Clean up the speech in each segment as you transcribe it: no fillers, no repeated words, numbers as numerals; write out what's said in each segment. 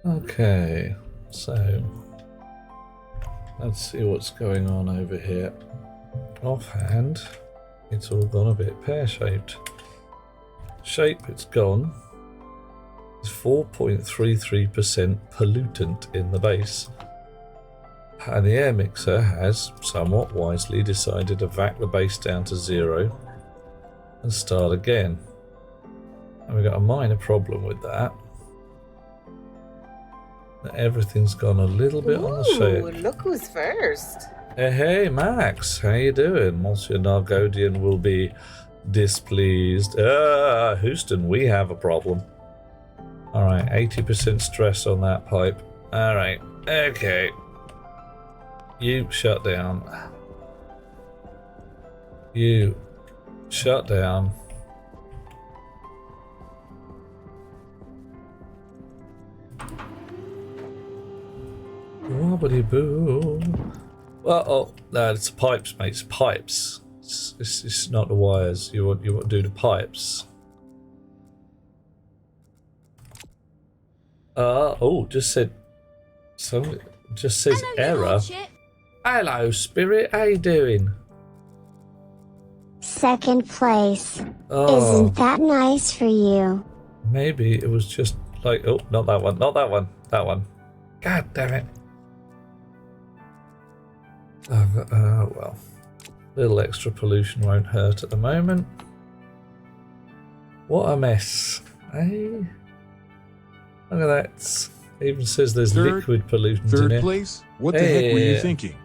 Okay, so let's see what's going on over here. Offhand, it's all gone a bit pear-shaped. Shape, it's gone. There's 4.33% pollutant in the base. And the air mixer has somewhat wisely decided to vac the base down to 0 and start again. And we've got a minor problem with that. Everything's gone a little bit on the shape. Look who's first. Hey, Max, how you doing? Monsieur Nargodian will be displeased. Houston, we have a problem. Alright, 80% stress on that pipe. Alright, okay. You shut down. You shut down. Wobbly boo. Well, oh, no, it's pipes, mate. It's pipes. It's not the wires. You want to do the pipes. Oh, just said. So just says error. Hello, Spirit. How you doing? Second place. Oh, Isn't that nice for you? maybe it was just like, oh, not that one, not that one, that one. God damn it. Well, a little extra pollution won't hurt at the moment. What a mess. Hey, look at that. It even says there's liquid pollutant in Third here. place? What the heck were you thinking?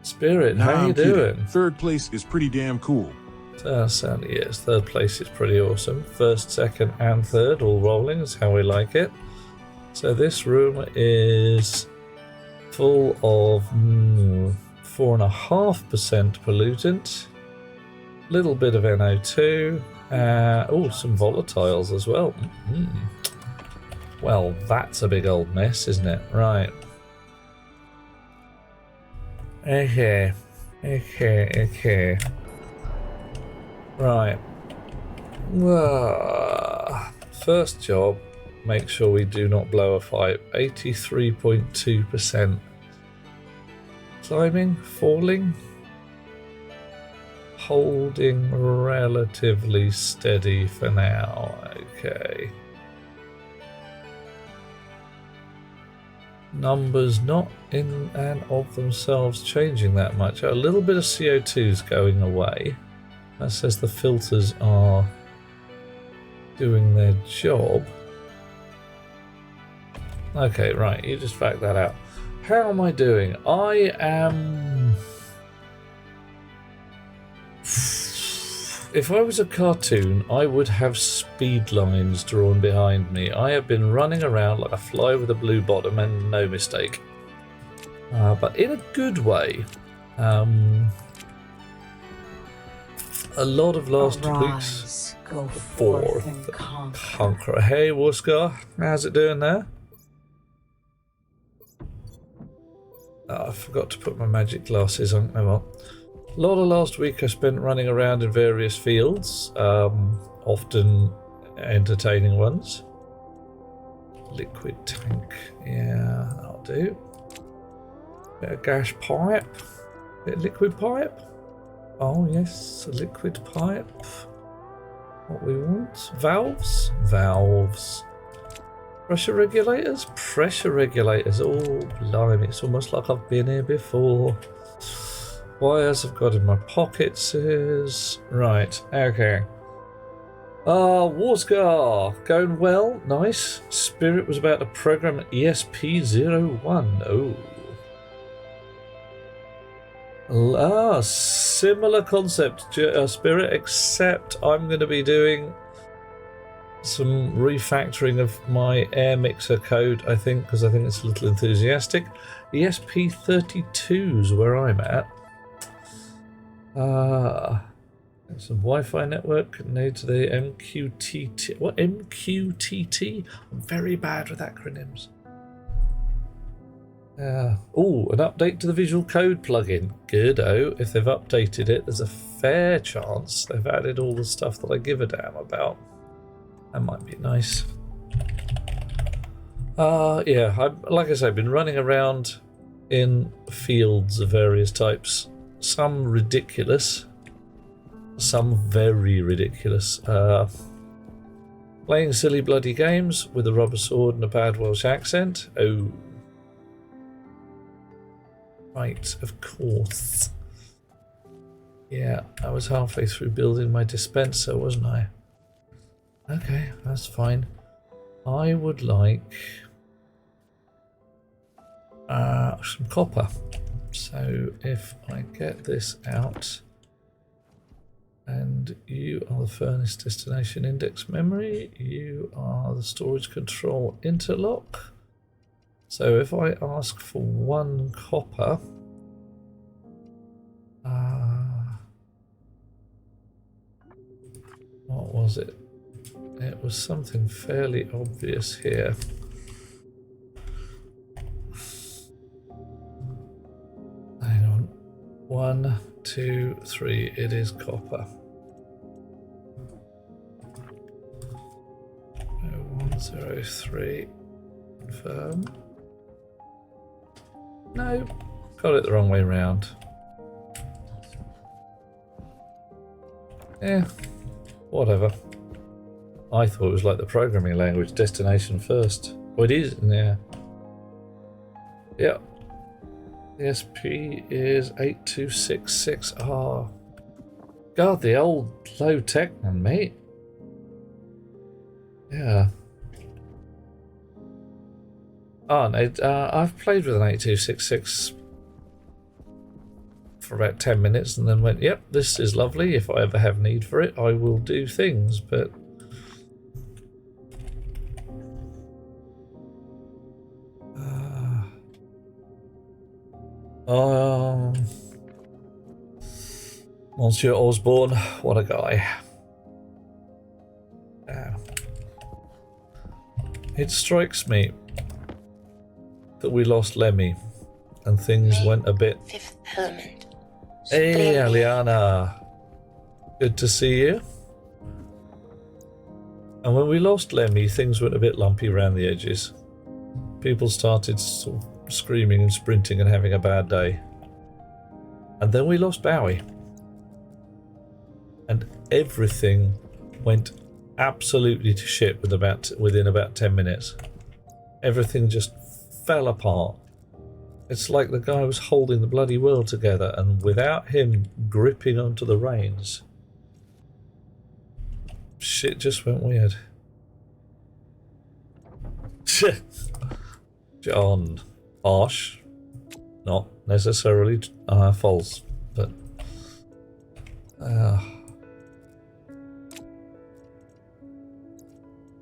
Spirit, Nah, how you I'm kidding. doing? Third place is pretty damn cool. Certainly is. Third place is pretty awesome. First, second, and third all rolling is how we like it. So this room is full of 4.5% pollutant, little bit of NO2, some volatiles as well. Well, that's a big old mess, isn't it? Right. Okay. Right. First job, make sure we do not blow a fight. 83.2%. Climbing, falling, holding relatively steady for now. Okay. Numbers not in and of themselves changing that much. A little bit of CO2 is going away. That says the filters are doing their job. Okay, right, you just back that out. How am I doing? I am... If I was a cartoon, I would have speed lines drawn behind me. I have been running around like a fly with a blue bottom, and no mistake. But in a good way. A lot of last week's Go forth and conqueror. Hey, Wuskar, how's it doing there? I forgot to put my magic glasses on. Oh well. A lot of last week I spent running around in various fields, often entertaining ones. Liquid tank, yeah, that'll do. Bit of gas pipe, bit of liquid pipe. Oh yes, a liquid pipe. What we want? Valves? Valves. Pressure regulators? Pressure regulators. Oh, blimey, it's almost like I've been here before. Wires I've got in my pockets is... Right, okay. Warscar, going well, nice. Spirit was about to program ESP01. Oh. Similar concept, Spirit, except I'm going to be doing some refactoring of my air mixer code, I think, because I think it's a little enthusiastic. ESP32 is where I'm at. Some Wi-Fi network connected to the MQTT. What, MQTT? I'm very bad with acronyms. An update to the Visual Code plugin. Good-o. If they've updated it, there's a fair chance they've added all the stuff that I give a damn about. That might be nice. Yeah, like I say, I've been running around in fields of various types. Some ridiculous, some very ridiculous. Playing silly bloody games with a rubber sword and a bad Welsh accent. Oh. Right, of course. Yeah, I was halfway through building my dispenser, wasn't I? Okay, that's fine. I would like some copper. So if I get this out, and you are the furnace destination index memory, you are the storage control interlock. So if I ask for 1 copper, what was it? It was something fairly obvious here. Hang on. 1, 2, 3. It is copper. 103. Confirm. No, got it the wrong way round. Yeah, whatever. I thought it was like the programming language, destination first. Oh, it is, yeah. Yeah. The SP is 8266R. God, the old low tech one, mate. Yeah. Oh, no, I've played with an 8266 for about 10 minutes and then went, yep, this is lovely. If I ever have need for it, I will do things, but Monsieur Osborne, what a guy. It strikes me that we lost Lemmy and things went a bit... Fifth element. Hey, Aliana. Good to see you. And when we lost Lemmy, things went a bit lumpy around the edges. People started sort of screaming and sprinting and having a bad day. And then we lost Bowie. And everything went absolutely to shit within about 10 minutes. Everything just fell apart. It's like the guy was holding the bloody world together, and without him gripping onto the reins, shit just went weird. John, harsh, not necessarily false, but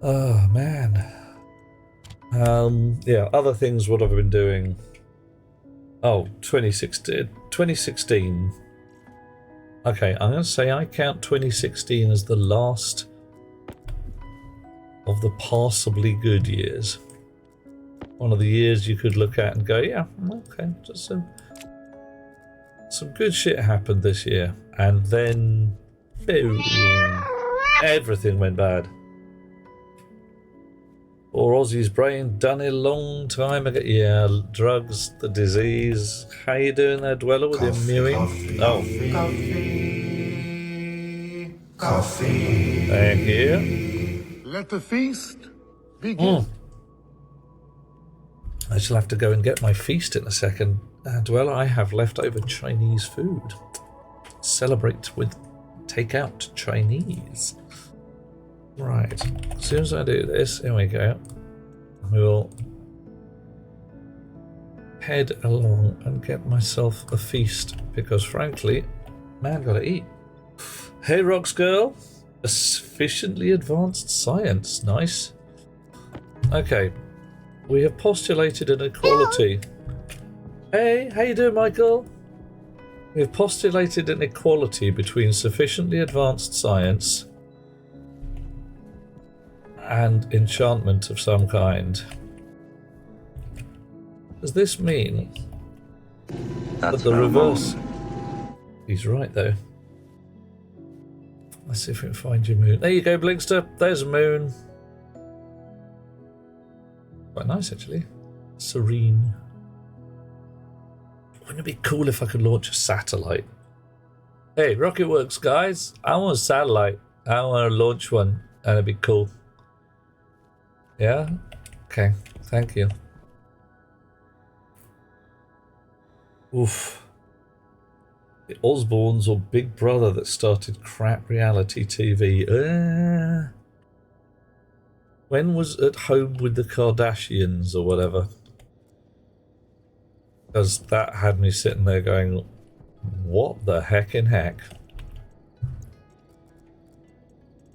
oh man. Yeah, other things what I've been doing. Oh, 2016. Okay, I'm going to say I count 2016 as the last of the passably good years. One of the years you could look at and go, yeah, okay, just some good shit happened this year. And then, boom, everything went bad. Or Aussie's brain done a long time ago. Yeah, drugs, the disease. How you doing there, Dweller, with your mewing? Coffee. Thank you. Let the feast begin. I shall have to go and get my feast in a second. Dweller, I have leftover Chinese food. Celebrate with takeout Chinese. Right, as soon as I do this, here we go, we'll head along and get myself a feast, because frankly, man, gotta eat. Hey, Rocks Girl, a sufficiently advanced science, nice. Okay, we have postulated an equality. Hey, how you doing, Michael? We have postulated an equality between sufficiently advanced science and enchantment of some kind. Does this mean that the reverse... He's right, though. Let's see if we can find your moon. There you go, Blinkster. There's a moon. Quite nice, actually. Serene. Wouldn't it be cool if I could launch a satellite? Hey, Rocketworks guys, I want a satellite. I want to launch one, and it'd be cool. Yeah? Okay, thank you. Oof. The Osbournes or Big Brother that started crap reality TV. When was At Home with the Kardashians or whatever? Because that had me sitting there going, what the heck in heck?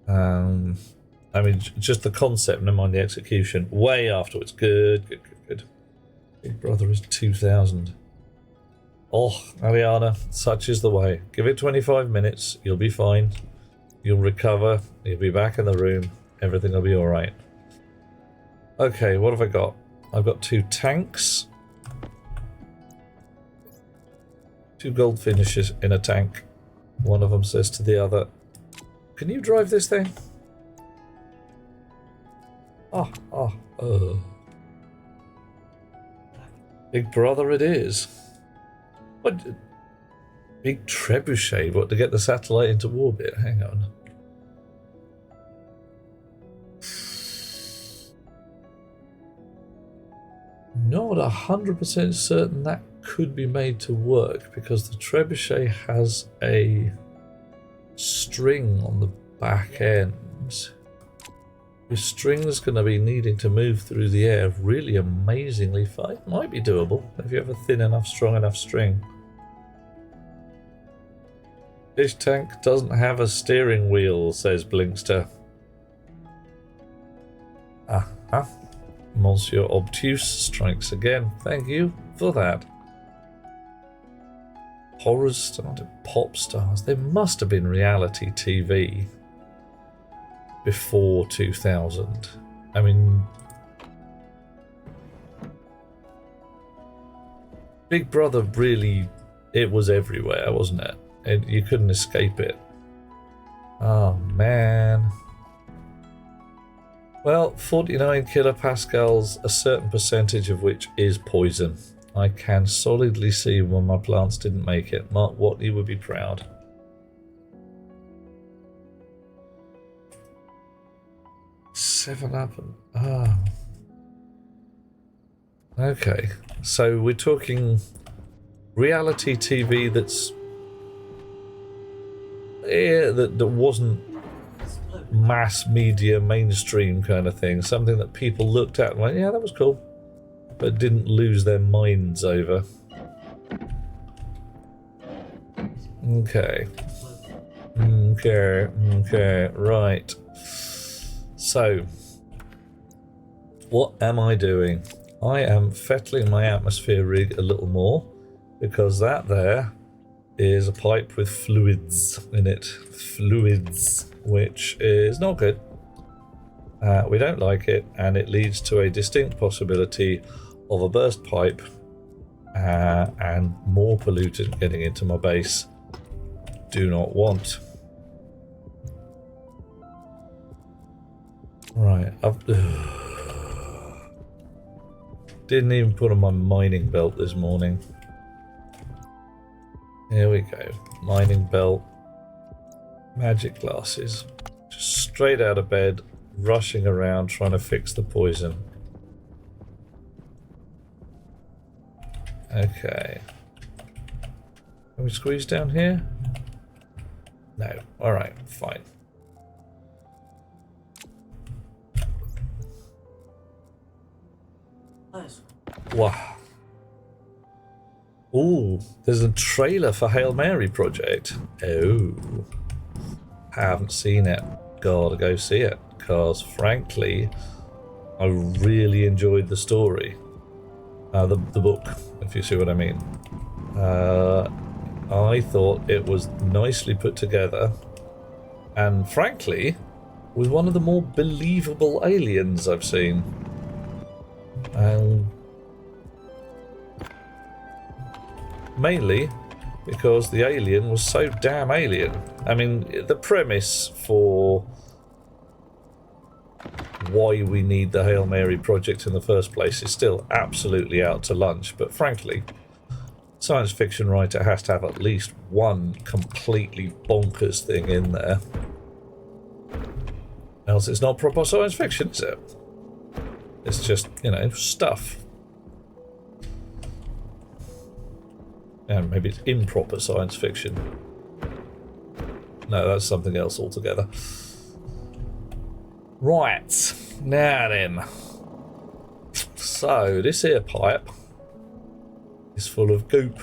I mean, just the concept, never mind the execution. Way afterwards. Good. Big Brother is 2000. Oh, Ariana, such is the way. Give it 25 minutes, you'll be fine. You'll recover, you'll be back in the room, everything will be alright. Okay, what have I got? I've got 2 tanks. 2 gold finishes in a tank. One of them says to the other, can you drive this thing? Big Brother it is. What? Big trebuchet, what, to get the satellite into orbit? Hang on. Not 100% certain that could be made to work because the trebuchet has a string on the back end. Your string's going to be needing to move through the air really amazingly far. It might be doable if you have a thin enough, strong enough string. This tank doesn't have a steering wheel, says Blinkster. Aha. Monsieur Obtuse strikes again. Thank you for that. Horrors started pop stars. There must have been reality TV before 2000. I mean, Big Brother really, it was everywhere, wasn't it? You couldn't escape it. Oh man. Well, 49 kilopascals, a certain percentage of which is poison. I can solidly see when my plants didn't make it. Mark Watley would be proud. Seven Up and okay, so we're talking reality TV that's that wasn't mass media mainstream kind of thing, something that people looked at and went, yeah, that was cool, but didn't lose their minds over. Okay, right. So, what am I doing? I am fettling my atmosphere rig a little more because that there is a pipe with fluids in it. Fluids, which is not good. We don't like it, and it leads to a distinct possibility of a burst pipe and more pollutant getting into my base. Do not want. Right, didn't even put on my mining belt this morning. Here we go, mining belt, magic glasses, just straight out of bed, rushing around trying to fix the poison. Okay, can we squeeze down here? No, alright, fine. Nice. Wow. Ooh, there's a trailer for Hail Mary Project. Oh. Haven't seen it. Gotta go see it. Because, frankly, I really enjoyed the story. The book, if you see what I mean. I thought it was nicely put together. And, frankly, was one of the more believable aliens I've seen. Mainly because the alien was so damn alien. I mean, the premise for why we need the Hail Mary project in the first place is still absolutely out to lunch, but frankly, science fiction writer has to have at least one completely bonkers thing in there. Else it's not proper science fiction, is it? It's just, you know, stuff. And maybe it's improper science fiction. No, that's something else altogether. Right, now then. So, this here pipe is full of goop.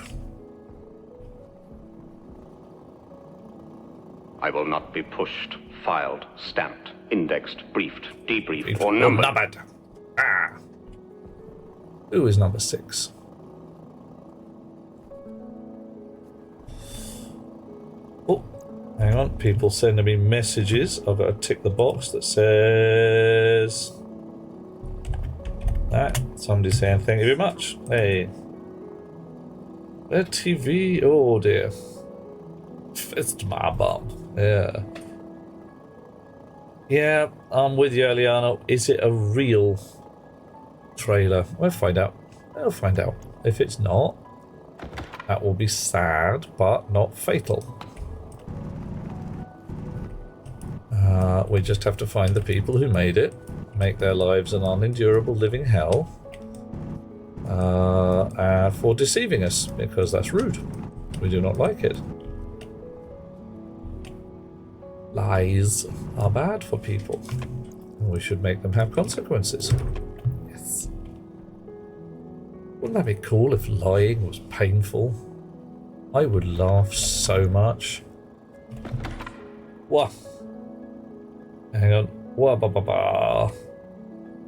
I will not be pushed, filed, stamped, indexed, briefed, debriefed, or numbered. Ah. Who is number 6? Oh, hang on. People sending me messages. I've got to tick the box that says that. Somebody's saying thank you very much. Hey. The TV. Oh dear. It's my bum. Yeah. Yeah, I'm with you, Eliana. Is it a real trailer? We'll find out. We'll find out. If it's not, that will be sad, but not fatal. We just have to find the people who made it, make their lives an unendurable living hell for deceiving us, because that's rude. We do not like it. Lies are bad for people. We should make them have consequences. Yes. Wouldn't that be cool if lying was painful? I would laugh so much. What? Hang on. Wah, ba, ba, ba.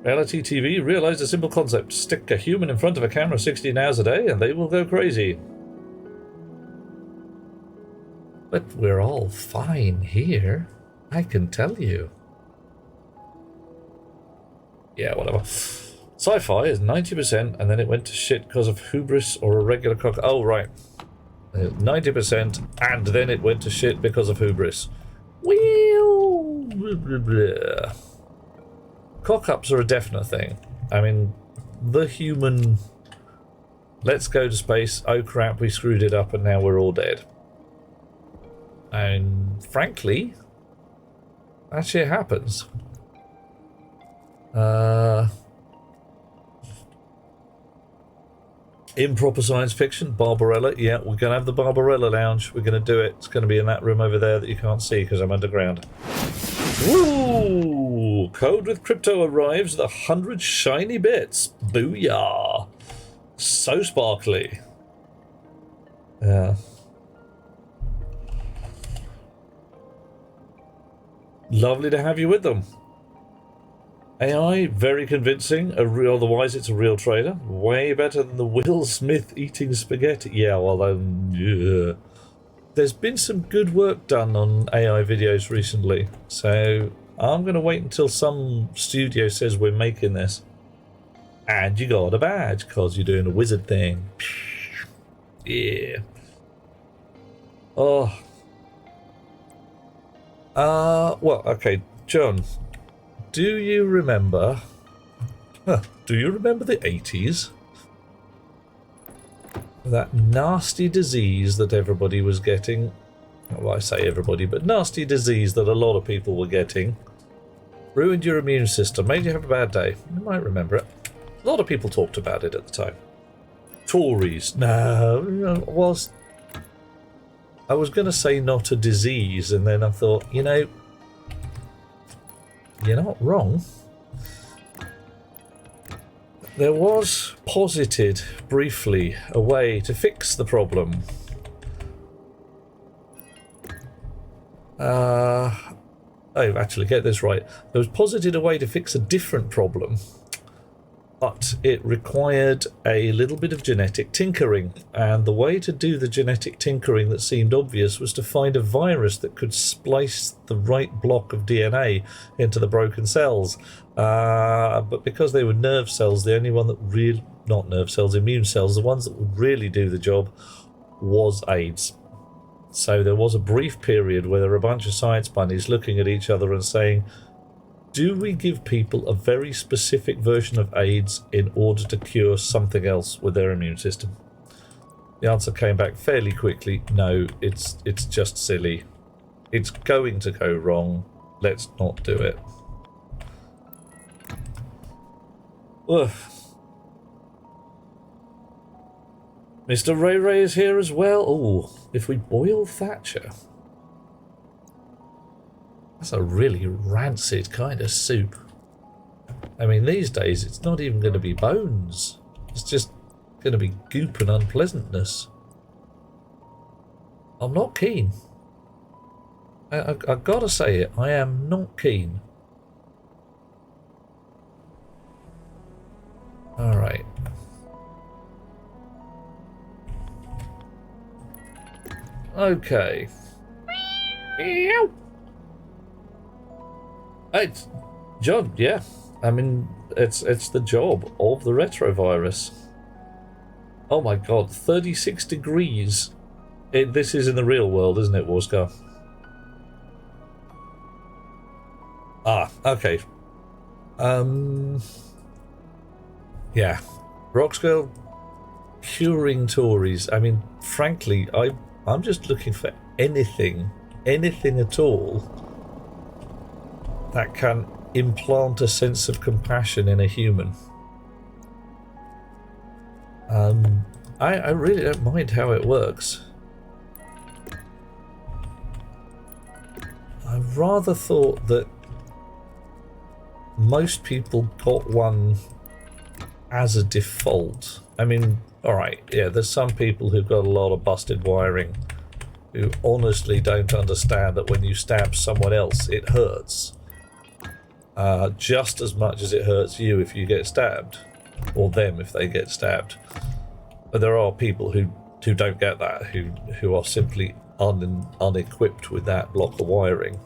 Reality TV realized a simple concept. Stick a human in front of a camera 16 hours a day and they will go crazy. But we're all fine here. I can tell you. Yeah, whatever. Sci-fi is 90% and then it went to shit because of hubris or a regular cock. Oh, right. 90% and then it went to shit because of hubris. Cock-ups are a definite thing. I mean, the human... Let's go to space. Oh crap, we screwed it up and now we're all dead. And frankly, that shit happens. Improper science fiction, Barbarella. Yeah, we're going to have the Barbarella lounge. We're going to do it. It's going to be in that room over there that you can't see because I'm underground. Woo! Code with crypto arrives with 100 shiny bits. Booyah! So sparkly. Yeah. Lovely to have you with them. AI, very convincing. Otherwise, it's a real trailer. Way better than the Will Smith eating spaghetti. Yeah, well, yeah. There's been some good work done on AI videos recently. So I'm going to wait until some studio says we're making this. And you got a badge because you're doing a wizard thing. Yeah. Oh. Well, okay, John. Do you remember the 80s? That nasty disease that everybody was getting. Well, I say everybody, but nasty disease that a lot of people were getting. Ruined your immune system, made you have a bad day. You might remember it. A lot of people talked about it at the time. Tories. No, it was... I was going to say not a disease, and then I thought, you know, you're not wrong. There was posited briefly a way to fix the problem. Oh, actually, get this right. There was posited a way to fix a different problem, but it required a little bit of genetic tinkering, and the way to do the genetic tinkering that seemed obvious was to find a virus that could splice the right block of DNA into the broken cells. But because they were nerve cells, the only one that really, not nerve cells, immune cells, the ones that would really do the job was AIDS. So there was a brief period where there were a bunch of science bunnies looking at each other and saying, do we give people a very specific version of AIDS in order to cure something else with their immune system? The answer came back fairly quickly. No, it's just silly. It's going to go wrong. Let's not do it. Ugh. Mr. Ray Ray is here as well. Oh, if we boil Thatcher. That's a really rancid kind of soup. I mean, these days it's not even going to be bones. It's just going to be goop and unpleasantness. I'm not keen. I've got to say it. I am not keen. All right. Okay. It's John, yeah. I mean, it's the job of the retrovirus. Oh my god, 36 degrees. This is in the real world, isn't it, Warscar? Ah, okay. Yeah. Roxgirl curing Tories. I mean, frankly, I'm just looking for anything at all that can implant a sense of compassion in a human. I really don't mind how it works. I rather thought that most people got one as a default. I mean, alright, yeah, there's some people who've got a lot of busted wiring who honestly don't understand that when you stab someone else, it hurts. Just as much as it hurts you if you get stabbed, or them if they get stabbed. But there are people who don't get that, who are simply unequipped with that block of wiring.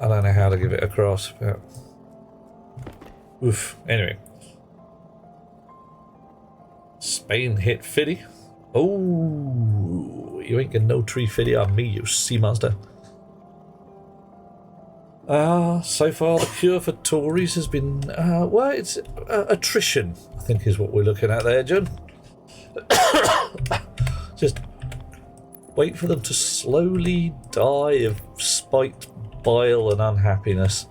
I don't know how to give it across, but oof. Anyway, Spain hit Fiddy. Oh, you ain't getting no tree Fiddy on me, you sea monster. So far the cure for Tories has been, well, it's attrition, I think is what we're looking at there, John. Just wait for them to slowly die of spite, bile and unhappiness.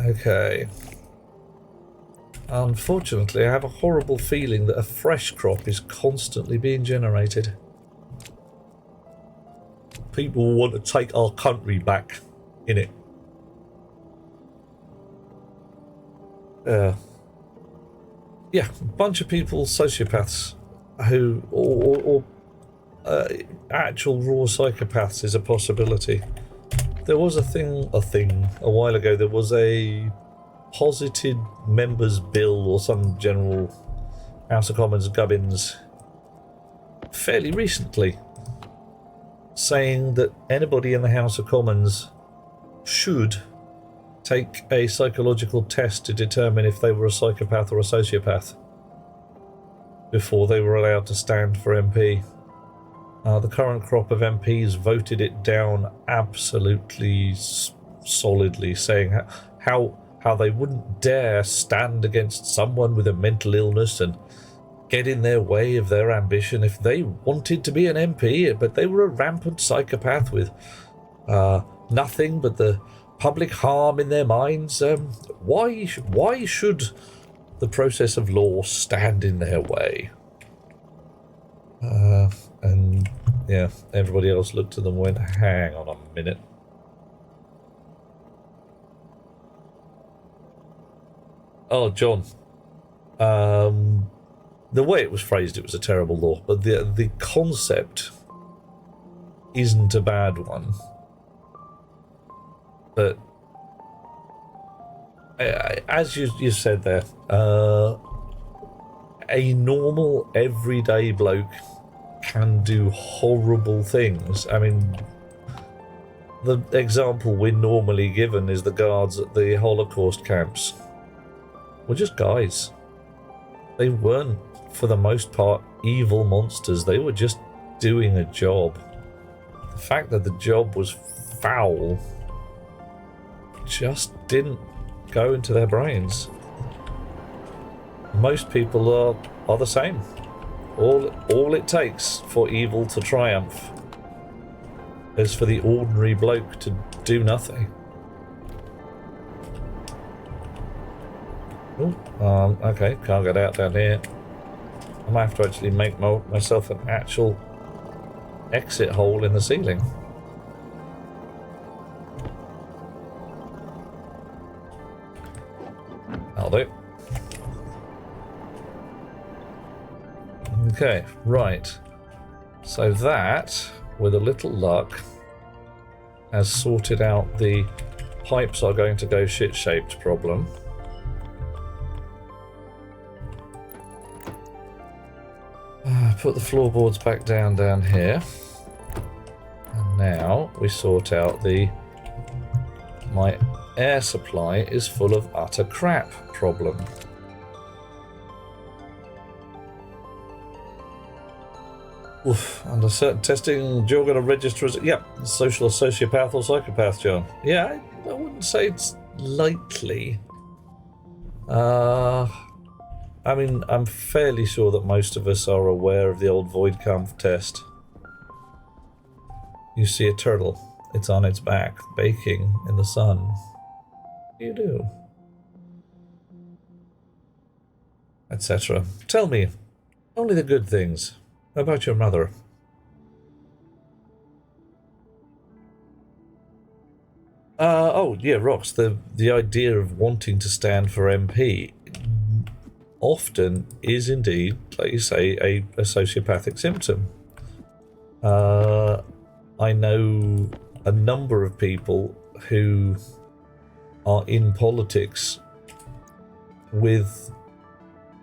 Okay. Unfortunately, I have a horrible feeling that a fresh crop is constantly being generated. People want to take our country back, innit? Yeah, a bunch of people, sociopaths, who, or actual raw psychopaths is a possibility. There was a while ago, there was a posited members bill or some general House of Commons gubbins fairly recently saying that anybody in the House of Commons should take a psychological test to determine if they were a psychopath or a sociopath before they were allowed to stand for MP. The current crop of MPs voted it down absolutely solidly, saying how they wouldn't dare stand against someone with a mental illness and get in their way of their ambition if they wanted to be an MP, but they were a rampant psychopath with nothing but the public harm in their minds. Why should the process of law stand in their way? And yeah, everybody else looked at them and went, hang on a minute. Oh, John. The way it was phrased, it was a terrible law, but the concept isn't a bad one. But as you said there, a normal, everyday bloke can do horrible things. I mean, the example we're normally given is the guards at the Holocaust camps. Were just guys. They weren't, for the most part, evil monsters. They were just doing a job. fact that the job was foul just didn't go into their brains. Most people are the same. All it takes for evil to triumph is for the ordinary bloke to do nothing. Ooh, okay, can't get out down here. I might have to actually make myself an actual exit hole in the ceiling. That'll do. Okay, right. So that, with a little luck, has sorted out the pipes are going to go shit-shaped problem. Put the floorboards back down here. And now we sort out my air supply is full of utter crap problem. Oof, under certain testing, you're going to register as social sociopath or psychopath, John. Yeah, I wouldn't say it's likely. I mean, I'm fairly sure that most of us are aware of the old Voidkampf test. You see a turtle, it's on its back, baking in the sun. What do you do? Etc. Tell me, only the good things. How about your mother? Oh, yeah, Rox, the idea of wanting to stand for MP often is indeed, like you say, a sociopathic symptom. I know a number of people who are in politics with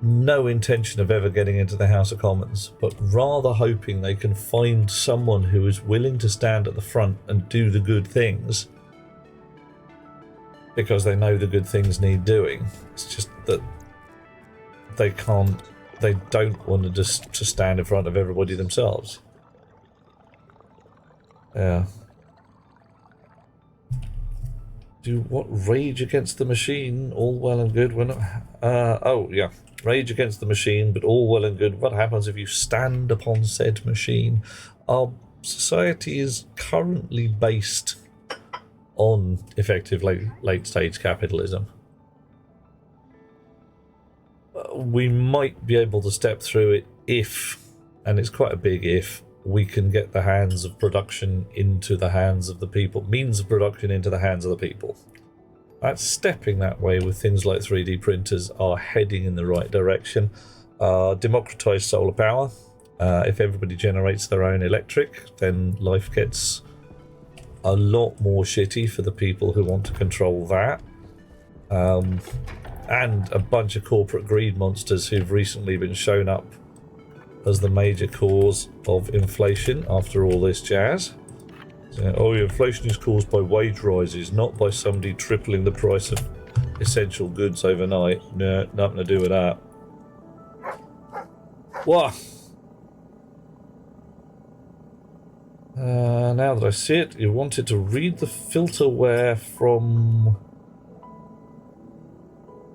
no intention of ever getting into the House of Commons, but rather hoping they can find someone who is willing to stand at the front and do the good things because they know the good things need doing. It's just that they don't want to just to stand in front of everybody themselves. Yeah. Do what? Rage against the machine, all well and good. We're not. Oh yeah, rage against the machine, but all well and good. What happens if you stand upon said machine? Our society is currently based on effective late stage capitalism. We might be able to step through it if, and it's quite a big if, we can get the hands of production into the hands of the people, means of production into the hands of the people. That's stepping that way with things like 3D printers are heading in the right direction. Democratise solar power. If everybody generates their own electric, then life gets a lot more shitty for the people who want to control that. And a bunch of corporate greed monsters who've recently been shown up as the major cause of inflation after all this jazz. So, oh, inflation is caused by wage rises, not by somebody tripling the price of essential goods overnight. No, nothing to do with that. Wah! Now that I see it, you wanted to read the filterware from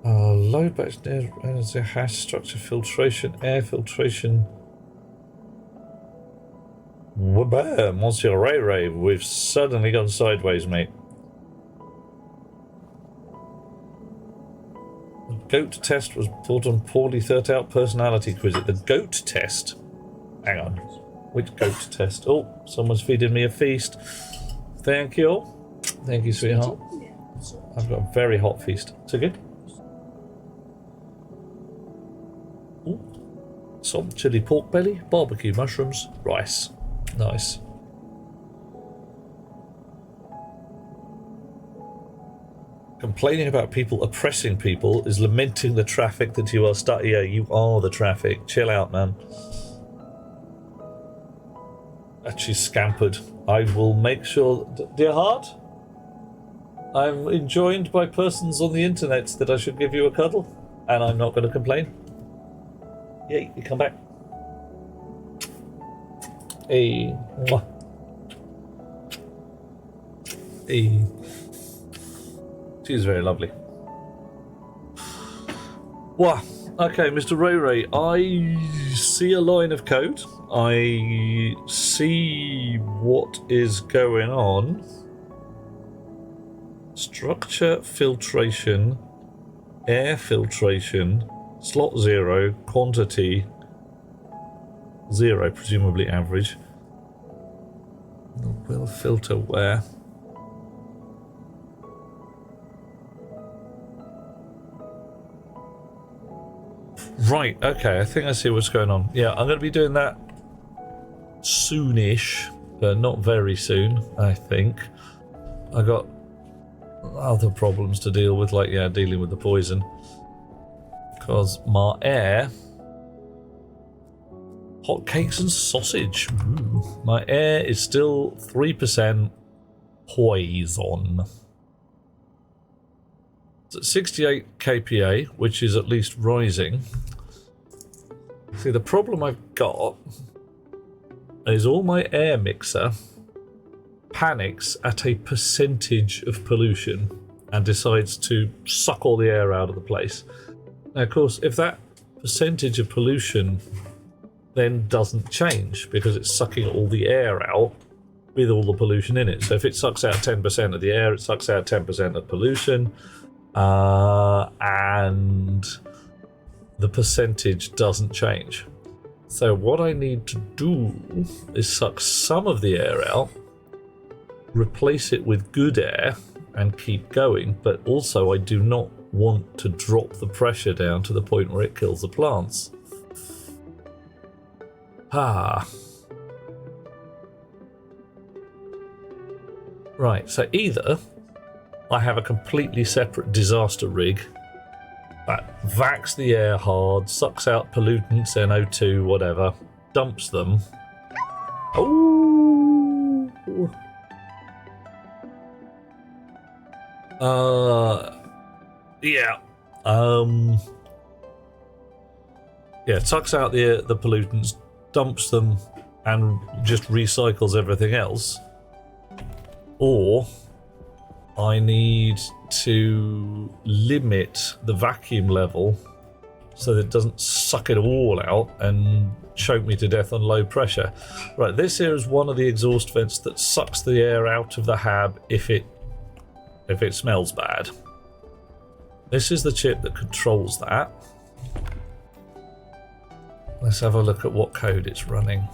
load batch energy hash structure filtration, air filtration. Wabah, Monsieur Ray Ray, we've suddenly gone sideways, mate. The goat test was bought on poorly thought out personality quiz. The goat test? Hang on. Which goat test? Oh, someone's feeding me a feast. Thank you. Thank you, sweetheart. I've got a very hot feast. So good. Ooh. Some chili pork belly, barbecue mushrooms, rice. Nice. Complaining about people oppressing people is lamenting the traffic that you are stuck. Yeah, you are the traffic. Chill out, man. She's scampered. I will make sure... Dear heart, I'm enjoined by persons on the internet that I should give you a cuddle, and I'm not going to complain. Yay, you come back. Hey. Mwah. Hey. She's very lovely. Wow. Okay, Mr. Ray Ray, I see a line of code. I see what is going on. Structure filtration, air filtration, slot 0, quantity 0, presumably average. Will filter where? Right, okay, I think I see what's going on. Yeah, I'm going to be doing that soonish, but not very soon, I think. I got other problems to deal with, like, yeah, dealing with the poison. Because my air... Hot cakes and sausage. Ooh. My air is still 3% poison. It's at 68 kPa, which is at least rising. See, the problem I've got is all my air mixer panics at a percentage of pollution and decides to suck all the air out of the place. Now, of course, if that percentage of pollution then doesn't change because it's sucking all the air out with all the pollution in it. So if it sucks out 10% of the air, it sucks out 10% of pollution, and the percentage doesn't change. So what I need to do is suck some of the air out, replace it with good air, and keep going, but also I do not want to drop the pressure down to the point where it kills the plants. Right, so either I have a completely separate disaster rig that vacs the air hard, sucks out pollutants, NO2, whatever, dumps them. Oh! Yeah. Yeah, sucks out the pollutants, dumps them, and just recycles everything else. Or I need to limit the vacuum level so that it doesn't suck it all out and choke me to death on low pressure. Right, this here is one of the exhaust vents that sucks the air out of the hab if it smells bad. This is the chip that controls that. Let's have a look at what code it's running.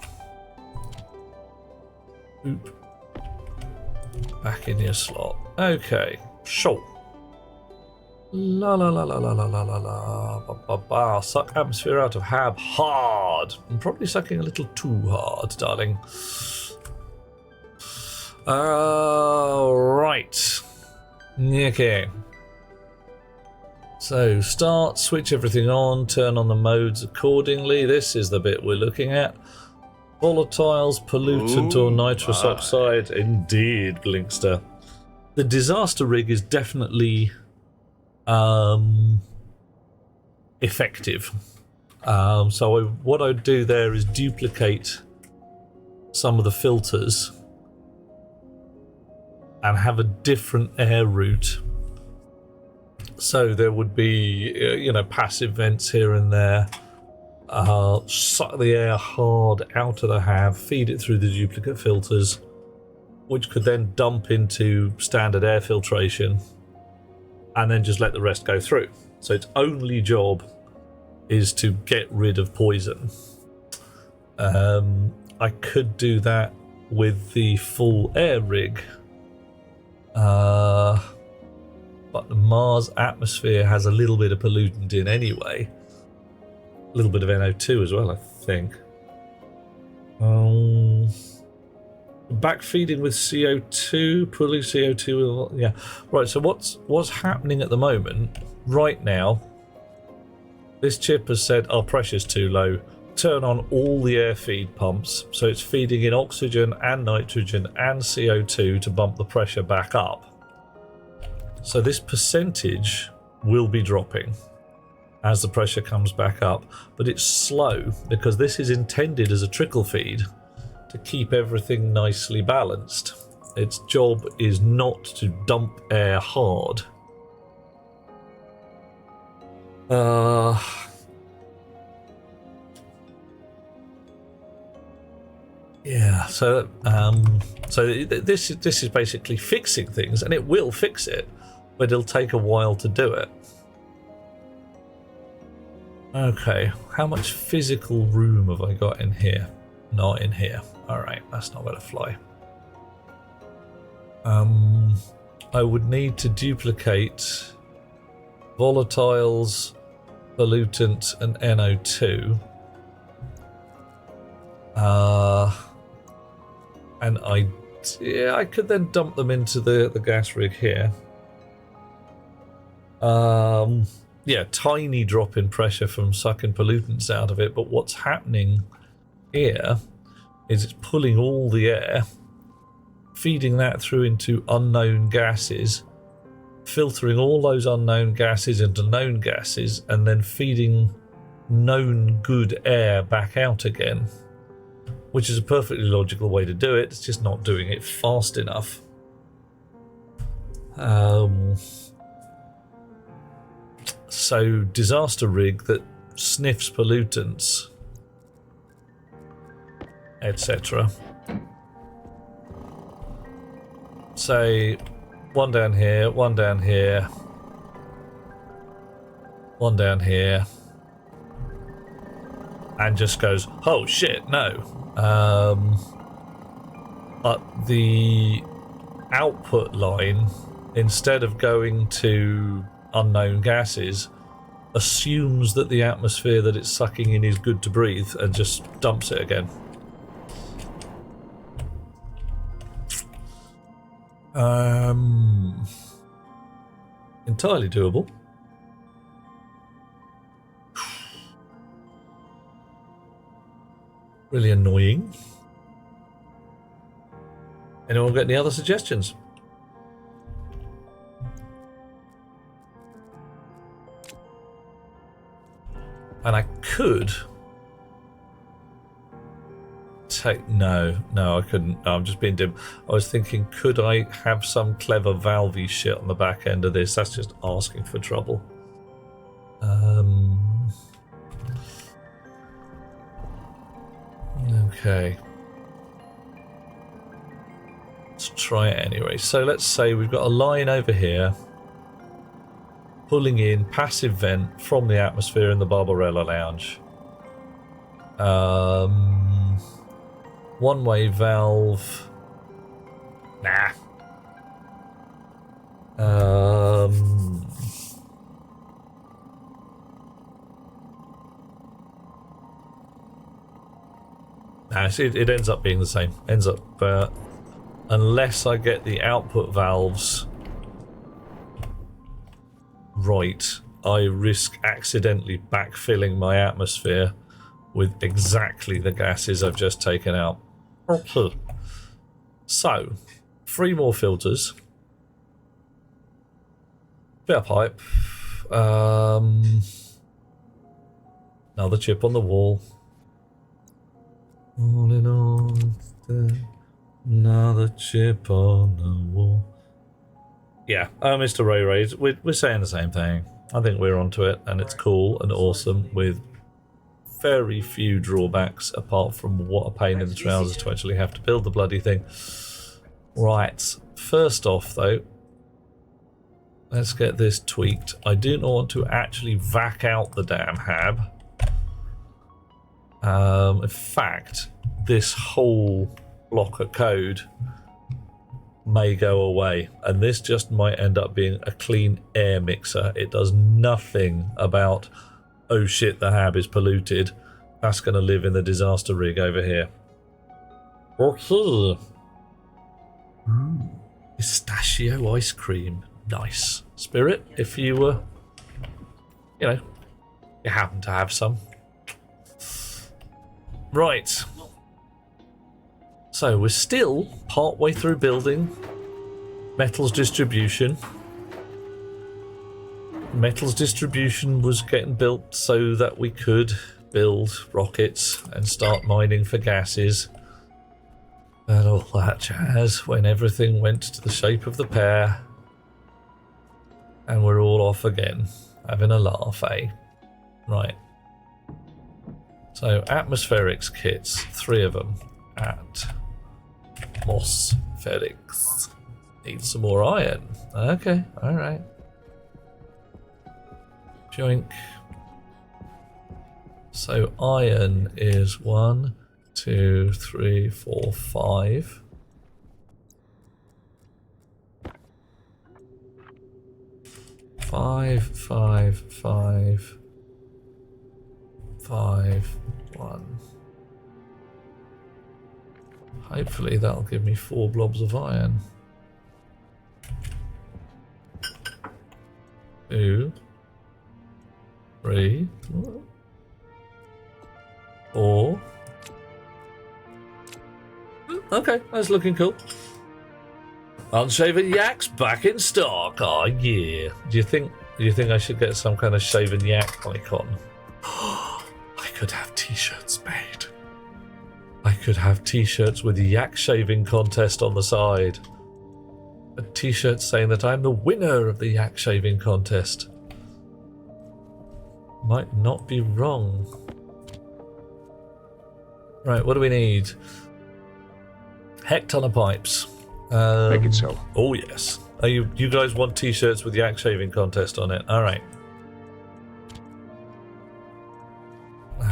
Oop. Back in your slot. Okay, sure. La la la la la la la la la. Ba ba ba. Suck atmosphere out of hab hard. I'm probably sucking a little too hard, darling. Right. Okay. So start, switch everything on, turn on the modes accordingly. This is the bit we're looking at. Volatiles, pollutant, or nitrous oxide. Indeed, Blinkster. The disaster rig is definitely effective. So what I'd do there is duplicate some of the filters and have a different air route. So there would be, passive vents here and there. Suck the air hard out of the hab, feed it through the duplicate filters, which could then dump into standard air filtration, and then just let the rest go through. So its only job is to get rid of poison. I could do that with the full air rig, but the Mars atmosphere has a little bit of pollutant in anyway. A little bit of NO2 as well, I think. Backfeeding with CO2, pulling CO2. Yeah, right. So what's happening at the moment? Right now, this chip has said our pressure's too low. Turn on all the air feed pumps, so it's feeding in oxygen and nitrogen and CO2 to bump the pressure back up. So this percentage will be dropping as the pressure comes back up, but it's slow because this is intended as a trickle feed to keep everything nicely balanced. Its job is not to dump air hard. Yeah, so this is basically fixing things, and it will fix it, but it'll take a while to do it. Okay, how much physical room have I got in here? Not in here. Alright, that's not going to fly. I would need to duplicate volatiles, pollutant, and NO2. And I could then dump them into the gas rig here. Yeah, tiny drop in pressure from sucking pollutants out of it, but what's happening here is it's pulling all the air, feeding that through into unknown gases, filtering all those unknown gases into known gases, and then feeding known good air back out again, which is a perfectly logical way to do it. It's just not doing it fast enough. So disaster rig that sniffs pollutants, etc. Say one down here, one down here, one down here, and just goes, oh shit, no. But the output line, instead of going to unknown gases, assumes that the atmosphere that it's sucking in is good to breathe and just dumps it again. Entirely doable. Really annoying. Anyone got any other suggestions? And I could take... No, I couldn't. No, I'm just being dim. I was thinking, could I have some clever valvey shit on the back end of this? That's just asking for trouble. Okay. Let's try it anyway. So let's say we've got a line over here pulling in passive vent from the atmosphere in the Barbarella lounge. One-way valve. Nah. Nah, it ends up being the same. Ends up, unless I get the output valves right, I risk accidentally backfilling my atmosphere with exactly the gases I've just taken out. So, 3 more filters. Bit of pipe. Another chip on the wall. All in all, another chip on the wall. Yeah, Mr. Ray Rays, we're saying the same thing. I think we're onto it, and it's cool and awesome with very few drawbacks apart from what a pain in the trousers to actually have to build the bloody thing. Right, first off though, let's get this tweaked. I do not want to actually vac out the damn hab. In fact, this whole block of code may go away, and this just might end up being a clean air mixer. It does nothing about, oh shit, the hab is polluted. That's going to live in the disaster rig over here. Okay. Pistachio ice cream. Nice. Spirit, if you you happen to have some. Right. So we're still part way through building metals distribution. Metals distribution was getting built so that we could build rockets and start mining for gases. And all that jazz when everything went to the shape of the pear. And we're all off again, having a laugh, eh? Right. So, atmospherics kits, 3 of them. Atmospherics. Need some more iron. Okay, alright. Joink. So, iron is 1, 2, 3, 4, 5. Five, 1. Hopefully that'll give me 4 blobs of iron. 2, 3, 4. Okay, that's looking cool. Unshaven yak's back in stock. Oh yeah. Do you think I should get some kind of shaven yak icon? I could have t-shirts made. I could have t-shirts with yak shaving contest on the side. A t-shirt saying that I'm the winner of the yak shaving contest. Might not be wrong. Right, what do we need? Heck-ton of pipes. Make it so. Oh yes. Oh, you guys want t-shirts with yak shaving contest on it? All right.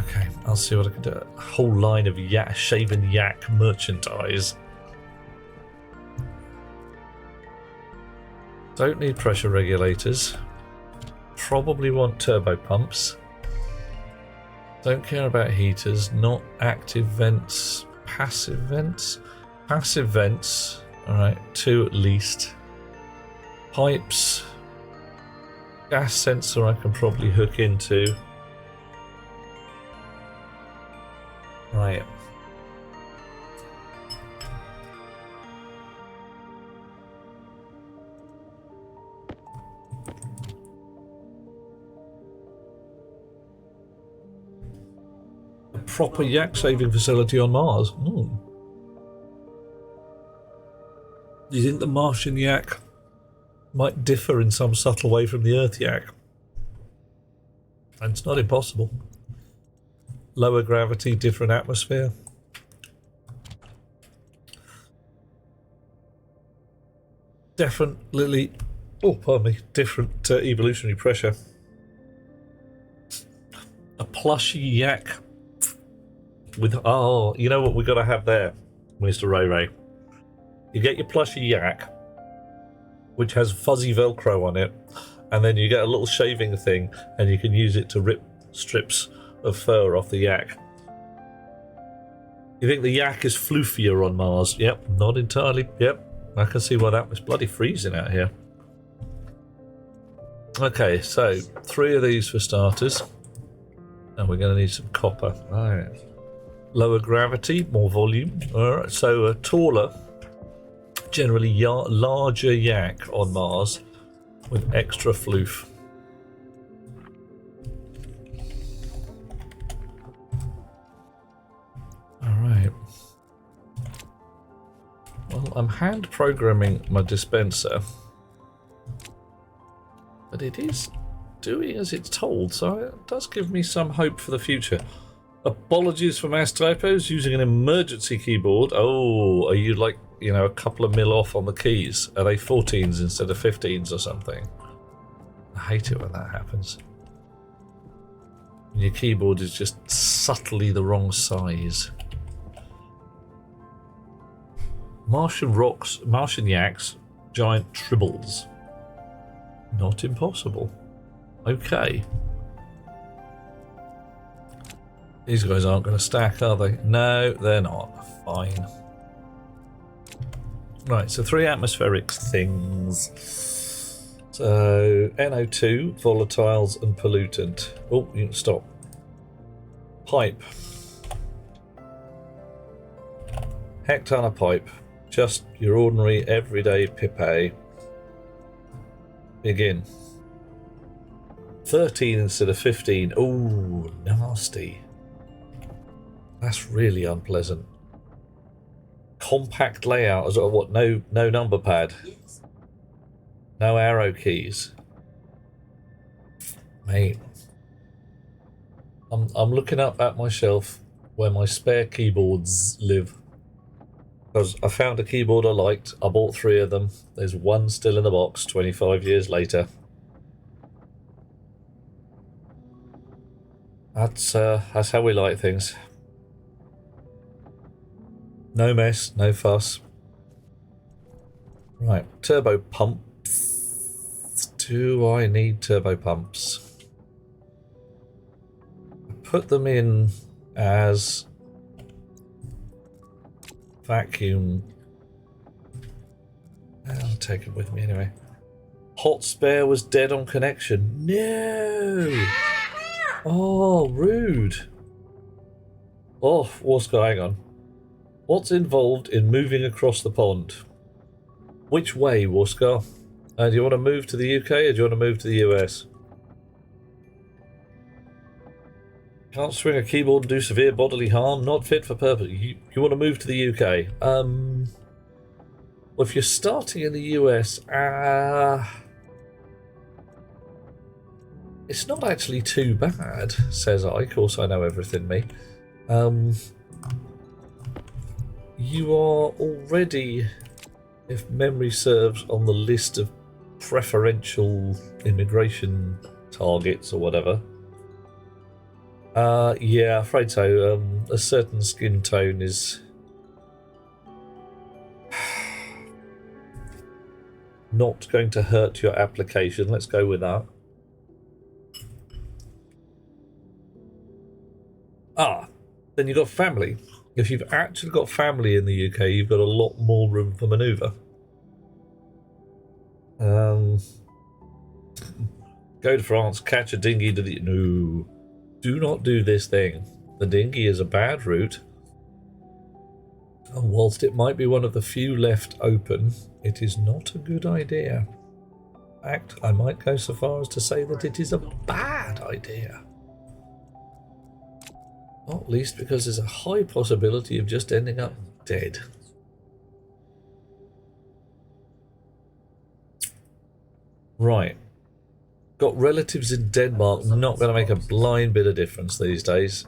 Okay, I'll see what I can do. A whole line of shaven yak merchandise. Don't need pressure regulators. Probably want turbo pumps. Don't care about heaters. Not active vents. Passive vents. Passive vents. Alright, 2 at least. Pipes. Gas sensor I can probably hook into. Right. A proper yak saving facility on Mars. Do you think the Martian yak might differ in some subtle way from the Earth yak? And it's not impossible. Lower gravity, different atmosphere. Definitely, different evolutionary pressure. A plushy yak with, you know what we got to have there, Mr. Ray Ray? You get your plushy yak, which has fuzzy Velcro on it, and then you get a little shaving thing, and you can use it to rip strips of fur off the yak. You think the yak is floofier on Mars? Yep, not entirely. Yep, I can see why that was bloody freezing out here. Okay, so 3 of these for starters, and we're going to need some copper. All right. Lower gravity, more volume. All right, so a taller, generally larger yak on Mars with extra floof. Alright. Well, I'm hand programming my dispenser, but it is doing as it's told, so it does give me some hope for the future. Apologies for mass typos, using an emergency keyboard. Oh, are you like, a couple of mil off on the keys? Are they 14s instead of 15s or something? I hate it when that happens. Your keyboard is just subtly the wrong size. Martian rocks, Martian yaks, giant tribbles. Not impossible. Okay. These guys aren't going to stack, are they? No, they're not. Fine. Right, so 3 atmospheric things. So, NO2, volatiles and pollutant. Oh, you can stop. Pipe. Heck-ton of pipe. Just your ordinary, everyday pipe. Begin. 13 instead of 15. Ooh, nasty. That's really unpleasant. compact layout as well. What? No number pad. No arrow keys. Mate, I'm looking up at my shelf where my spare keyboards live. Because I found a keyboard I liked. I bought 3 of them. There's one still in the box 25 years later. That's how we like things. No mess, no fuss. Right, turbo pumps. Do I need turbo pumps? I put them in as vacuum. I'll take it with me anyway. Hot spare was dead on connection. No! Oh, rude. Oh, what's going on? What's involved in moving across the pond? Which way, Warskar? Do you want to move to the UK or do you want to move to the US? Can't swing a keyboard and do severe bodily harm. Not fit for purpose. You want to move to the UK? Well, if you're starting in the US, it's not actually too bad, says I. Of course, I know everything, me. You are already, if memory serves, on the list of preferential immigration targets or whatever. Yeah, afraid so. A certain skin tone is not going to hurt your application. Let's go with that. Then you've got family. If you've actually got family in the UK, you've got a lot more room for manoeuvre. Go to France, catch a dinghy to the... No. Do not do this thing. The dinghy is a bad route. And whilst it might be one of the few left open, it is not a good idea. In fact, I might go so far as to say that it is a bad idea. Not least because there's a high possibility of just ending up dead. Right. Got relatives in Denmark. Not going to make a blind bit of difference these days.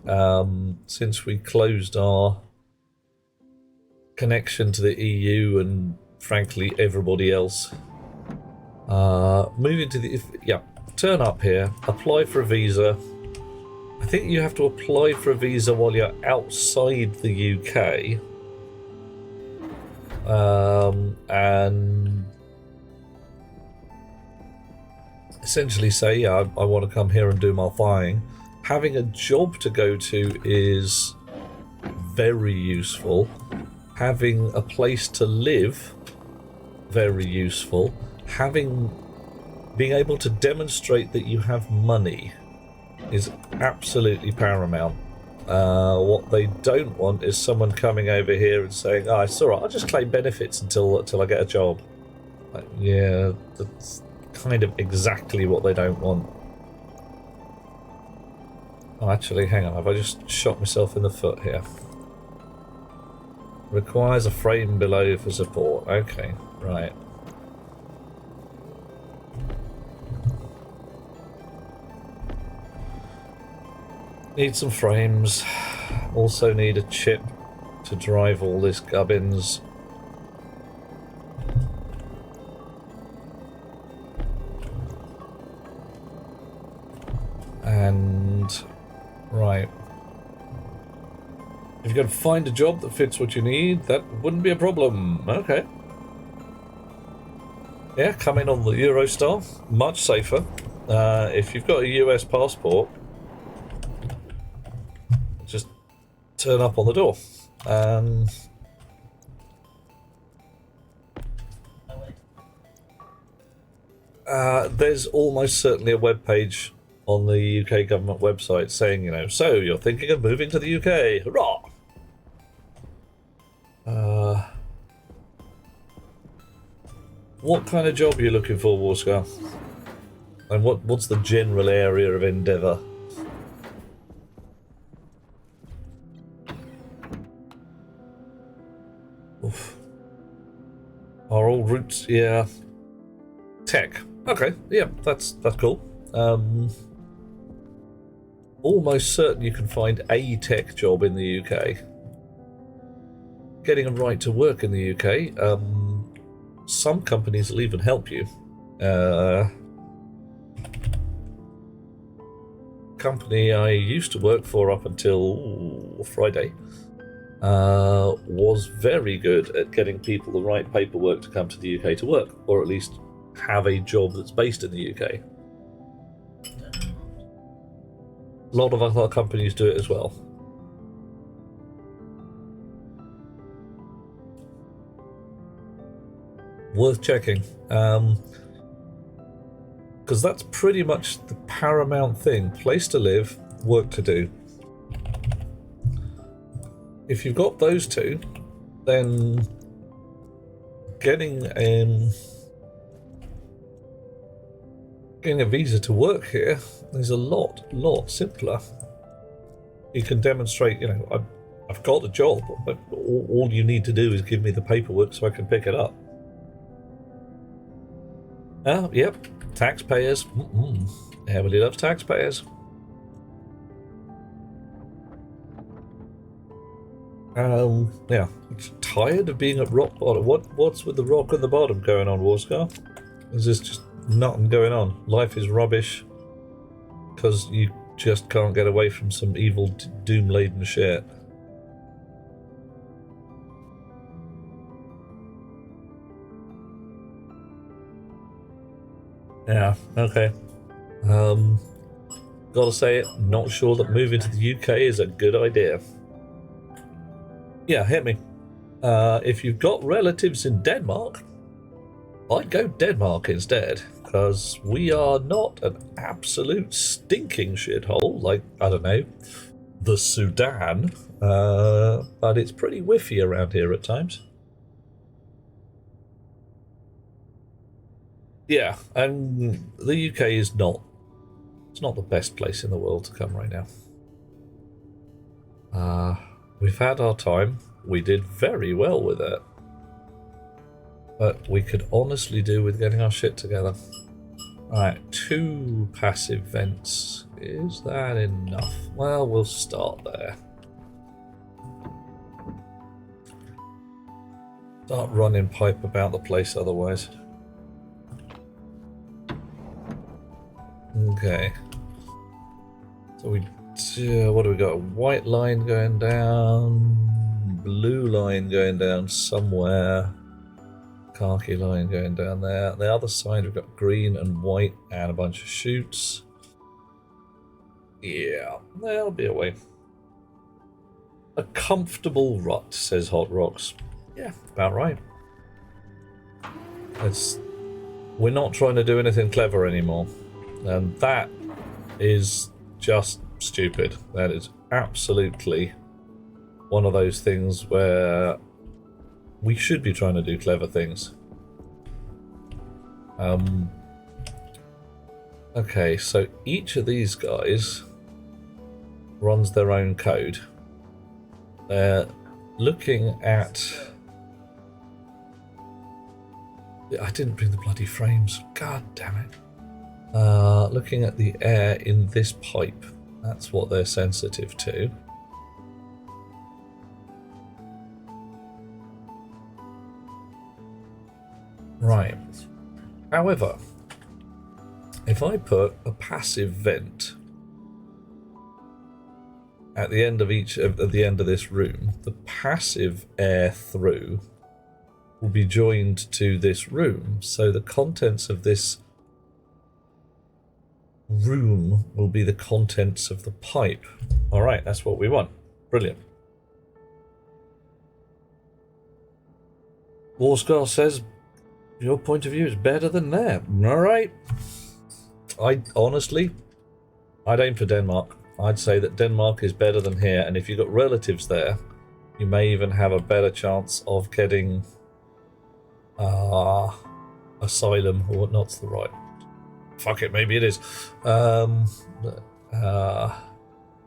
Since we closed our connection to the EU and frankly everybody else. Moving to the... turn up here. Apply for a visa. I think you have to apply for a visa while you're outside the UK. And essentially say, yeah, I want to come here and do my flying. Having a job to go to is very useful. Having a place to live, very useful. Being able to demonstrate that you have money is absolutely paramount. What they don't want is someone coming over here and saying, "Oh, it's all right, I'll just claim benefits until I get a job." Like, yeah, that's kind of exactly what they don't want. Oh, actually, hang on, have I just shot myself in the foot here? Requires a frame below for support. Okay, right. Need some frames. Also need a chip to drive all this gubbins. And right. If you can find a job that fits what you need, that wouldn't be a problem. Okay. Yeah, come in on the Eurostar. Much safer. If you've got a US passport, just turn up on the door. There's almost certainly a web page on the UK government website saying, so you're thinking of moving to the UK. Hurrah! What kind of job are you looking for, Warskar? And what's the general area of endeavour? Roots, yeah. Tech. Okay, yeah, that's cool. Almost certain you can find a tech job in the UK. Getting a right to work in the UK, some companies will even help you. Company I used to work for up until Friday was very good at getting people the right paperwork to come to the UK to work, or at least have a job that's based in the UK. A lot of other companies do it as well. Worth checking. Because that's pretty much the paramount thing. Place to live, work to do. If you've got those two, then getting a visa to work here is a lot simpler. You can demonstrate, you know, I've got a job, but all you need to do is give me the paperwork so I can pick it up. Oh, yep. Taxpayers. Everybody loves taxpayers. Yeah. Tired of being at rock bottom. What's with the rock at the bottom going on, Warscar? Is this just nothing going on? Life is rubbish because you just can't get away from some evil, doom-laden shit. Yeah, okay. Gotta say it, not sure that moving to the UK is a good idea. Yeah, hit me. If you've got relatives in Denmark, I'd go Denmark instead, because we are not an absolute stinking shithole like, I don't know, the Sudan, but it's pretty whiffy around here at times. Yeah, and the UK is not. It's not the best place in the world to come right now. We've had our time. We did very well with it. But we could honestly do with getting our shit together. Alright, 2 passive vents. Is that enough? Well, we'll start there. Start running pipe about the place otherwise. Okay. So what do we got? A white line going down, blue line going down somewhere, khaki line going down there. The other side we've got green and white and a bunch of chutes. Yeah, there'll be a way. A comfortable rut, says Hot Rocks. Yeah, about right. We're not trying to do anything clever anymore. And that is just stupid. That is absolutely one of those things where we should be trying to do clever things. Okay, so each of these guys runs their own code. They're looking at... I didn't bring the bloody frames. God damn it. Looking at the air in this pipe, that's what they're sensitive to. Right. However, if I put a passive vent at the end of this room, the passive air through will be joined to this room, so the contents of this room will be the contents of the pipe. Alright, that's what we want. Brilliant. Warscar says your point of view is better than that. Alright. I'd aim for Denmark. I'd say that Denmark is better than here, and if you've got relatives there, you may even have a better chance of getting asylum, or whatnot's the right. Fuck it, maybe it is.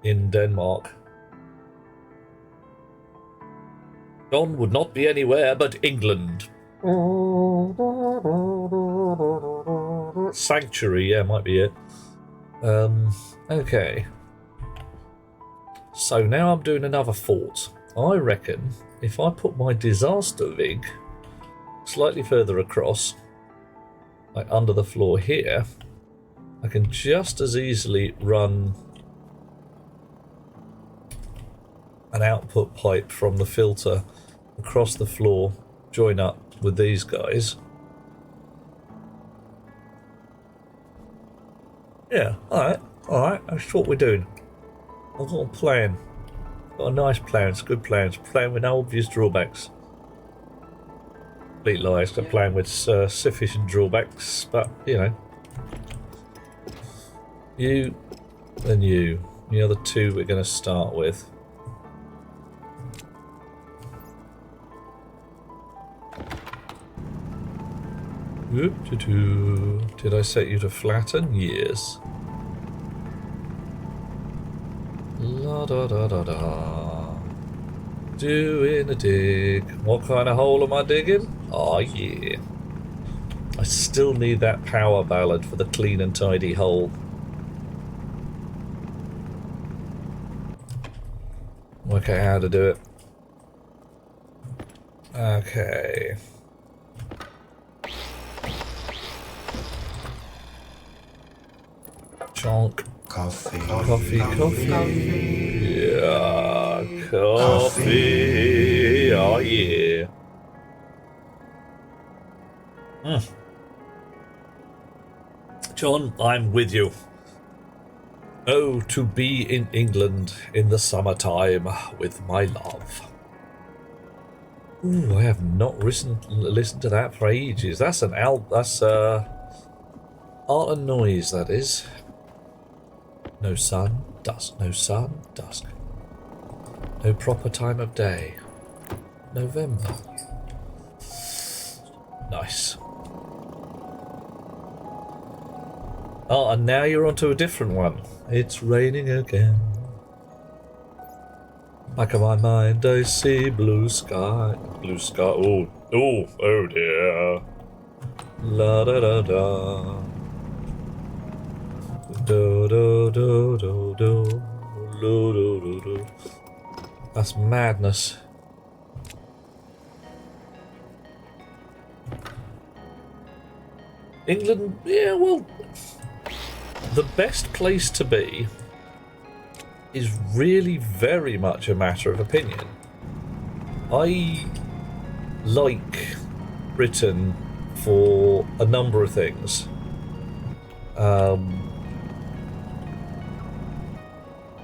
In Denmark. John would not be anywhere but England. Sanctuary, yeah, might be it. Okay. So now I'm doing another fort. I reckon if I put my disaster rig slightly further across, like under the floor here, I can just as easily run an output pipe from the filter across the floor, join up with these guys. Yeah, alright, that's what we're doing. I've got a plan. Got a nice plan, it's a good plan. It's a plan with no obvious drawbacks. Complete lie, it's a plan with sufficient drawbacks, but, you know. You and you. The other two we're going to start with. Did I set you to flatten? Yes. La da da da da. Doing a dig. What kind of hole am I digging? Oh yeah. I still need that power ballad for the clean and tidy hole. Work out how to do it. Okay. Chonk. Coffee. Coffee. Yeah, coffee. Oh yeah. John, I'm with you. Oh, to be in England in the summertime with my love. Ooh, I have not listened to that for ages. That's an that's Art and Noise, that is. No sun, dusk. No sun, dusk. No proper time of day. November. Nice. Oh, and now you're onto a different one. It's raining again. Back of my mind, I see blue sky. Blue sky. Oh dear. La da da da. Do do do do do. Do do do do. That's madness. England, yeah, well, the best place to be is really very much a matter of opinion. I like Britain for a number of things.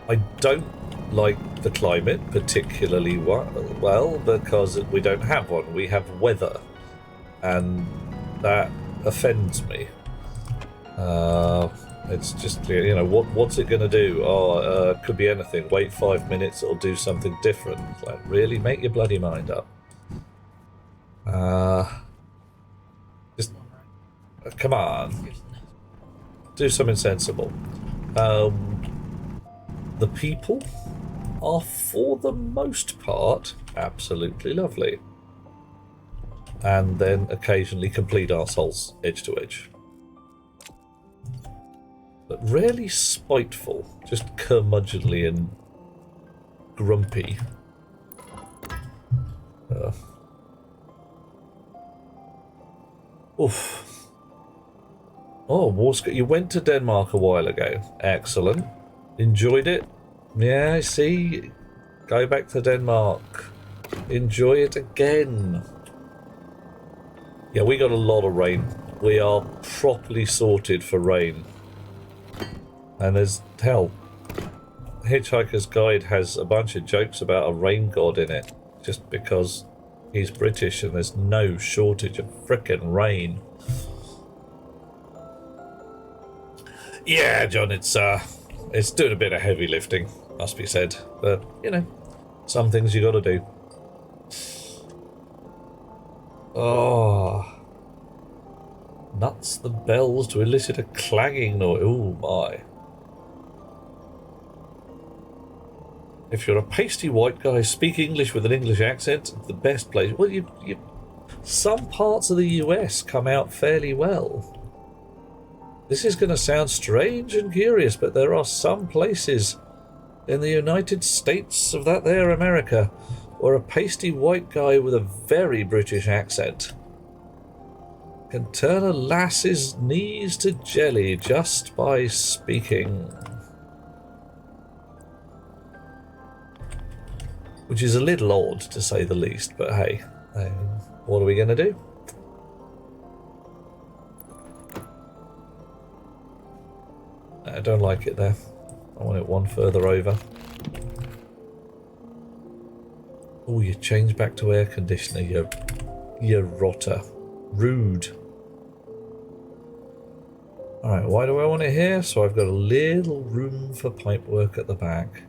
I don't like the climate particularly well because we don't have one. We have weather, and that offends me. It's just, you know, what's it going to do? Oh, could be anything. Wait 5 minutes, it'll do something different. Like, really? Make your bloody mind up. Just, come on. Do something sensible. The people are, for the most part, absolutely lovely. And then occasionally complete arseholes edge to edge. But rarely spiteful, just curmudgeonly and grumpy. Oof. Oh, you went to Denmark a while ago. Excellent. Enjoyed it? Yeah, I see. Go back to Denmark. Enjoy it again. Yeah, we got a lot of rain. We are properly sorted for rain. And there's, hell, Hitchhiker's Guide has a bunch of jokes about a rain god in it, just because he's British and there's no shortage of frickin' rain. Yeah, John, it's doing a bit of heavy lifting, must be said. But, you know, some things you gotta do. Oh. Nuts the bells to elicit a clanging noise. Oh my. If you're a pasty white guy, speak English with an English accent, the best place. Well, some parts of the US come out fairly well. This is going to sound strange and curious, but there are some places in the United States of that there America where a pasty white guy with a very British accent can turn a lass's knees to jelly just by speaking. Which is a little odd, to say the least, but hey, what are we going to do? I don't like it there. I want it one further over. Oh, you change back to air conditioner, you rotter. Rude. Alright, why do I want it here? So I've got a little room for pipe work at the back.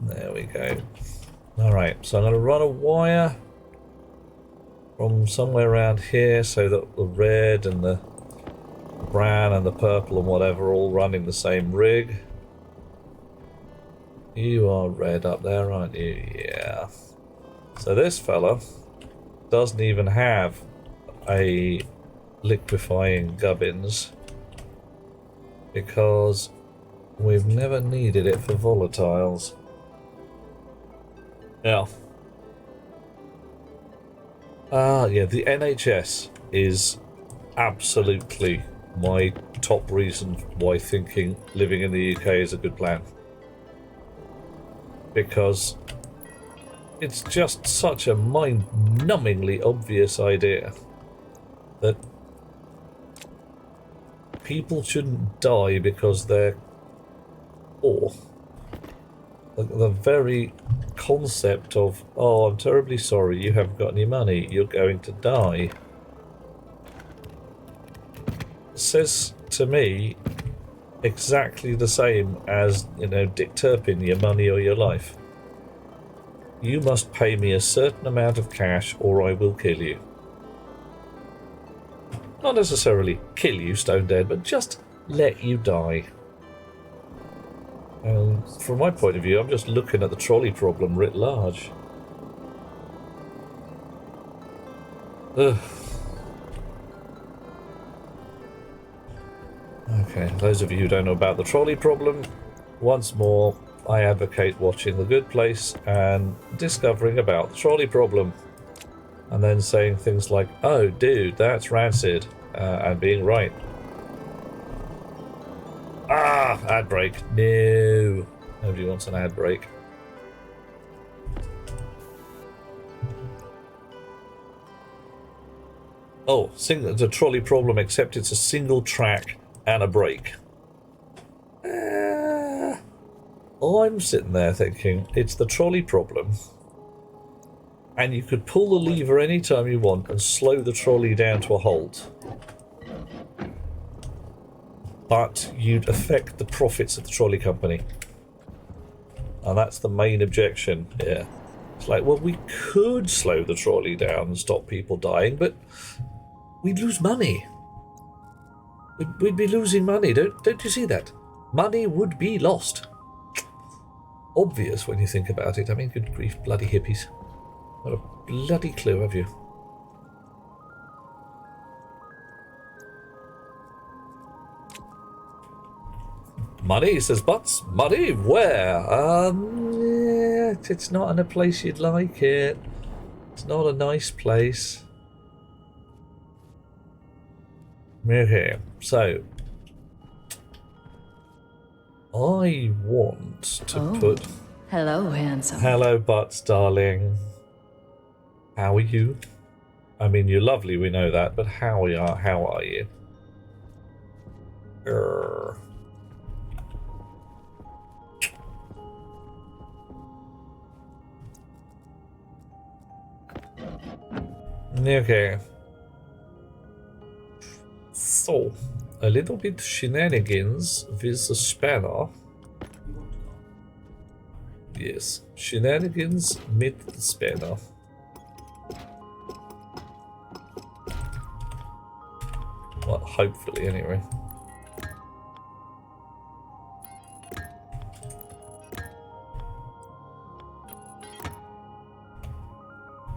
There we go. Alright, so I'm going to run a wire from somewhere around here so that the red and the brown and the purple and whatever are all running the same rig. You are red up there, aren't you? Yeah. So this fella doesn't even have a liquefying gubbins because we've never needed it for volatiles. Yeah. Yeah, the NHS is absolutely my top reason why thinking living in the UK is a good plan. Because it's just such a mind-numbingly obvious idea that people shouldn't die because they're poor. The very concept of, oh, I'm terribly sorry, you haven't got any money, you're going to die, says to me exactly the same as, you know, Dick Turpin, your money or your life. You must pay me a certain amount of cash or I will kill you. Not necessarily kill you stone dead, but just let you die. And from my point of view, I'm just looking at the trolley problem writ large. Ugh. Okay, those of you who don't know about the trolley problem, once more, I advocate watching The Good Place and discovering about the trolley problem. And then saying things like, oh dude, that's rancid, and being right. Ah, ad break. No. Nobody wants an ad break. Oh, the trolley problem, except it's a single track and a break. I'm sitting there thinking, it's the trolley problem. And you could pull the lever anytime you want and slow the trolley down to a halt. But you'd affect the profits of the trolley company. And that's the main objection here. It's like, well, we could slow the trolley down and stop people dying, but we'd lose money. We'd be losing money. Don't you see that? Money would be lost. Obvious when you think about it. I mean, good grief, bloody hippies. Not a bloody clue, have you? Money, says Butts. Money? Where? Yeah, it's not in a place you'd like it. It's not a nice place. Okay, so I want to put... Hello, handsome. Hello, Butts, darling. How are you? I mean, you're lovely, we know that, but how are you? Okay. So, a little bit shenanigans with the spanner. Yes, shenanigans with the spanner. Well, hopefully, anyway.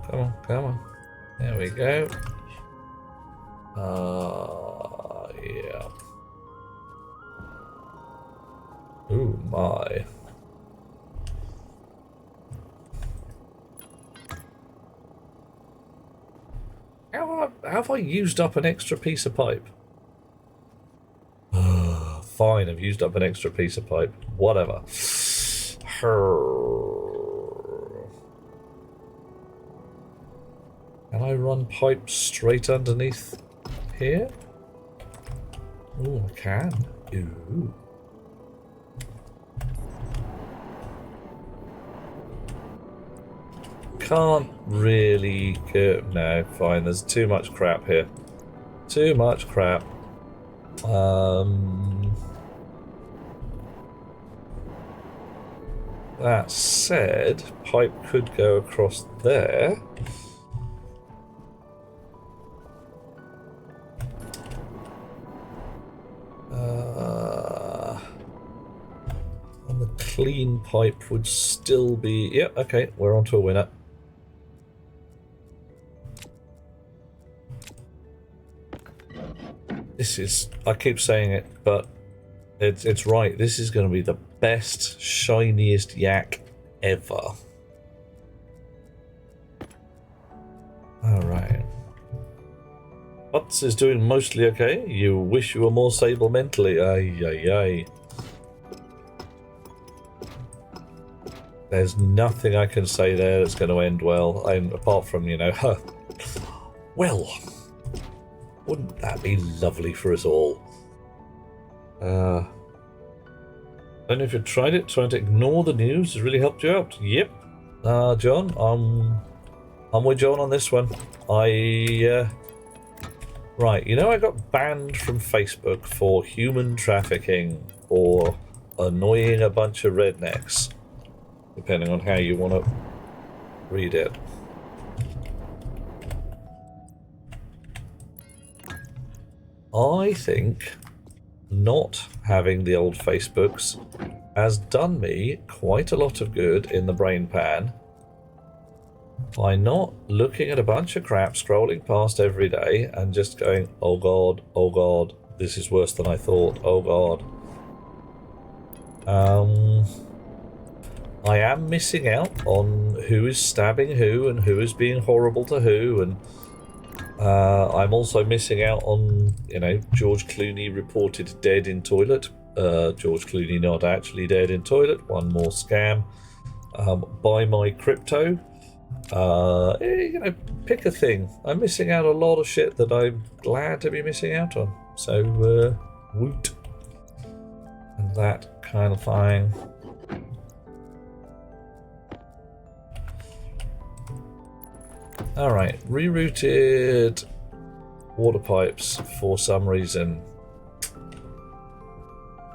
come on, come on. There we go. Yeah. Ooh, my. How have I used up an extra piece of pipe? Fine, I've used up an extra piece of pipe. Whatever. Can I run pipe straight underneath here? Oh, I can. Ooh. Can't really go. No, fine. There's too much crap here. Too much crap. That said, pipe could go across there. And the clean pipe would still be... Yeah, okay, we're on to a winner. This is... I keep saying it, but it's right. This is going to be the best, shiniest yak ever. Alright. Butts is doing mostly okay. You wish you were more stable mentally. Ay, ay, ay. There's nothing I can say there that's going to end well. Apart from, you know, well, wouldn't that be lovely for us all? I don't know if you've tried it. Trying to ignore the news has really helped you out. Yep. John, I'm with John on this one. Right, you know I got banned from Facebook for human trafficking or annoying a bunch of rednecks, depending on how you want to read it. I think not having the old Facebooks has done me quite a lot of good in the brain pan by not looking at a bunch of crap scrolling past every day and just going, oh god, this is worse than I thought, oh god. I am missing out on who is stabbing who and who is being horrible to who, and I'm also missing out on, you know, George Clooney reported dead in toilet. George Clooney not actually dead in toilet. One more scam. Buy my crypto. You know, pick a thing. I'm missing out a lot of shit that I'm glad to be missing out on. So, woot. And that kind of thing. Alright, rerouted water pipes for some reason.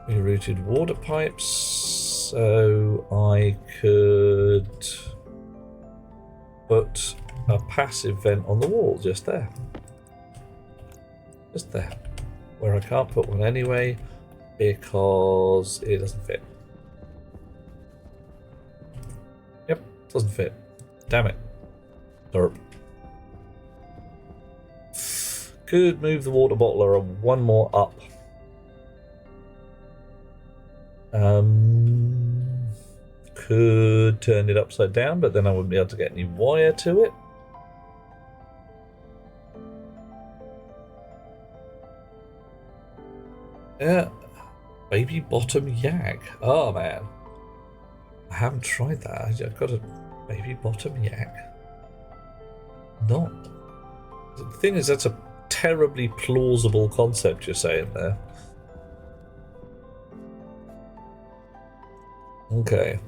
Rerouted water pipes so I could put a passive vent on the wall just there. Just there. Where I can't put one anyway because it doesn't fit. Yep, doesn't fit. Damn it. Derp. Could move the water bottler one more up. Could turn it upside down, but then I wouldn't be able to get any wire to it. Yeah, baby bottom yak. Oh man, I haven't tried that. I've got a baby bottom yak. Not. The thing is, that's a terribly plausible concept you're saying there. Okay.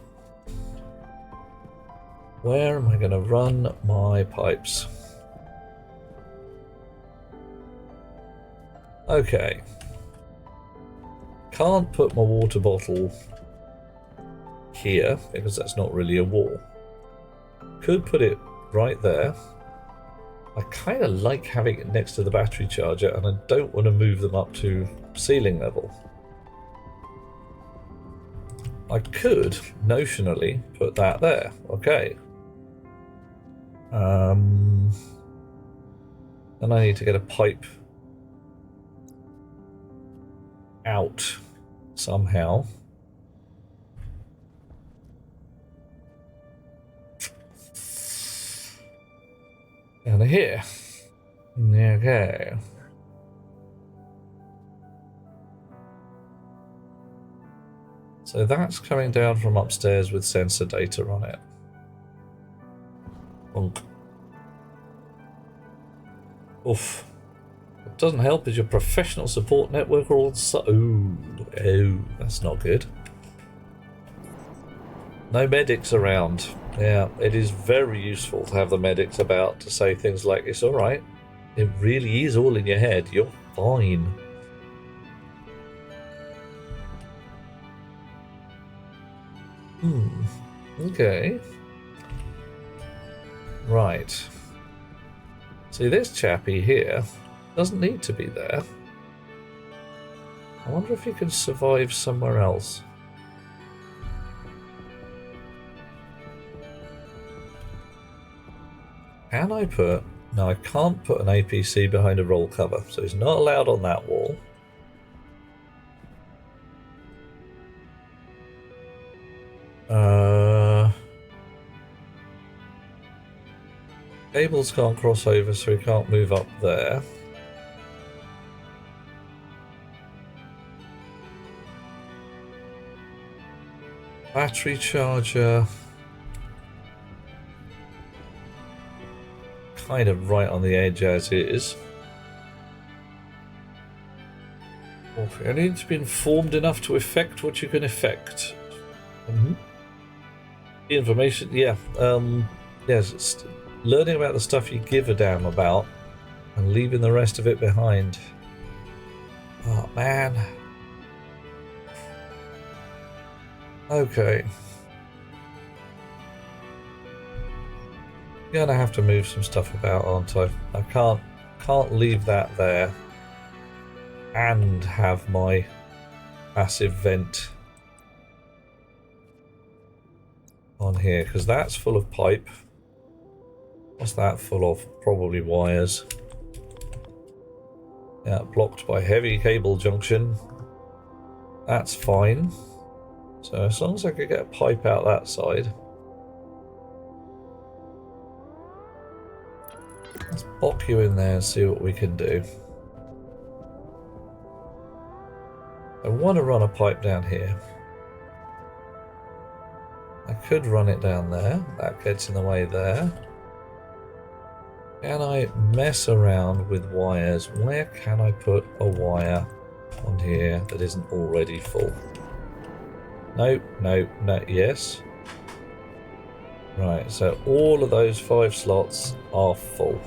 Where am I going to run my pipes? Okay. Can't put my water bottle here because that's not really a wall. Could put it right there. I kind of like having it next to the battery charger, and I don't want to move them up to ceiling level. I could, notionally, put that there. Okay. Then I need to get a pipe out somehow. Down to here. Okay. So that's coming down from upstairs with sensor data on it. Bonk. Oof. What doesn't help is your professional support network are all oh, that's not good. No medics around. Yeah, it is very useful to have the medics about to say things like, it's alright. It really is all in your head. You're fine. Okay. Right. See, this chappie here doesn't need to be there. I wonder if he can survive somewhere else. Can I put... No, I can't put an APC behind a roll cover, so he's not allowed on that wall. Cables can't cross over, so he can't move up there. Battery charger. Kind of right on the edge as is. You need to be informed enough to effect what you can effect. Information, yeah. Yes, it's learning about the stuff you give a damn about and leaving the rest of it behind. Oh, man. Okay. Gonna have to move some stuff about, aren't I? I can't leave that there and have my massive vent on here, because that's full of pipe. What's that full of? Probably wires. Yeah, blocked by heavy cable junction. That's fine. So as long as I could get a pipe out that side. Let's pop you in there and see what we can do. I want to run a pipe down here. I could run it down there. That gets in the way there. Can I mess around with wires? Where can I put a wire on here that isn't already full? Nope, nope, no, yes. Right, so all of those 5 slots are full.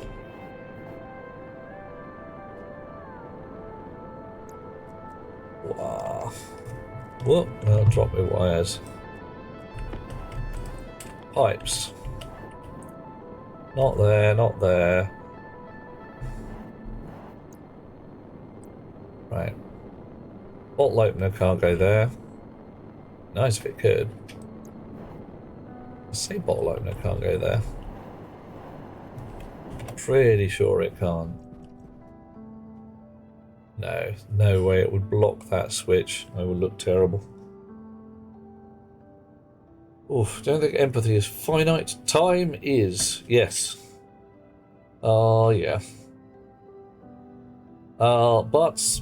Wow. Whoop, I'll drop my wires. Pipes. Not there, not there. Right. Bottle opener can't go there. Nice if it could. I say bottle opener can't go there. Pretty sure it can't. No, no way it would block that switch. It would look terrible. Oof, don't think empathy is finite. Time is, yes. Oh, yeah. But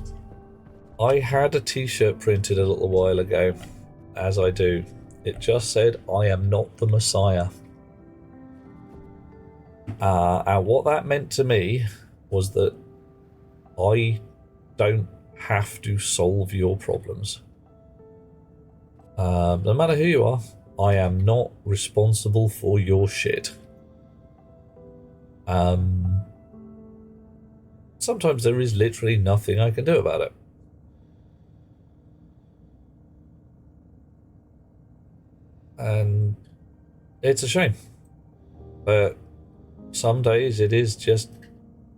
I had a t-shirt printed a little while ago, as I do. It just said, I am not the Messiah. And what that meant to me was that I don't have to solve your problems. No matter who you are, I am not responsible for your shit. Sometimes there is literally nothing I can do about it. And it's a shame. But some days it is just,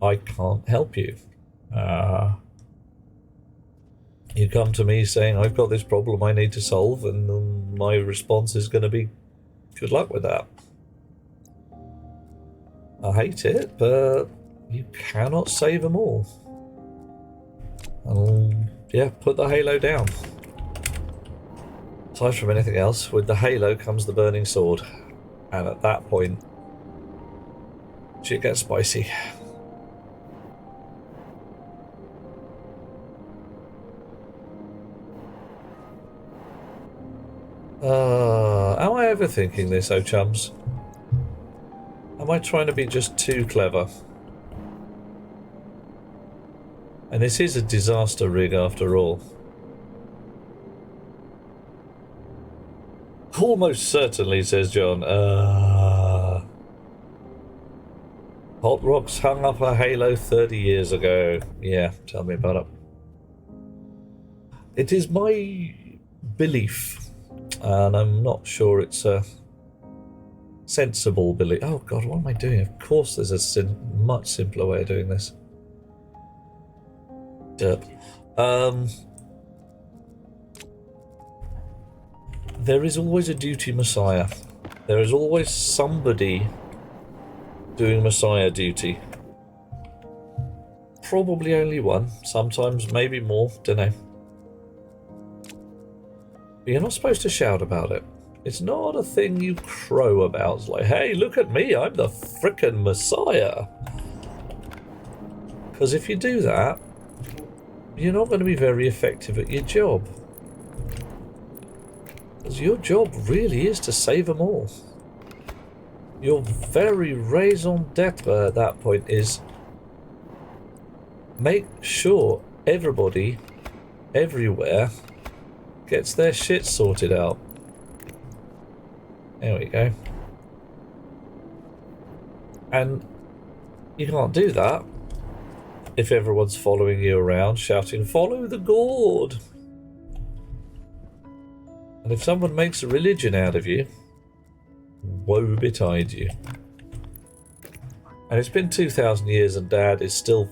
I can't help you. You come to me saying, I've got this problem I need to solve, and my response is going to be, good luck with that. I hate it, but you cannot save them all. Yeah, put the halo down. Aside from anything else, with the halo comes the burning sword. And at that point, shit gets spicy. Am I overthinking this, oh chums? Am I trying to be just too clever? And this is a disaster rig after all. Almost certainly, says John. Hot Rocks hung up a Halo 30 years ago. Yeah, tell me about it. It is my belief, and I'm not sure it's a sensible belief. Oh god, what am I doing? Of course there's a much simpler way of doing this. Derp. There is always a duty messiah. There is always somebody doing messiah duty. Probably only one. Sometimes maybe more. Dunno. But you're not supposed to shout about it. It's not a thing you crow about. It's like, hey, look at me, I'm the frickin' messiah. Because if you do that, you're not going to be very effective at your job. Because your job really is to save them all. Your very raison d'etre at that point is make sure everybody, everywhere, gets their shit sorted out. There we go. And you can't do that if everyone's following you around shouting, follow the Gord. And if someone makes a religion out of you, woe betide you. And it's been 2,000 years and Dad is still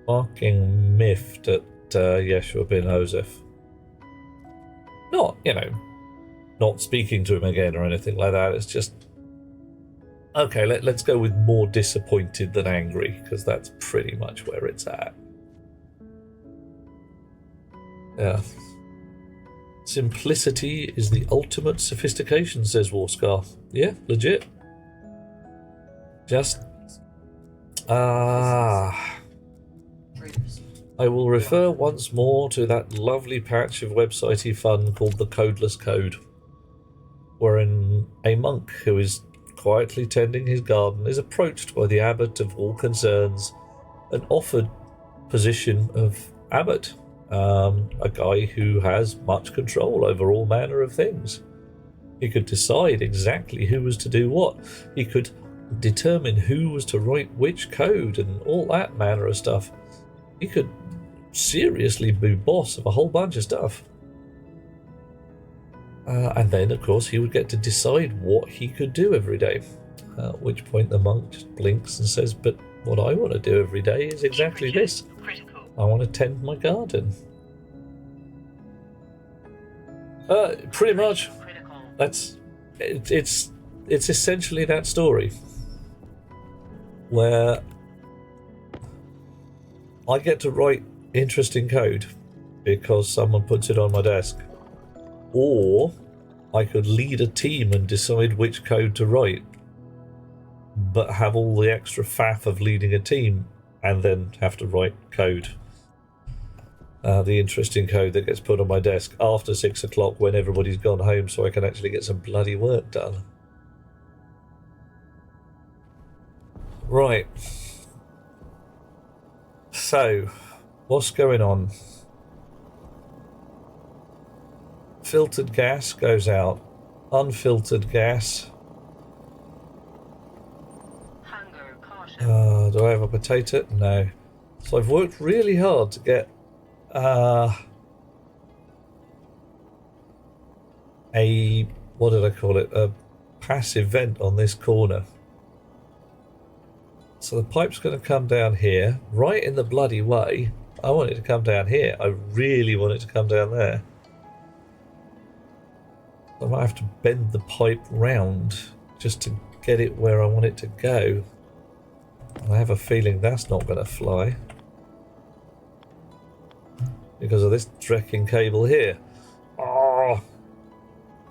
fucking miffed at Yeshua bin Joseph. Not, you know, not speaking to him again or anything like that. It's just, okay, let's go with more disappointed than angry, because that's pretty much where it's at. Yeah. Simplicity is the ultimate sophistication, says Warscar. Yeah, legit. Just... I will refer once more to that lovely patch of websitey fun called the Codeless Code, wherein a monk who is quietly tending his garden is approached by the abbot of all concerns and offered position of abbot, a guy who has much control over all manner of things. He could decide exactly who was to do what. He could determine who was to write which code and all that manner of stuff. He could seriously be boss of a whole bunch of stuff. And then, of course, he would get to decide what he could do every day. At which point the monk just blinks and says, but what I want to do every day is exactly this. I want to tend my garden. Pretty much. That's it's essentially that story. Where I get to write interesting code because someone puts it on my desk. Or I could lead a team and decide which code to write, but have all the extra faff of leading a team and then have to write code. The interesting code that gets put on my desk after 6 o'clock when everybody's gone home so I can actually get some bloody work done. Right. So, what's going on? Filtered gas goes out. Unfiltered gas. Do I have a potato? No. So I've worked really hard to get what did I call it? A passive vent on this corner. So the pipe's going to come down here, right in the bloody way. I want it to come down here. I really want it to come down there. I might have to bend the pipe round just to get it where I want it to go. I have a feeling that's not going to fly. Because of this trekking cable here. Oh,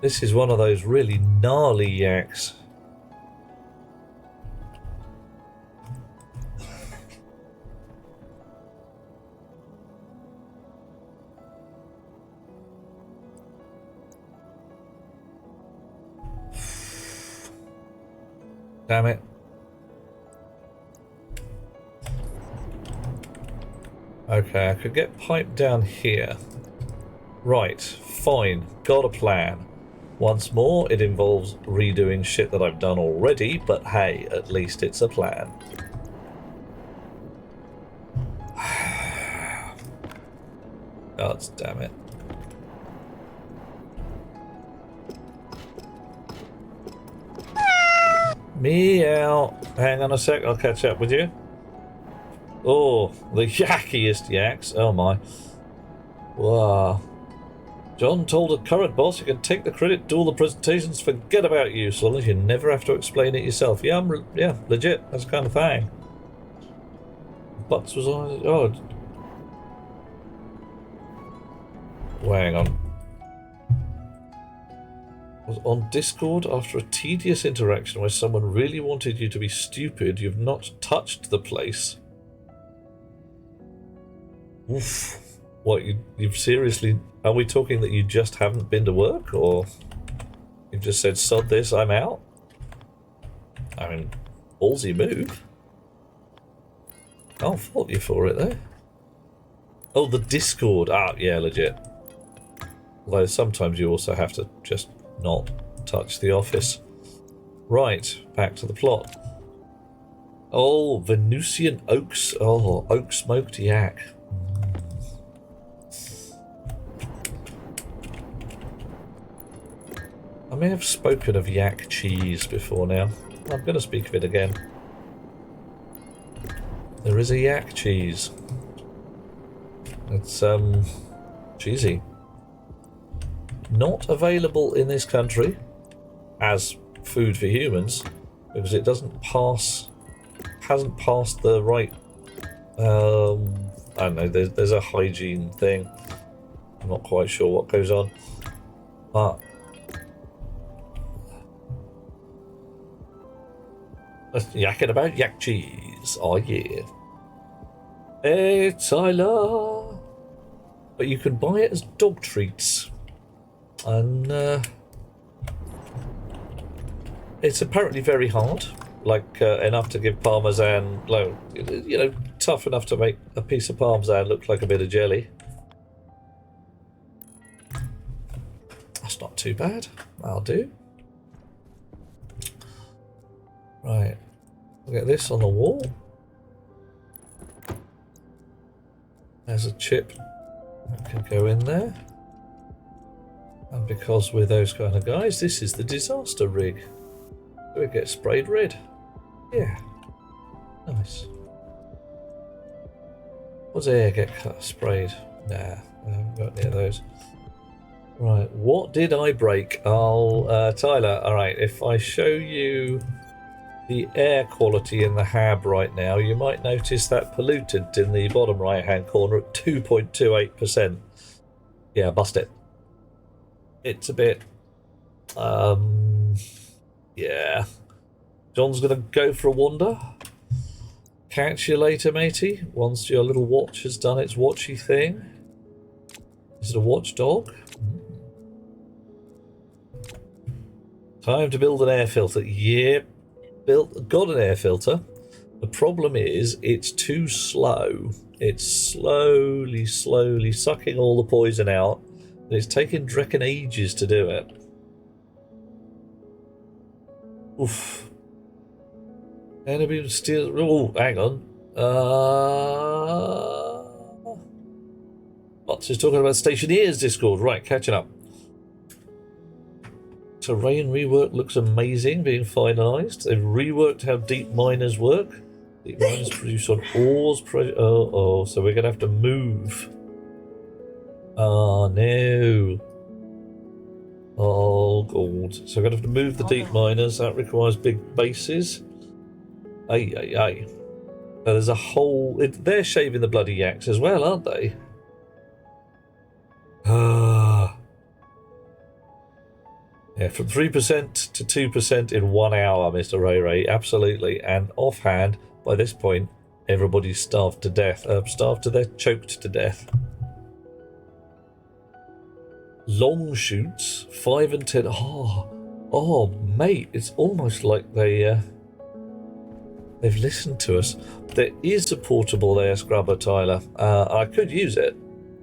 this is one of those really gnarly yaks. Damn it. Okay, I could get pipe down here. Right, fine, got a plan. Once more, it involves redoing shit that I've done already, but hey, at least it's a plan. God damn it. Meow. Hang on a sec, I'll catch up with you. Oh, the yakkiest yaks. Oh my. Wow. John told a current boss you can take the credit, do all the presentations, forget about you, so long as you never have to explain it yourself. Yeah, yeah, legit. That's the kind of thing. Butts was on. Oh. Hang on. Was on Discord after a tedious interaction where someone really wanted you to be stupid. You've not touched the place. Oof. What, you've seriously... Are we talking that you just haven't been to work, or you've just said, sod this, I'm out? I mean, ballsy move. I'll fault you for it, though. Oh, the Discord. Ah, yeah, legit. Although sometimes you also have to just not touch the office. Right, back to the plot. Oh, Venusian oaks. Oh, oak smoked yak. I may have spoken of yak cheese before now. I'm going to speak of it again. There is a yak cheese. It's, cheesy. Not available in this country as food for humans because it hasn't passed the right, I don't know, there's a hygiene thing. I'm not quite sure what goes on, but yakking about yak cheese. Oh yeah. Hey Tyler. But you can buy it as dog treats. And it's apparently very hard. Like enough to give parmesan, like, you know, tough enough to make a piece of parmesan look like a bit of jelly. That's not too bad. I'll do. Right, we'll get this on the wall. There's a chip that can go in there. And because we're those kind of guys, this is the disaster rig. Do it get sprayed red? Yeah. Nice. What's air get sprayed? Nah, I haven't got any of those. Right, what did I break? Oh, Tyler, alright, if I show you the air quality in the hab right now, you might notice that pollutant in the bottom right hand corner at 2.28%. Yeah, bust it. It's a bit yeah. John's gonna go for a wander. Catch you later, matey, once your little watch has done its watchy thing. Is it a watchdog? Time to build an air filter. Yep. Got an air filter. The problem is it's too slow. It's slowly sucking all the poison out, and it's taking Drekken ages to do it. Oof. Enemy still. Oh, hang on. What's just talking about Stationeers Discord? Right, catching up. Terrain rework looks amazing, being finalised. They've reworked how deep miners work. Deep miners produce on ores. So we're going to have to move. Oh, no. Oh, God. So we're going to have to move the deep miners. That requires big bases. Aye. There's a whole... they're shaving the bloody yaks as well, aren't they? Ah. Yeah, from 3% to 2% in 1 hour, Mr. Ray Ray. Absolutely. And offhand, by this point, everybody's starved to death. Choked to death. Long shoots, 5 and 10. Oh, mate, it's almost like they've listened to us. There is a portable air scrubber, Tyler. I could use it.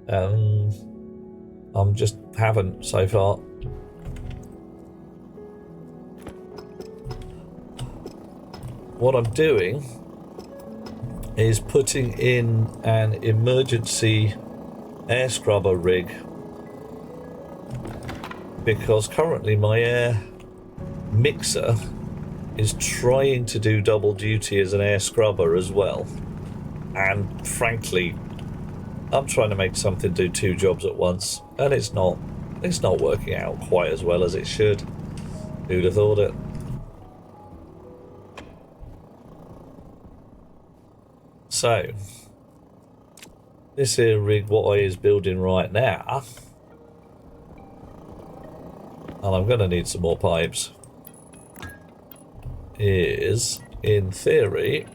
I'm just haven't so far. What I'm doing is putting in an emergency air scrubber rig, because currently my air mixer is trying to do double duty as an air scrubber as well, and frankly I'm trying to make something do 2 jobs at once, and it's not working out quite as well as it should. Who'd have thought it? So this here rig what I is building right now, and I'm going to need some more pipes, is, in theory,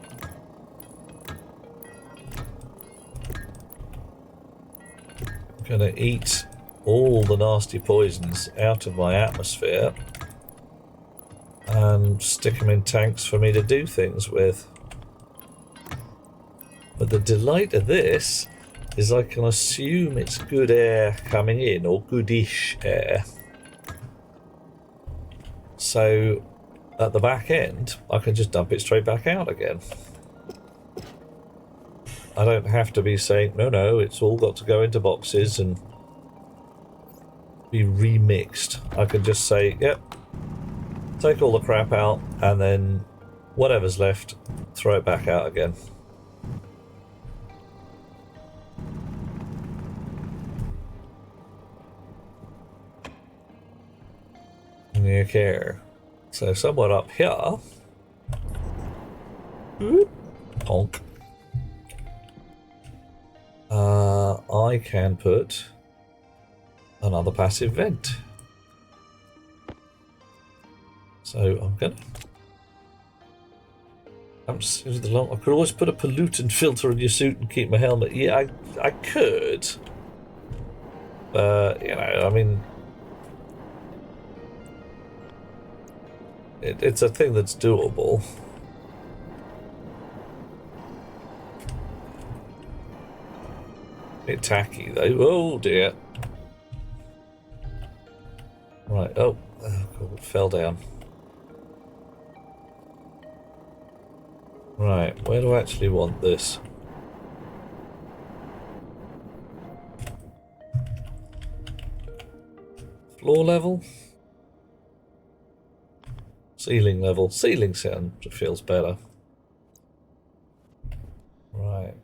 going to eat all the nasty poisons out of my atmosphere and stick them in tanks for me to do things with. But the delight of this is I can assume it's good air coming in, or goodish air. So at the back end, I can just dump it straight back out again. I don't have to be saying, no, it's all got to go into boxes and be remixed. I can just say, yep, take all the crap out, and then whatever's left, throw it back out again. Okay, so somewhere up here, honk, I can put another passive vent. So I'm gonna, I could always put a pollutant filter in your suit and keep my helmet. Yeah, I could, you know, I mean, it's a thing that's doable. Bit tacky though. Oh dear. Right. Oh, God, it fell down. Right. Where do I actually want this? Floor level? Ceiling level. Ceiling sound feels better. Right.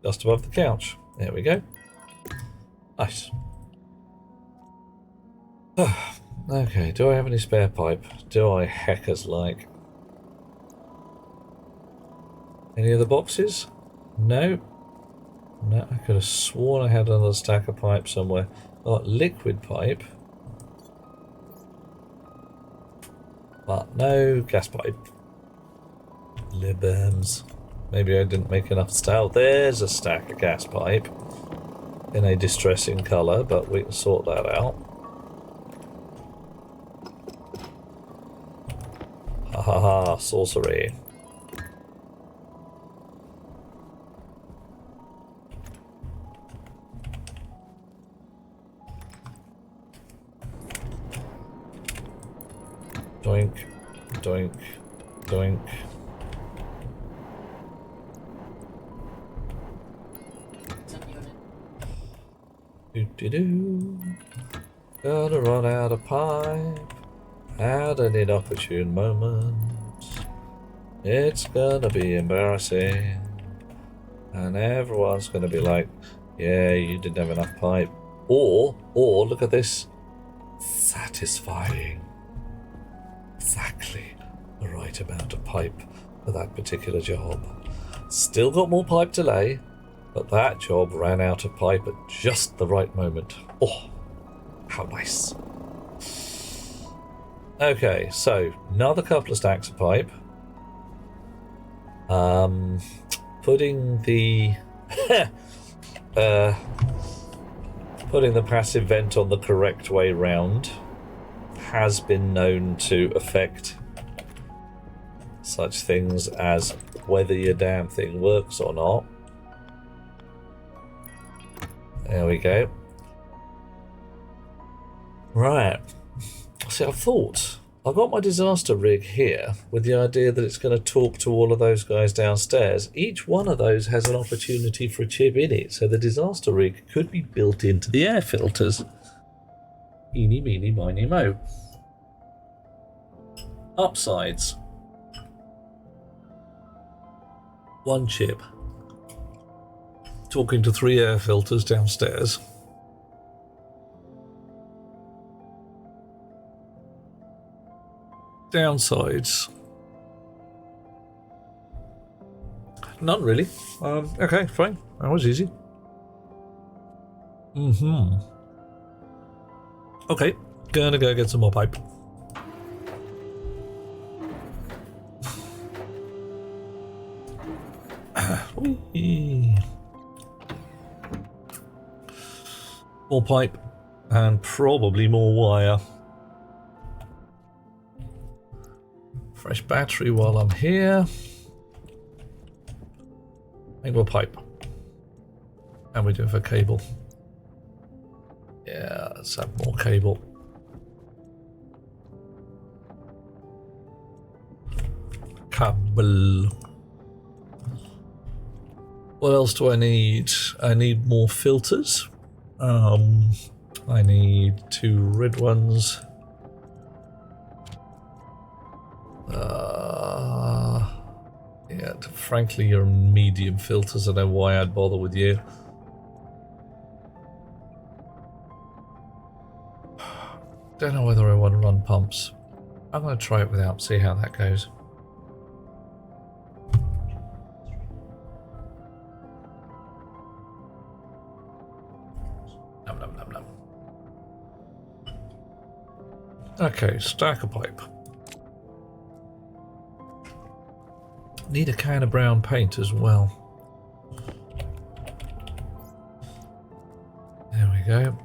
Just above the couch. There we go. Nice. Okay, do I have any spare pipe? Do I heckers like? Any other boxes? No. No, I could have sworn I had another stack of pipe somewhere. Oh, liquid pipe. But no gas pipe. Libams. Maybe I didn't make enough stuff. There's a stack of gas pipe in a distressing colour, but we can sort that out. Ha ha ha, sorcery. Doink, doink, doink. Do-do-do. Gotta run out of pipe at an inopportune moment. It's gonna be embarrassing, and everyone's gonna be like, yeah, you didn't have enough pipe. Or look at this. Satisfying. Exactly the right amount of pipe for that particular job. Still got more pipe to lay, but that job ran out of pipe at just the right moment. Oh, how nice. Okay, so another couple of stacks of pipe. Putting the putting the passive vent on the correct way round has been known to affect such things as whether your damn thing works or not. There we go. Right. See, I've got my disaster rig here with the idea that it's going to talk to all of those guys downstairs. Each one of those has an opportunity for a chip in it, so the disaster rig could be built into the air filters. Eeny, meeny, miny, mo. Upsides. One chip. Talking to 3 air filters downstairs. Downsides. None really. Okay, fine. That was easy. Okay, gonna go get some more pipe. Whee. More pipe and probably more wire. Fresh battery while I'm here. Make more pipe. And we do it for cable. Yeah, let's have more cable. Cable. What else do I need? I need more filters. I need 2 red ones. Yeah, frankly, you're medium filters. I don't know why I'd bother with you. Don't know whether I want to run pumps. I'm going to try it without, see how that goes. Num, num, num, num. Okay, stack of pipe. Need a can of brown paint as well. There we go.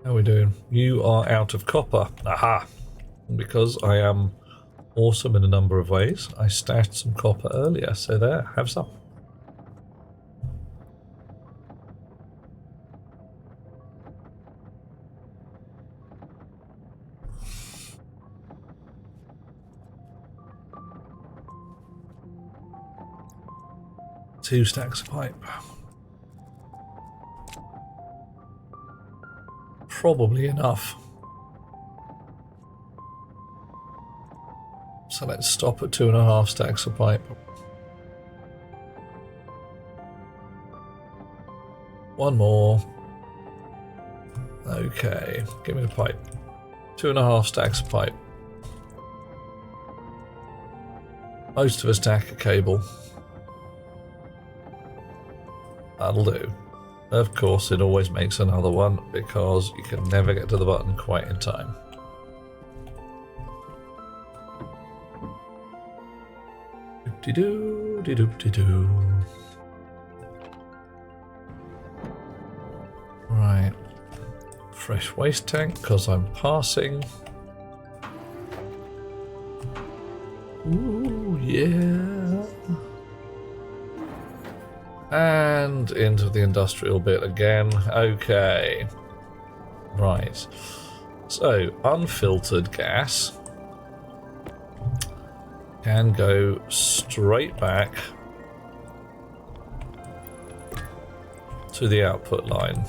How are we doing? You are out of copper. Aha! Because I am awesome in a number of ways, I stashed some copper earlier, so there, have some. Two stacks of pipe. Probably enough. So let's stop at 2.5 stacks of pipe. One more. Okay, give me the pipe. 2.5 stacks of pipe. Most of a stack of cable. That'll do. Of course, it always makes another one because you can never get to the button quite in time. Doop-de-doo, de-doop-de-doo. Right. Fresh waste tank because I'm passing. Ooh, yeah. And into the industrial bit again. Okay. Right. So, unfiltered gas can go straight back to the output line.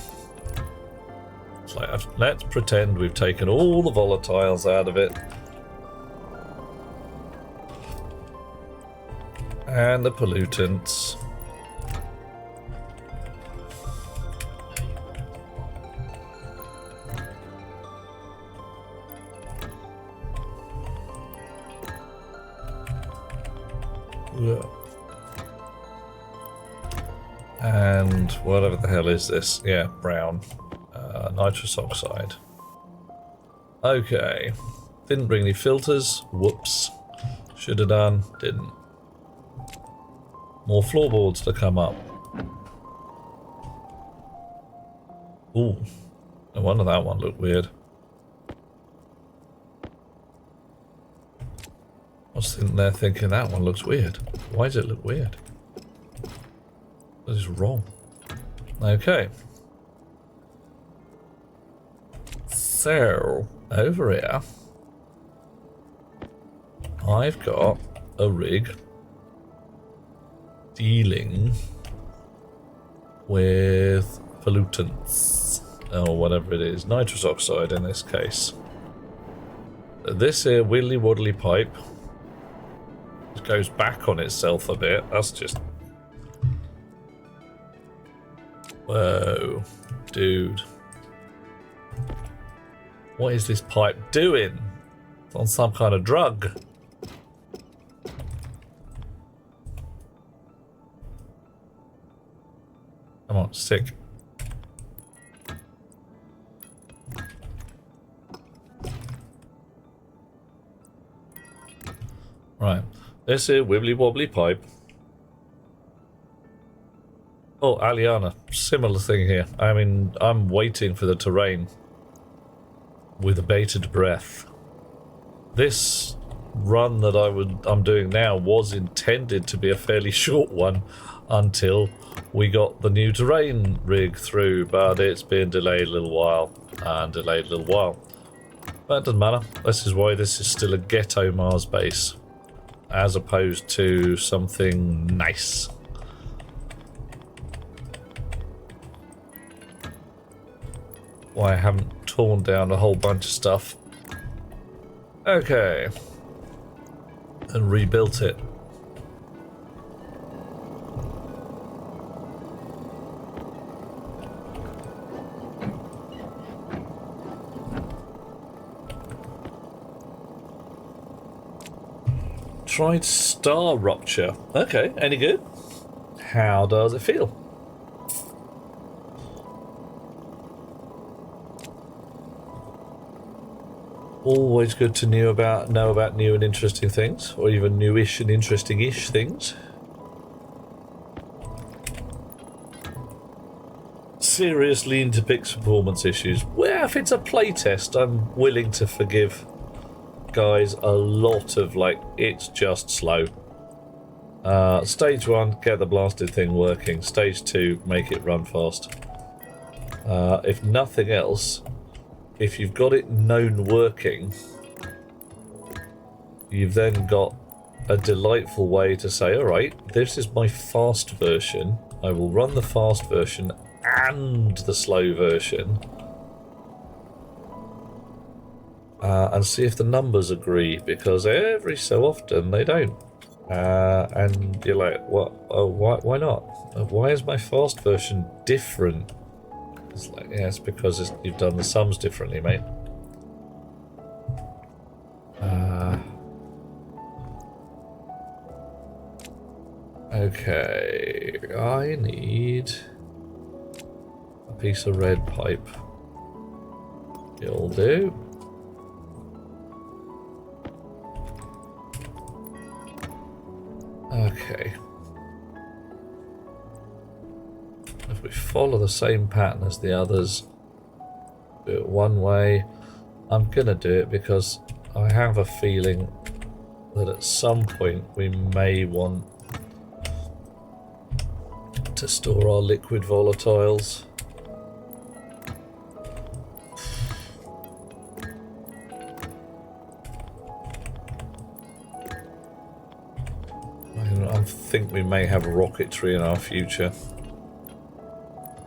So let's pretend we've taken all the volatiles out of it. And the pollutants. Yeah. And whatever the hell is this? Yeah, brown. Nitrous oxide. Okay. Didn't bring any filters. Whoops. Should have done. Didn't. More floorboards to come up. Ooh. No wonder that one looked weird. I was sitting there thinking that one looks weird. Why does it look weird? What is wrong? Okay. So, over here, I've got a rig dealing with pollutants, or whatever it is, nitrous oxide in this case. This here widdly waddly pipe goes back on itself a bit. That's just... Whoa, dude. What is this pipe doing? It's on some kind of drug. Come on, stick. Right. This is wibbly wobbly pipe. Oh, Aliana. Similar thing here. I mean, I'm waiting for the terrain with bated breath. This run that I'm doing now was intended to be a fairly short one until we got the new terrain rig through, but it's been delayed a little while and delayed a little while. But it doesn't matter. This is why this is still a ghetto Mars base as opposed to something nice. Why I haven't torn down a whole bunch of stuff. Okay. And rebuilt it. Tried star rupture. Okay, any good? How does it feel? Always good to know about new and interesting things, or even newish and interesting-ish things. Seriously into Pix performance issues. Well, if it's a playtest, I'm willing to forgive guys a lot of, like, it's just slow. Stage 1, get the blasted thing working. Stage 2, make it run fast. If nothing else, if you've got it known working, you've then got a delightful way to say, alright, this is my fast version. I will run the fast version and the slow version. And see if the numbers agree, because every so often they don't. And you're like, what? Oh, why not? Why is my fast version different? It's like, yeah, it's because you've done the sums differently, mate. Okay, I need a piece of red pipe. You'll do. Okay. If we follow the same pattern as the others, do it one way. I'm gonna do it because I have a feeling that at some point we may want to store our liquid volatiles. I think we may have rocketry in our future.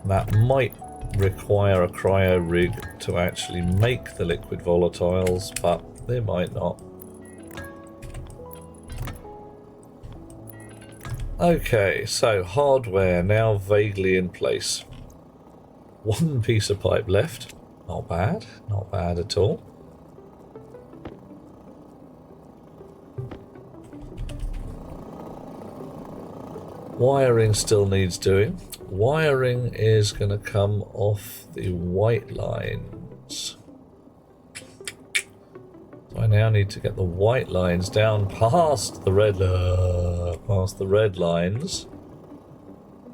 That might require a cryo rig to actually make the liquid volatiles, but they might not. Okay, so hardware now vaguely in place. One piece of pipe left. Not bad, not bad at all. Wiring still needs doing. Wiring is going to come off the white lines. So I now need to get the white lines down past the red lines,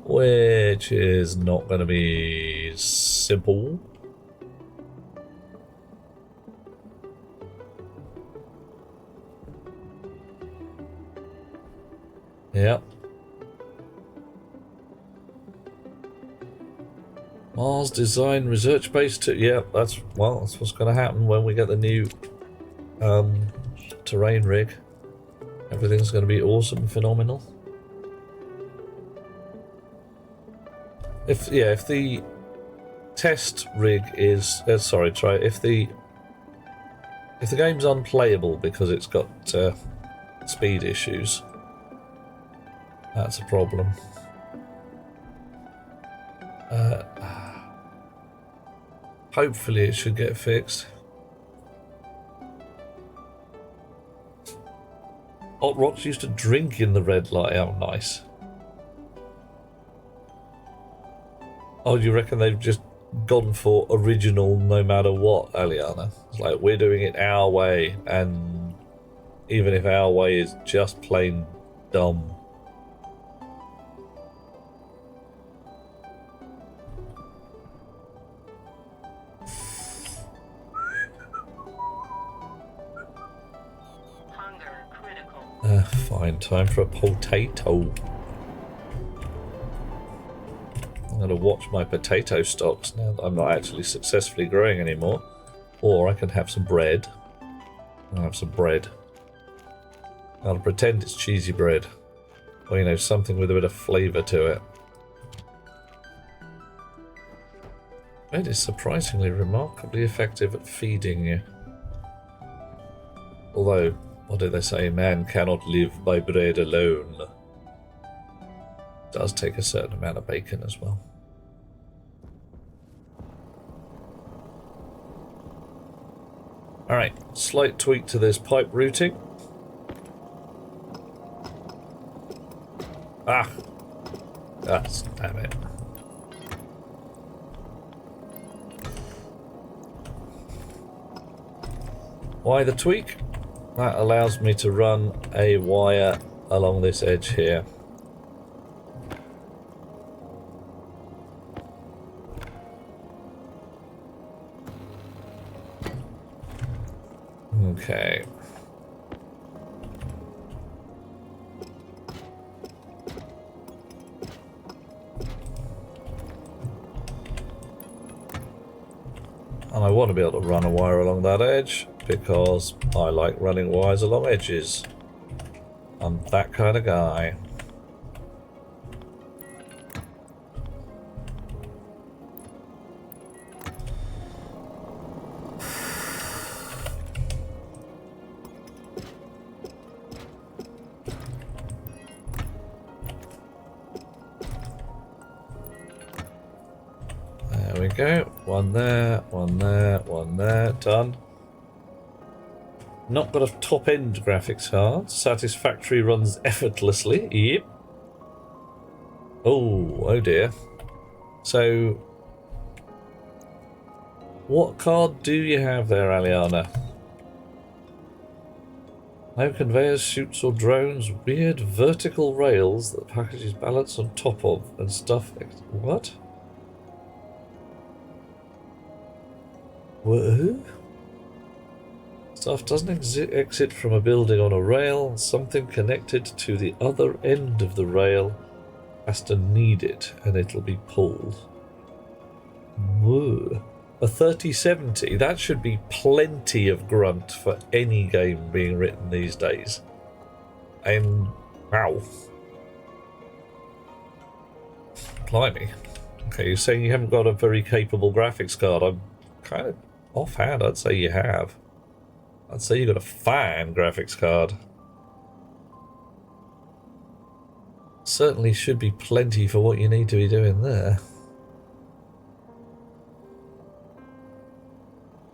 which is not going to be simple. Yep. Mars design research base too. Yeah, that's what's going to happen when we get the new terrain rig. Everything's going to be awesome and phenomenal. If the test rig is if the game's unplayable because it's got speed issues, that's a problem. Hopefully it should get fixed. Hot Rocks used to drink in the red light. Oh, nice. Oh, do you reckon they've just gone for original no matter what, Aliana? It's like, we're doing it our way, and even if our way is just plain dumb. Fine, time for a potato. I'm going to watch my potato stocks now that I'm not actually successfully growing anymore. Or I can have some bread. I'll have some bread. I'll pretend it's cheesy bread. Or, you know, something with a bit of flavour to it. Bread is surprisingly remarkably effective at feeding you. Although, what do they say? Man cannot live by bread alone. It does take a certain amount of bacon as well. Alright, slight tweak to this pipe routing. Ah! That's damn it. Why the tweak? That allows me to run a wire along this edge here. Okay. And I want to be able to run a wire along that edge, because I like running wires along edges. I'm that kind of guy. There we go. One there, one there, one there. Done. Not got a top-end graphics card. Satisfactory runs effortlessly. Yep. Oh dear. So, what card do you have there, Aliana? No conveyors, chutes, or drones. Weird vertical rails that packages balance on top of and stuff. What? What? Stuff doesn't exit from a building on a rail. Something connected to the other end of the rail has to need it, and it'll be pulled. Whoa. A 3070, that should be plenty of grunt for any game being written these days. And wow. Blimey. Okay, you're saying you haven't got a very capable graphics card. I'm kind of offhand, I'd say you have. I'd say you got a fine graphics card. Certainly should be plenty for what you need to be doing there.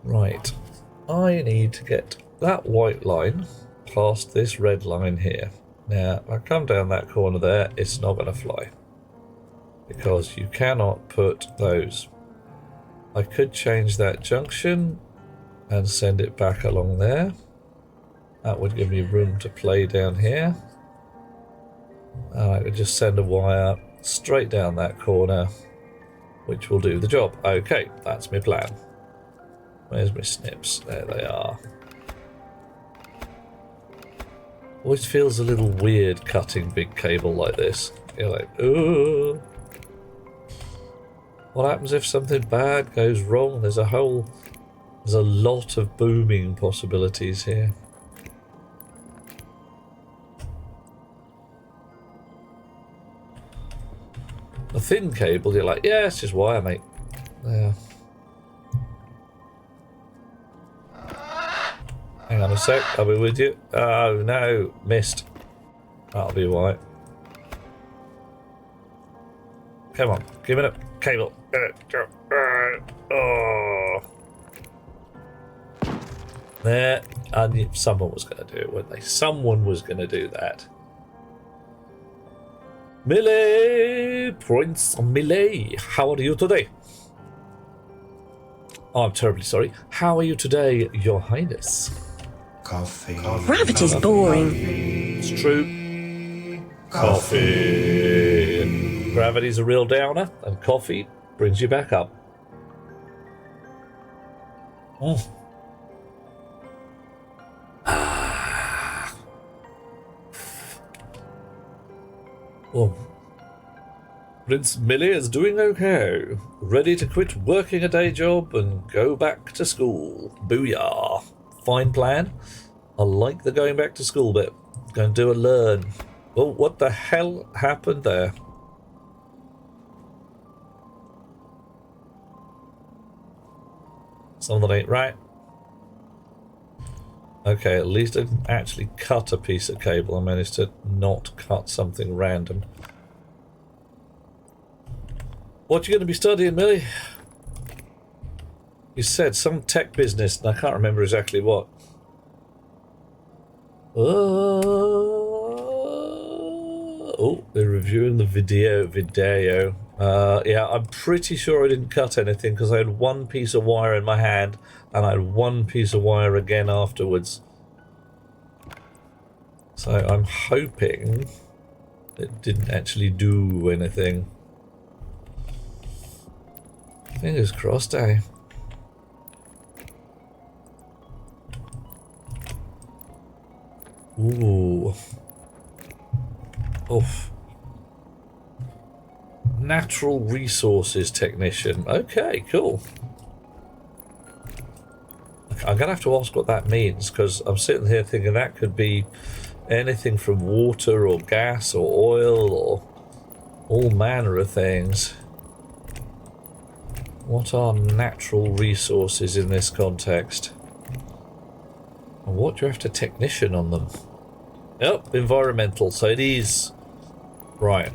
Right. I need to get that white line past this red line here. Now, if I come down that corner there, it's not going to fly. Because you cannot put those. I could change that junction and send it back along there. That would give me room to play down here. And I could just send a wire straight down that corner, which will do the job. Okay, that's my plan. Where's my snips? There they are. Always feels a little weird cutting big cable like this. You're like, ooh. What happens if something bad goes wrong? There's a lot of booming possibilities here. A thin cable, you're like, yeah, it's just wire, mate. Yeah. Hang on a sec, I'll be with you. Oh no, missed. That'll be why. Come on, give it a cable. Oh. There, I knew someone was going to do it, weren't they? Someone was going to do that. Millie! Prince Millie, how are you today? Oh, I'm terribly sorry. How are you today, Your Highness? Coffee. Gravity's boring. It's true. Coffee. Gravity's a real downer, and coffee brings you back up. Mm. Oh. Prince Millie is doing okay. Ready to quit working a day job and go back to school. Booyah. Fine plan. I like the going back to school bit. Going to do a learn. Oh, what the hell happened there? Something ain't right. Okay, at least I didn't actually cut a piece of cable. I managed to not cut something random. What you going to be studying, Millie? You said some tech business, and I can't remember exactly what. Oh, they're reviewing the video. Yeah, I'm pretty sure I didn't cut anything because I had one piece of wire in my hand and I had one piece of wire again afterwards. So I'm hoping it didn't actually do anything. Fingers crossed, eh? Ooh. Oof. Natural resources technician. Okay, cool. I'm gonna have to ask what that means because I'm sitting here thinking that could be anything from water or gas or oil or all manner of things. What are natural resources in this context? And what do you have to technician on them? Yep, environmental. So it is right,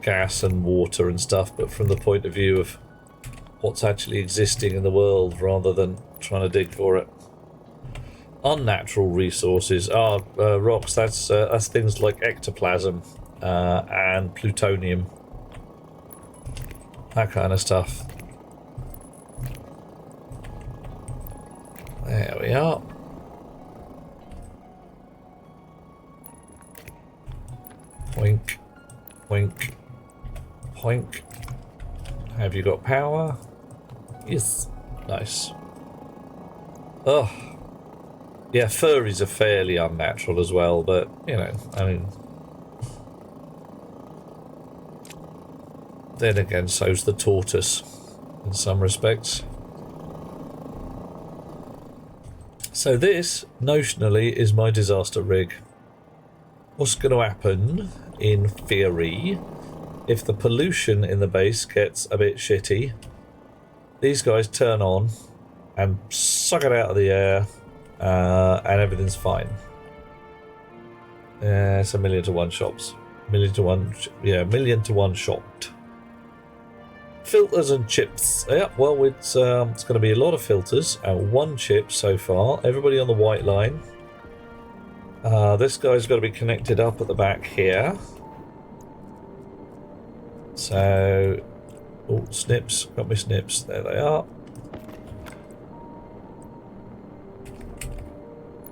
gas and water and stuff, but from the point of view of what's actually existing in the world rather than trying to dig for it. Unnatural resources are rocks. That's things like ectoplasm and plutonium, that kind of stuff. There we are. Poink, poink, poink. Have you got power? Yes. Nice. Oh. Yeah, furries are fairly unnatural as well, but, you know, I mean... Then again, so's the tortoise, in some respects. So this, notionally, is my disaster rig. What's going to happen, in theory, if the pollution in the base gets a bit shitty, these guys turn on and suck it out of the air, and everything's fine. It's 1,000,000 to 1 shots. 1,000,000 to 1, yeah, 1,000,000 to 1 shot. Filters and chips. Yeah, well, it's going to be a lot of filters and 1 chip so far. Everybody on the white line. This guy's got to be connected up at the back here. So, oh, snips, got me snips. There they are.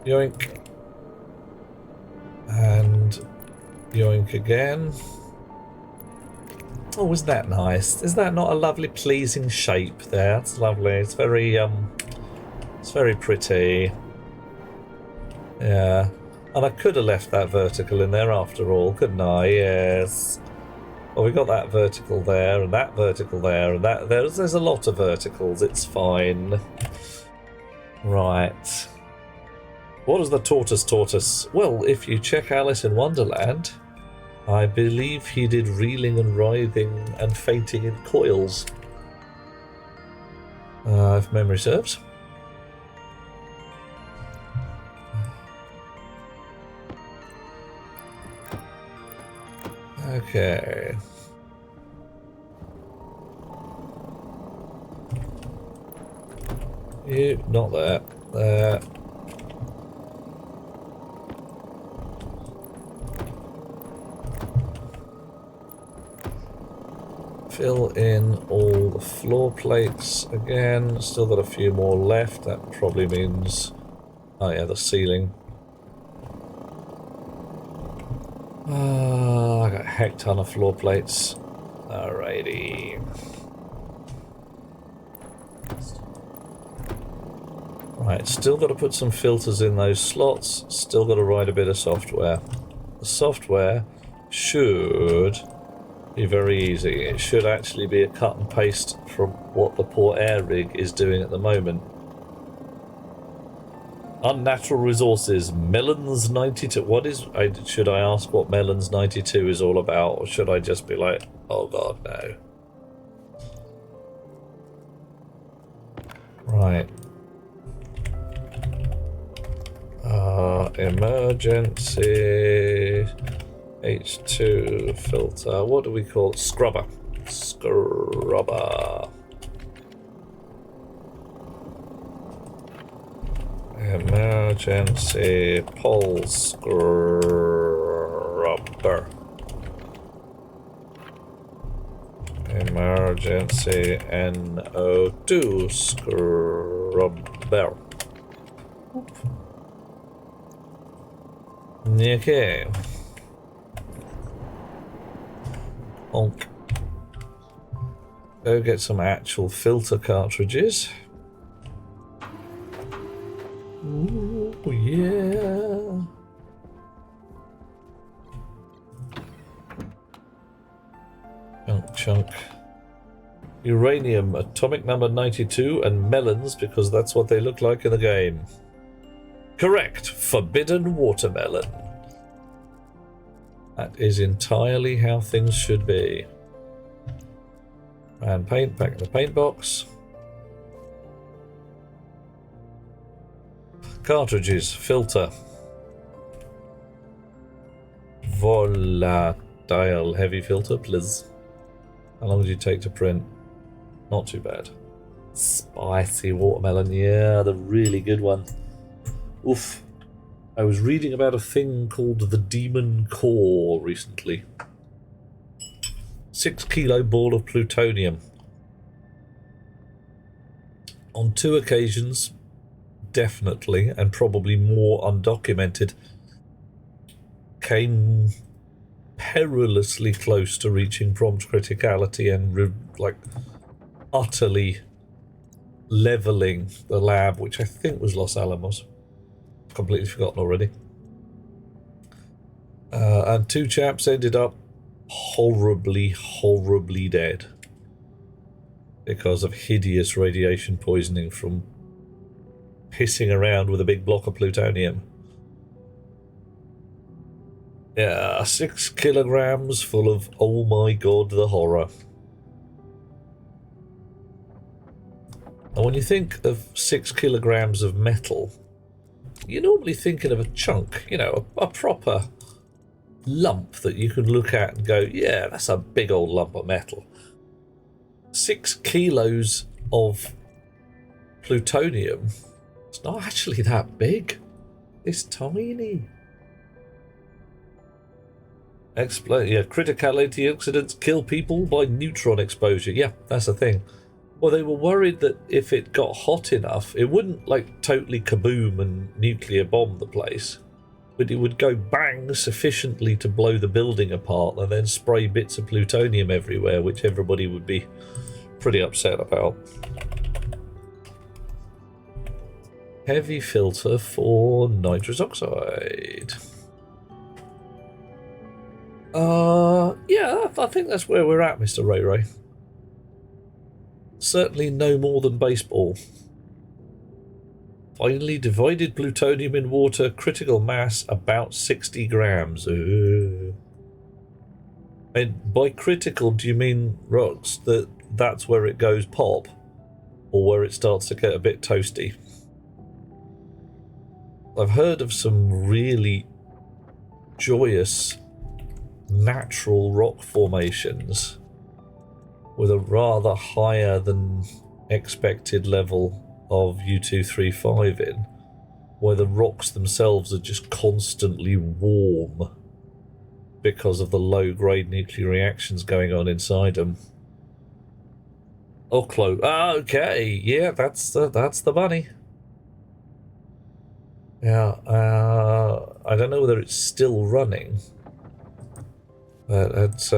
Yoink. And yoink again. Oh, isn't that nice? Is that not a lovely, pleasing shape there? It's lovely. It's very pretty. Yeah. And I could have left that vertical in there after all, couldn't I? Yes. Well, we got that vertical there, and that vertical there, and that there's a lot of verticals. It's fine. Right. What is the tortoise? Well, if you check Alice in Wonderland, I believe he did reeling and writhing and fainting in coils. If memory serves. Okay. You, not there. There. Fill in all the floor plates again. Still got a few more left. That probably means... oh yeah, the ceiling. I got a heck ton of floor plates. Alrighty. Right, still got to put some filters in those slots. Still got to write a bit of software. The software should be very easy. It should actually be a cut and paste from what the poor air rig is doing at the moment. Unnatural resources, Melons 92. What is... should I ask what Melons 92 is all about, or should I just be like, oh god, no. Right. Emergency H2 filter. What do we call it? Scrubber. Scrubber. Emergency pole scrubber. Emergency NO2 scrubber. Okay. Honk. Go get some actual filter cartridges. Ooh, yeah. Chunk. Uranium, atomic number 92, and melons, because that's what they look like in the game. Correct. Forbidden watermelon. That is entirely how things should be. And paint back in the paint box. Cartridges, filter. Volatile heavy filter, please. How long did you take to print? Not too bad. Spicy watermelon, yeah, the really good one. Oof. I was reading about a thing called the Demon Core recently. 6 kilo ball of plutonium. On 2 occasions, definitely, and probably more undocumented, came perilously close to reaching prompt criticality and utterly leveling the lab, which I think was Los Alamos. Completely forgotten already. And 2 chaps ended up horribly dead because of hideous radiation poisoning from pissing around with a big block of plutonium. Yeah, 6 kilograms full of, oh my god, the horror. And when you think of 6 kilograms of metal, you're normally thinking of a chunk, you know, a proper lump that you can look at and go, yeah, that's a big old lump of metal. 6 kilos of plutonium, it's not actually that big. It's tiny. Yeah, criticality incidents kill people by neutron exposure. Yeah, that's the thing. Well, they were worried that if it got hot enough, it wouldn't like totally kaboom and nuclear bomb the place, but it would go bang sufficiently to blow the building apart and then spray bits of plutonium everywhere, which everybody would be pretty upset about. Heavy filter for nitrous oxide. Yeah, I think that's where we're at, Mr. Ray Ray. Certainly no more than baseball. Finally divided plutonium in water, critical mass about 60 grams. And by critical, do you mean, Rox, that's where it goes pop? Or where it starts to get a bit toasty? I've heard of some really joyous natural rock formations with a rather higher than expected level of U-235 in, where the rocks themselves are just constantly warm because of the low-grade nuclear reactions going on inside them. Oklo. Okay, yeah, that's the money. Yeah, I don't know whether it's still running, but it's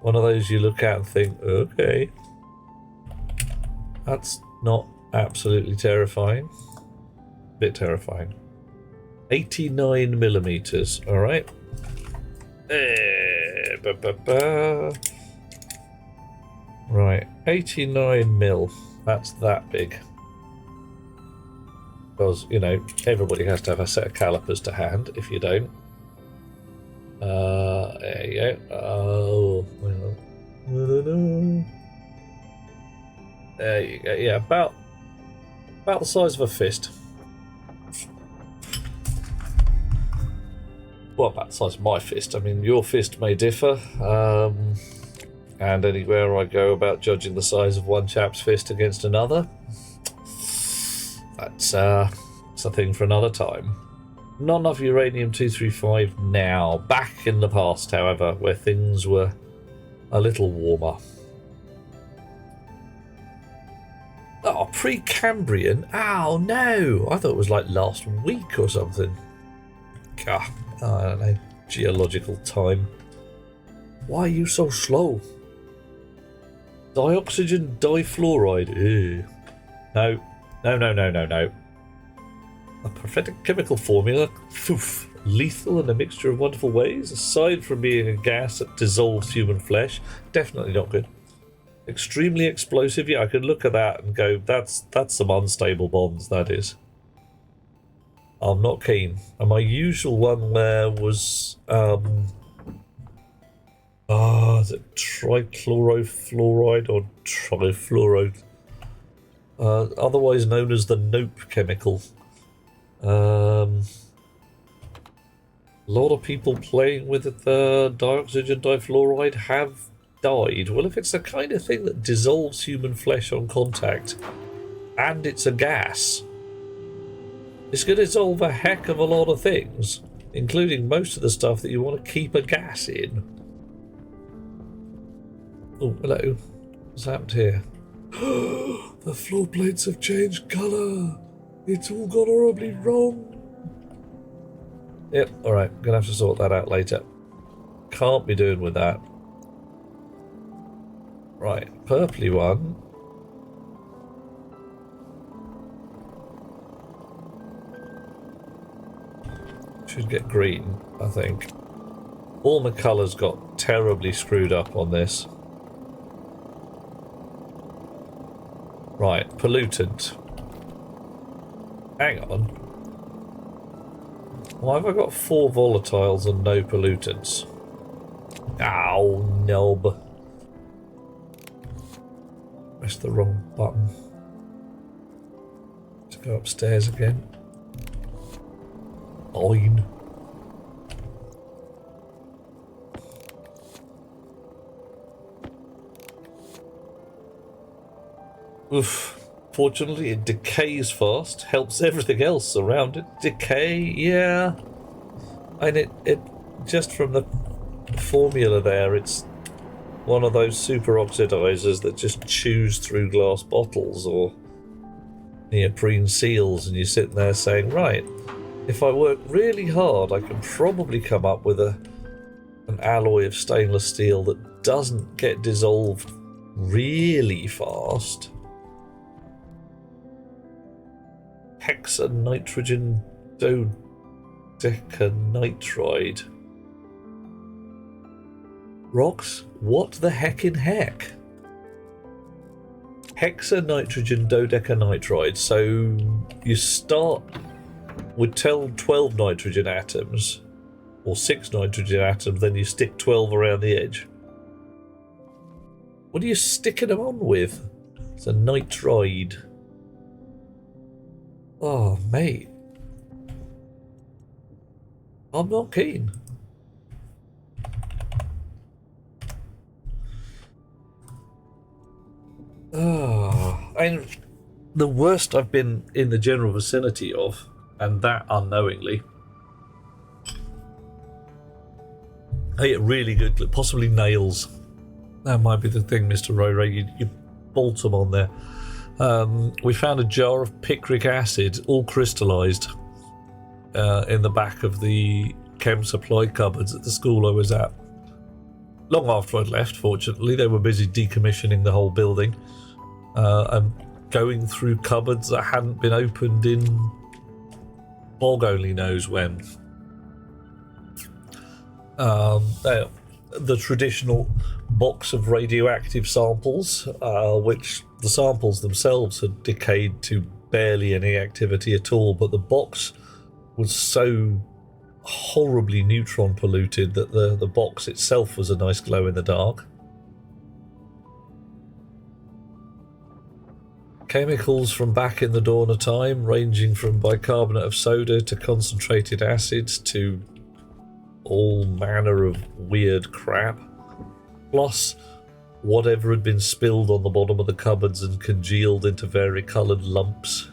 one of those you look at and think, okay, that's not absolutely terrifying. Bit terrifying. 89 millimeters, all right. Right, 89 mil. That's that big. Because, you know, everybody has to have a set of calipers to hand. If you don't, there you go. Oh, well. There you go. Yeah, about the size of a fist. Well, about the size of my fist. I mean, your fist may differ. And anywhere I go about judging the size of one chap's fist against another, that's a thing for another time. Not enough uranium-235 now. Back in the past, however, where things were a little warmer. Oh, Precambrian? Oh, no! I thought it was like last week or something. God, I don't know. Geological time. Why are you so slow? Dioxygen difluoride. Ew. No. No. A prophetic chemical formula. Poof. Lethal in a mixture of wonderful ways. Aside from being a gas that dissolves human flesh. Definitely not good. Extremely explosive. Yeah, I could look at that and go, that's some unstable bonds, that is. I'm not keen. And my usual one there was is it trichlorofluoride or trifluoride? Otherwise known as the nope chemical. A lot of people playing with the dioxygen difluoride have died. Well, if it's the kind of thing that dissolves human flesh on contact, and it's a gas, it's going to dissolve a heck of a lot of things, including most of the stuff that you want to keep a gas in. Oh, hello. What's happened here? The floor plates have changed colour. It's all gone horribly wrong. Yep, alright. Gonna have to sort that out later. Can't be doing with that. Right, purpley one. Should get green, I think. All my colours got terribly screwed up on this. Right, pollutant. Hang on. Why have I got 4 volatiles and no pollutants? Ow, knob. Pressed the wrong button. Let's go upstairs again. Fine. Oof. Fortunately, it decays fast, helps everything else around it. Decay, yeah. And it just from the formula there, it's one of those super oxidizers that just chews through glass bottles or neoprene seals, and you're sitting there saying, right, if I work really hard, I can probably come up with an alloy of stainless steel that doesn't get dissolved really fast. Hexanitrogen dodecanitride. Rocks? What the heck in heck? Hexanitrogen dodecanitride. So you start with 12 nitrogen atoms, or 6 nitrogen atoms, then you stick 12 around the edge. What are you sticking them on with? It's a nitride. Oh, mate. I'm not keen. And the worst I've been in the general vicinity of, and that unknowingly, I get really good, possibly nails. That might be the thing, Mr. Ray. You bolt them on there. We found a jar of picric acid, all crystallised, in the back of the chem supply cupboards at the school I was at. Long after I'd left, fortunately. They were busy decommissioning the whole building and going through cupboards that hadn't been opened in bog only knows when. The traditional box of radioactive samples, which the samples themselves had decayed to barely any activity at all, but the box was so horribly neutron polluted that the box itself was a nice glow in the dark. Chemicals from back in the dawn of time, ranging from bicarbonate of soda to concentrated acids to all manner of weird crap, plus whatever had been spilled on the bottom of the cupboards and congealed into vari-coloured lumps.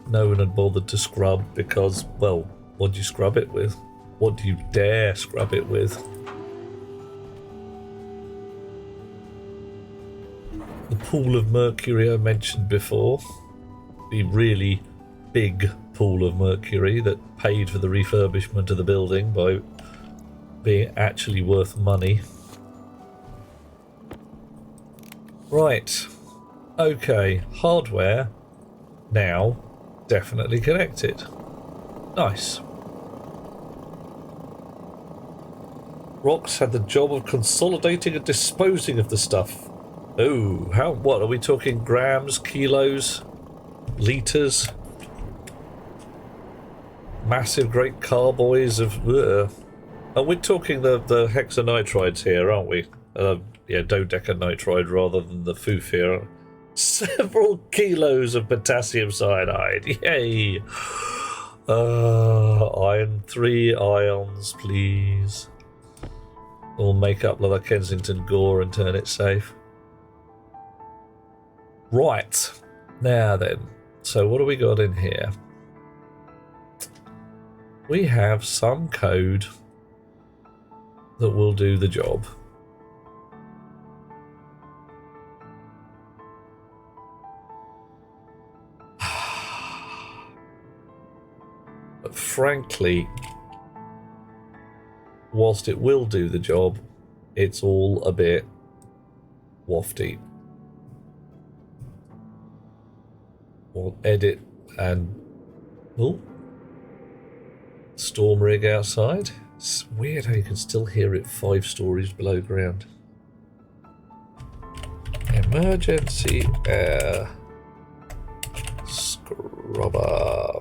No one had bothered to scrub because, well, what do you scrub it with? What do you dare scrub it with? The pool of mercury I mentioned before, the really big pool of mercury that paid for the refurbishment of the building by being actually worth money. Right, okay, hardware now definitely connected. Nice. Rox had the job of consolidating and disposing of the stuff. Oh, what are we talking? Grams, kilos, litres? Massive great carboys of... And we're talking the hexanitrides here, aren't we? Yeah, dodecanitride rather than the foof here. Several kilos of potassium cyanide. Yay! Iron 3 ions, please. We'll make up like Kensington Gore and turn it safe. Right. Now then. So what do we got in here? We have some code that will do the job. But frankly, whilst it will do the job, it's all a bit wafty. We'll edit and... Oh. Storm rig outside. It's weird how you can still hear it 5 stories below ground. Emergency air scrubber.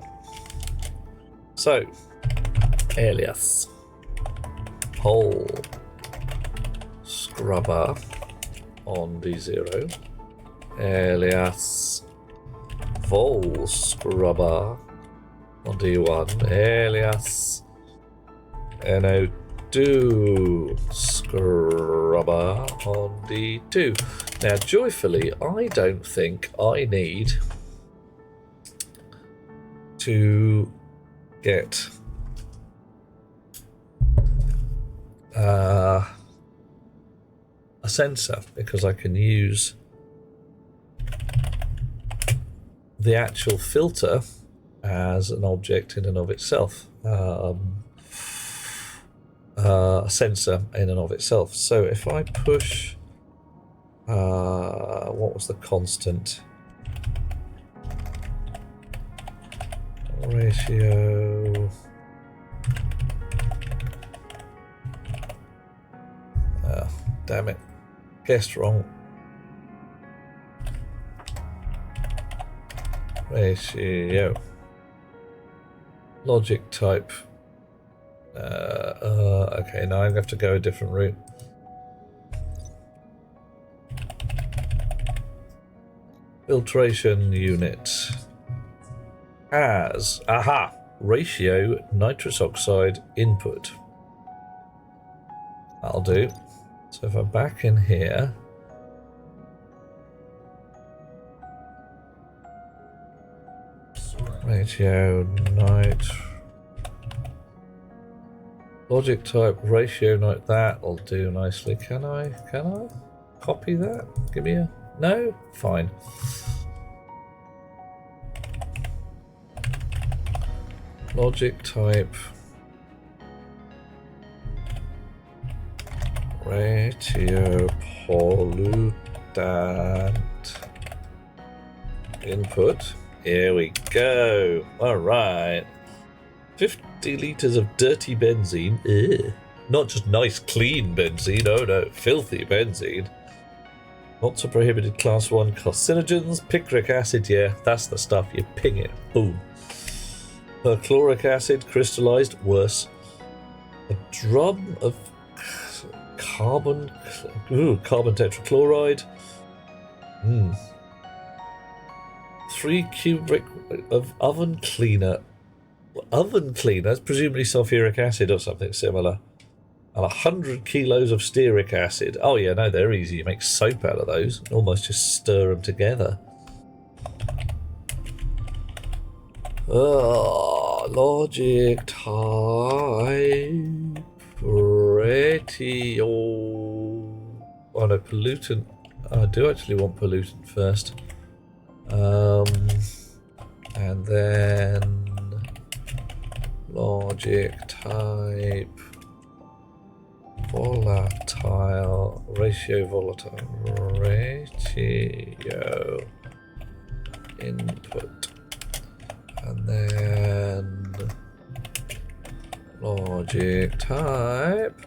So, alias hole scrubber on D0, alias vol scrubber on D1, alias NO2 scrubber on D2. Now, joyfully, I don't think I need to get a sensor, because I can use the actual filter as an object in and of itself, a sensor in and of itself. So if I push, what was the constant? Ratio. Damn it. Guessed wrong. Ratio. Logic type. Okay, now I'm going to have to go a different route. Filtration unit has, ratio nitrous oxide input. That'll do. So if I'm back in here, ratio logic type ratio note, that'll do nicely. Can I copy that? Give me a no? Fine. Logic type ratio pollutant input. Here we go. All right. 50 litres of dirty benzene. Ew. Not just nice, clean benzene. Oh no, filthy benzene. Not so prohibited class 1 carcinogens. Picric acid, yeah, that's the stuff. You ping it. Boom. Perchloric acid crystallized. Worse. A drum of carbon tetrachloride. 3 cubic of oven cleaner. Oven cleaner? That's presumably sulfuric acid or something similar. And 100 kilos of stearic acid. Oh yeah, no, they're easy. You make soap out of those. Almost just stir them together. Logic type ratio. Oh no, pollutant. I do actually want pollutant first. And then logic type volatile ratio input, and then logic type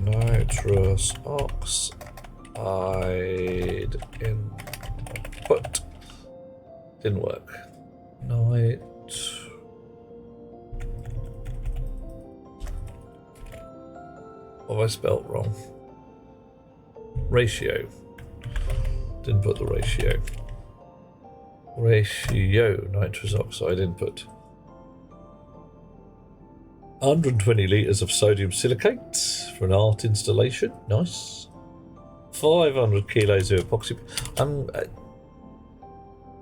nitrous oxide input. Didn't work. What have I spelt wrong? Ratio. Didn't put the ratio. Ratio nitrous oxide input. 120 litres of sodium silicate for an art installation. Nice. 500 kilos of epoxy.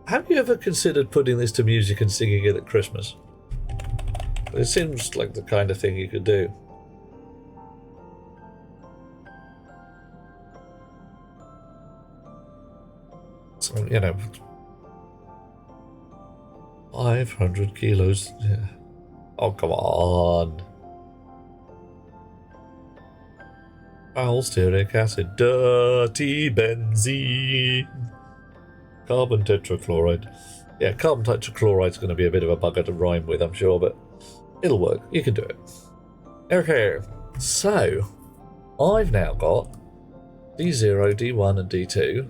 Have you ever considered putting this to music and singing it at Christmas? It seems like the kind of thing you could do. So, 500 kilos. Yeah. Oh, come on. Stearic acid. Dirty benzene. Carbon tetrachloride. Yeah, carbon tetrachloride is going to be a bit of a bugger to rhyme with, I'm sure, but it'll work. You can do it. Okay, so I've now got D0, D1 and D2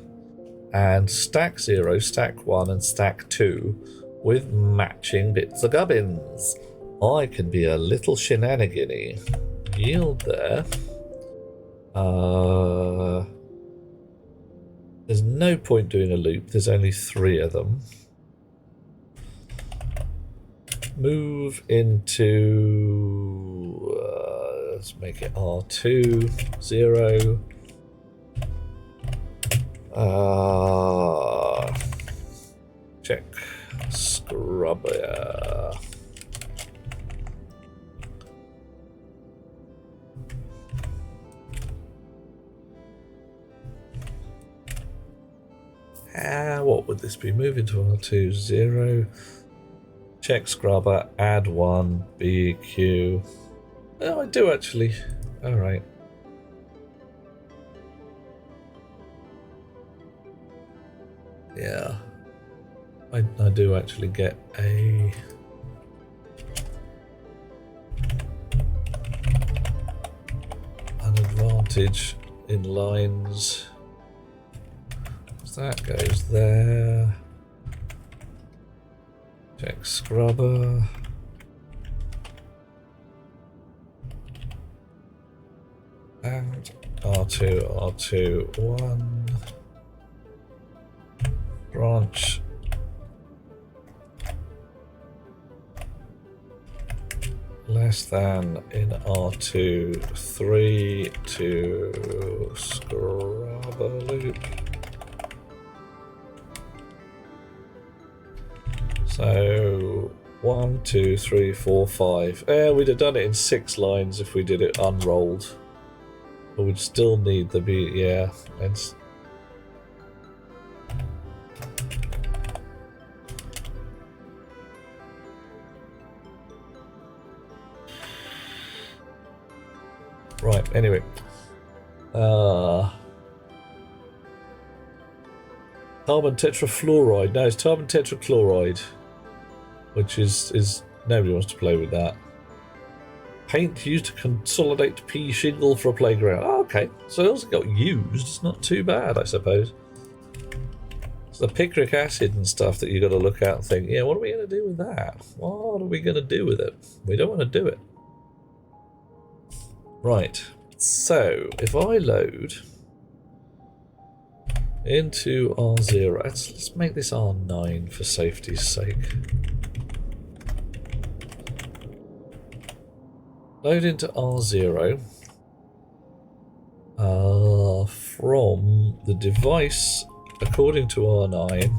and stack 0, stack 1 and stack 2 with matching bits of gubbins. I can be a little shenanigan-y. Yield there. There's no point doing a loop. There's only 3 of them. Move into... let's make it R2, 0. Check. Scrubber. this be? Move into R2, 0. Check scrubber, add 1, BQ. Oh, I do actually. Alright. Yeah. I do actually get an advantage in lines. So that goes there. Check scrubber. And R2, R2, 1. Branch. Less than in R2, 3 to scrubber loop. So 1, 2, 3, 4, 5. We'd have done it in 6 lines if we did it unrolled. But we'd still need the yeah. It's right, anyway. Carbon tetrafluoride. No, it's carbon tetrachloride. Which is nobody wants to play with that. Paint used to consolidate pea shingle for a playground. Oh, okay. So it also got used. It's not too bad, I suppose. It's the picric acid and stuff that you got to look at and think, yeah, what are we going to do with that? What are we going to do with it? We don't want to do it. Right. So if I load into R0, let's make this R9 for safety's sake. Load into R0 from the device according to R9.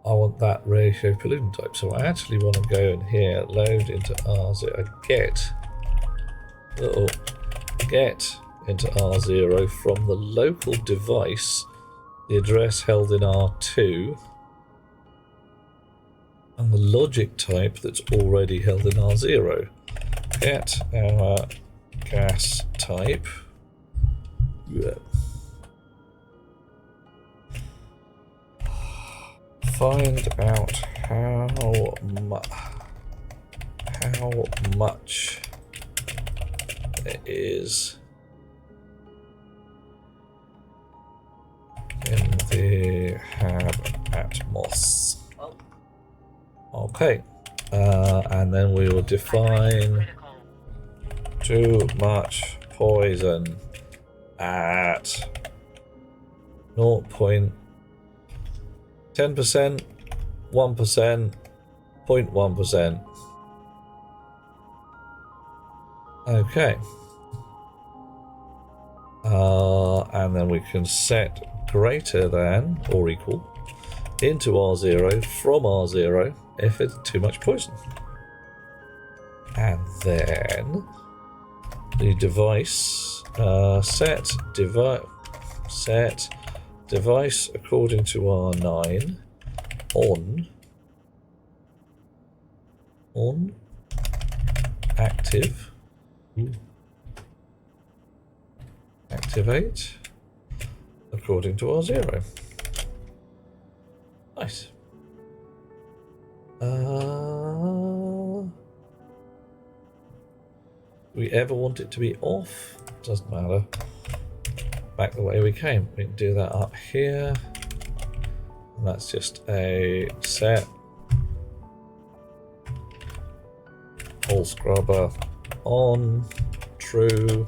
I want that ratio pollutant type, so I actually want to go in here, load into R0, get into R0 from the local device, the address held in R2. And the logic type that's already held in R0. Get our gas type. Find out how much there is in the hab atmos. Okay, and then we will define too much poison at 0.10%, 1%, 0.1%. Okay. And then we can set greater than or equal into R0 from R0 if it's too much poison. And then the device set device according to R9 on active. Activate according to R0. Nice. We ever want it to be off? Doesn't matter. Back the way we came. We can do that up here. And that's just a set. All scrubber on. True.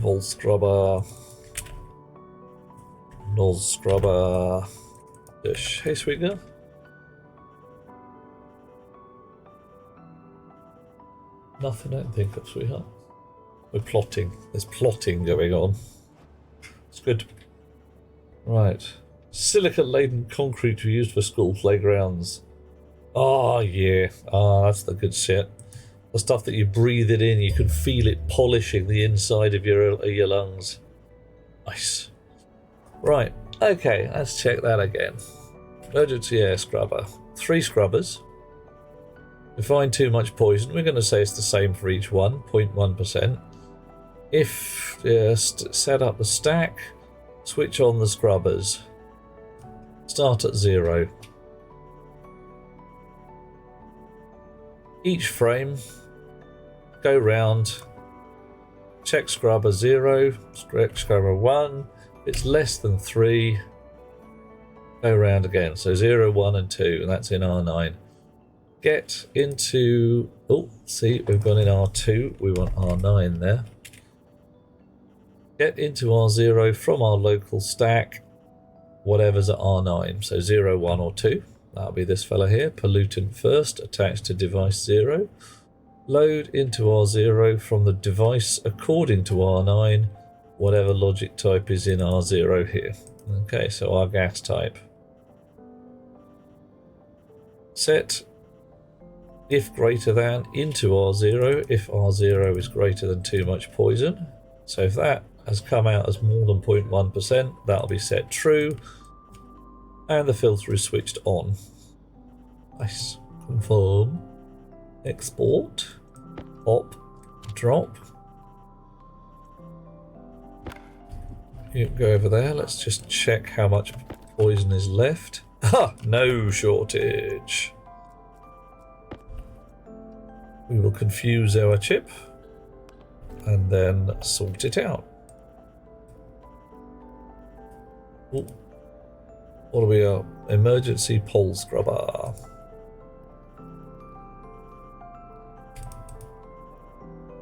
Vol scrubber. Null scrubber. Dish. Hey, sweet girl. Nothing I don't think of, sweetheart. We're plotting. There's plotting going on. It's good. Right. Silica-laden concrete used for school playgrounds. Oh, yeah. Ah, that's the good shit. The stuff that you breathe it in, you can feel it polishing the inside of your lungs. Nice. Right. Okay, let's check that again. Emergency air scrubber. 3 scrubbers. We find too much poison. We're going to say it's the same for each one, 0.1%. If set up the stack, switch on the scrubbers. Start at 0. Each frame, go round, check scrubber 0, check scrubber 1. If it's less than 3, go round again. So 0, 1 and 2, and that's in R9. Get into... Oh, see, we've gone in R2. We want R9 there. Get into R0 from our local stack, whatever's at R9. So 0, 1 or 2. That'll be this fella here. Pollutant first, attached to device 0. Load into R0 from the device according to R9, whatever logic type is in R0 here. Okay, so our gas type. Set if greater than into R0 if R0 is greater than too much poison. So if that has come out as more than 0.1%, that'll be set true. And the filter is switched on. Nice. Confirm. Export. Pop. Drop. You go over there. Let's just check how much poison is left. Ha! No shortage. We will confuse our chip and then sort it out. Ooh. What do we got? Emergency pole scrubber.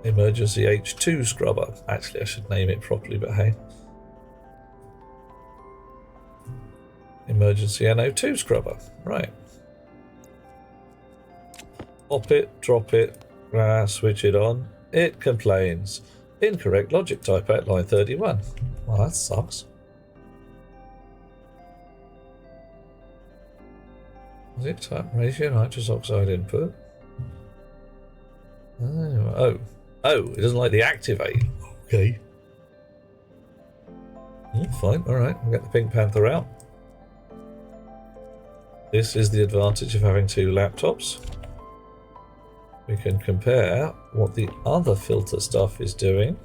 Emergency H2 scrubber. Actually, I should name it properly, but hey. Emergency NO2 scrubber. Right. Pop it, drop it, switch it on. It complains. Incorrect logic type at line 31. Well, that sucks. Was it type ratio nitrous oxide input? Oh, it doesn't like the activate. Okay. Fine, alright, we'll get the Pink Panther out. This is the advantage of having 2 laptops. We can compare what the other filter stuff is doing.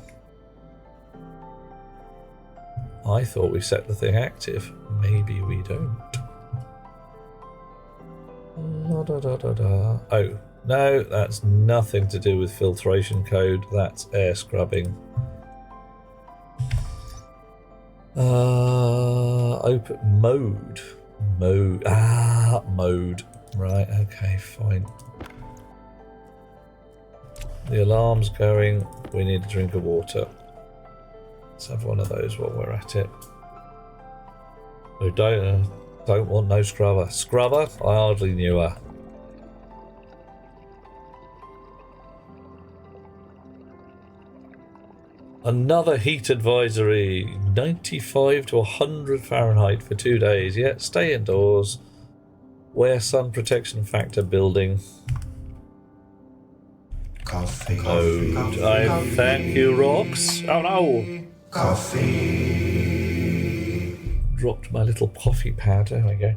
I thought we set the thing active. Maybe we don't. Oh, no, that's nothing to do with filtration code. That's air scrubbing. Open mode. Mode. Right, okay, fine. The alarm's going. We need a drink of water. Let's have one of those while we're at it. We don't want no scrubber. Scrubber? I hardly knew her. Another heat advisory. 95 to 100 Fahrenheit for 2 days. Yeah, stay indoors. Wear sun protection factor building. Coffee. Code. I thank you, Rox. Oh no! Coffee. Dropped my little coffee pad. There we go.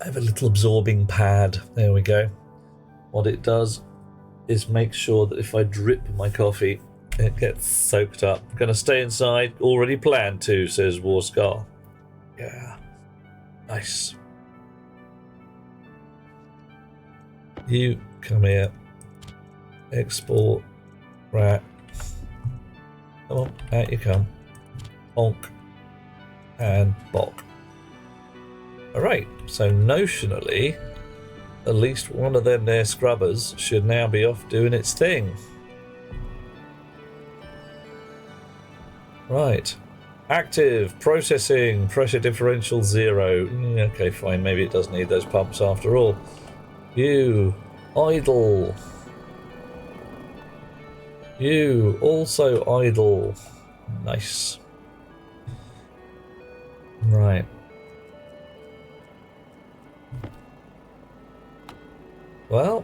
I have a little absorbing pad. There we go. What it does is make sure that if I drip my coffee, it gets soaked up. I'm gonna stay inside. Already planned to, says Warscar. Yeah. Nice. You come here. Export. Rat. Come on, out you come. Bonk. And bok. Alright, so notionally, at least one of them there scrubbers should now be off doing its thing. Right. Active. Processing. Pressure differential 0. Okay, fine. Maybe it does need those pumps after all. You. Idle. You. Also idle. Nice. Right. Well,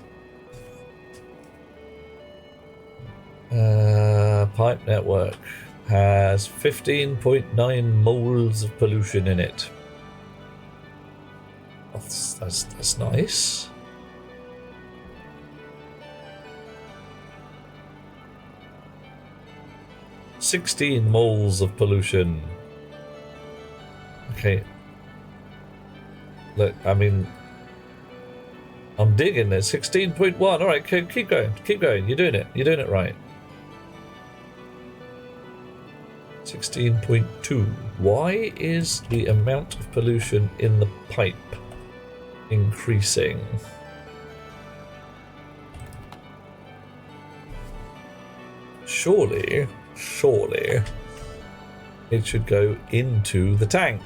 pipe network has 15.9 moles of pollution in it. That's nice. "16 moles of pollution." Okay. Look, I mean, I'm digging it. 16.1. All right, keep going. Keep going. You're doing it. You're doing it right. 16.2. Why is the amount of pollution in the pipe increasing? Surely it should go into the tank.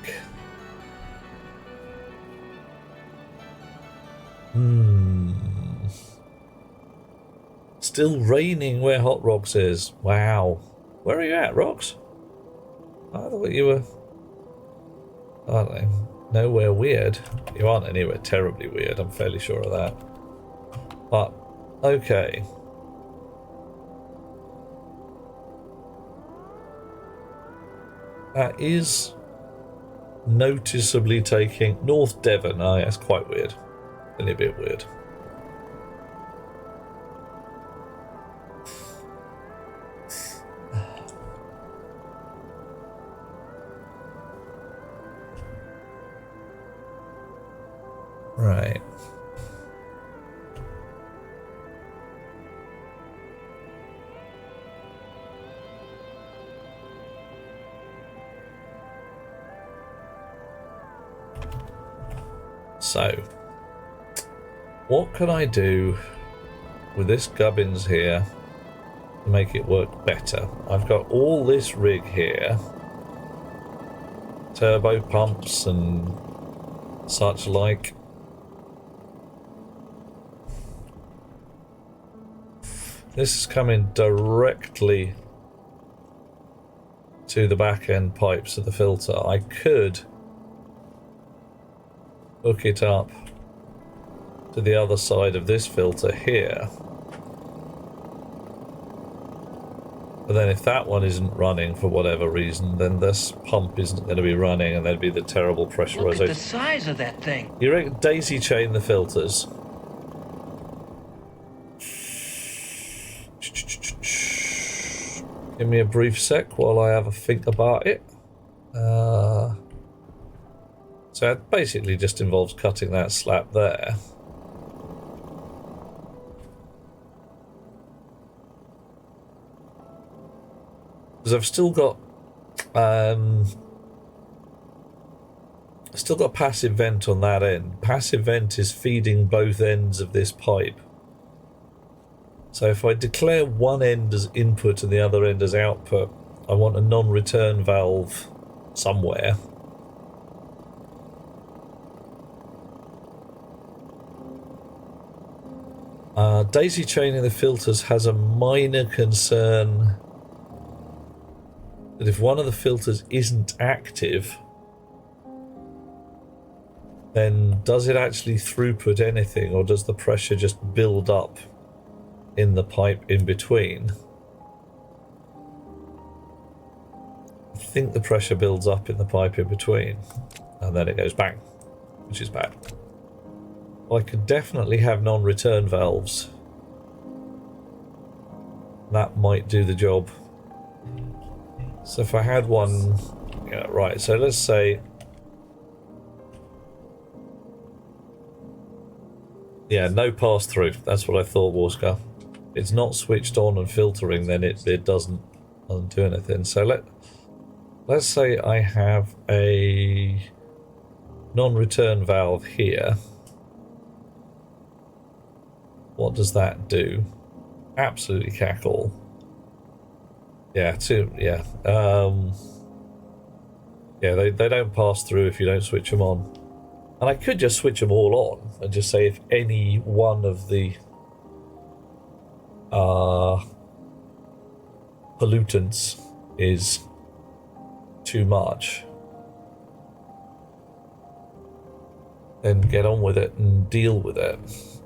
Still raining where Hot Rocks is. Wow. Where are you at, Rocks? I thought you were... I don't know. Nowhere weird. You aren't anywhere terribly weird, I'm fairly sure of that. But, okay. That is noticeably taking... North Devon. Oh, yeah, it's quite weird. A little bit weird. Right. So, what can I do with this gubbins here to make it work better? I've got all this rig here, turbo pumps and such like. This is coming directly to the back end pipes of the filter. I could hook it up to the other side of this filter here. But then if that one isn't running for whatever reason, then this pump isn't going to be running and there'd be the terrible pressurization. Look at the size of that thing. You reckon daisy chain the filters? Give me a brief sec while I have a think about it. So it basically just involves cutting that slap there. Because I've still got passive vent on that end. Passive vent is feeding both ends of this pipe. So if I declare one end as input and the other end as output, I want a non-return valve somewhere. Daisy chaining the filters has a minor concern that if one of the filters isn't active, then does it actually throughput anything, or does the pressure just build up in the pipe in between? I think the pressure builds up in the pipe in between and then it goes bang, which is bad. I could definitely have non-return valves. That might do the job. So if I had one, yeah, right, so let's say, yeah, no pass through. That's what I thought, Warska. It's not switched on and filtering, then it doesn't do anything. So let's say I have a non-return valve here. What does that do? Absolutely cackle. Yeah, yeah. Yeah, they don't pass through if you don't switch them on. And I could just switch them all on and just say if any one of the pollutants is too much, then get on with it and deal with it.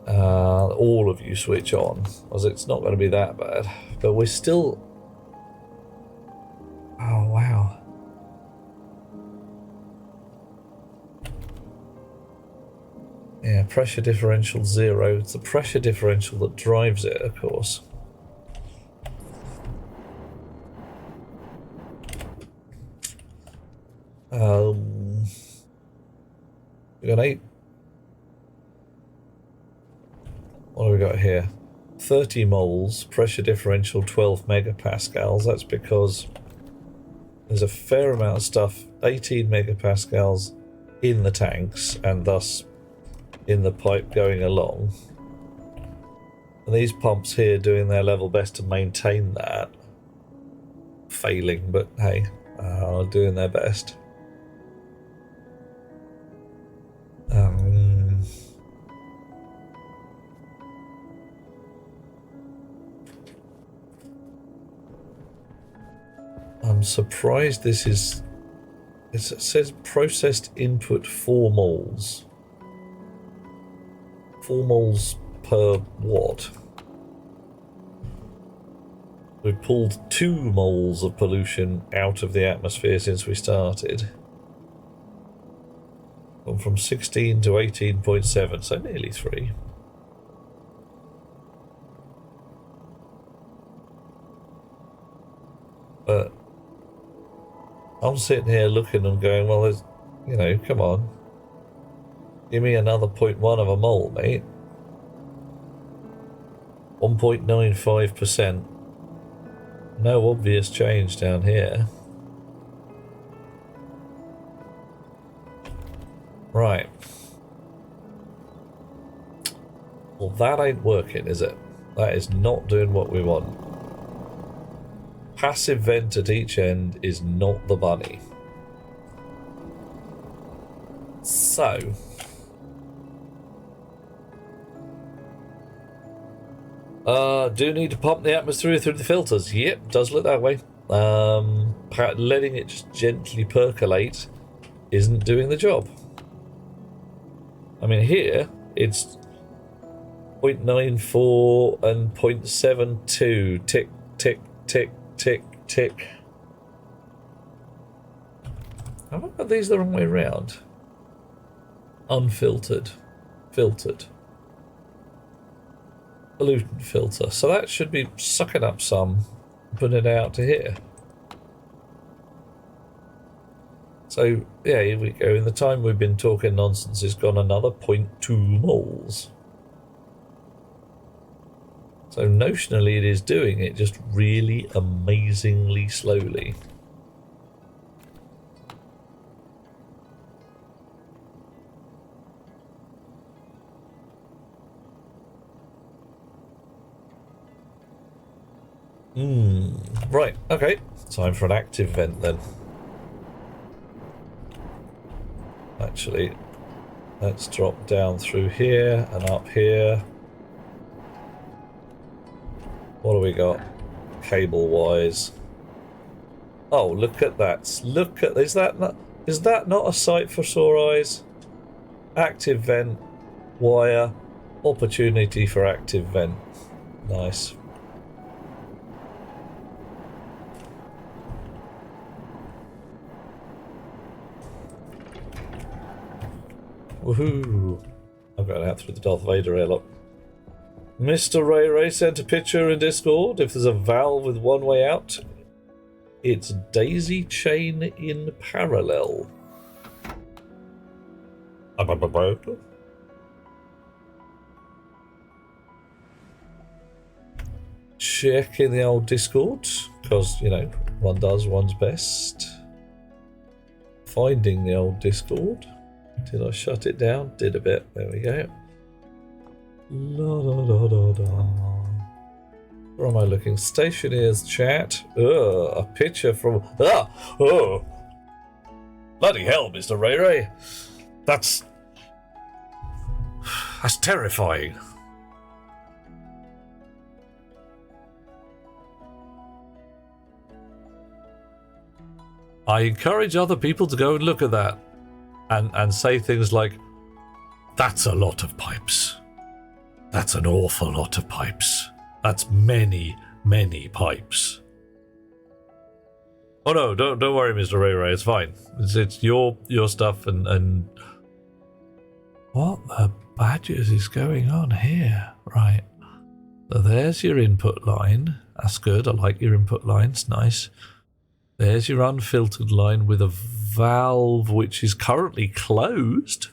all of you switch on, because it's not going to be that bad. But we're still... Oh, wow. Yeah, pressure differential 0. It's the pressure differential that drives it, of course. We got 8. What have we got here? 30 moles, pressure differential 12 megapascals. That's because there's a fair amount of stuff, 18 megapascals in the tanks, and thus in the pipe going along. And these pumps here doing their level best to maintain that. Failing, but hey, doing their best. I'm surprised this is... It says processed input 4 moles. 4 moles per watt. We've pulled 2 moles of pollution out of the atmosphere since we started. Gone from 16 to 18.7, so nearly 3. But I'm sitting here looking and going, well, there's, you know, come on. Give me another 0.1 of a mole, mate. 1.95%. No obvious change down here. Right. Well, that ain't working, is it? That is not doing what we want. Passive vent at each end is not the bunny. So... do need to pump the atmosphere through the filters. Yep, does look that way. Letting it just gently percolate isn't doing the job. I mean, here it's 0.94 and 0.72. Tick, tick, tick, tick, tick. How about these the wrong way around? Unfiltered. Filtered. Pollutant filter. So that should be sucking up some, putting it out to here. So, yeah, here we go. In the time we've been talking nonsense, it's gone another 0.2 moles. So notionally it is doing it, just really amazingly slowly. Right, okay. Time for an active vent then. Actually, let's drop down through here and up here. What do we got? Cable-wise. Oh, look at that. Look at... Is that not a sight for sore eyes? Active vent, wire, opportunity for active vent. Nice. Woohoo! I'm going out through the Darth Vader airlock. Mr. Ray Ray sent a picture in Discord. If there's a valve with one way out, it's daisy chain in parallel. Check in the old Discord, because, you know, one does one's best. Finding the old Discord. Did I shut it down? Did a bit. There we go. La da da da da. Where am I looking? Stationeer's chat. A picture from... Oh! Bloody hell, Mr. Ray Ray. That's terrifying. I encourage other people to go and look at that. And say things like, that's a lot of pipes. That's an awful lot of pipes. That's many, many pipes. Oh no, don't worry, Mr. Ray Ray, it's fine. It's your stuff and what the badgers is going on here? Right. So there's your input line. That's good. I like your input lines. Nice. There's your unfiltered line with a valve which is currently closed.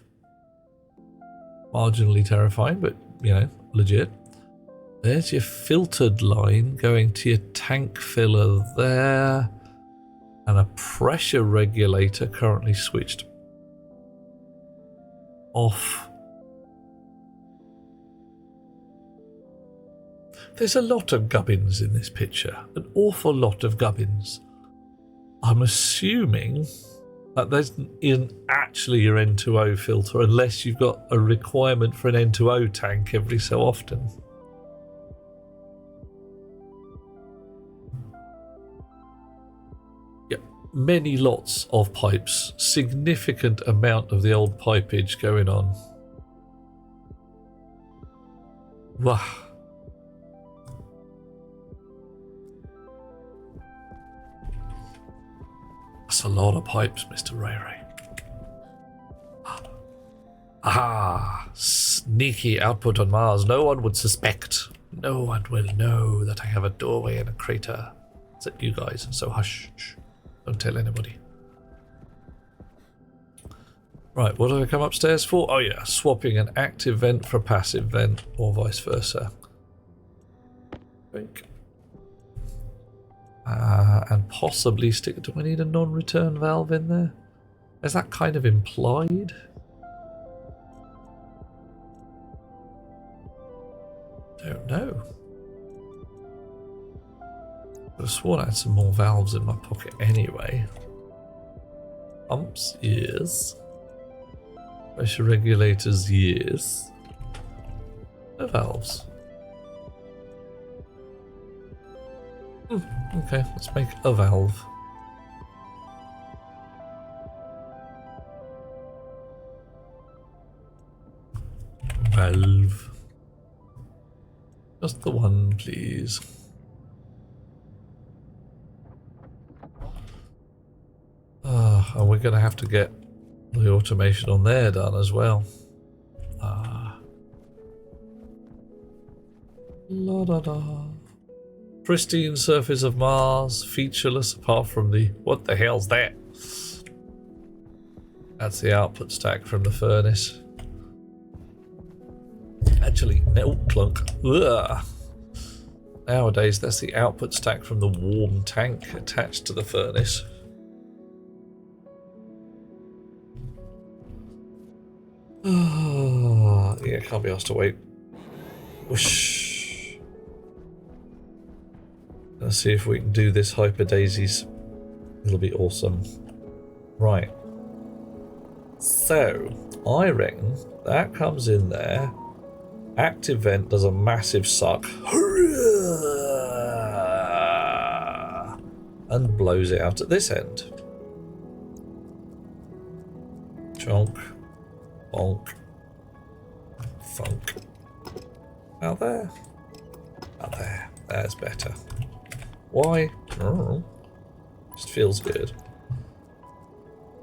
Marginally terrifying, but you know, legit. There's your filtered line going to your tank filler there. And a pressure regulator currently switched off. There's a lot of gubbins in this picture. An awful lot of gubbins. I'm assuming that there isn't actually your N2O filter unless you've got a requirement for an N2O tank every so often. Many lots of pipes, significant amount of the old pipage going on. Wow. That's a lot of pipes, Mr. Ray Ray. Ah, sneaky output on Mars. No one would suspect. No one will know that I have a doorway in a crater. Except you guys, so hush. Don't tell anybody. Right, what do I come upstairs for? Oh yeah, swapping an active vent for a passive vent, or vice versa. And possibly stick... Do I need a non-return valve in there? Is that kind of implied? Don't know. I sworn I had some more valves in my pocket anyway. Pumps, yes. Pressure regulators, yes. No valves. Okay, let's make a valve. Valve. Just the one, please. And we're going to have to get the automation on there done as well. La da da. Pristine surface of Mars, featureless apart from the... What the hell's that? That's the output stack from the furnace. Actually, no, clunk. Ugh. Nowadays, that's the output stack from the warm tank attached to the furnace. Yeah, can't be asked to wait. Whoosh. Let's see if we can do this hyper daisies. It'll be awesome. Right. So, I reckon that comes in there. Active vent does a massive suck. And blows it out at this end. Chonk. Bonk. Funk. Out there. Out there. That's better. Why? Oh, just feels good.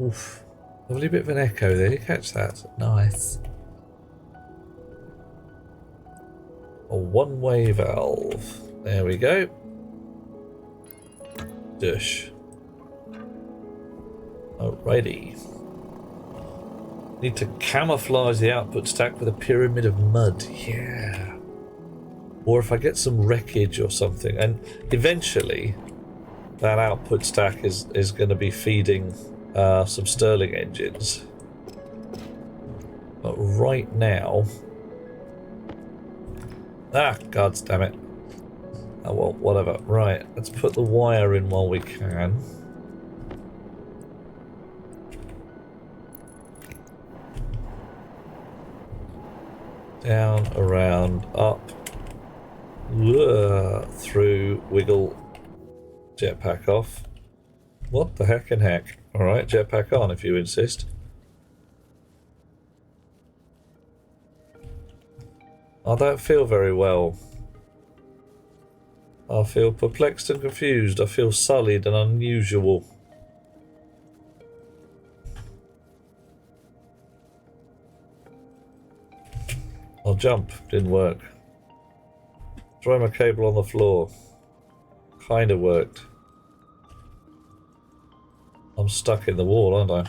Oof. Lovely bit of an echo there. You catch that? Nice. A one-way valve. There we go. Dush. Alrighty. Need to camouflage the output stack with a pyramid of mud. Yeah. Or if I get some wreckage or something. And eventually, that output stack is going to be feeding some Stirling engines. But right now... Ah, God damn it. Oh well, whatever. Right, let's put the wire in while we can. Down, around, up, through, wiggle, jetpack off. What the heck and heck? Alright, jetpack on if you insist. I don't feel very well. I feel perplexed and confused. I feel sullied and unusual. I'll jump. Didn't work. Throw my cable on the floor. Kinda worked. I'm stuck in the wall, aren't I?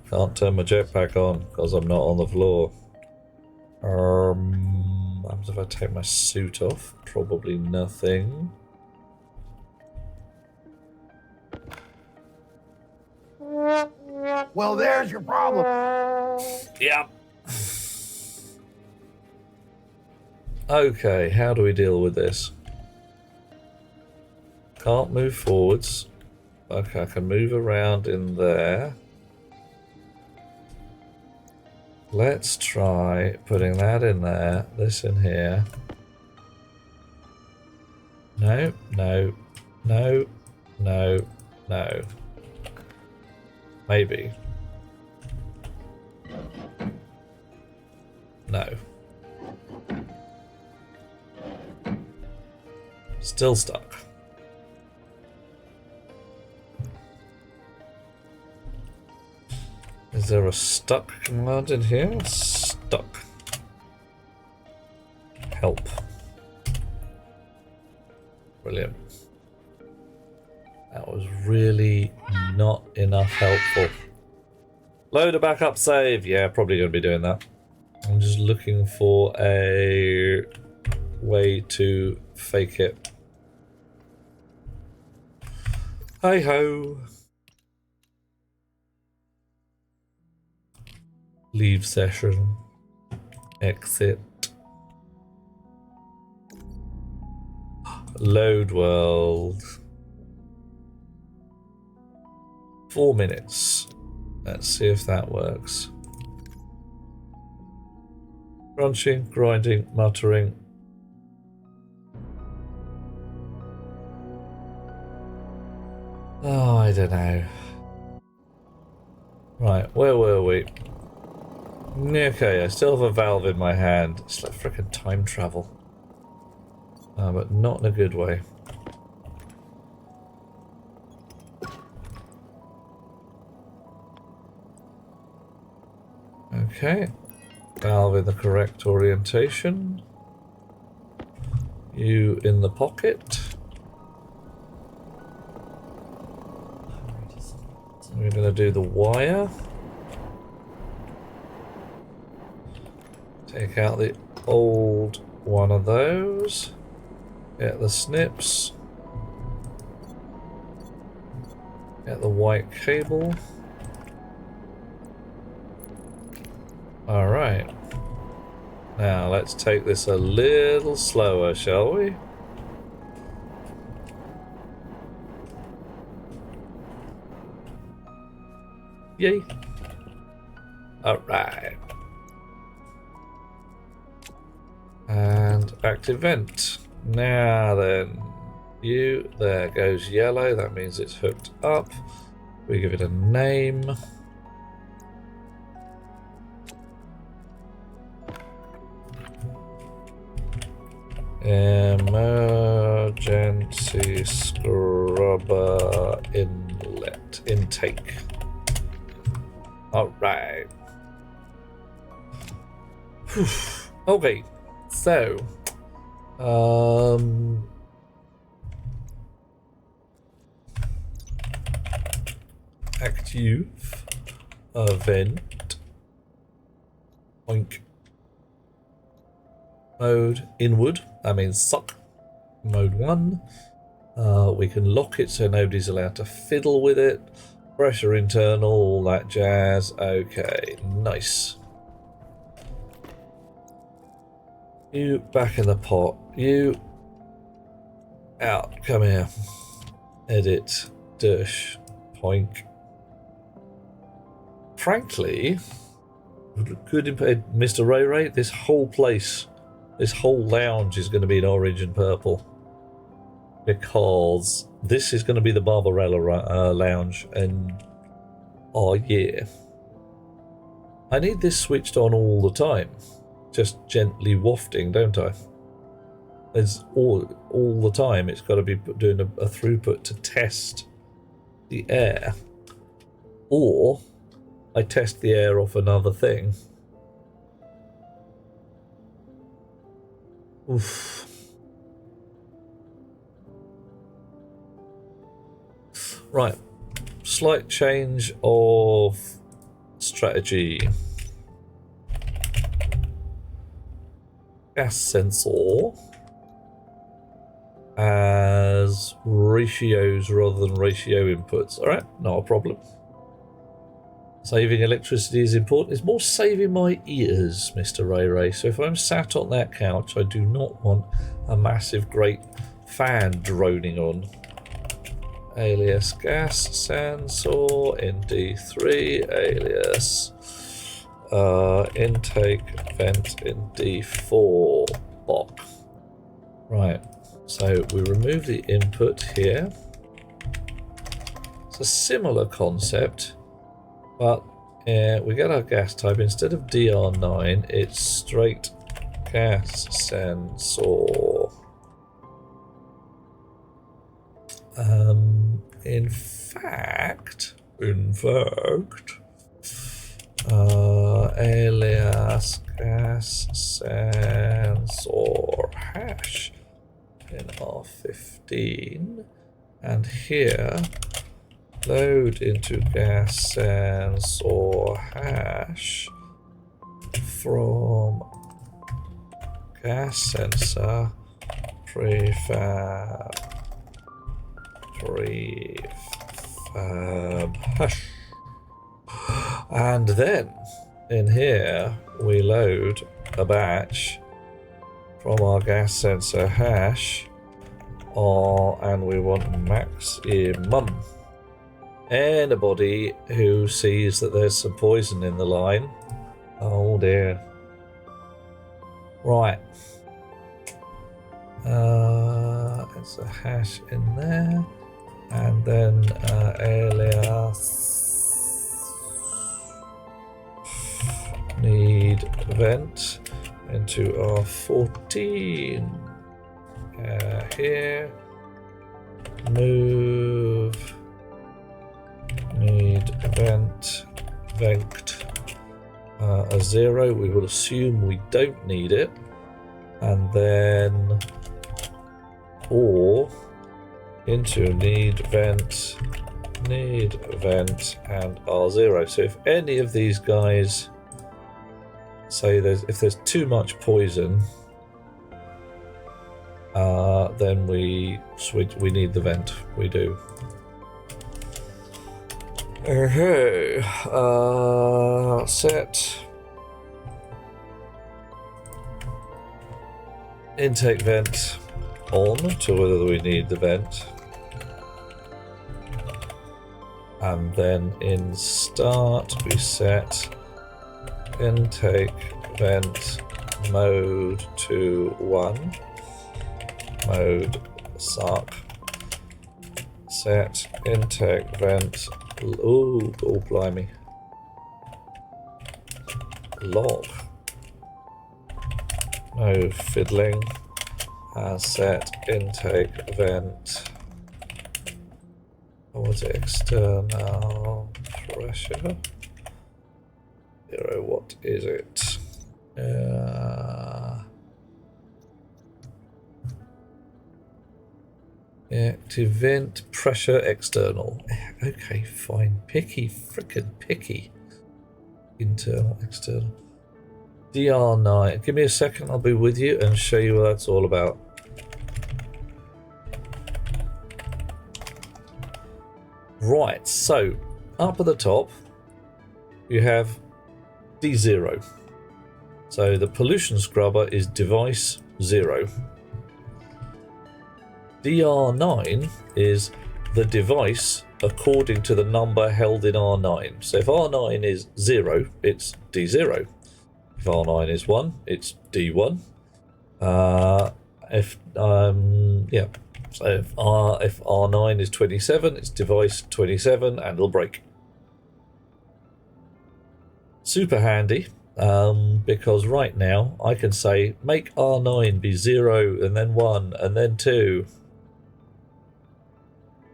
Can't turn my jetpack on because I'm not on the floor. What happens if I take my suit off? Probably nothing. Well, there's your problem. Yep. Okay, how do we deal with this? Can't move forwards. Okay, I can move around in there. Let's try putting that in there, this in here. No, no, no, no, no. Maybe. No. Still stuck. Is there a stuck command in here? Stuck. Help. Brilliant. That was really not enough helpful. Load a backup save. Yeah, probably going to be doing that. I'm just looking for a way to fake it. Hey ho. Leave session. Exit. Load world. 4 minutes. Let's see if that works. Crunching, grinding, muttering. Oh, I don't know. Right, where were we? Okay, I still have a valve in my hand. It's like frickin' time travel. But not in a good way. Okay. Valve in the correct orientation. You in the pocket. We're going to do the wire. Take out the old one of those. Get the snips. Get the white cable. Alright. Now let's take this a little slower, shall we? Yay. Alright. And active vent. Now then, there goes yellow, that means it's hooked up. We give it a name. Emergency scrubber inlet intake. Alright. Okay, so active vent oink mode inward, that means suck. Mode 1, we can lock it so nobody's allowed to fiddle with it. Pressure internal, all that jazz. Okay, nice. You back in the pot. You out. Come here. Edit. Dash. Poink. Frankly, good Mr. Ray Ray, this whole place This whole lounge is going to be in orange and purple. Because this is going to be the Barbarella lounge. And, oh yeah. I need this switched on all the time. Just gently wafting, don't I? It's all the time. It's got to be doing a throughput to test the air. Or I test the air off another thing. Oof. Right. Slight change of strategy. Gas sensor as ratios rather than ratio inputs. Alright, not a problem. Saving electricity is important. It's more saving my ears, Mr. Ray Ray. So if I'm sat on that couch, I do not want a massive, great fan droning on. Alias gas sensor, ND3, alias intake vent in D4 block. Right, so we remove the input here. It's a similar concept, but we get our gas type. Instead of DR9, it's straight gas sensor. In fact, alias gas sensor hash in R15, and here load into gas sensor hash from gas sensor prefab hash. And then in here we load a batch from our gas sensor hash, and we want maximum. Anybody who sees that there's some poison in the line, oh dear. Right. It's a hash in there, and then alias need vent into R14 here, move need vent a 0. We will assume we don't need it, and then or into need vent and R0. So if any of these guys say if there's too much poison, then we need the vent. We do. Okay. Set intake vent on to whether we need the vent, and then in start we set intake vent mode to 1, mode suck, set intake vent, oh blimey, log, no fiddling, set intake vent, what was it, external pressure 0, what is it? Active vent pressure external. Okay, fine. Picky, frickin' picky. Internal, external. DR9. Give me a second, I'll be with you and show you what that's all about. Right, so up at the top you have D0. So the pollution scrubber is device 0. DR9 is the device according to the number held in R9. So if R9 is 0, it's D0. If R9 is 1, it's D1. If yeah, so if R9 is 27, it's device 27, and it'll break. Super handy, because right now I can say make R9 be 0 and then 1 and then 2,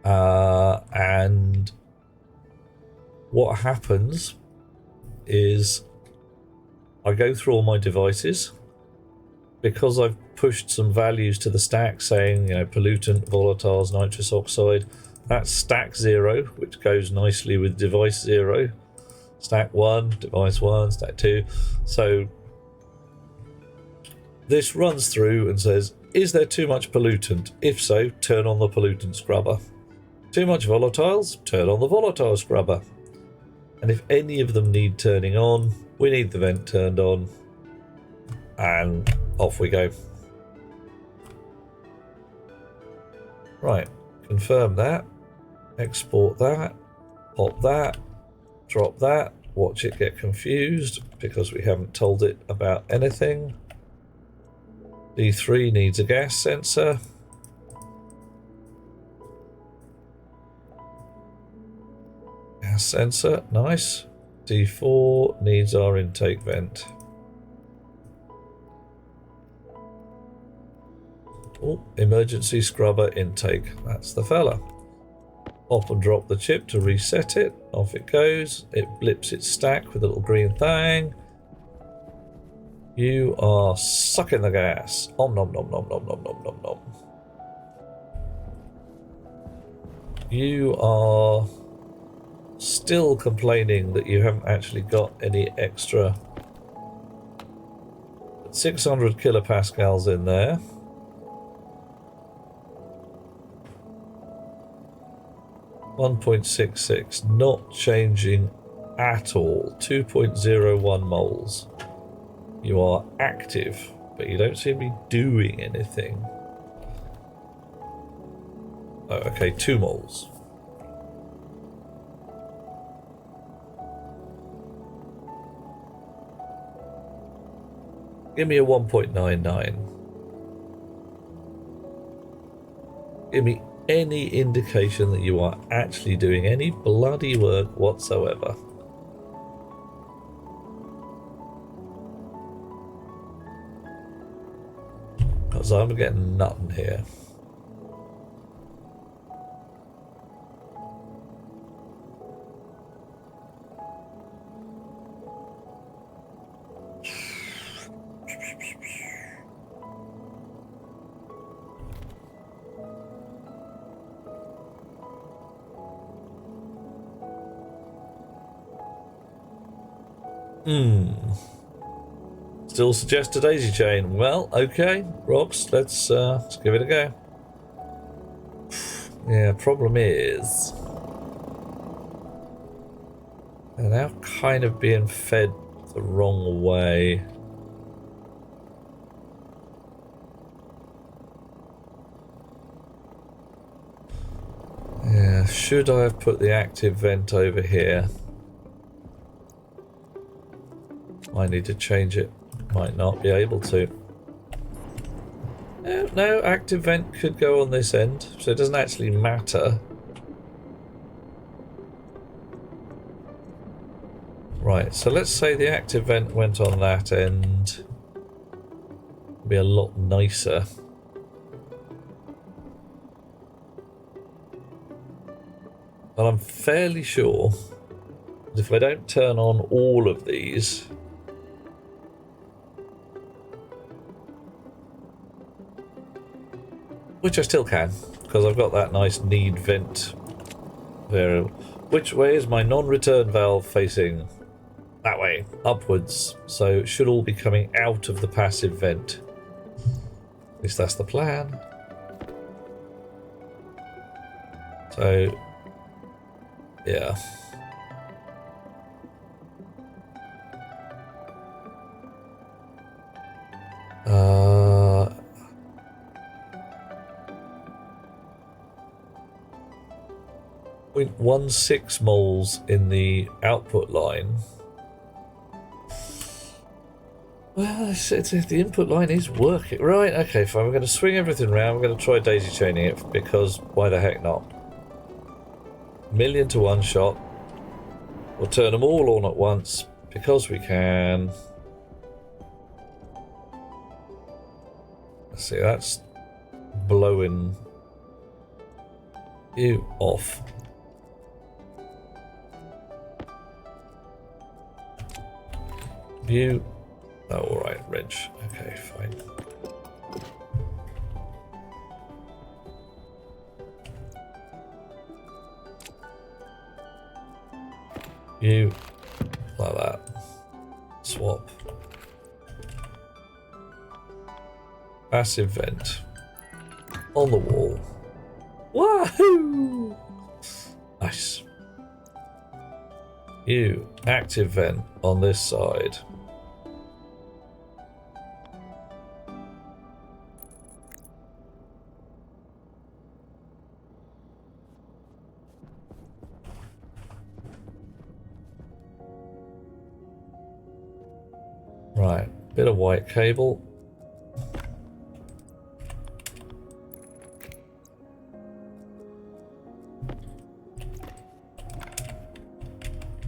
and what happens is I go through all my devices. Because I've pushed some values to the stack saying, you know, pollutant, volatiles, nitrous oxide, that's stack 0, which goes nicely with device 0. Stack 1, device 1, stack 2. So this runs through and says, is there too much pollutant? If so, turn on the pollutant scrubber. Too much volatiles? Turn on the volatile scrubber. And if any of them need turning on, we need the vent turned on. And off we go. Right, confirm that, export that, pop that, drop that, watch it get confused because we haven't told it about anything. D3 needs a gas sensor. Gas sensor, nice. D4 needs our intake vent. Oh, emergency scrubber intake. That's the fella. Pop and drop the chip to reset it. Off it goes. It blips its stack with a little green thing. You are sucking the gas. Om nom nom nom nom nom nom nom nom. You are still complaining that you haven't actually got any extra 600 kilopascals in there. 1.66, not changing at all. 2.01 moles. You are active, but you don't seem to be doing anything. Oh, okay, 2 moles. Give me a 1.99. Give me any indication that you are actually doing any bloody work whatsoever. Because I'm getting nothing here. Still suggest a daisy chain. Well, okay, rocks, let's give it a go. Yeah, problem is they're now kind of being fed the wrong way. Yeah, should I have put the active vent over here? I need to change it. Might not be able to. No, active vent could go on this end, so it doesn't actually matter. Right, so let's say the active vent went on that end. It'd be a lot nicer. But I'm fairly sure that if I don't turn on all of these, which I still can, because I've got that nice need vent variable. Which way is my non-return valve facing? That way, upwards. So it should all be coming out of the passive vent. At least that's the plan. So, yeah. 0.16 moles in the output line. Well, the input line is working. Right, okay, fine. We're going to swing everything around. We're going to try daisy chaining it because why the heck not? 1,000,000 to one shot. We'll turn them all on at once because we can. Let's see, that's blowing you off. You. Oh, alright, Reg. Okay, fine. You. Like that. Swap. Passive vent. On the wall. Wahoo! Nice. You. Active vent on this side. Right, bit of white cable.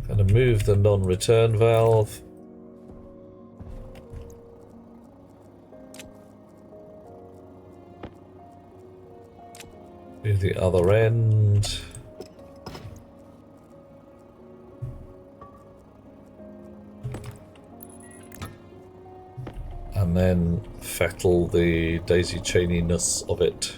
Gonna move the non-return valve. Do the other end. And then fettle the daisy chaininess of it.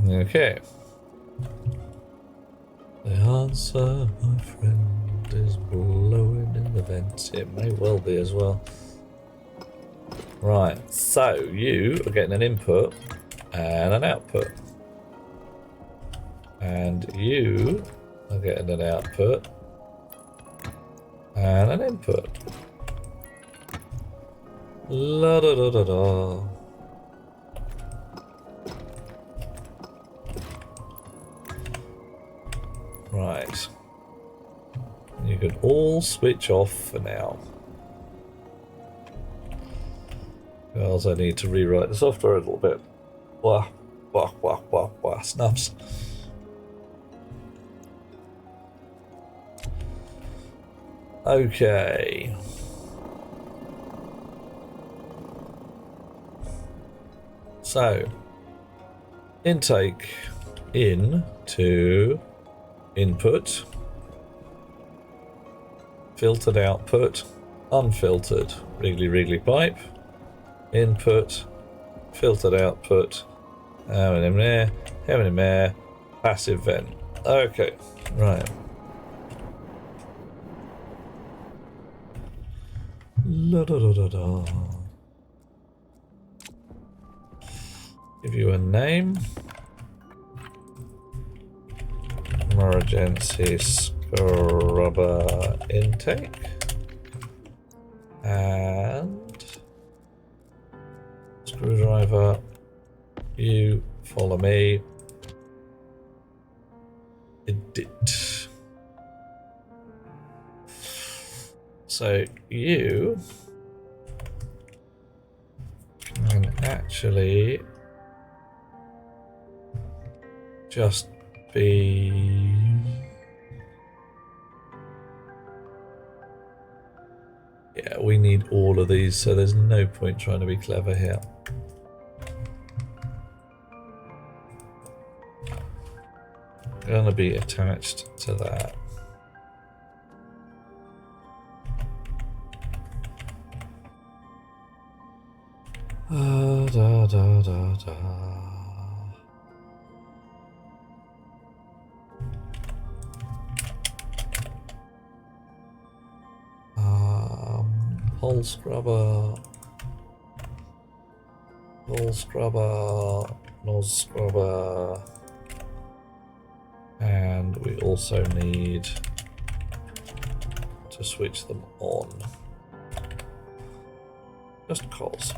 Okay. The answer, my friend, is blowing in the vent. It may well be as well. Right, so you are getting an input and an output. And you are getting an output and an input. La da da da da. Right. You can all switch off for now. Because I need to rewrite the software a little bit. Wah, wah, wah, wah, wah, snuffs. Okay. So, intake in to input, filtered output, unfiltered, wriggly wriggly pipe, input, filtered output, there, passive vent. Okay, right. La da da da da. Give you a name. Emergency scrubber intake. And screwdriver. You follow me. Edit. So you can actually just be we need all of these, so there's no point trying to be clever here. Gonna be attached to that. Da da da da. Hole scrubber, nose scrubber, and we also need to switch them on. Just cause.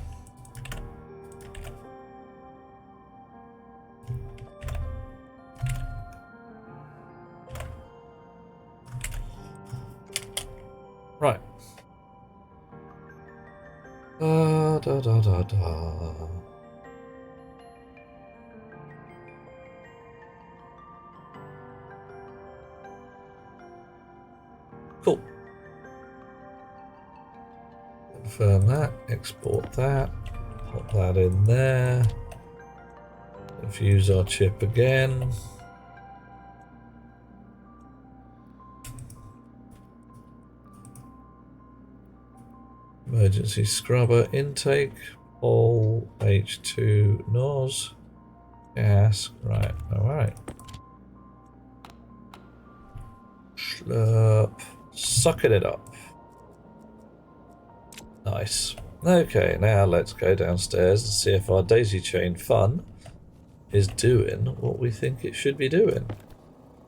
Right. Da da da da da. Cool. Confirm that. Export that. Pop that in there. Fuse our chip again. Emergency scrubber intake. All H2 NOS. Gas. Right. Alright. Slurp. Sucking it up. Nice. Okay, now let's go downstairs and see if our daisy chain fun is doing what we think it should be doing.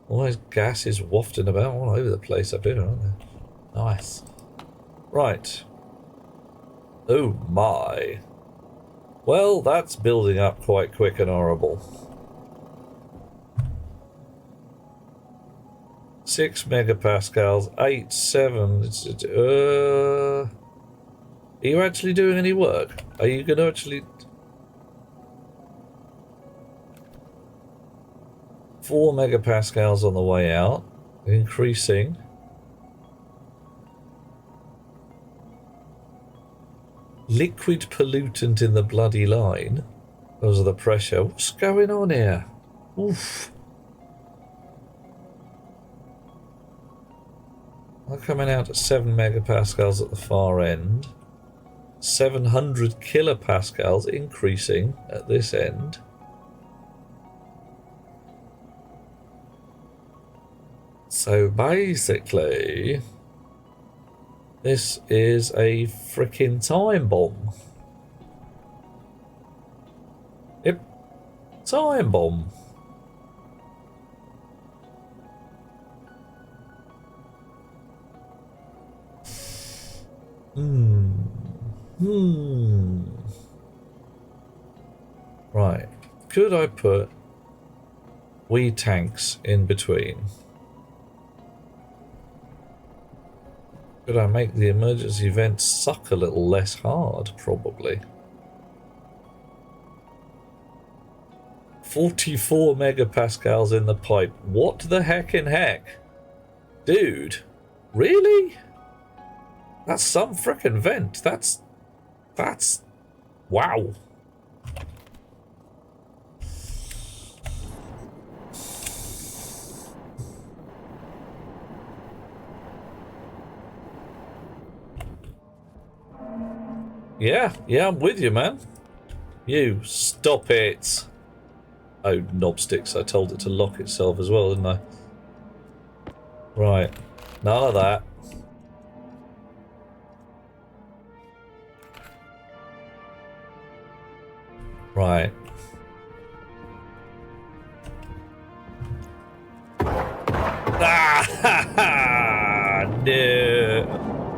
All those gases wafting about all over the place up here, aren't they? Nice. Right. Oh my. Well, that's building up quite quick and horrible. 6 megapascals, 8, 7. Are you actually doing any work? Are you going to actually... 4 megapascals on the way out, increasing. Liquid pollutant in the bloody line because of the pressure. What's going on here? Oof. We're coming out at 7 megapascals at the far end. 700 kilopascals increasing at this end. So basically, this is a freaking time bomb. Yep, time bomb. Right. Could I put wee tanks in between? Could I make the emergency vent suck a little less hard? Probably. 44 megapascals in the pipe. What the heckin' heck? Dude, really? That's some frickin' vent. That's... wow. Yeah, I'm with you, man. You, stop it. Oh, knobsticks, I told it to lock itself as well, didn't I? Right, none of that. Right. Ah, no.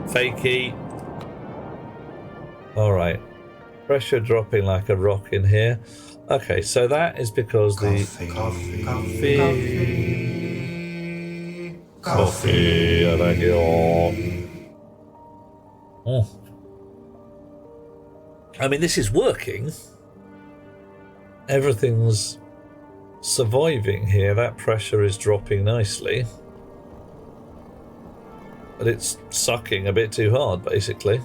Fakey. Alright. Pressure dropping like a rock in here. Okay, so that is because Coffee, I like it all. I mean, this is working. Everything's surviving here. That pressure is dropping nicely. But it's sucking a bit too hard, basically.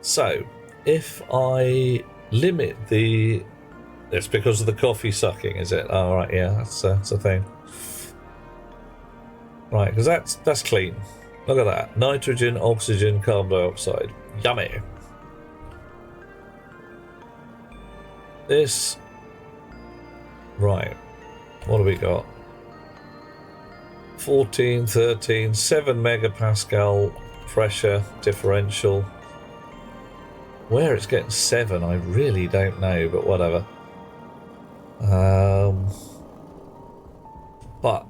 So, if I limit the... It's because of the coffee sucking, is it? Oh, right, yeah, that's a thing. Right, because that's clean. Look at that. Nitrogen, oxygen, carbon dioxide. Yummy. This... Right. What do we got? 14, 13, 7 megapascal pressure differential. Where it's getting 7, I really don't know, but whatever. But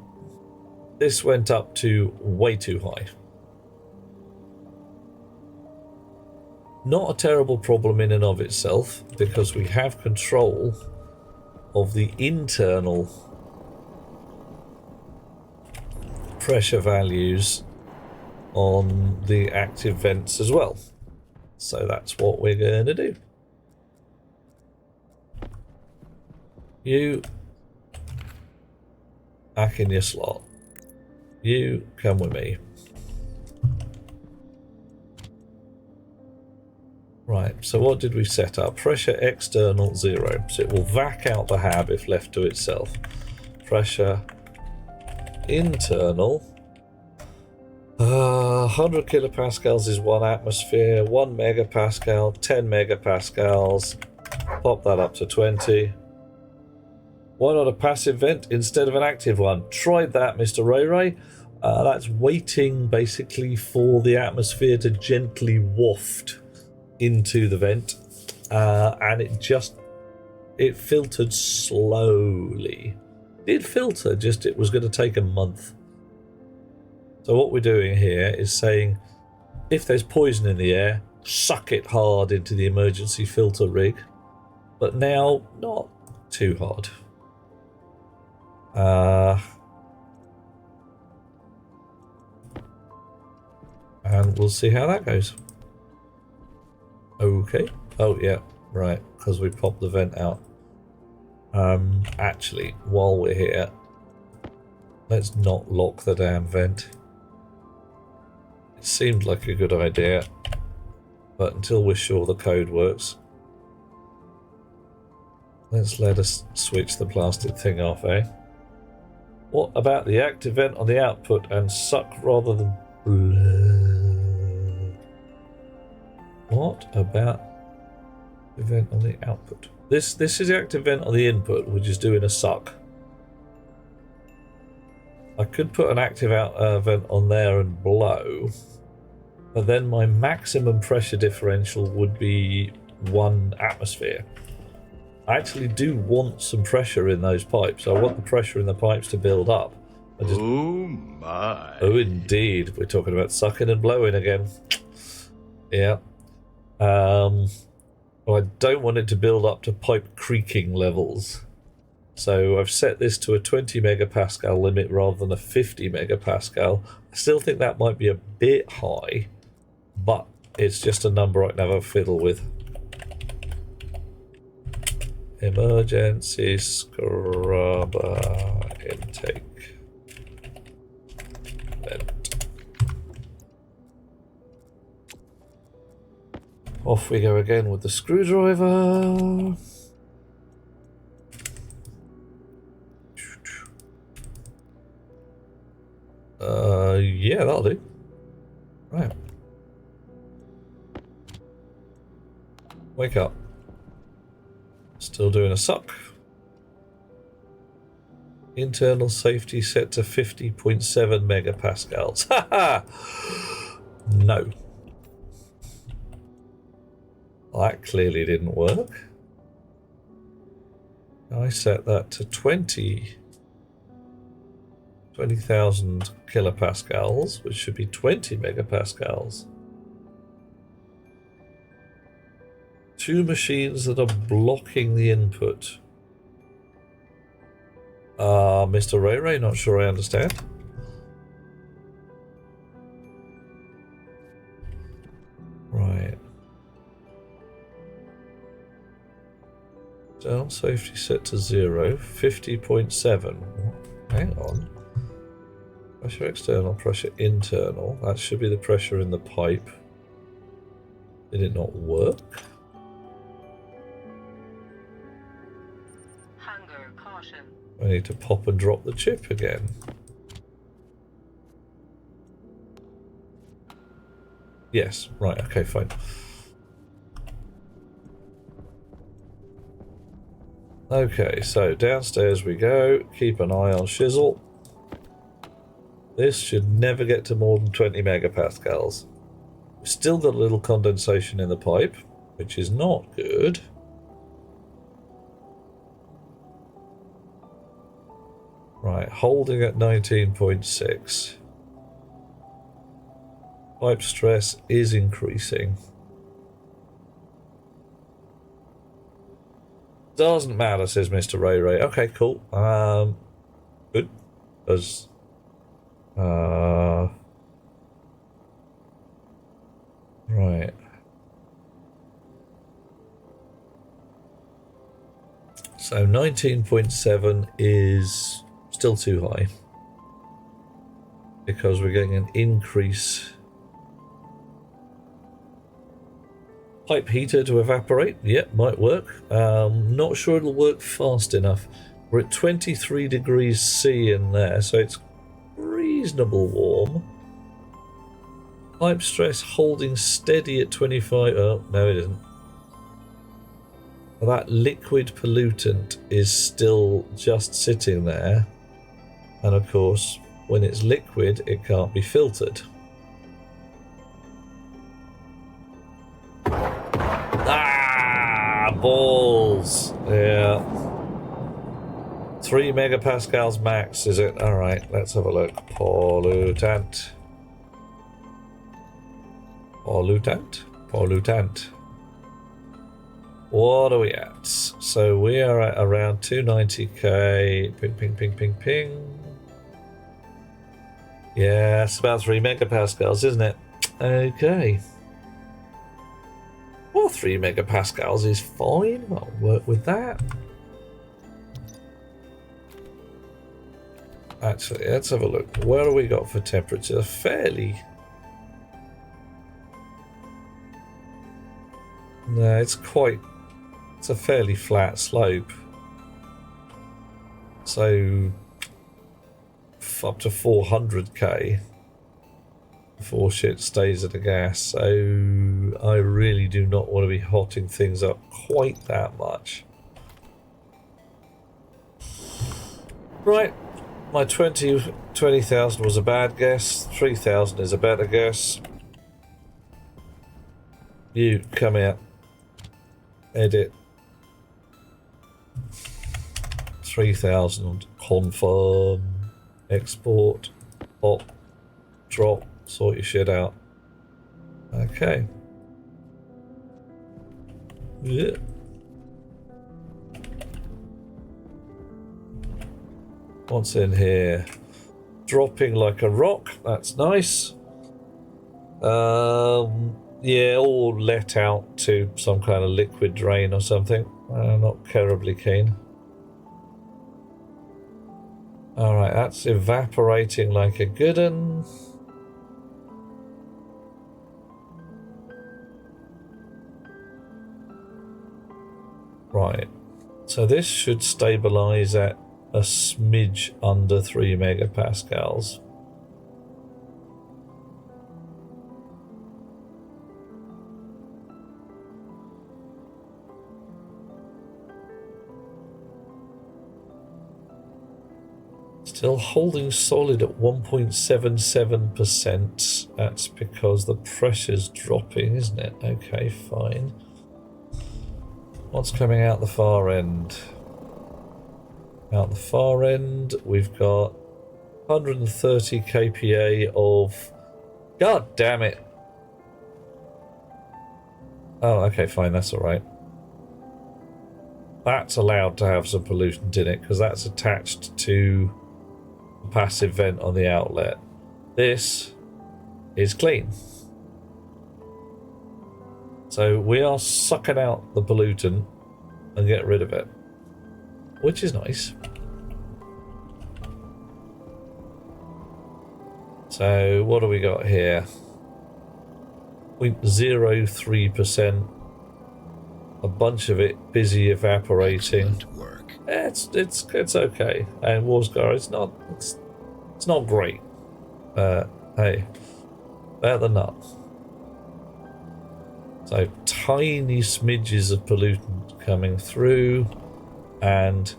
this went up to way too high. Not a terrible problem in and of itself, because we have control of the internal pressure values on the active vents as well. So that's what we're going to do. You back in your slot. You come with me. Right, so what did we set up? Pressure external 0. So it will vac out the hab if left to itself. Pressure internal. 100 kilopascals is 1 atmosphere. 1 megapascal, 10 megapascals. Pop that up to 20. Why not a passive vent instead of an active one? Tried that, Mr. Ray Ray. That's waiting basically for the atmosphere to gently waft into the vent, and it filtered slowly. It filtered, just it was going to take a month. So what we're doing here is saying, if there's poison in the air, suck it hard into the emergency filter rig, but now not too hard. And we'll see how that goes. Okay. Oh, yeah. Right. Because we popped the vent out. Actually, while we're here, let's not lock the damn vent. It seemed like a good idea, but until we're sure the code works, let's let us switch the plastic thing off, eh? What about the active vent on the output and suck rather than blood? What about the vent on the output? This is the active vent on the input, which is doing a suck. I could put an active vent on there and blow, but then my maximum pressure differential would be 1 atmosphere. I actually do want some pressure in those pipes. I want the pressure in the pipes to build up. Oh my. Oh indeed, we're talking about sucking and blowing again. Yeah. Well, I don't want it to build up to pipe creaking levels. So I've set this to a 20 megapascal limit rather than a 50 megapascal. I still think that might be a bit high, but it's just a number I can have a fiddle with. Emergency scrubber intake vent. Off we go again with the screwdriver. Yeah, that'll do. Right. Wake up. Still doing a suck. Internal safety set to 50.7 megapascals. Haha! No. That clearly didn't work. I set that to 20,000 kilopascals, which should be 20 megapascals. Two machines that are blocking the input. Mr. Ray Ray, not sure I understand. Right. Down safety set to 0, 50.7. Hang on. Pressure external, pressure internal. That should be the pressure in the pipe. Did it not work? Hunger, caution. I need to pop and drop the chip again. Yes, right, okay, fine. Okay, so downstairs we go. Keep an eye on Shizzle. This should never get to more than 20 megapascals. We've still got a little condensation in the pipe, which is not good. Right, holding at 19.6. Pipe stress is increasing. Doesn't matter, says Mr. Ray Ray. Okay, cool. Good. As Right. So 19.7 is still too high because we're getting an increase. Pipe heater to evaporate. Yep, might work. Not sure it'll work fast enough. We're at 23 degrees C in there, so it's reasonable warm. Pipe stress holding steady at 25. Oh, no, it isn't. Well, that liquid pollutant is still just sitting there. And of course, when it's liquid, it can't be filtered. Ah, balls. Yeah. 3 megapascals max, is it? Alright, let's have a look. Pollutant. Pollutant? Pollutant. What are we at? So we are at around 290k. Ping, ping, ping, ping, ping. Yeah, it's about 3 megapascals, isn't it? Okay. Well, 3 megapascals is fine. I'll work with that. Actually, let's have a look. Where have we got for temperature? Fairly. No, it's a fairly flat slope. So, up to 400k before shit stays at a gas. So, I really do not want to be hotting things up quite that much. Right. My 20,000 was a bad guess. 3,000 is a better guess. You come out. Edit. 3,000. Confirm. Export. Pop. Drop. Sort your shit out. Okay. Yeah. What's in here? Dropping like a rock. That's nice. Yeah, all let out to some kind of liquid drain or something. Not terribly keen. Alright, that's evaporating like a good un. Right. So this should stabilize at a smidge under 3 megapascals. Still holding solid at 1.77%. That's because the pressure's dropping, isn't it? Okay, fine. What's coming out the far end? Out the far end, we've got 130 kPa of... God damn it! Oh, okay, fine, that's alright. That's allowed to have some pollutant in it, because that's attached to a passive vent on the outlet. This is clean. So we are sucking out the pollutant and get rid of it, which is nice. So what do we got here? 0.03%. A bunch of it busy evaporating. Excellent work. It's okay. And Warscar, it's not great. Hey, better than not. So tiny smidges of pollutant coming through and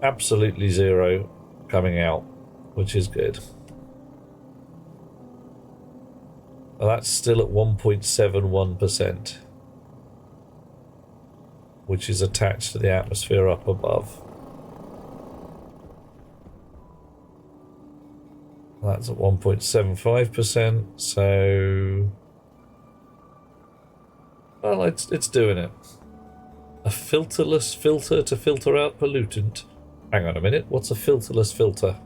absolutely zero coming out, which is good. Well, that's still at 1.71%, which is attached to the atmosphere up above. That's at 1.75%, so... Well, it's doing it. A filterless filter to filter out pollutant. Hang on a minute, what's a filterless filter?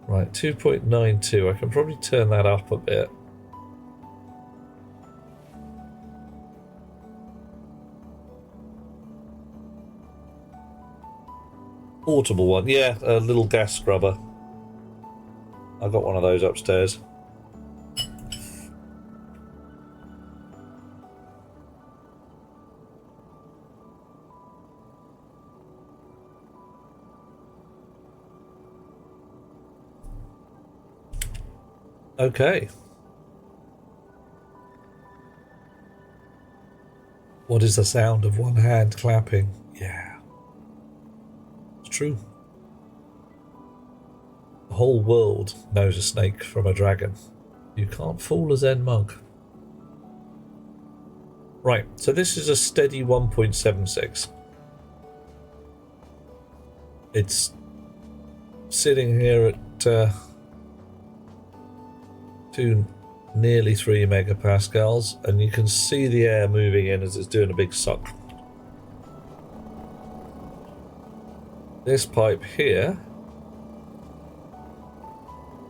Right, 2.92. I can probably turn that up a bit. Portable one, yeah, a little gas scrubber. I've got one of those upstairs. Okay. What is the sound of one hand clapping? Yeah. It's true. The whole world knows a snake from a dragon. You can't fool a Zen monk. Right, so this is a steady 1.76. It's sitting here at nearly 3 megapascals, and you can see the air moving in as it's doing a big suck. This pipe here,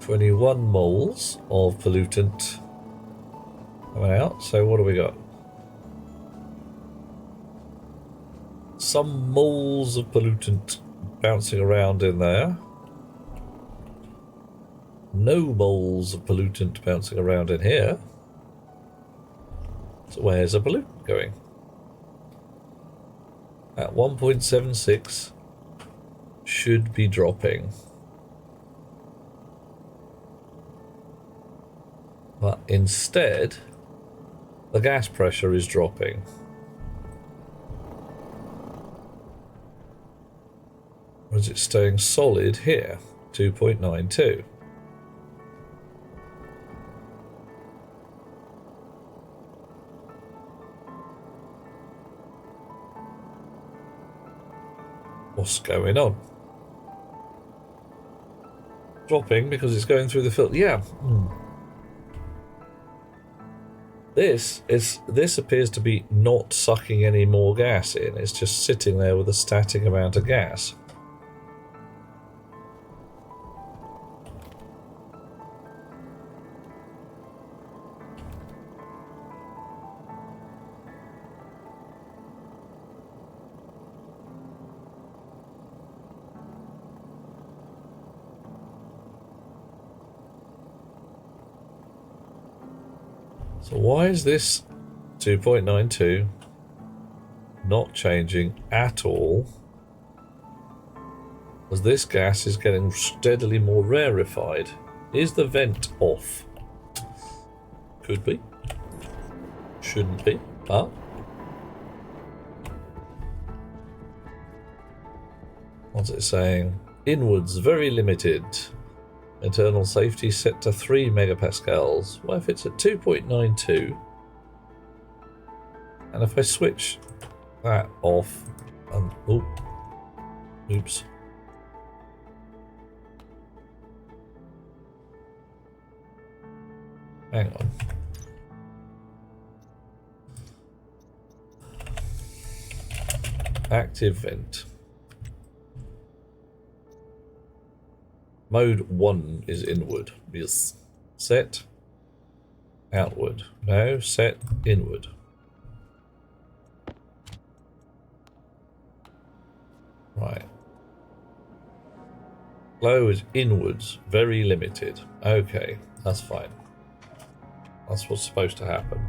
21 moles of pollutant coming out. So what do we got? Some moles of pollutant bouncing around in there. No moles of pollutant bouncing around in here. So where's a pollutant going? At 1.76 should be dropping. But instead, the gas pressure is dropping. Or is it staying solid here? 2.92. What's going on? Dropping because it's going through the filter. Yeah. This appears to be not sucking any more gas in. It's just sitting there with a static amount of gas. So why is this 2.92 not changing at all? As this gas is getting steadily more rarefied. Is the vent off? Could be. Shouldn't be. But what's it saying? Inwards, very limited. Internal safety set to 3 megapascals. What if it's at 2.92? And if I switch that off, and oops. Hang on. Active vent. Mode 1 is inward. Yes. Set. Outward. No. Set. Inward. Right. Flow is inwards. Very limited. Okay. That's fine. That's what's supposed to happen.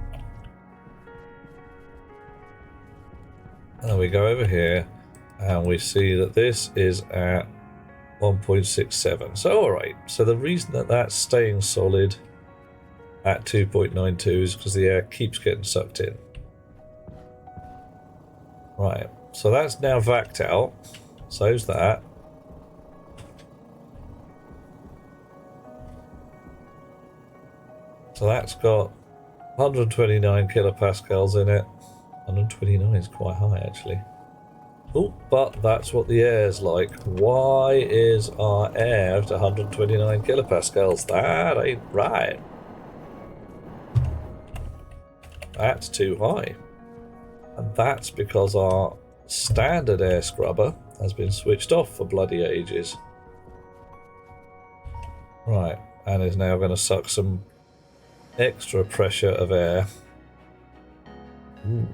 And we go over here and we see that this is at 1.67. So alright, so the reason that that's staying solid at 2.92 is because the air keeps getting sucked in. Right, so that's now vacked out. So's that. So that's got 129 kilopascals in it. 129 is quite high actually. Oh, but that's what the air's like. Why is our air at 129 kilopascals? That ain't right. That's too high. And that's because our standard air scrubber has been switched off for bloody ages. Right, and is now going to suck some extra pressure of air. Ooh.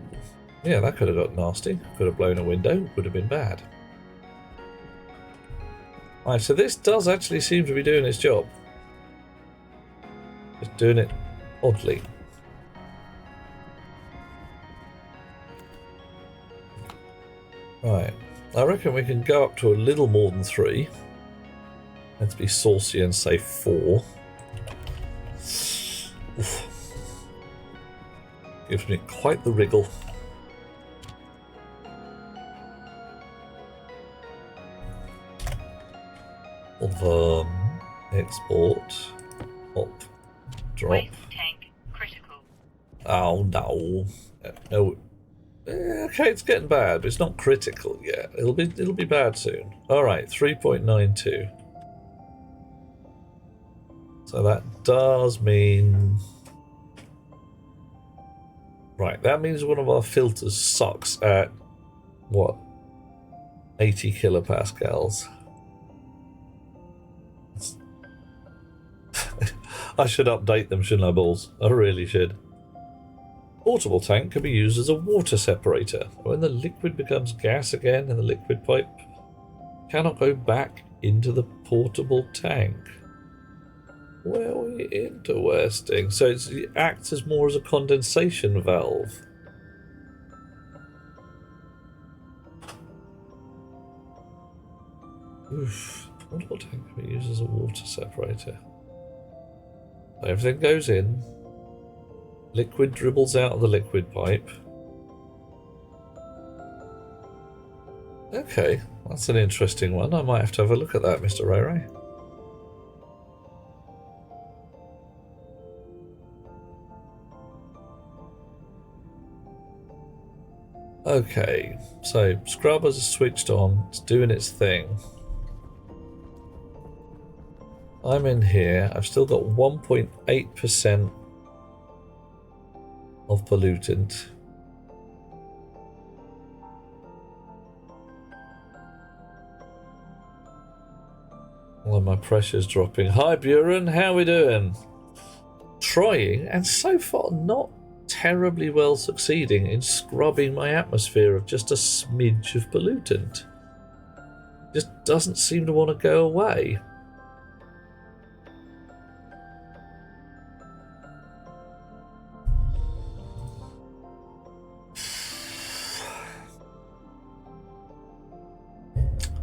Yeah, that could have got nasty. Could have blown a window. Would have been bad. Right, so this does actually seem to be doing its job. Just doing it oddly. Right, I reckon we can go up to a little more than 3. Let's be saucy and say 4. Oof. Gives me quite the wriggle. Of export, up, drop. Waste tank critical. Oh no, no. Okay, it's getting bad, but it's not critical yet. It'll be bad soon. All right, 3.92. So that does mean. Right, that means one of our filters sucks at what? 80 kilopascals. I should update them, shouldn't I, balls? I really should. Portable tank can be used as a water separator. When the liquid becomes gas again in the liquid pipe, cannot go back into the portable tank. Well, interesting. So it acts as more as a condensation valve. Oof. Portable tank can be used as a water separator. Everything goes in. Liquid dribbles out of the liquid pipe. Okay, that's an interesting one. I might have to have a look at that, Mr. Ray Ray. Okay, so scrubbers are switched on. It's doing its thing. I'm in here. I've still got 1.8% of pollutant. Well, my pressure's dropping. Hi, Buren. How we doing? Trying, and so far not terribly well succeeding in scrubbing my atmosphere of just a smidge of pollutant. Just doesn't seem to want to go away.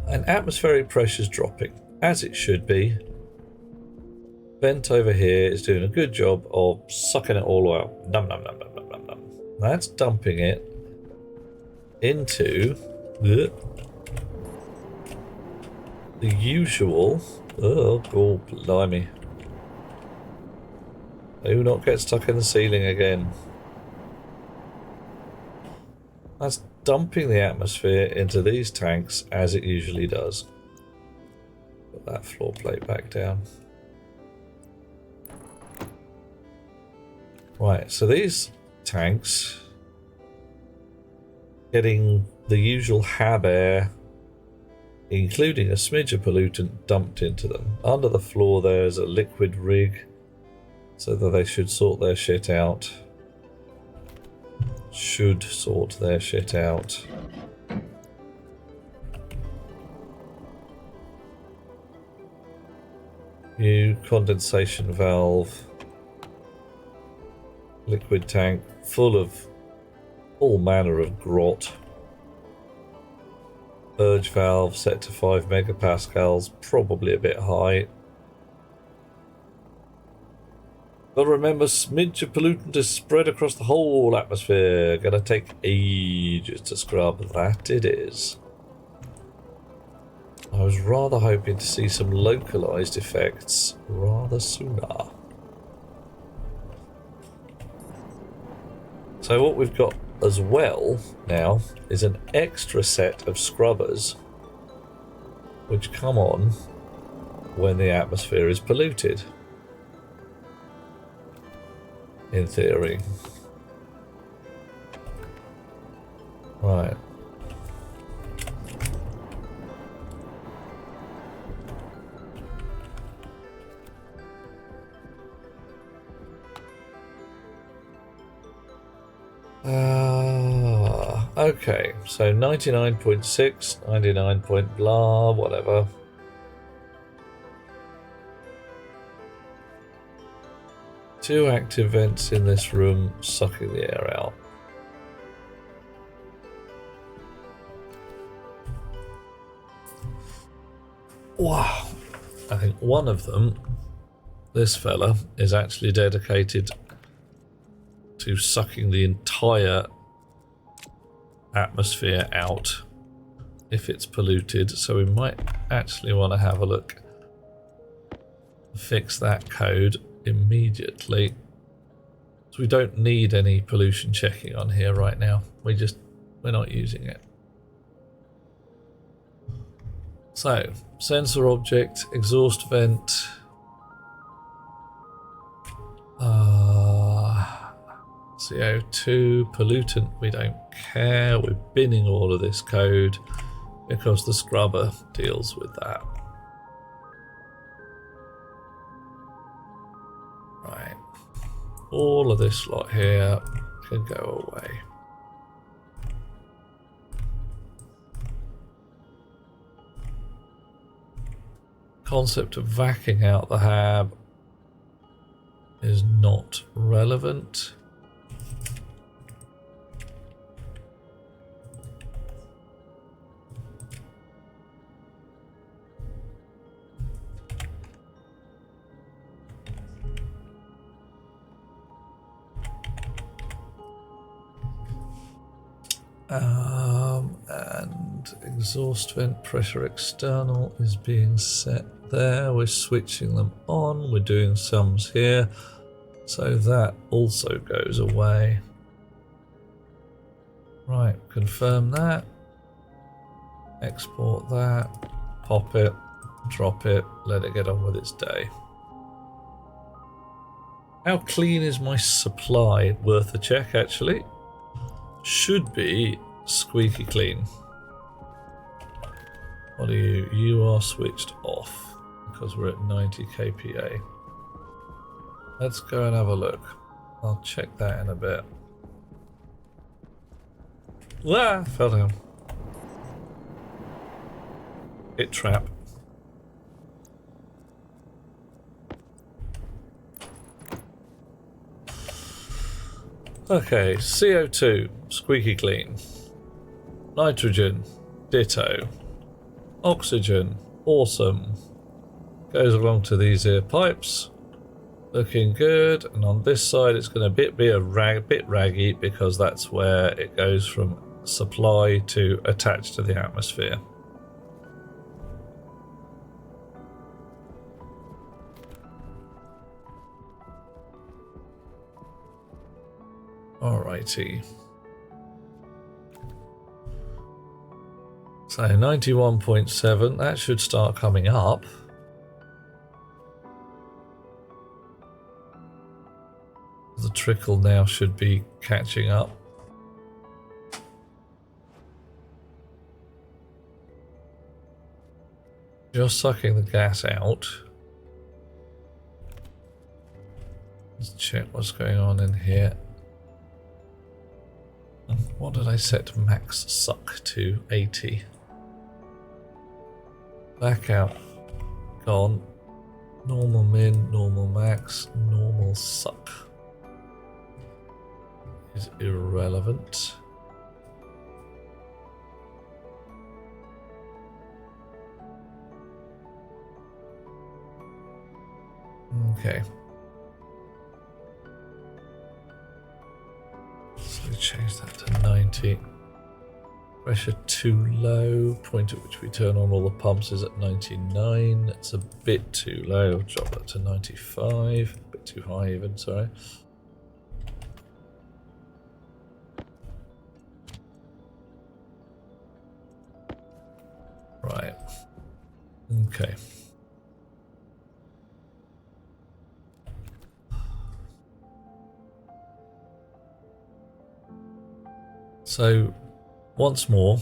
And atmospheric pressure is dropping, as it should be. Vent over here is doing a good job of sucking it all out. Num num num num num num num. That's dumping it into the usual. Oh, blimey. Do not get stuck in the ceiling again. That's dumping the atmosphere into these tanks as it usually does. Put that floor plate back down. Right, so these tanks getting the usual hab air, including a smidge of pollutant dumped into them. Under the floor there's a liquid rig, so that they should sort their shit out. Should sort their shit out. New condensation valve. Liquid tank full of all manner of grot. Purge valve set to 5 megapascals, probably a bit high. But remember, smidge of pollutant is spread across the whole atmosphere. Gonna take ages to scrub. That it is. I was rather hoping to see some localized effects rather sooner. So what we've got as well now is an extra set of scrubbers which come on when the atmosphere is polluted. In theory. Right. Okay, so 99.6, 99 point blah, whatever. Two active vents in this room sucking the air out. Wow. I think one of them, this fella, is actually dedicated to sucking the entire atmosphere out if it's polluted, so we might actually want to have a look, fix that code immediately. So we don't need any pollution checking on here right now, we're not using it. So sensor object, exhaust vent, CO2, pollutant, we don't care. We're binning all of this code because the scrubber deals with that. Right. All of this lot here can go away. Concept of vacuuming out the hab is not relevant. And exhaust vent pressure external is being set there. We're switching them on. We're doing sums here. So that also goes away. Right, confirm that. Export that. Pop it. Drop it. Let it get on with its day. How clean is my supply? Worth a check, actually. Should be squeaky clean. What are you? You are switched off because we're at 90 kPa. Let's go and have a look. I'll check that in a bit. Ah, fell down. Hit trap. Okay, CO2, squeaky clean. Nitrogen, ditto. Oxygen, awesome. Goes along to these here pipes. Looking good. And on this side it's going to be a bit raggy because that's where it goes from supply to attach to the atmosphere. Alrighty. So 91.7, that should start coming up. The trickle now should be catching up. Just sucking the gas out. Let's check what's going on in here. What did I set max suck to? 80. Back out. Gone. Normal min, normal max, normal suck. Is irrelevant. Okay. So change that to 90. Pressure too low. Point at which we turn on all the pumps is at 99. That's a bit too low. Drop that to 95. A bit too high even, sorry. Right. Okay. So, once more,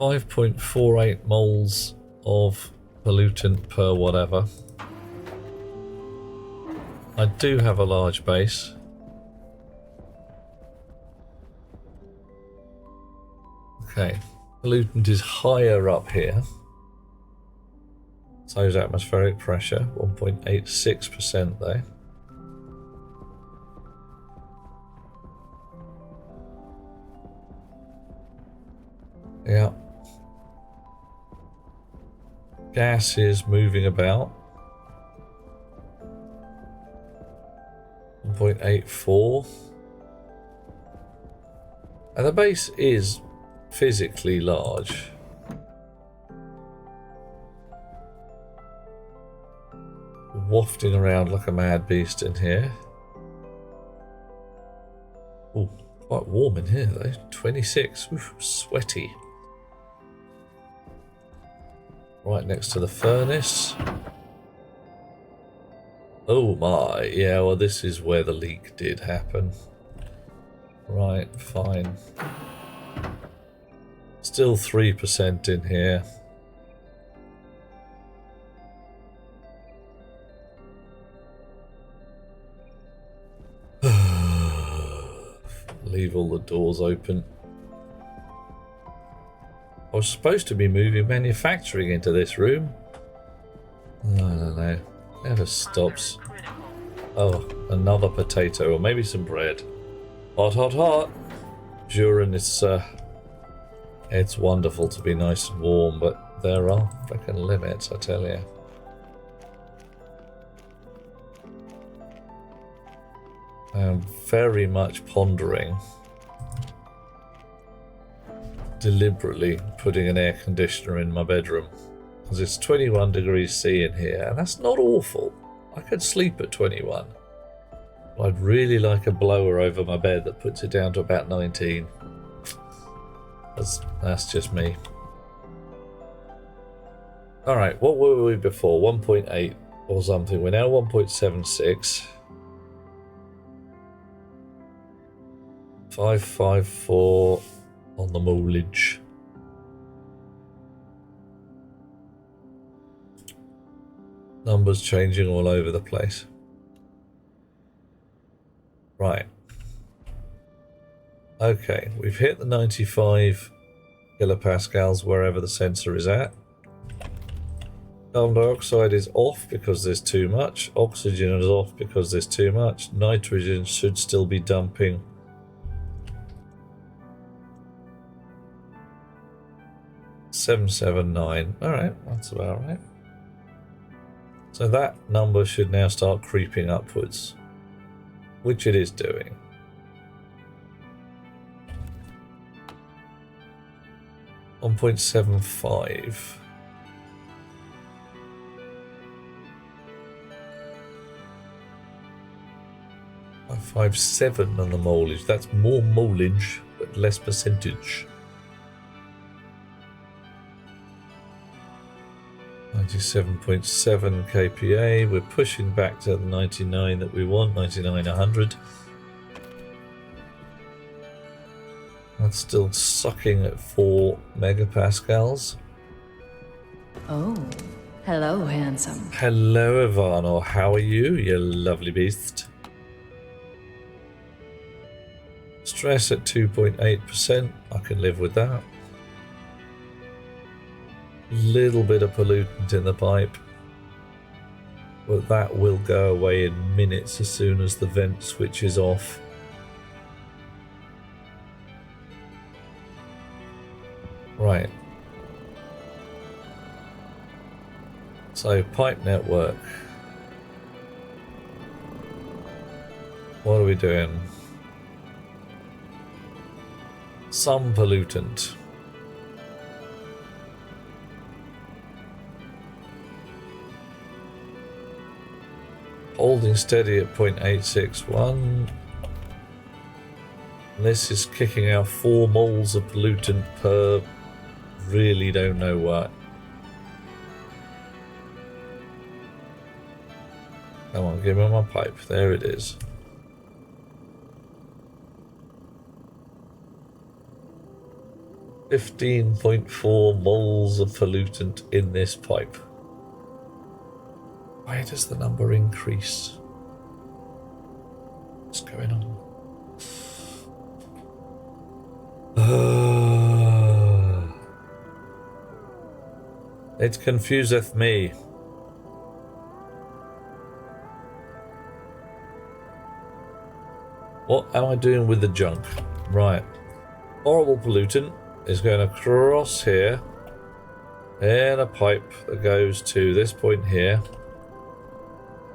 5.48 moles of pollutant per whatever. I do have a large base. Okay, pollutant is higher up here. So is atmospheric pressure, 1.86% there. Yeah. Gas is moving about. 1.84. And the base is physically large. Wafting around like a mad beast in here. Oh, quite warm in here though. 26. Oof, sweaty. Right next to the furnace. Oh my, yeah, well this is where the leak did happen. Right, fine. Still 3% in here. Leave all the doors open. I was supposed to be moving manufacturing into this room. I don't know. Never stops. Oh, another potato or maybe some bread. Hot, hot, hot. During it's wonderful to be nice and warm, but there are freaking limits, I tell you. I'm very much pondering deliberately putting an air conditioner in my bedroom because it's 21 degrees C in here, and that's not awful. I could sleep at 21. I'd really like a blower over my bed that puts it down to about 19. That's just me. Alright, what were we before? 1.8 or something. We're now 1.76. 554 on the mileage. Numbers changing all over the place. Right. Okay, we've hit the 95 kilopascals wherever the sensor is at. Carbon dioxide is off because there's too much. Oxygen is off because there's too much. Nitrogen should still be dumping. $779. Alright, that's about right. So that number should now start creeping upwards, which it is doing. $1.75. 557 on the mileage. That's more mileage, but less percentage. 97.7 kPa. We're pushing back to the 99 that we want, 99, 100. That's still sucking at 4 megapascals. Oh, hello, handsome. Hello, Ivano. How are you, you lovely beast? Stress at 2.8%. I can live with that. Little bit of pollutant in the pipe, but that will go away in minutes as soon as the vent switches off. Right. So pipe network. What are we doing? Some pollutant. Holding steady at 0.861. This is kicking out 4 moles of pollutant per really don't know what. Come on, give me my pipe. There it is. .4 moles of pollutant in this pipe. Why does the number increase? What's going on? It confuseth me. What am I doing with the junk? Right. Horrible pollutant is going across here in a pipe that goes to this point here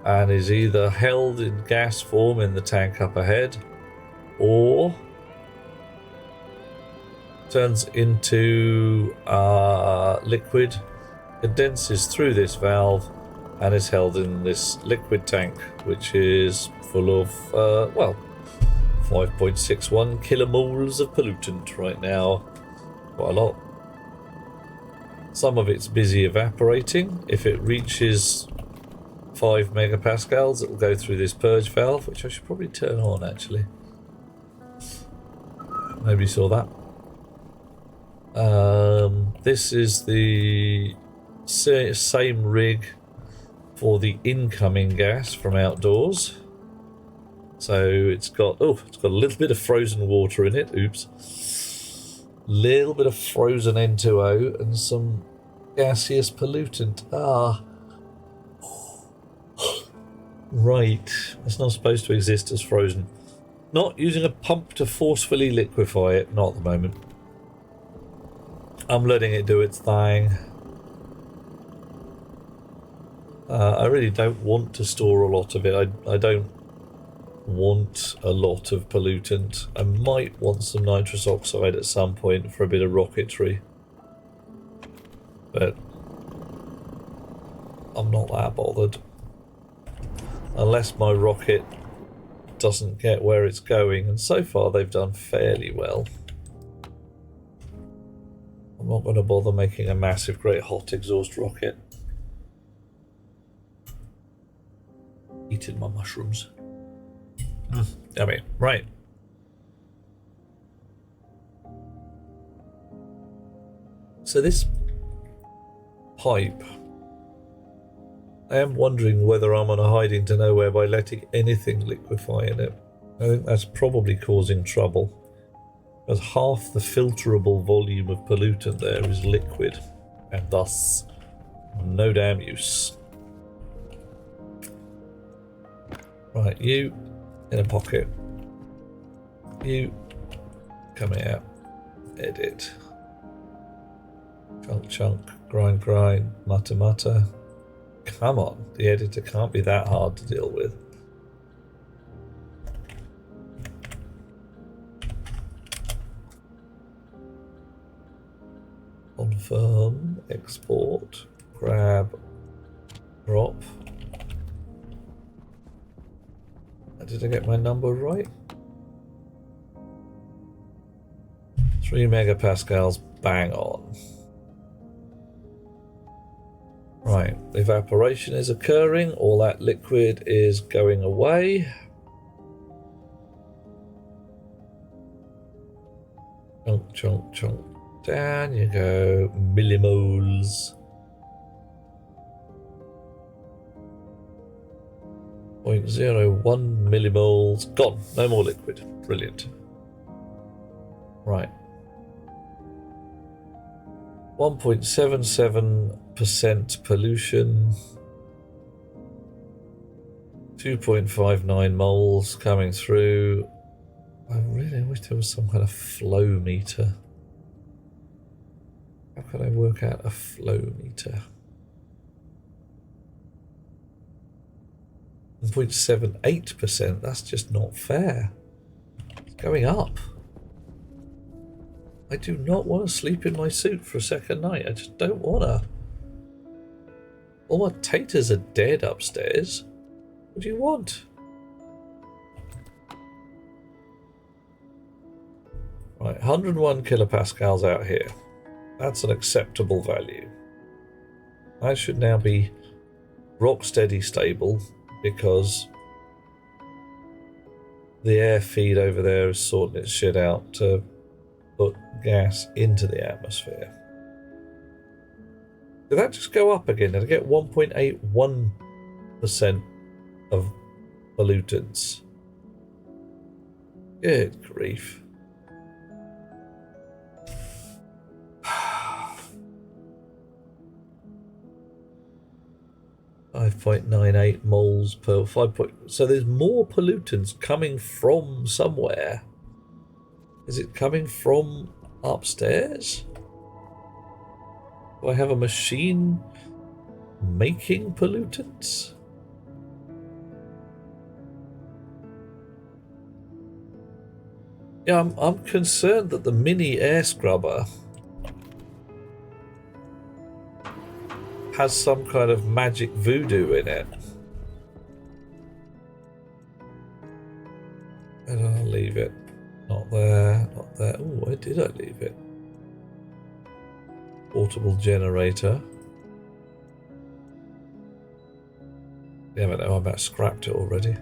and is either held in gas form in the tank up ahead or turns into liquid, condenses through this valve and is held in this liquid tank, which is full of, 5.61 kilomoles of pollutant right now. Quite a lot. Some of it's busy evaporating. If it reaches 5 megapascals, it will go through this purge valve, which I should probably turn on actually. Nobody saw that. This is the same rig for the incoming gas from outdoors. So it's got a little bit of frozen water in it. Oops. Little bit of frozen N2O and some gaseous pollutant. Right. It's not supposed to exist as frozen. Not using a pump to forcefully liquefy it. Not at the moment. I'm letting it do its thing. I really don't want to store a lot of it. I don't want a lot of pollutant. I might want some nitrous oxide at some point for a bit of rocketry, but I'm not that bothered unless my rocket doesn't get where it's going, and so far they've done fairly well. I'm not going to bother making a massive great hot exhaust rocket. Eating my mushrooms. Yummy. Right. So this pipe, I am wondering whether I'm on a hiding to nowhere by letting anything liquefy in it. I think that's probably causing trouble, because half the filterable volume of pollutant there is liquid, and thus no damn use. Right, you in a pocket. You come here. Edit. Chunk chunk. Grind grind. Mutter mutter. Come on, the editor can't be that hard to deal with. Confirm. Export. Grab. Drop. Did I get my number right? 3 megapascals, bang on. Right, evaporation is occurring, all that liquid is going away. Chunk, chunk, chunk. Down you go, millimoles. 0.01 millimoles. Gone. No more liquid. Brilliant. Right. 1.77% pollution. 2.59 moles coming through. I really wish there was some kind of flow meter. How can I work out a flow meter? 1.78%, that's just not fair. It's going up. I do not want to sleep in my suit for a second night. I just don't want to. All my taters are dead upstairs. What do you want? Right, 101 kilopascals out here. That's an acceptable value. That should now be rock steady stable, because the air feed over there is sorting its shit out to put gas into the atmosphere. Did that just go up again? Did I get 1.81% of pollutants? Good grief. 5.98 moles per 5. So there's more pollutants coming from somewhere. Is it coming from upstairs? Do I have a machine making pollutants? Yeah, I'm concerned that the mini air scrubber has some kind of magic voodoo in it. And I'll leave it. Not there, not there. Oh, where did I leave it? Portable generator. Damn it, I about scrapped it already.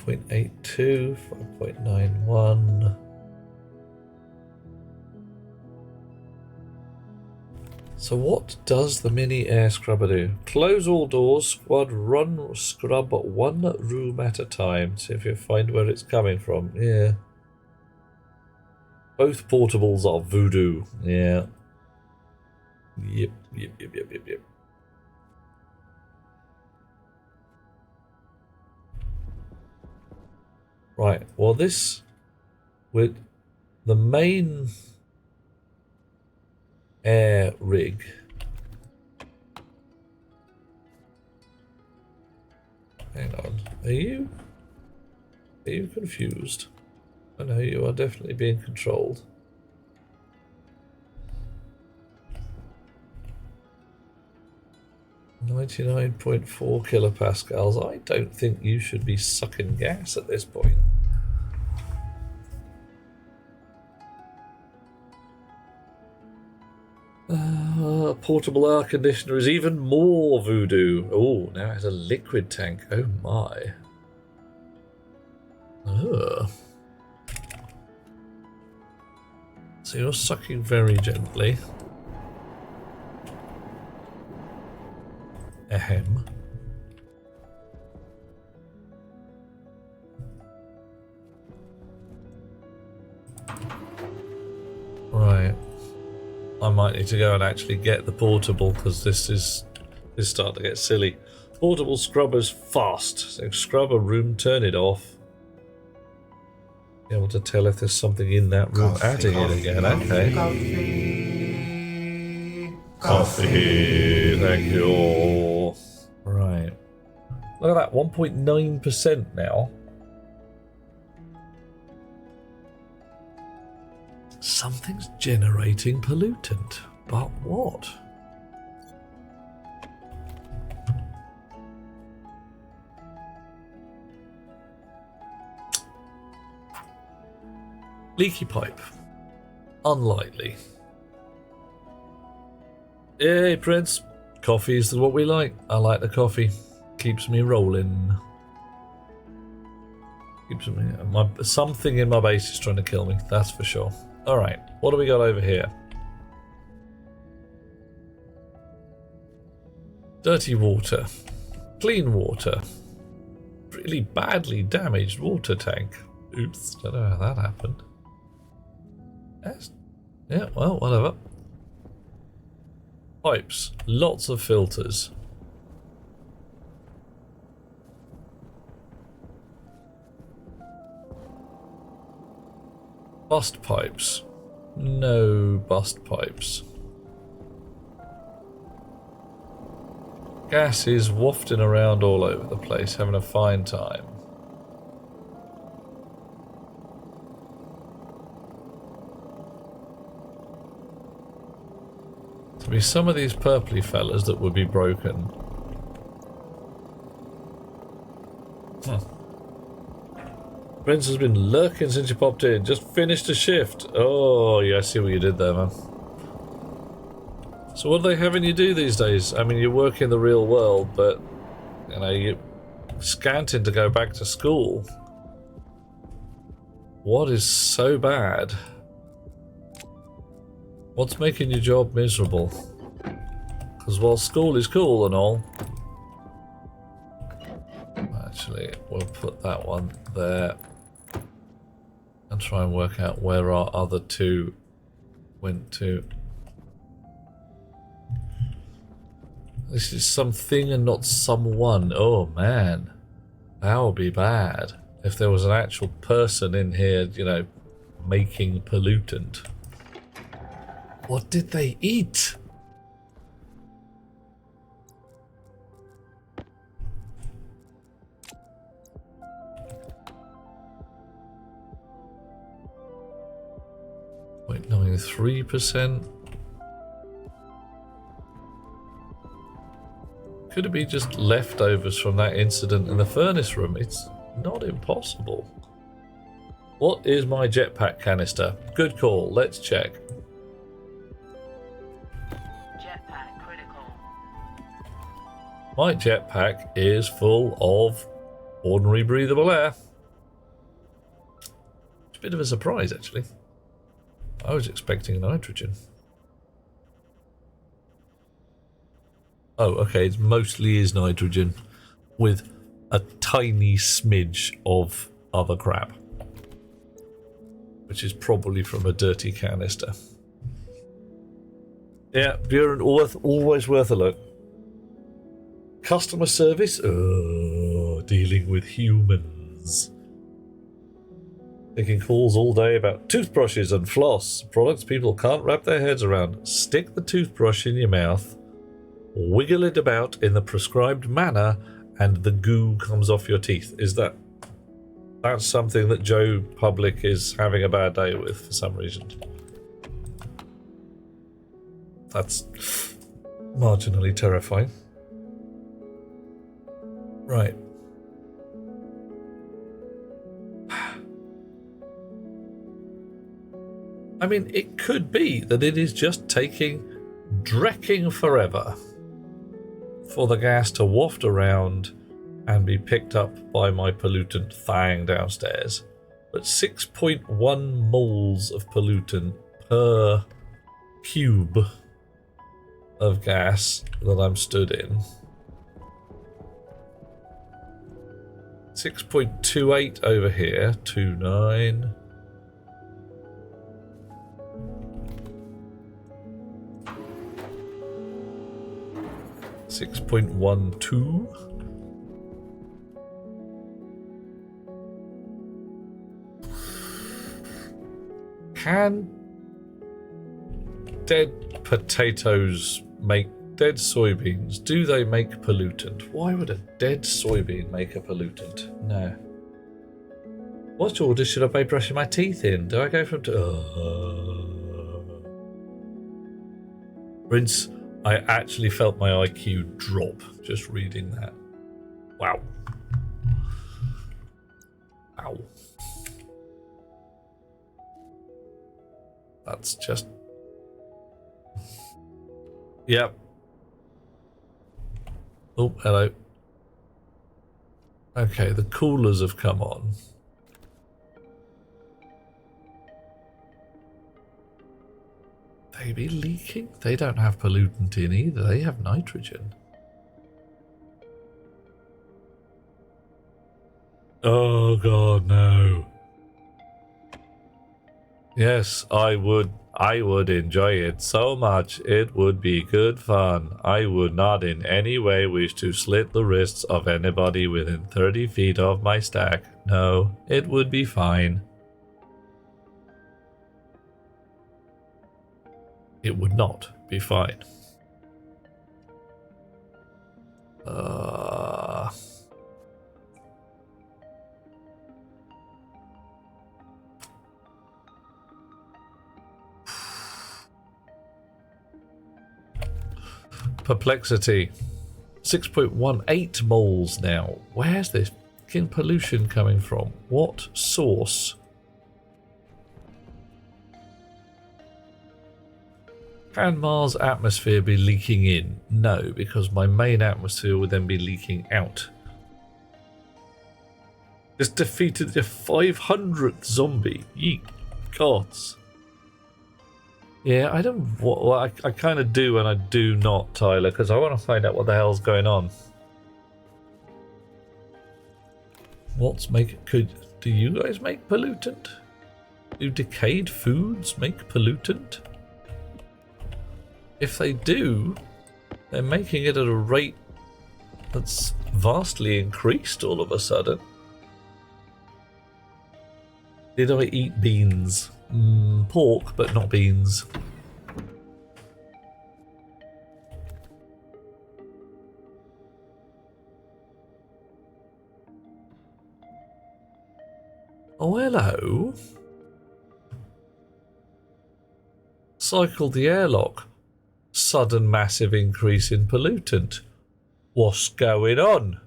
.82, 5.91. So what does the mini air scrubber do? Close all doors, squad, run, scrub one room at a time. See if you find where it's coming from. Yeah. Both portables are voodoo. Yeah. Yep. Right, well this, with the main air rig, hang on, are you confused? I know you are definitely being controlled. .4 kilopascals. I don't think you should be sucking gas at this point. Portable air conditioner is even more voodoo. Oh, now it has a liquid tank. Oh my. Ugh. So you're sucking very gently. Ahem. Right. I might need to go and actually get the portable because this is starting to get silly. Portable scrubbers fast. So scrub a room, turn it off. Be able to tell if there's something in that room. Adding it again. Okay. Coffee. Thank you. Right. Look at that. 1.9% now. Something's generating pollutant, but what? Leaky pipe. Unlikely. Hey, Prince. Coffee is what we like. I like the coffee. Keeps me rolling. Keeps me. Something in my base is trying to kill me. That's for sure. Alright, what do we got over here? Dirty water. Clean water. Really badly damaged water tank. Oops, don't know how that happened. Yeah, well, whatever. Pipes. Lots of filters. Bust pipes. No bust pipes. Gas is wafting around all over the place, having a fine time. To be some of these purpley fellas that would be broken. Prince has been lurking since you popped in. Just finished a shift. Oh, yeah, I see what you did there, man. So what are they having you do these days? I mean, you work in the real world, but, you know, you're scanting to go back to school. What is so bad? What's making your job miserable? Because while school is cool and all, Actually, we'll put that one there and try and work out where our other two went to. This is something and not someone. Oh man, that would be bad if there was an actual person in here, you know, making pollutant. What did they eat? Wait, 93%. Could it be just leftovers from that incident in the furnace room? It's not impossible. What is my jetpack canister? Good call. Let's check. Jetpack critical. My jetpack is full of ordinary breathable air. It's a bit of a surprise, actually. I was expecting nitrogen. Oh, okay, it mostly is nitrogen with a tiny smidge of other crap, which is probably from a dirty canister. Yeah, Buren, always worth a look. Customer service? Oh, dealing with humans. Taking calls all day about toothbrushes and floss, products people can't wrap their heads around. Stick the toothbrush in your mouth, wiggle it about in the prescribed manner, and the goo comes off your teeth. That's something that Joe Public is having a bad day with for some reason. That's marginally terrifying. Right. I mean, it could be that it is just taking drecking forever for the gas to waft around and be picked up by my pollutant thang downstairs. But 6.1 moles of pollutant per cube of gas that I'm stood in. 6.28 over here, 29. 6.12. Can dead potatoes make dead soybeans? Do they make pollutant? Why would a dead soybean make a pollutant? No. What order should I be brushing my teeth in? Do I go from Rinse. I actually felt my IQ drop just reading that. Wow. Ow. That's just... Yep. Oh, hello. Okay, the coolers have come on. They be leaking? They don't have pollutant in either. They have nitrogen. Oh god, no. Yes, I would enjoy it so much. It would be good fun. I would not in any way wish to slit the wrists of anybody within 30 feet of my stack. No, it would be fine. It would not be fine. Perplexity. 6.18 moles now. Where's this fucking pollution coming from? What source? Can Mars' atmosphere be leaking in? No, because my main atmosphere would then be leaking out. Just defeated the 500th zombie. Ye gods. Yeah, I don't... Well, I kind of do and I do not, Tyler, because I want to find out what the hell's going on. Do you guys make pollutant? Do decayed foods make pollutant? If they do, they're making it at a rate that's vastly increased all of a sudden. Did I eat beans? Pork, but not beans. Oh, hello. Cycled the airlock. Sudden massive increase in pollutant. What's going on?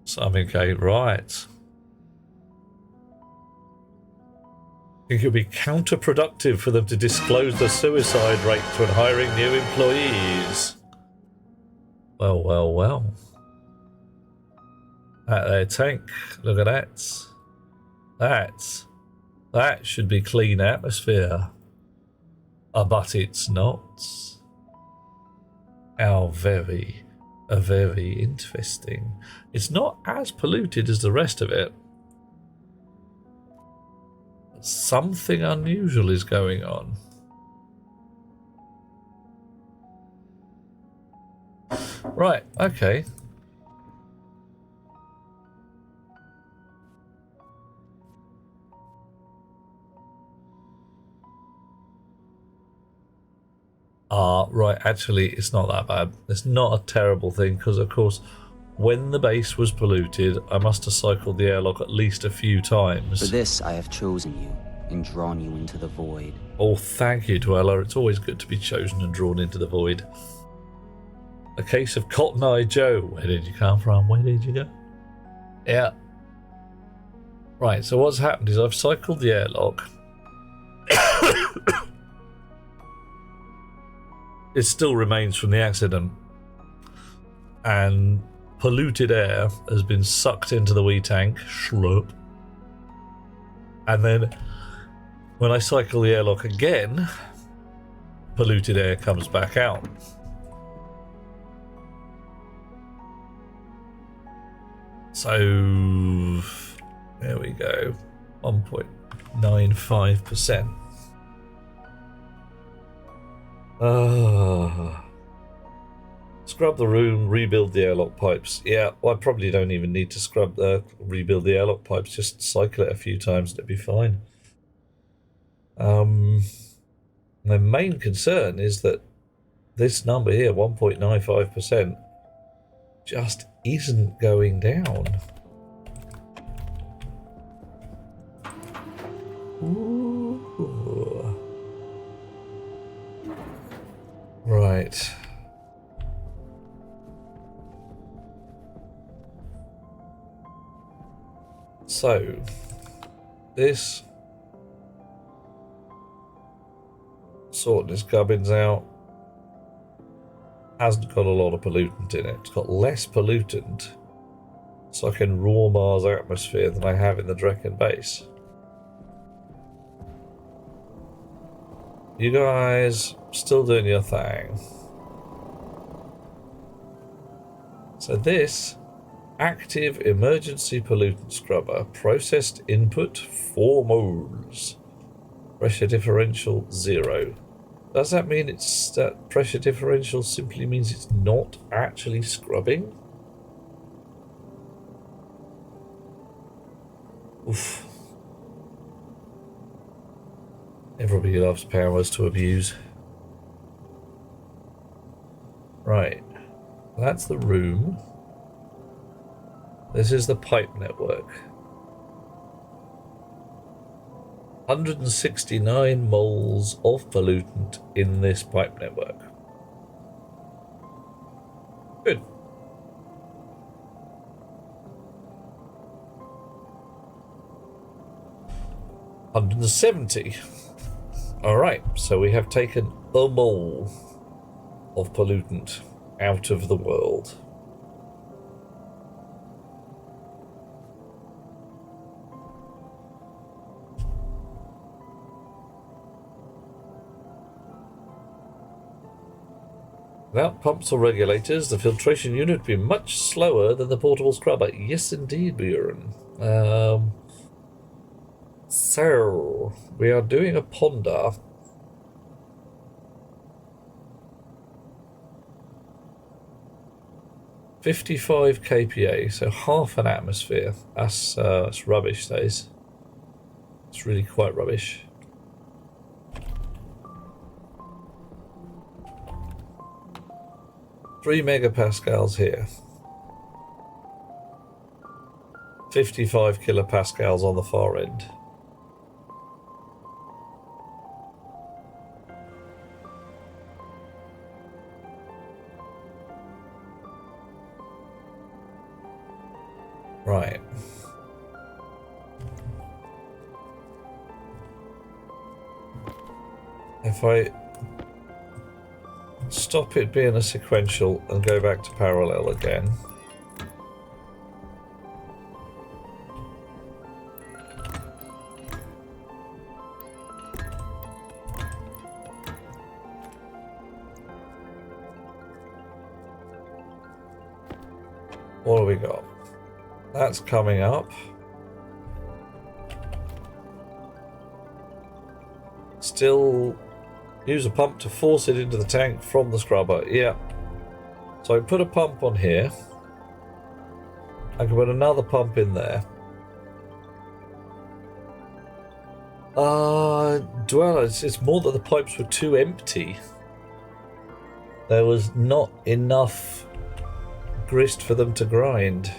Something ain't right. I think it would be counterproductive for them to disclose the suicide rate when hiring new employees. Well, well, well. That there tank, look at that. That should be clean atmosphere. But it's not. How very interesting. It's not as polluted as the rest of it. Something unusual is going on. Right, okay. Right, actually, it's not that bad. It's not a terrible thing, because, of course, when the base was polluted, I must have cycled the airlock at least a few times. For this, I have chosen you and drawn you into the void. Oh, thank you, Dweller. It's always good to be chosen and drawn into the void. A case of Cotton Eye Joe. Where did you come from? Where did you go? Yeah. Right, so what's happened is I've cycled the airlock. It still remains from the accident. And polluted air has been sucked into the wee tank. Slurp. And then when I cycle the airlock again, polluted air comes back out. So there we go. 1.95%. Scrub the room, rebuild the airlock pipes. Yeah, well, I probably don't even need to rebuild the airlock pipes. Just cycle it a few times and it'll be fine. My main concern is that this number here, 1.95%, just isn't going down. Ooh. Right. So, this sorting his gubbins out hasn't got a lot of pollutant in it. It's got less pollutant, so I can raw Mars atmosphere than I have in the Drekken base. You guys still doing your thing. So this active emergency pollutant scrubber, processed input 4 moles, pressure differential 0. Does that mean it's that pressure differential simply means it's not actually scrubbing? Oof. Everybody loves powers to abuse. Right. That's the room. This is the pipe network. 169 moles of pollutant in this pipe network. Good. $170. Alright, so we have taken a mole of pollutant out of the world. Without pumps or regulators, the filtration unit would be much slower than the portable scrubber. Yes, indeed, Buren. So, we are doing a ponder. $55 kPa, so half an atmosphere. That's rubbish, that is. It's really quite rubbish. Three megapascals here. 55 kilopascals on the far end. Right. If I stop it being a sequential and go back to parallel again. What have we got? That's coming up. Still use a pump to force it into the tank from the scrubber. Yeah. So I put a pump on here. I can put another pump in there. It's more that the pipes were too empty. There was not enough grist for them to grind.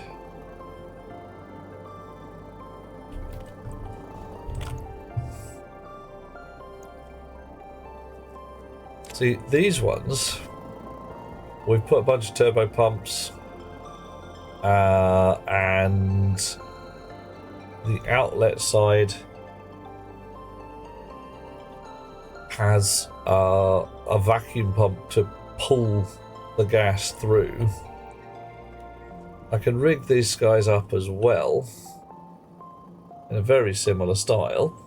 See, these ones, we've put a bunch of turbo pumps and the outlet side has a vacuum pump to pull the gas through. I can rig these guys up as well in a very similar style.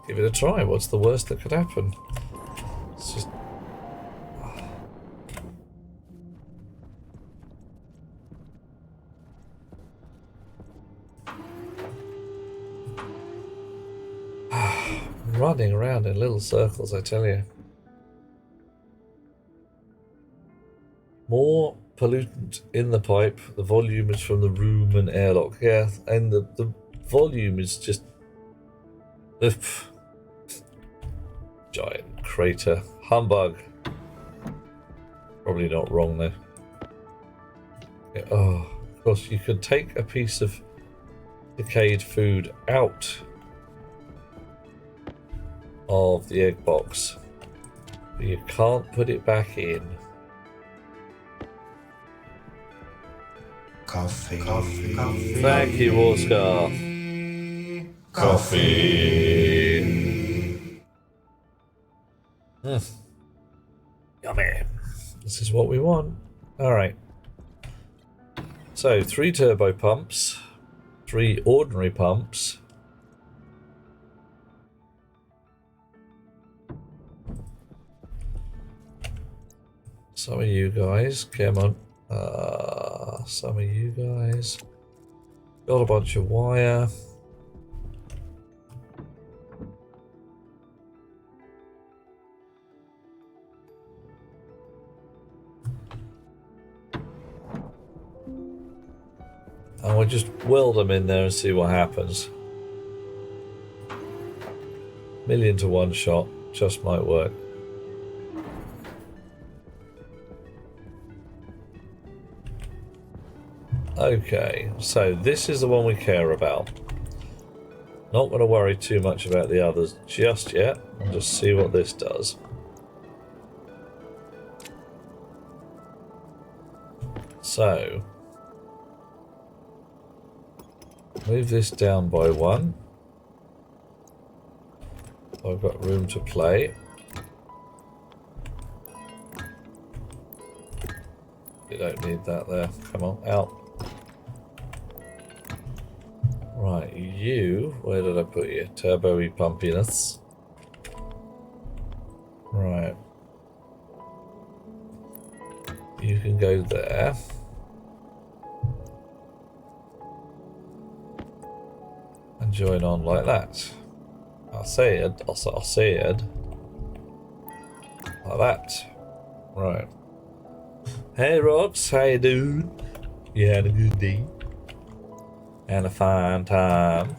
Give it a try. What's the worst that could happen? It's just... running around in little circles, I tell you. More pollutant in the pipe. The volume is from the room and airlock. Yeah, and the volume is just... Giant crater. Humbug. Probably not wrong though. Yeah, oh, of course, you can take a piece of decayed food out of the egg box, but you can't put it back in. Coffee. Thank you, Oscar. Coffee. Yummy. This is what we want. Alright. So, 3 turbo pumps, 3 ordinary pumps. Some of you guys, come on. Some of you guys. Got a bunch of wire. And we'll just weld them in there and see what happens. 1,000,000 to 1 shot, just might work. Okay, so this is the one we care about. Not going to worry too much about the others just yet. I'll just see what this does. So, move this down by 1. I've got room to play. You don't need that there. Come on, out. Right, you, where did I put you? Turbo-y pumpiness. Right. You can go there. And join on like that. I'll say it. I'll say it. Like that. Right. Hey Rox, how you doing? You had a good day? And a fine time.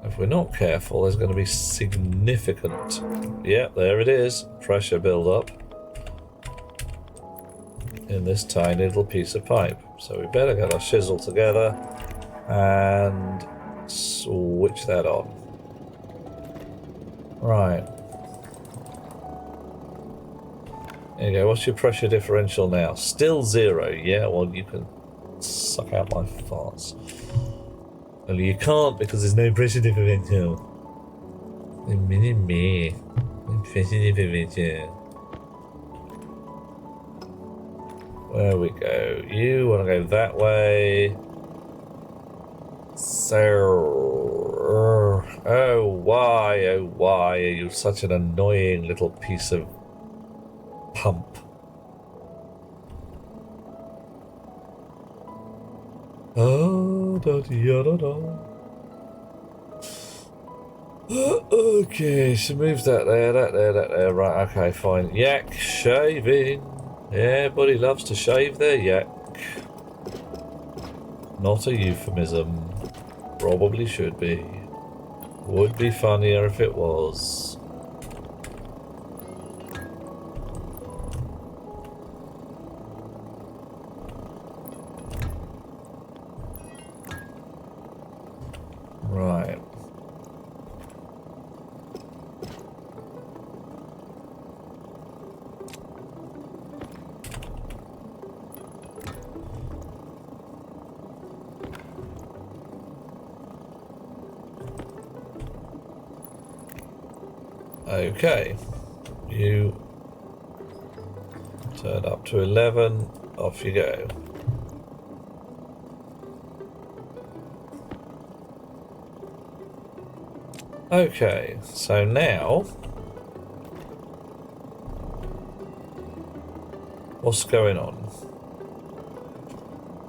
If we're not careful, there's going to be significant... Yep, there it is. Pressure build-up in this tiny little piece of pipe. So we better get our chisel together and switch that on. Right. There you go. What's your pressure differential now? Still 0. Yeah, well, you can suck out my farts. Only you can't because there's no pressure differential. Me. Pressure differential. There we go. You want to go that way. So, oh why are you such an annoying little piece of pump? Oh, da da da da. Okay, so move that there, that there. Right, okay, fine. Yak shaving. Everybody loves to shave their yak. Not a euphemism. Probably should be. Would be funnier if it was. Right. Okay, you turn up to 11, off you go. Okay, so now, what's going on?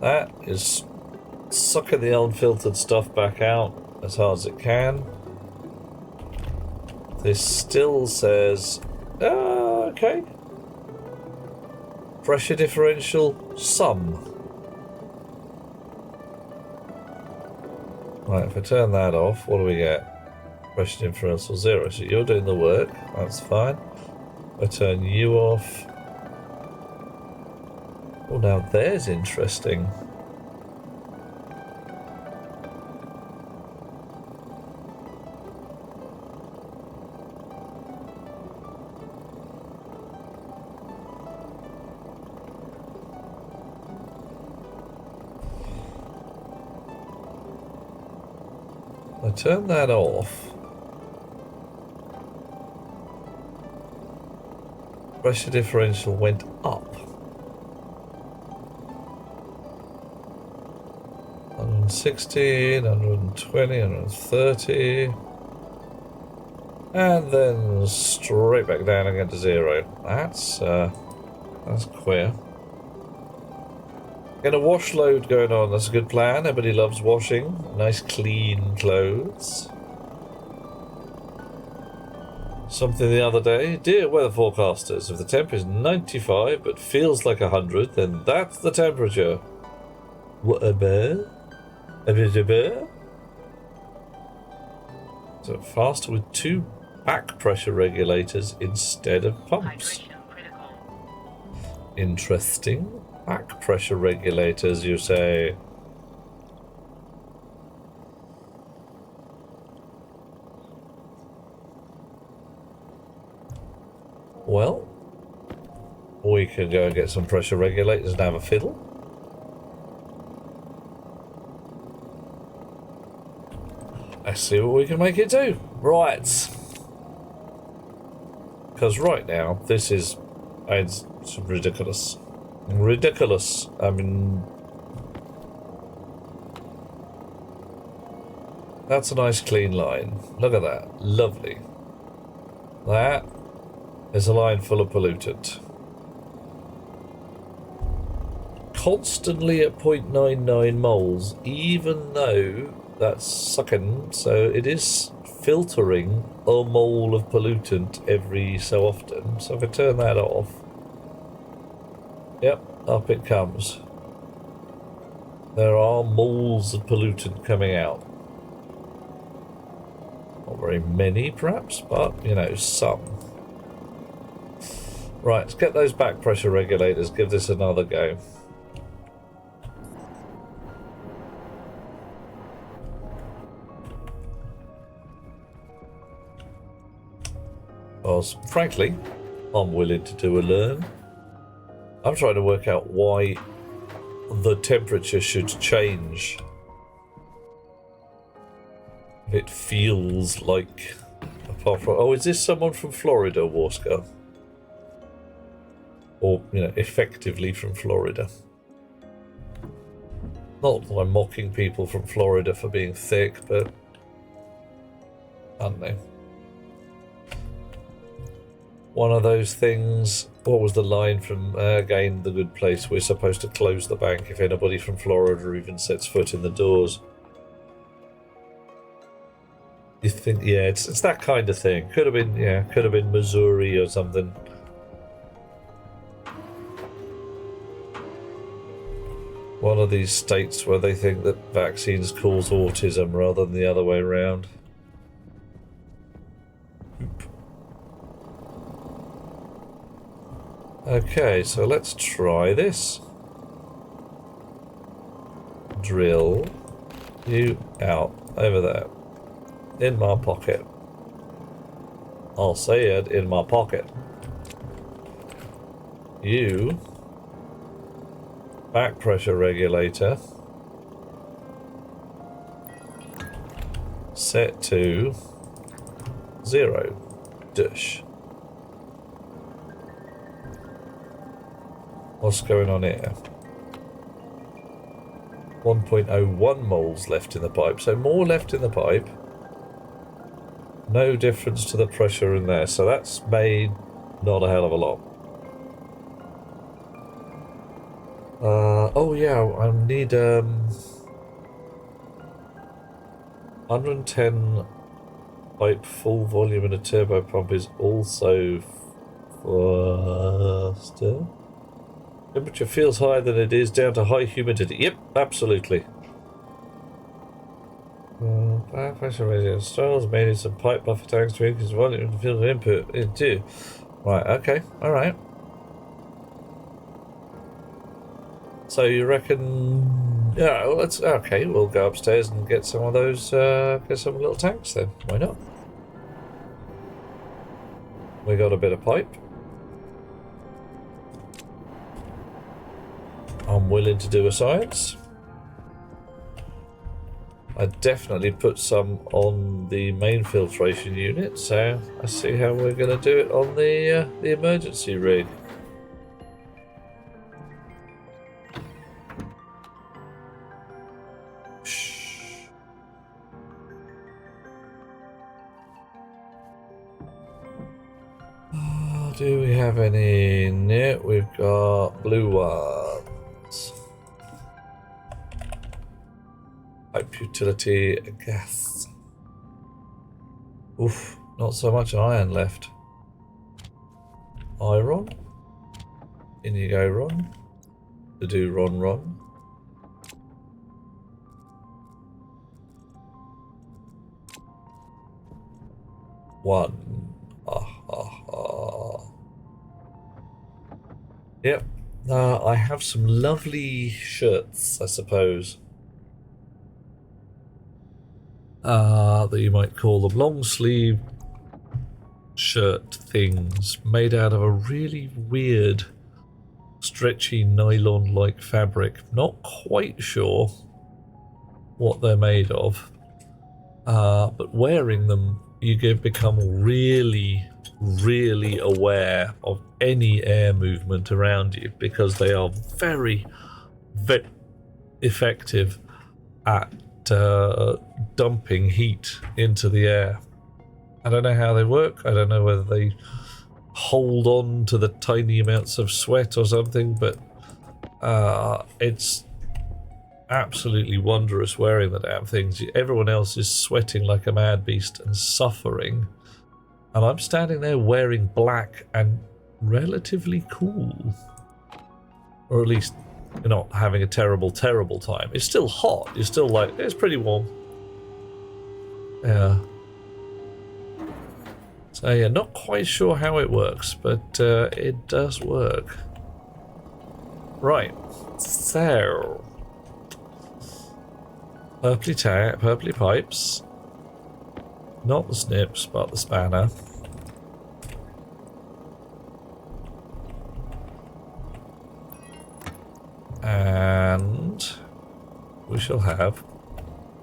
That is sucking the unfiltered stuff back out as hard as it can. This still says, okay. Pressure differential, some. Right, if I turn that off, what do we get? Pressure differential 0. So you're doing the work, that's fine. I turn you off. Oh, now there's interesting. I turn that off. Pressure differential went up. 160, 120, 130. And then straight back down again to 0. That's queer. Get a wash load going on, that's a good plan. Everybody loves washing. Nice clean clothes. Something the other day. Dear weather forecasters, if the temp is 95 but feels like 100, then that's the temperature. What a bear? A bit of bear? So faster with 2 back pressure regulators instead of pumps. Interesting. Back pressure regulators, you say? Well, we could go and get some pressure regulators and have a fiddle. Let's see what we can make it do. Right. Because right now, this is... it's ridiculous. Ridiculous. I mean... That's a nice clean line. Look at that. Lovely. That is a line full of pollutant. Constantly at 0.99 moles, even though that's sucking, so it is filtering a mole of pollutant every so often. So if I turn that off, yep, up it comes. There are moles of pollutant coming out. Not very many, perhaps, but, you know, some. Right, let's get those back pressure regulators, give this another go. Because, frankly, I'm willing to do a learn. I'm trying to work out why the temperature should change. It feels like, apart from, oh, is this someone from Florida, Warska? Or, you know, effectively from Florida. Not that I'm mocking people from Florida for being thick, but I don't know. One of those things. What was the line from, again, The Good Place? We're supposed to close the bank if anybody from Florida even sets foot in the doors. You think, yeah, it's that kind of thing. Could have been, yeah, could have been Missouri or something. One of these states where they think that vaccines cause autism rather than the other way around. Okay, so let's try this. Drill you out over there. In my pocket. I'll say it, in my pocket. You back pressure regulator set to 0. Dish. What's going on here? 1.01 moles left in the pipe, so more left in the pipe. No difference to the pressure in there, so that's made not a hell of a lot. Oh yeah, I need 110 pipe full volume and a turbo pump is also faster. Temperature feels higher than it is, down to high humidity. Yep, absolutely. Back pressure radio styles made in some pipe buffer tanks to increase volume and field of input into. Right, okay, alright. So you reckon, yeah, well, let's, okay, we'll go upstairs and get some of those, get some little tanks then. Why not? We got a bit of pipe. I'm willing to do a science. I definitely put some on the main filtration unit, so I see how we're going to do it on the emergency rig. Do we have any? No, we've got blue ones. Pipe utility gas. Oof, not so much iron left. Iron. In you go, Ron. To do Ron. One. Yep. I have some lovely shirts, I suppose. That you might call them long sleeve shirt things made out of a really weird stretchy nylon-like fabric. Not quite sure what they're made of. But wearing them, you become really aware of any air movement around you, because they are very, very effective at dumping heat into the air. I don't know how they work. I don't know whether they hold on to the tiny amounts of sweat or something, but it's absolutely wondrous wearing the damn things. Everyone else is sweating like a mad beast and suffering, and I'm standing there wearing black and relatively cool. Or at least you're not having a terrible time. It's still hot. You're still like, it's pretty warm. Yeah. So yeah, not quite sure how it works, but it does work. Right. So. Purpley pipes. Not the snips, but the spanner. And we shall have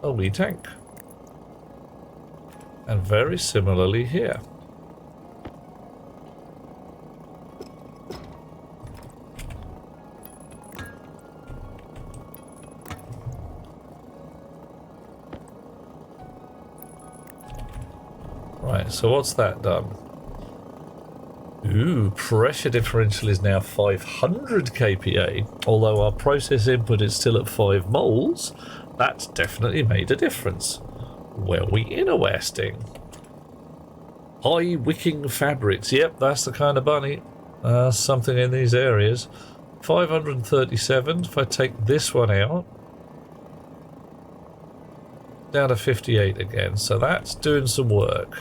a wee tank. And very similarly here. Right, so what's that done? Ooh, pressure differential is now 500 kPa. Although our process input is still at 5 moles, that's definitely made a difference. Well, we interesting. High wicking fabrics. Yep, that's the kind of bunny. Something in these areas. 537. If I take this one out, down to 58 again. So that's doing some work.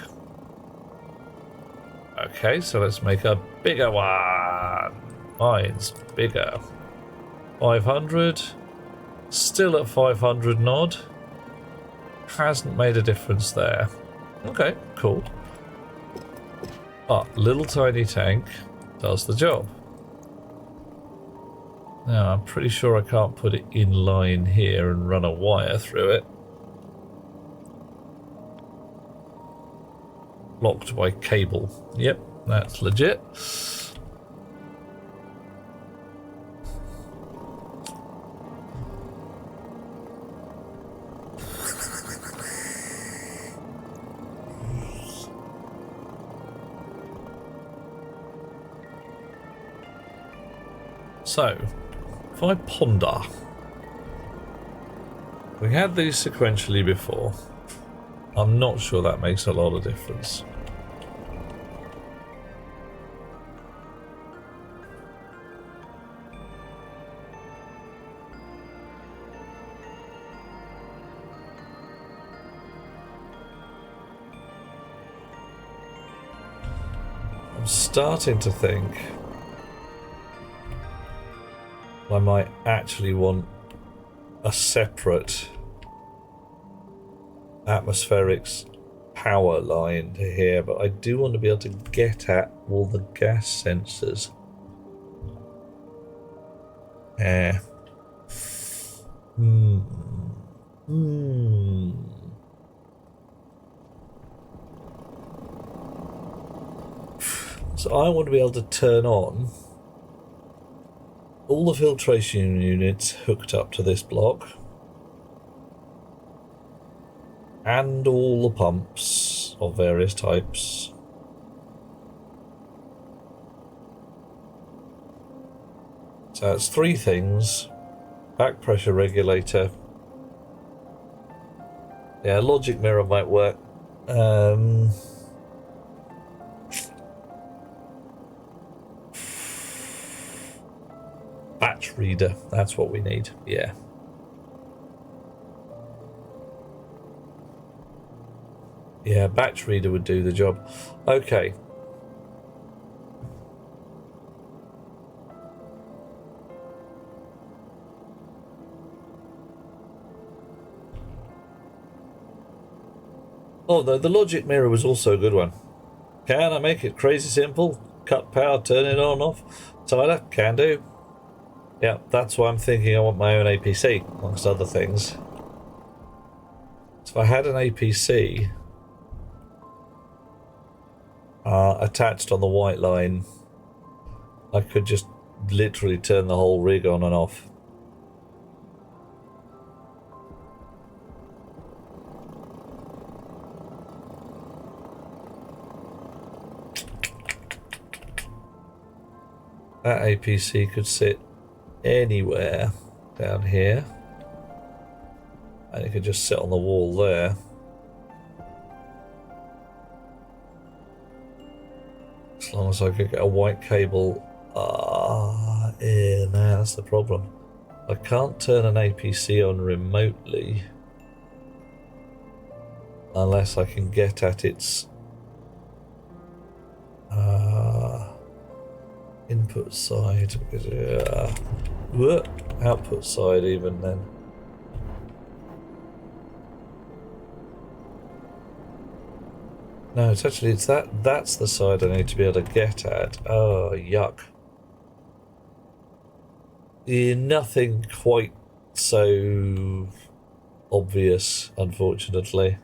Okay, so let's make a bigger one. Mine's bigger. 500. Still at 500 nod. Hasn't made a difference there. Okay, cool. But little tiny tank does the job. Now, I'm pretty sure I can't put it in line here and run a wire through it. Locked by cable. Yep, that's legit. So, if I ponder, we had these sequentially before. I'm not sure that makes a lot of difference. I'm starting to think I might actually want a separate atmospherics power line to here, but I do want to be able to get at all the gas sensors. So I want to be able to turn on all the filtration units hooked up to this block and all the pumps of various types. So that's three things. Back pressure regulator. Yeah, logic mirror might work. Batch reader, that's what we need, yeah. Yeah, batch reader would do the job. Okay. Oh, the logic mirror was also a good one. Can I make it crazy simple? Cut power, turn it on, off. Tyler, can do. Yeah, that's why I'm thinking I want my own APC, amongst other things. So if I had an APC attached on the white line, I could just literally turn the whole rig on and off. That APC could sit anywhere down here. And it could just sit on the wall there. As long as I could get a white cable. Yeah, nah, that's the problem. I can't turn an APC on remotely unless I can get at its input side. Output side even then. No, it's that's the side I need to be able to get at. Oh, yuck. Yeah, nothing quite so obvious, unfortunately.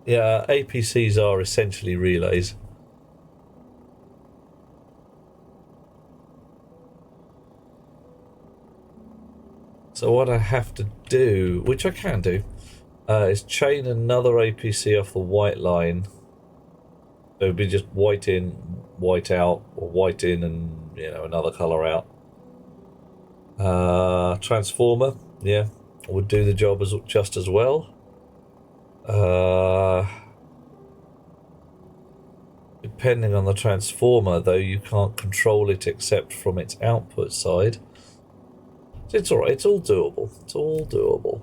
Yeah, APCs are essentially relays. So what I have to do, which I can do, is chain another APC off the white line. So it would be just white in, white out, or white in and, you know, another colour out. Transformer, yeah, would do the job just as well. Depending on the transformer, though, you can't control it except from its output side. So it's alright, it's all doable. It's all doable.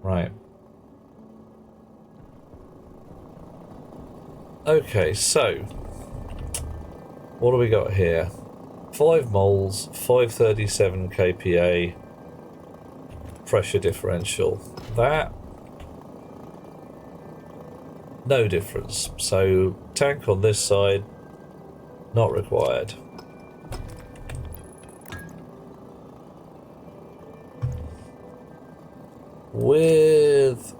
Right. Okay, so what do we got here? 5 moles, 537 kPa, pressure differential. That, no difference. So tank on this side, not required. With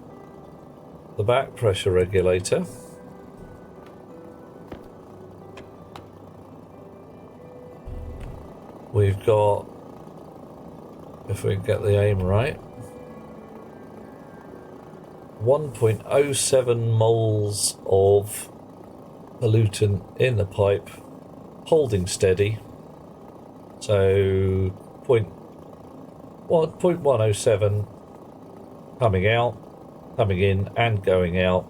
the back pressure regulator, we've got, if we can get the aim right, 1.07 moles of pollutant in the pipe, holding steady. So 0.107 coming out, coming in and going out.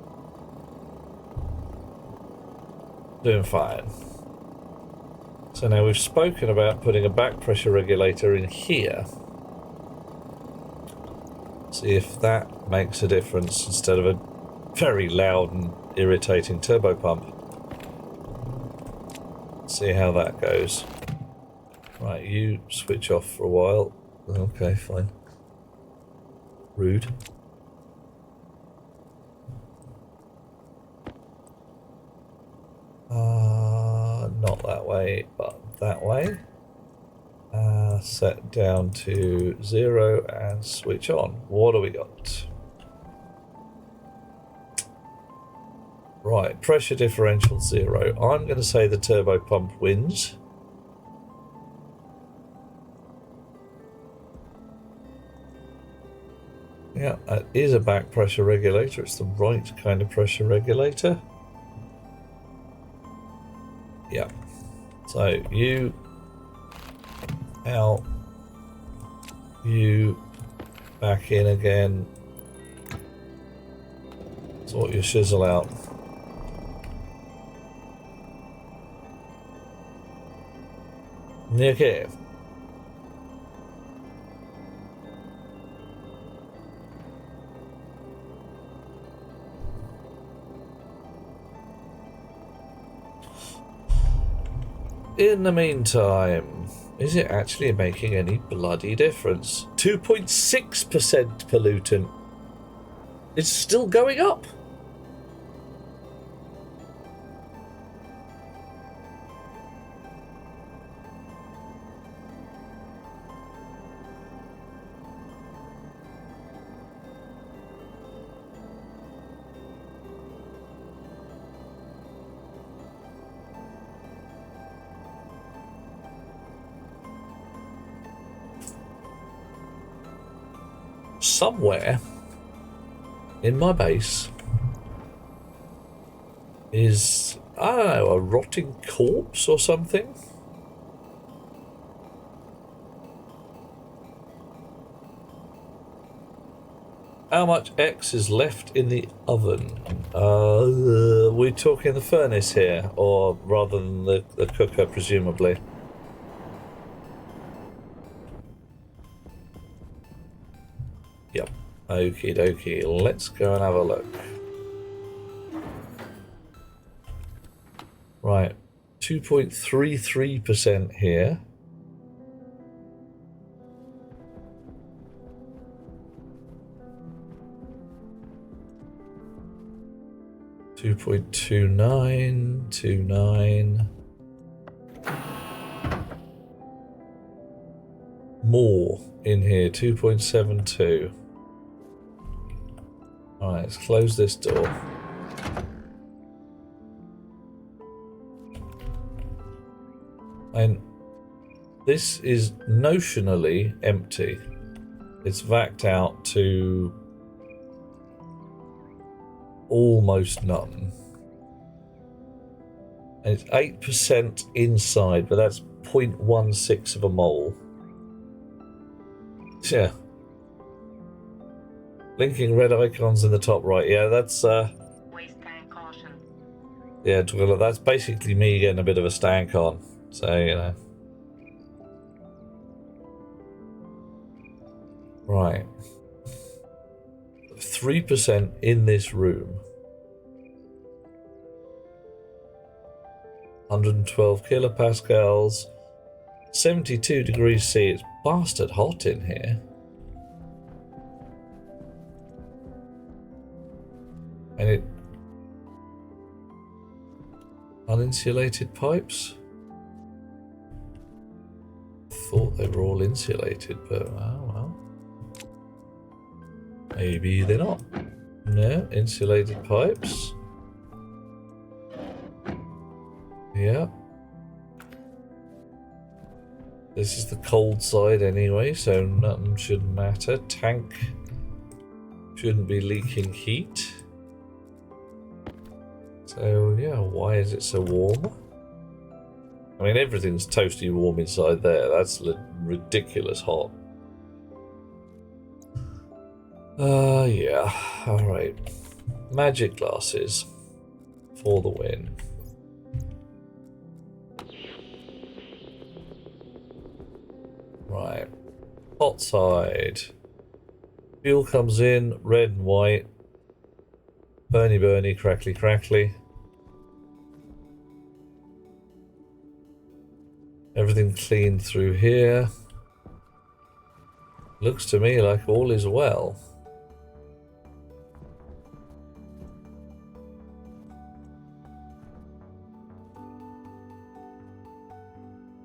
Doing fine. So now we've spoken about putting a back pressure regulator in here. See if that makes a difference instead of a very loud and irritating turbo pump. See how that goes. Right, you switch off for a while. Okay, fine. Rude. Not that way, but that way. Set down to 0 and switch on. What do we got? Right, pressure differential 0. I'm going to say the turbo pump wins. Yeah, that is a back pressure regulator. It's the right kind of pressure regulator. Yeah. So you out, you back in again. Sort your shizzle out. Okay. In the meantime, is it actually making any bloody difference? 2.6% pollutant. It's still going up. somewhere in my base is, I don't know, a rotting corpse or something. How much X is left in the oven? We're talking the furnace here, or rather than the cooker, presumably. Yep. Okie dokie. Let's go and have a look. Right. 2.33% here. $2.2929. More in here, 2.72. Alright, let's close this door. And this is notionally empty. It's vacked out to almost none. And it's 8% inside, but that's 0.16 of a mole. Yeah. Blinking red icons in the top right. Yeah, that's Waste tank caution. yeah, that's basically me getting a bit of a stank on. So, you know. Right. 3% in this room. 112 kilopascals. 72 degrees C. It's bastard hot in here. And it... uninsulated pipes? Thought they were all insulated, but oh well. Maybe they're not. No, insulated pipes. Yeah. This is the cold side anyway, so nothing should matter. Tank shouldn't be leaking heat. So yeah, why is it so warm? I mean, everything's toasty warm inside there. That's ridiculous hot. Yeah. Alright. Magic glasses for the win. Right. Hot side. Fuel comes in, red and white. Burny, burny, crackly, crackly. Everything cleaned through here. Looks to me like all is well.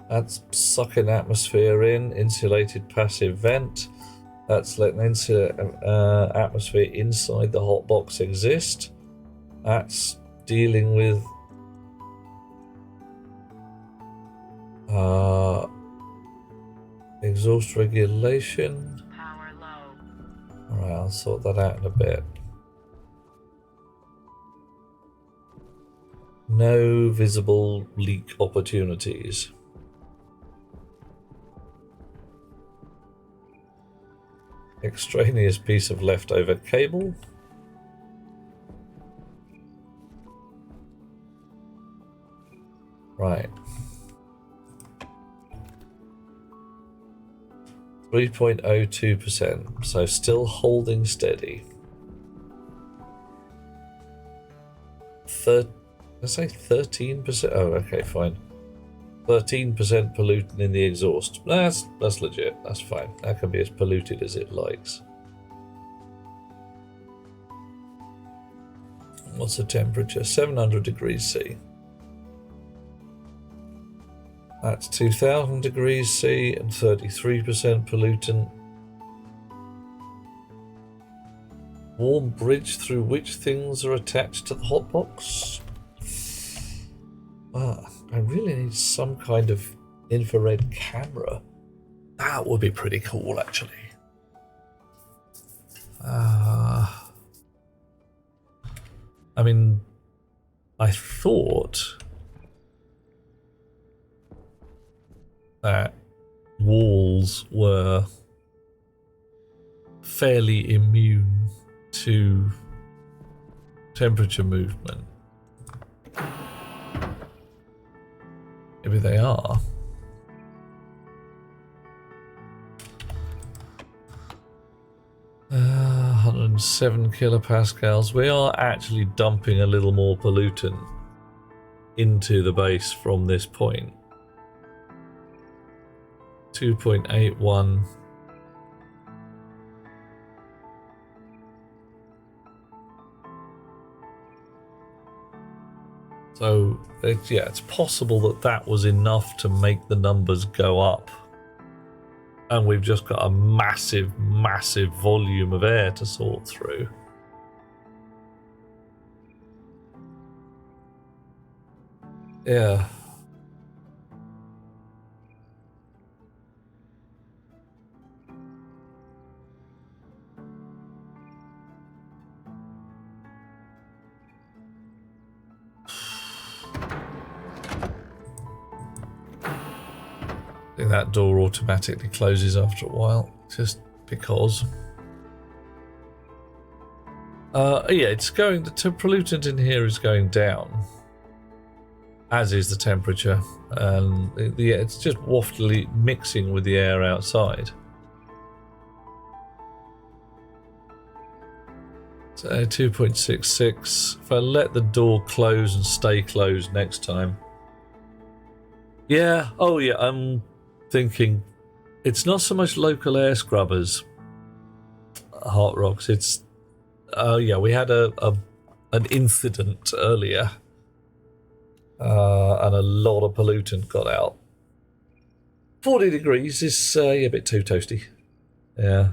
That's sucking atmosphere in, insulated passive vent. That's letting atmosphere inside the hot box exist. That's dealing with exhaust regulation. Power low. Alright, I'll sort that out in a bit. No visible leak opportunities. Extraneous piece of leftover cable. Right. 3.02%. So still holding steady. Let's say 13%. Oh, okay, fine. 13% pollutant in the exhaust. That's legit. That's fine. That can be as polluted as it likes. What's the temperature? 700 degrees C. That's 2000 degrees C and 33% pollutant. Warm bridge through which things are attached to the hotbox. I really need some kind of infrared camera. That would be pretty cool, actually. mean, I thought that walls were fairly immune to temperature movement. Maybe they are. Uh, 107 kilopascals. We are actually dumping a little more pollutant into the base from this point. 2.81. So, yeah, it's possible that that was enough to make the numbers go up. And we've just got a massive, massive volume of air to sort through. Yeah. I think that door automatically closes after a while, just because. Yeah, it's going. The pollutant in here is going down, as is the temperature, and it's just waftily mixing with the air outside. So 2.66. If I let the door close and stay closed next time. Yeah. Oh yeah. I'm thinking it's not so much local air scrubbers, Hot Rocks. It's yeah, we had an incident earlier, and a lot of pollutant got out. 40 degrees is yeah, a bit too toasty. Yeah.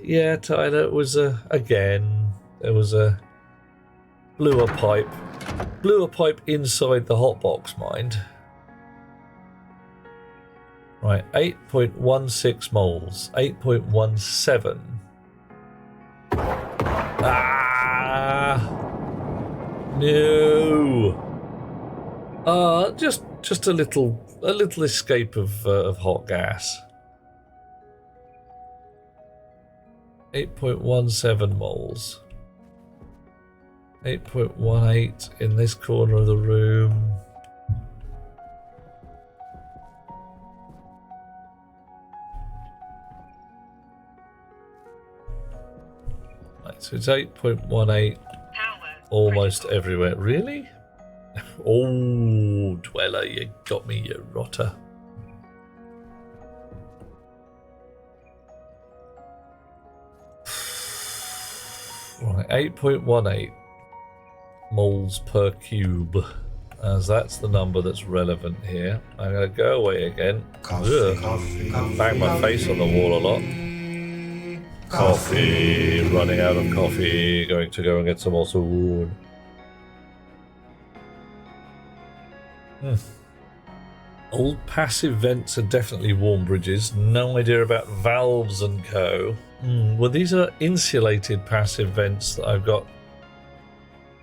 Yeah, Tyler. It was again. There was a blew a pipe inside the hotbox, mind. Right, 8.16 moles, 8.17. Ah, no. Just a little escape of hot gas. 8.17 moles. 8.18 in this corner of the room. Right, so it's 8.18 almost everywhere. Really? Oh, Dweller, you got me, you rotter. Right, 8.18 moles per cube, as that's the number that's relevant here. I'm going to go away again. Bang my face on the wall a lot. Coffee, running out of coffee, going to go and get some more soon. Old passive vents are definitely warm bridges. No idea about valves and co. Well, these are insulated passive vents that I've got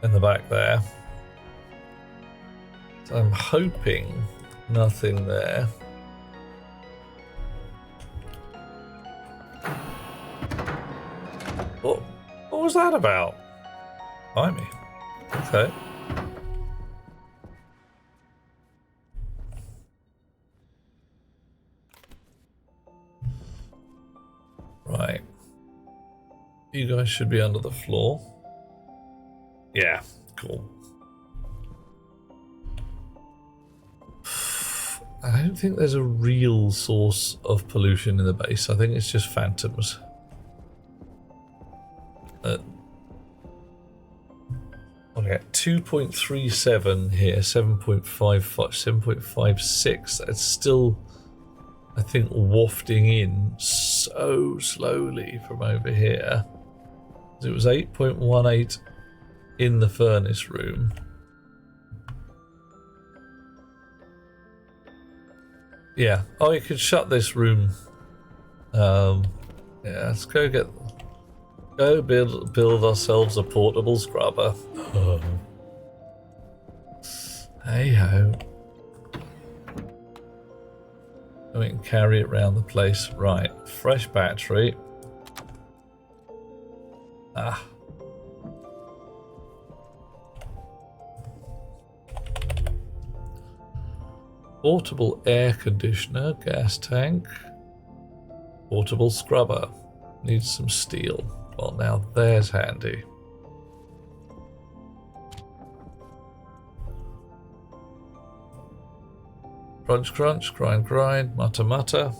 in the back there. So I'm hoping nothing there. What was that about? Blimey. Okay. Right. You guys should be under the floor. Yeah, cool. I don't think there's a real source of pollution in the base. I think it's just phantoms. Okay, 2.37 here, 7.55, 7.56. That's still, I think, wafting in so slowly from over here. It was 8.18 in the furnace room. Yeah. Oh, you could shut this room Yeah, let's go build ourselves a portable scrubber. Oh. Hey ho. And we can carry it around the place. Right, fresh battery. Ah. Portable air conditioner, gas tank. Portable scrubber. Needs some steel. Well, now there's handy. Crunch, crunch, grind, grind, mutter, mutter.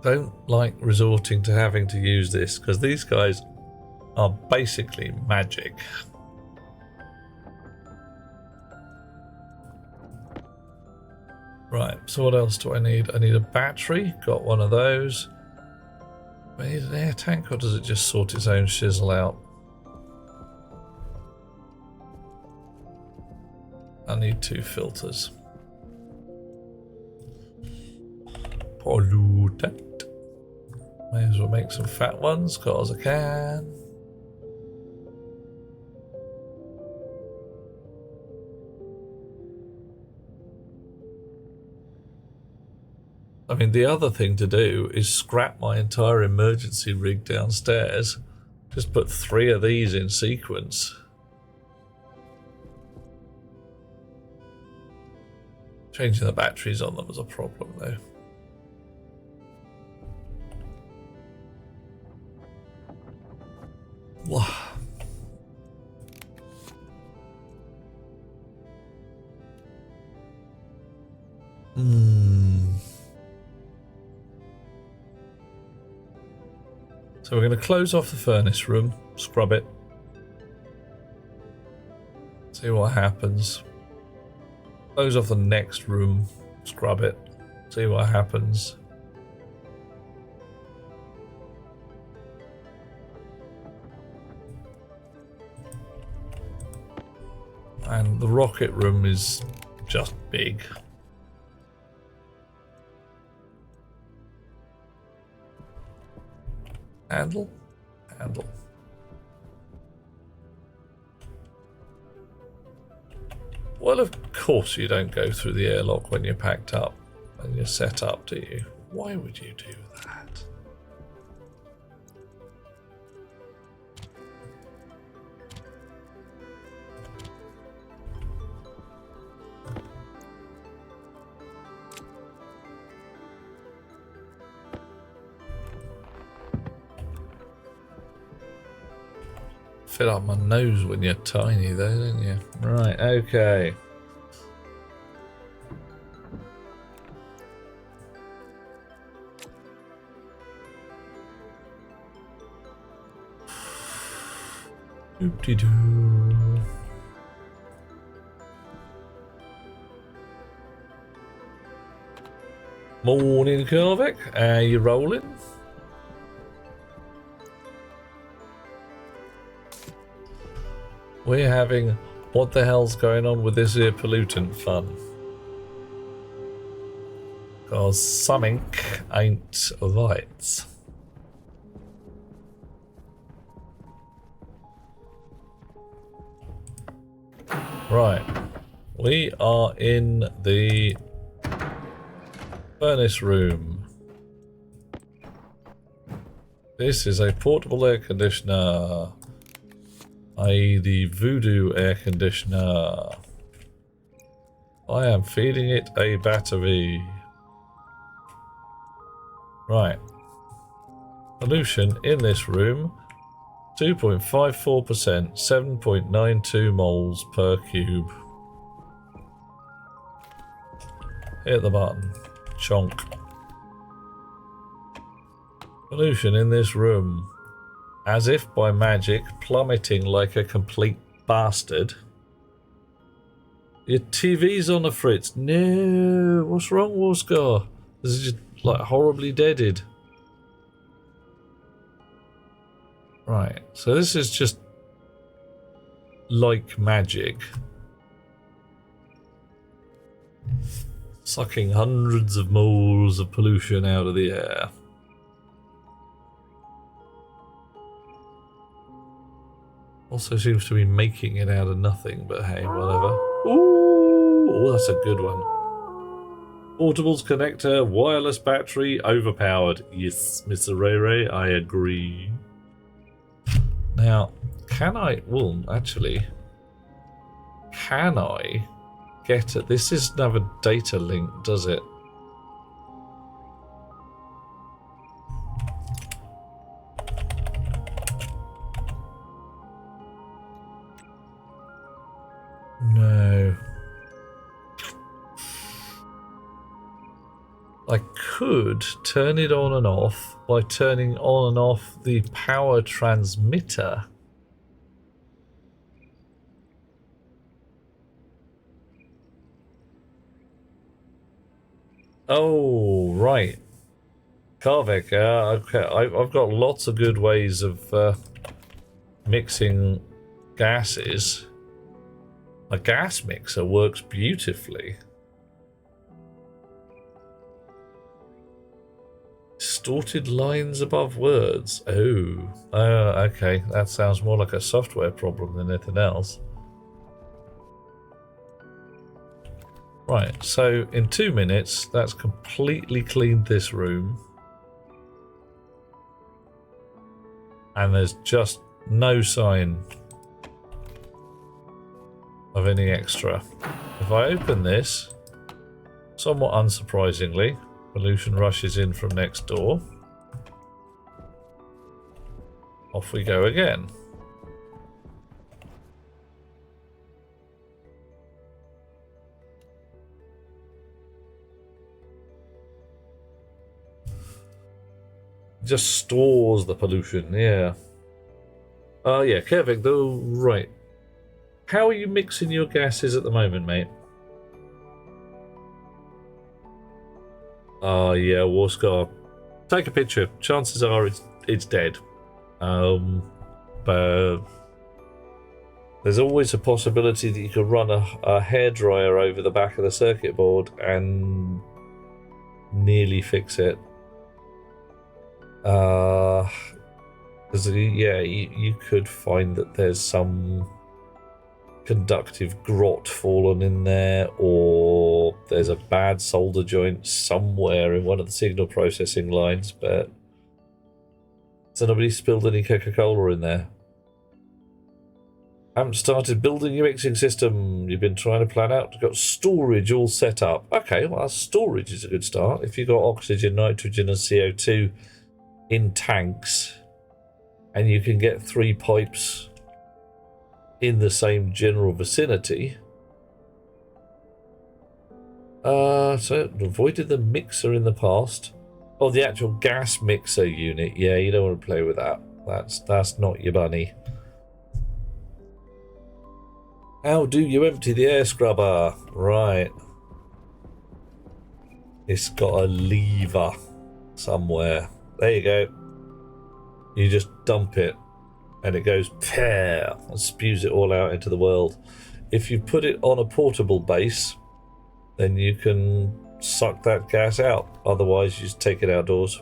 Don't like resorting to having to use this because these guys are basically magic. Right, so what else do I need? I need a battery, got one of those. Do I need an air tank or does it just sort its own shizzle out? I need 2 filters. Pollutant. May as well make some fat ones, cause I can. I mean, the other thing to do is scrap my entire emergency rig downstairs. Just put 3 of these in sequence. Changing the batteries on them is a problem, though. Wow. So we're going to close off the furnace room, scrub it, see what happens. Close off the next room, scrub it, see what happens. And the rocket room is just big. Handle? Handle. Well, of course you don't go through the airlock when you're packed up and you're set up, do you? Why would you do that? Fit up my nose when you're tiny though, don't you? Right, okay. Doop-de-doo. Morning, Korvik. Are you rolling? We're having what the hell's going on with this here pollutant fun. Cause something ain't right. Right. We are in the furnace room. This is a portable air conditioner. I.e. the Voodoo air conditioner. I am feeding it a battery. Right. Pollution in this room, 2.54%, 7.92 moles per cube. Hit the button. Chonk. Pollution in this room, as if by magic, plummeting like a complete bastard. Your TV's on the fritz. No, what's wrong, Warscar? This is just like horribly deaded. Right, so this is just like magic. Sucking hundreds of moles of pollution out of the air. Also seems to be making it out of nothing, but hey, whatever. Ooh, that's a good one. Portables connector, wireless battery, overpowered. Yes, Mr. Ray Ray, I agree. Now, can I... Well, actually... Can I get it? This is never data link, does it? No. I could turn it on and off by turning on and off the power transmitter. Oh, right. Karvik, okay. I've got lots of good ways of mixing gases. A gas mixer works beautifully. Distorted lines above words. Oh, okay. That sounds more like a software problem than anything else. Right, so in 2 minutes, that's completely cleaned this room. And there's just no sign of any extra. If I open this, somewhat unsurprisingly, pollution rushes in from next door. Off we go again. Just stores the pollution, yeah. Yeah, Kevin, though, right. How are you mixing your gases at the moment, mate? Yeah, Warscar. Take a picture. Chances are it's dead. But there's always a possibility that you could run a hairdryer over the back of the circuit board and nearly fix it. Because yeah, you could find that there's some conductive grot fallen in there, or there's a bad solder joint somewhere in one of the signal processing lines, but so nobody spilled any Coca-Cola in there. Haven't started building your mixing system. You've been trying to plan out. You've got storage all set up. Okay, well, storage is a good start. If you've got oxygen, nitrogen and CO2 in tanks, and you can get 3 pipes in the same general vicinity. So avoided the mixer in the past. Oh, the actual gas mixer unit. Yeah, you don't want to play with that. That's not your bunny. How do you empty the air scrubber? Right. It's got a lever somewhere. There you go. You just dump it and it goes pear and spews it all out into the world. If you put it on a portable base, then you can suck that gas out. Otherwise, you just take it outdoors.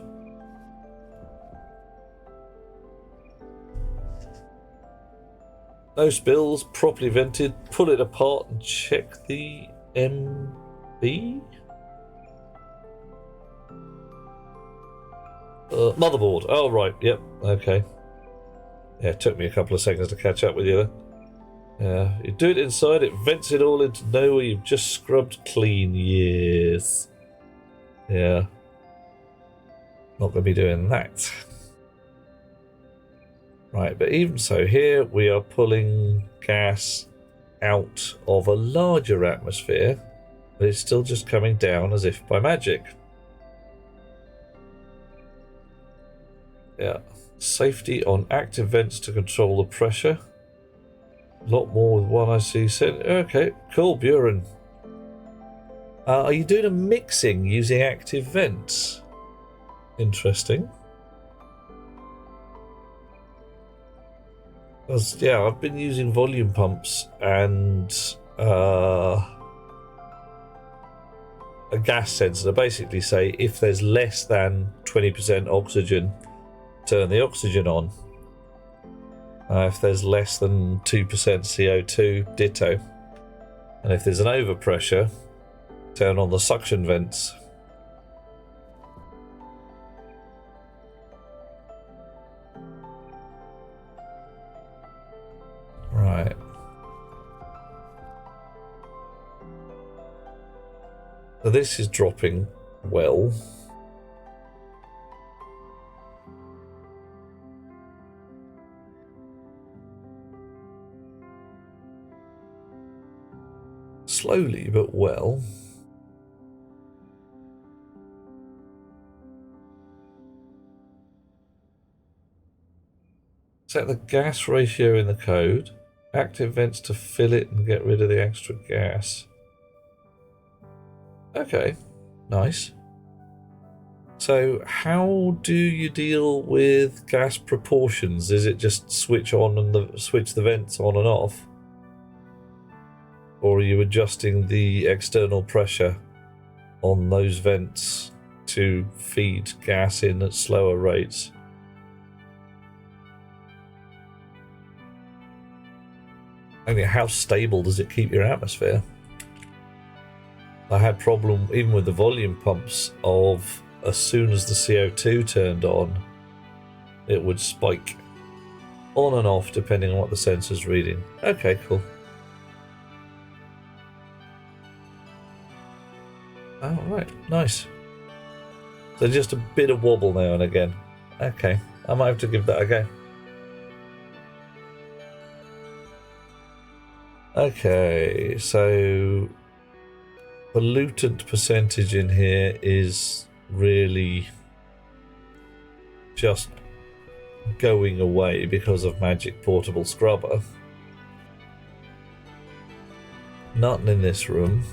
No spills, properly vented. Pull it apart and check the MB. Motherboard. Oh, right. Yep. Okay. Yeah, it took me a couple of seconds to catch up with you there. Yeah, you do it inside, it vents it all into nowhere you've just scrubbed clean. Yes. Yeah. Not going to be doing that. Right, but even so, here we are pulling gas out of a larger atmosphere, but it's still just coming down as if by magic. Yeah. Safety on active vents to control the pressure. A lot more with one I see said. Okay, cool, Buren. Are you doing a mixing using active vents? Interesting. Because, yeah, I've been using volume pumps and a gas sensor. Basically say if there's less than 20% oxygen, turn the oxygen on. If there's less than 2% CO2, ditto. And if there's an overpressure, turn on the suction vents. Right. So this is dropping well. Slowly but well. Set the gas ratio in the code. Active vents to fill it and get rid of the extra gas. Okay, nice. So how do you deal with gas proportions? Is it just switch on and switch the vents on and off? Or are you adjusting the external pressure on those vents to feed gas in at slower rates? I mean, how stable does it keep your atmosphere? I had problem even with the volume pumps of as soon as the CO2 turned on, it would spike on and off depending on what the sensor's reading. Okay, cool. Oh, right, nice. So just a bit of wobble now and again. Okay, I might have to give that a go. Okay, so pollutant percentage in here is really just going away because of Magic Portable Scrubber. Nothing in this room.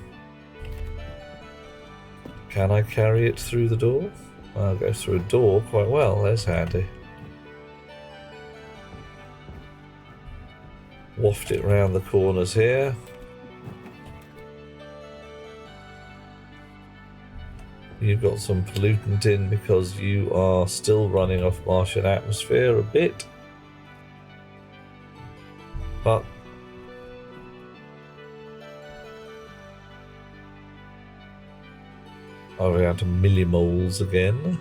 Can I carry it through the door? I'll go through a door quite well, that's handy. Waft it around the corners here. You've got some pollutant in because you are still running off Martian atmosphere a bit. But we're down to millimoles again.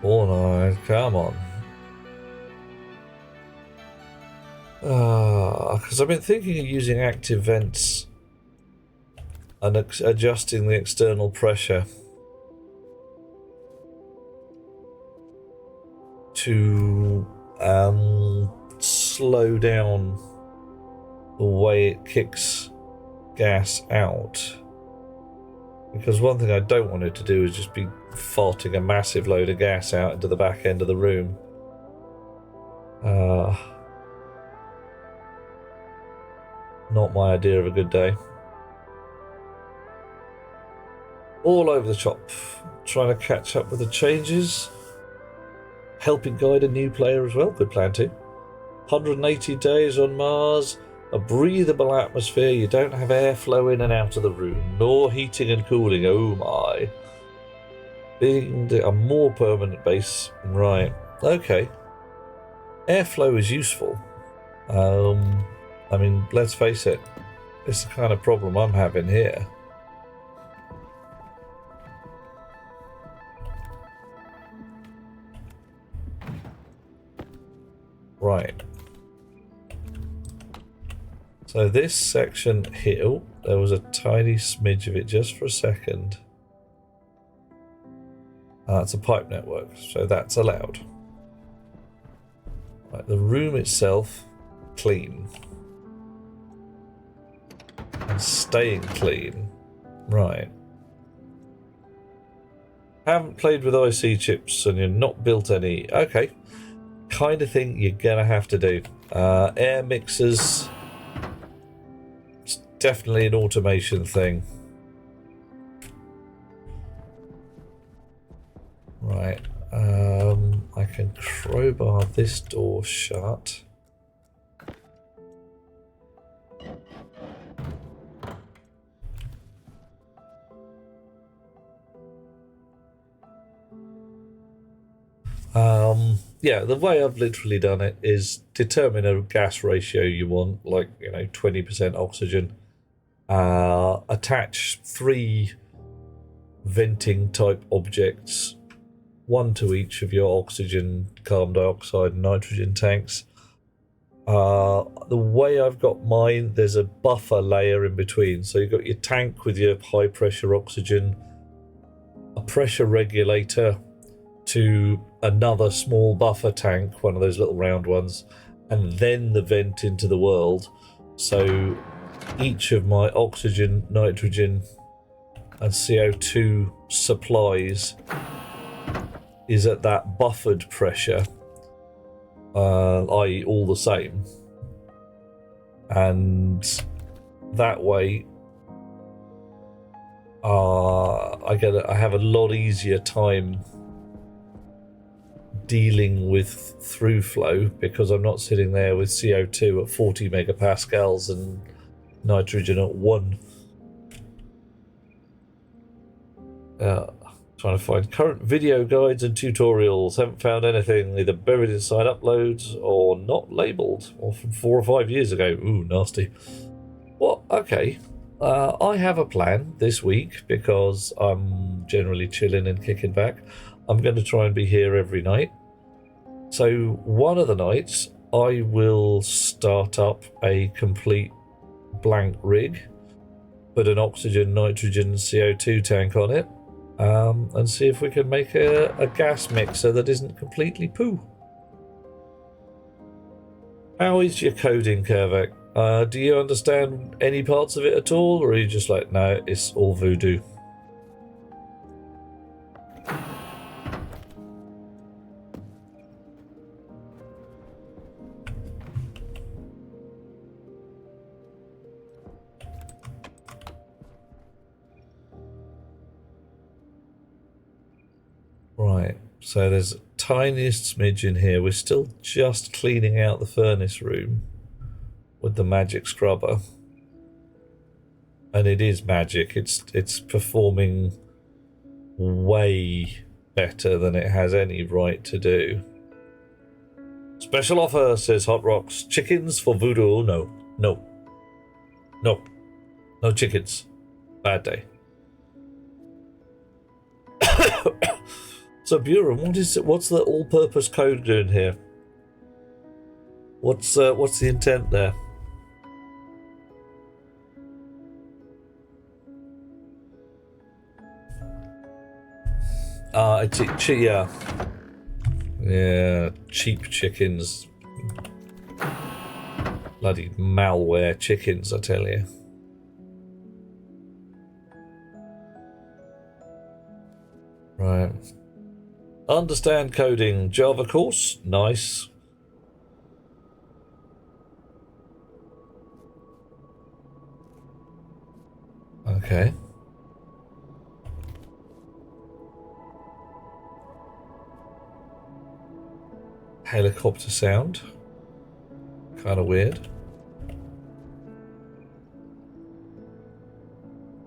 Oh no, come on. Because I've been thinking of using active vents and adjusting the external pressure to slow down the way it kicks gas out. Because one thing I don't want it to do is just be farting a massive load of gas out into the back end of the room. Not my idea of a good day. All over the shop, trying to catch up with the changes. Helping guide a new player as well, good plan too. 180 days on Mars, a breathable atmosphere, you don't have airflow in and out of the room, nor heating and cooling, oh my. Being a more permanent base, right, okay. Airflow is useful. I mean, let's face it, it's the kind of problem I'm having here. Right. So this section here, oh, there was a tiny smidge of it just for a second. That's a pipe network, so that's allowed. Right, the room itself, clean. And staying clean. Right. Haven't played with IC chips and you've not built any. Okay. Kind of thing you're gonna have to do. Air mixers. definitely an automation thing. Right. I can crowbar this door shut. Yeah, the way I've literally done it is determine a gas ratio you want, like, 20% oxygen. Attach 3 venting type objects, 1 to each of your oxygen, carbon dioxide, and nitrogen tanks. The way I've got mine, there's a buffer layer in between. So you've got your tank with your high pressure oxygen, a pressure regulator to another small buffer tank, one of those little round ones, and then the vent into the world. So each of my oxygen, nitrogen, and CO2 supplies is at that buffered pressure, i.e. all the same. And that way I have a lot easier time dealing with through flow, because I'm not sitting there with CO2 at 40 megapascals and nitrogen at 1. Trying to find current video guides and tutorials. Haven't found anything, either buried inside uploads or not labelled, or from 4 or 5 years ago. Ooh, nasty. Well, okay. I have a plan this week, because I'm generally chilling and kicking back. I'm going to try and be here every night. So one of the nights I will start up a complete blank rig, put an oxygen, nitrogen, CO2 tank on it, and see if we can make a gas mixer that isn't completely poo. How is your coding, Kervak? Do you understand any parts of it at all, or are you just like, no, it's all voodoo? Right, so there's a tiniest smidge in here. We're still just cleaning out the furnace room with the magic scrubber. And it is magic. It's performing way better than it has any right to do. Special offer, says Hot Rocks. Chickens for voodoo? No. No. No. No chickens. Bad day. So Buren, what's the all-purpose code doing here? What's the intent there? Yeah, cheap chickens. Bloody malware chickens, I tell you. Right. Understand coding. Java course? Nice. Okay. Helicopter sound. Kind of weird.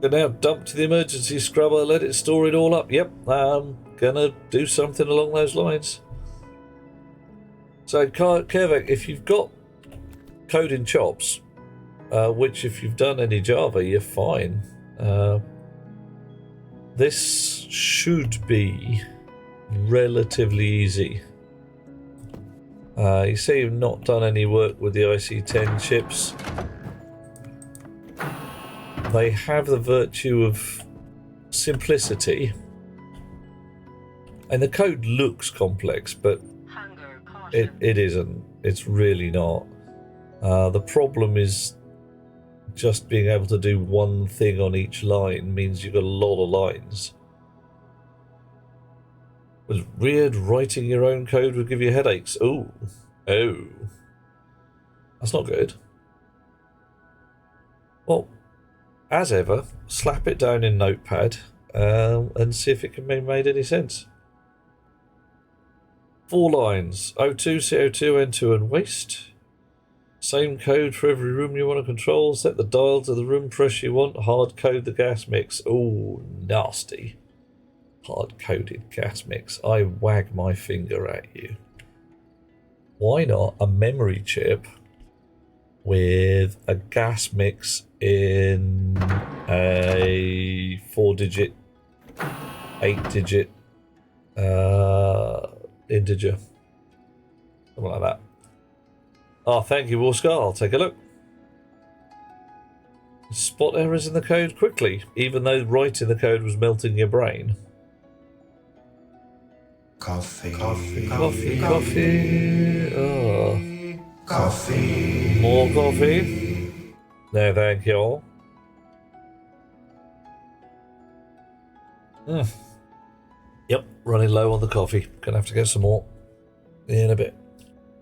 Now dump to the emergency scrubber, let it store it all up. Yep, gonna do something along those lines. So, Kervak, if you've got coding chops, which if you've done any Java, you're fine. This should be relatively easy. You say you've not done any work with the IC10 chips. They have the virtue of simplicity, and the code looks complex, but it isn't. It's really not. The problem is just being able to do one thing on each line means you've got a lot of lines. It was weird, writing your own code would give you headaches. Oh, that's not good. Well, as ever, slap it down in Notepad and see if it can be made any sense. 4 lines. O2, CO2, N2 and waste. Same code for every room you want to control. Set the dial to the room pressure you want. Hard code the gas mix. Ooh, nasty. Hard coded gas mix. I wag my finger at you. Why not a memory chip with a gas mix in a 4-digit, 8-digit integer? Something like that. Oh, thank you, Oscar. I'll take a look. Spot errors in the code quickly, even though writing the code was melting your brain. Coffee. Coffee. Oh. Coffee. More coffee? No, thank you all. Yep, running low on the coffee. Gonna have to get some more in a bit.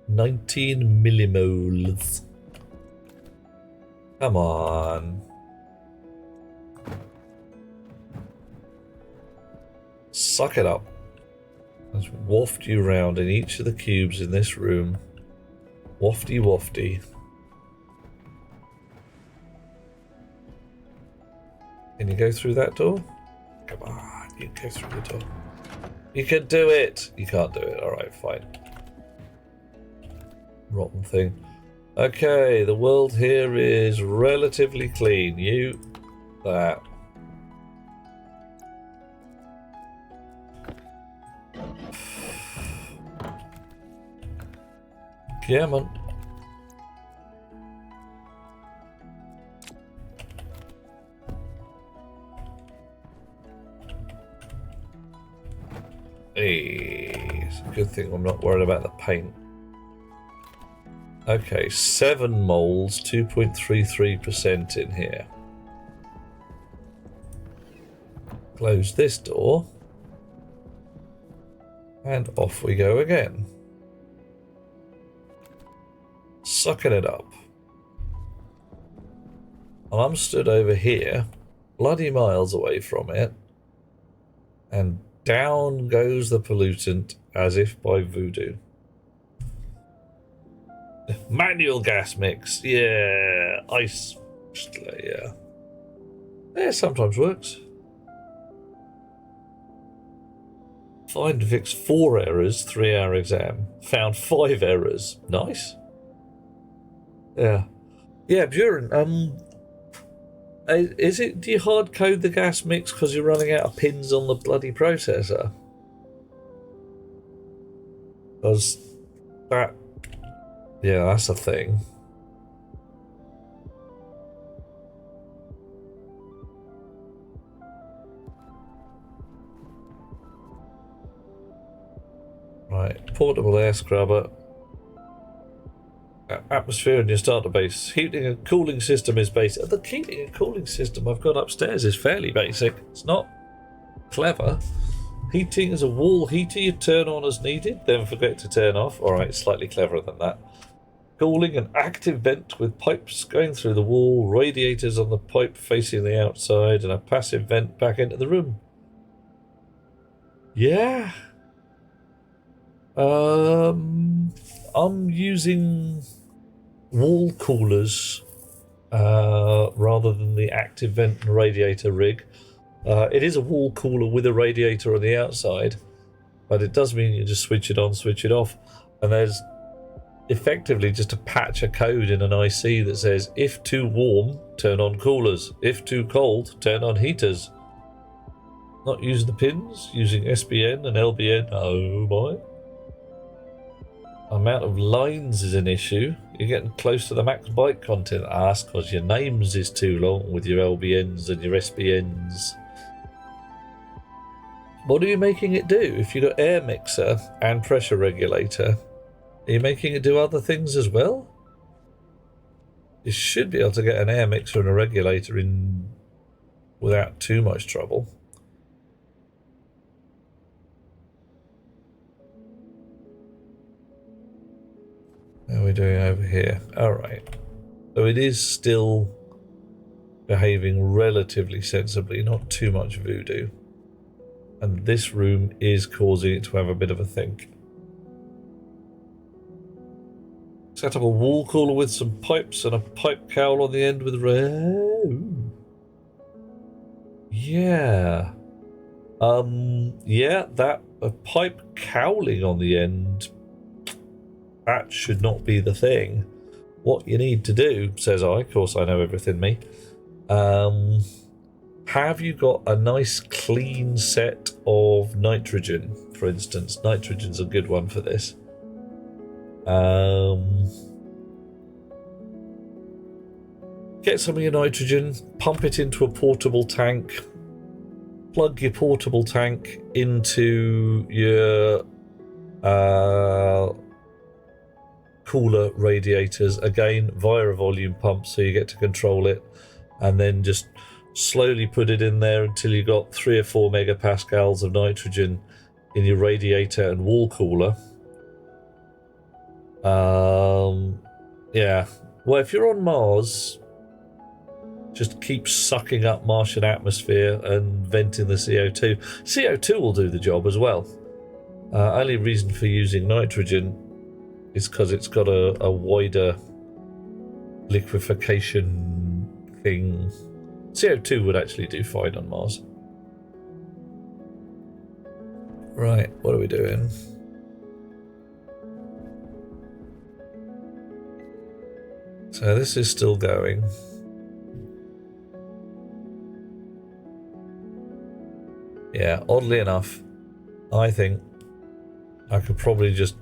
19 millimoles. Come on. Suck it up. Let's waft you round in each of the cubes in this room. Wafty wafty. Can you go through that door? Come on, you can go through the door. You can do it! You can't do it. Alright, fine. Rotten thing. Okay, the world here is relatively clean. You, that. Yeah, man. Hey, it's a good thing I'm not worried about the paint. Okay, 7 moles, 2.33% in here. Close this door. And off we go again. Sucking it up. And I'm stood over here, bloody miles away from it, and down goes the pollutant as if by voodoo. Manual gas mix, yeah. Ice, yeah. Yeah, sometimes works. Find and fix 4 errors, 3-hour exam. Found 5 errors. Nice. Yeah. Yeah, Buren, is it, do you hard code the gas mix because you're running out of pins on the bloody processor? Because that, yeah, that's a thing. Right, portable air scrubber. Atmosphere in your starter base. Heating and cooling system is basic. The heating and cooling system I've got upstairs is fairly basic. It's not clever. Heating is a wall heater you turn on as needed, then forget to turn off. Alright, slightly cleverer than that. Cooling, an active vent with pipes going through the wall, radiators on the pipe facing the outside, and a passive vent back into the room. Yeah. I'm using wall coolers rather than the active vent and radiator rig. It is a wall cooler with a radiator on the outside, but it does mean you just switch it on, switch it off, and there's effectively just a patch of code in an IC that says if too warm, turn on coolers, if too cold, turn on heaters. Not using the pins, using SBN and LBN. Oh boy. Amount of lines is an issue. You're getting close to the max byte content. That's because your names is too long with your LBNs and your SBNs. What are you making it do? If you've got air mixer and pressure regulator, are you making it do other things as well? You should be able to get an air mixer and a regulator in without too much trouble. How are we doing over here? Alright. So it is still behaving relatively sensibly, not too much voodoo. And this room is causing it to have a bit of a think. Set up a wall cooler with some pipes and a pipe cowl on the end with yeah. Yeah, that a pipe cowling on the end, that should not be the thing. What you need to do, says I, of course I know everything, me. Have you got a nice clean set of nitrogen, for instance? Nitrogen's a good one for this. Get some of your nitrogen, pump it into a portable tank, plug your portable tank into your cooler radiators, again via a volume pump so you get to control it, and then just slowly put it in there until you got 3 or 4 megapascals of nitrogen in your radiator and wall cooler. Yeah, well, if you're on Mars, just keep sucking up Martian atmosphere and venting the CO2. CO2 will do the job as well. Only reason for using nitrogen is because it's got a wider liquefaction thing. CO2 would actually do fine on Mars. Right, what are we doing? So this is still going. Yeah, oddly enough, I think I could probably just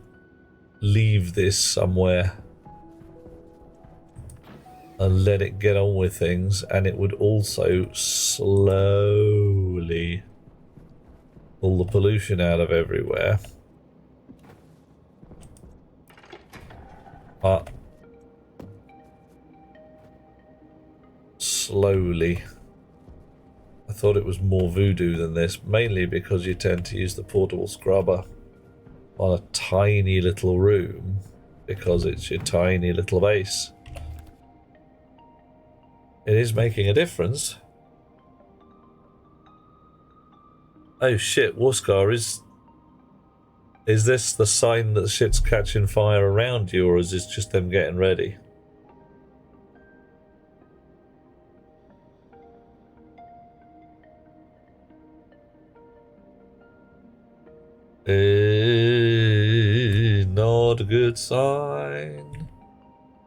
leave this somewhere and let it get on with things, and it would also slowly pull the pollution out of everywhere. But slowly. I thought it was more voodoo than this, mainly because you tend to use the portable scrubber on a tiny little room because it's your tiny little base. It is making a difference. Oh shit, Warskar, is this the sign that shit's catching fire around you, or is this just them getting ready? Not a good sign.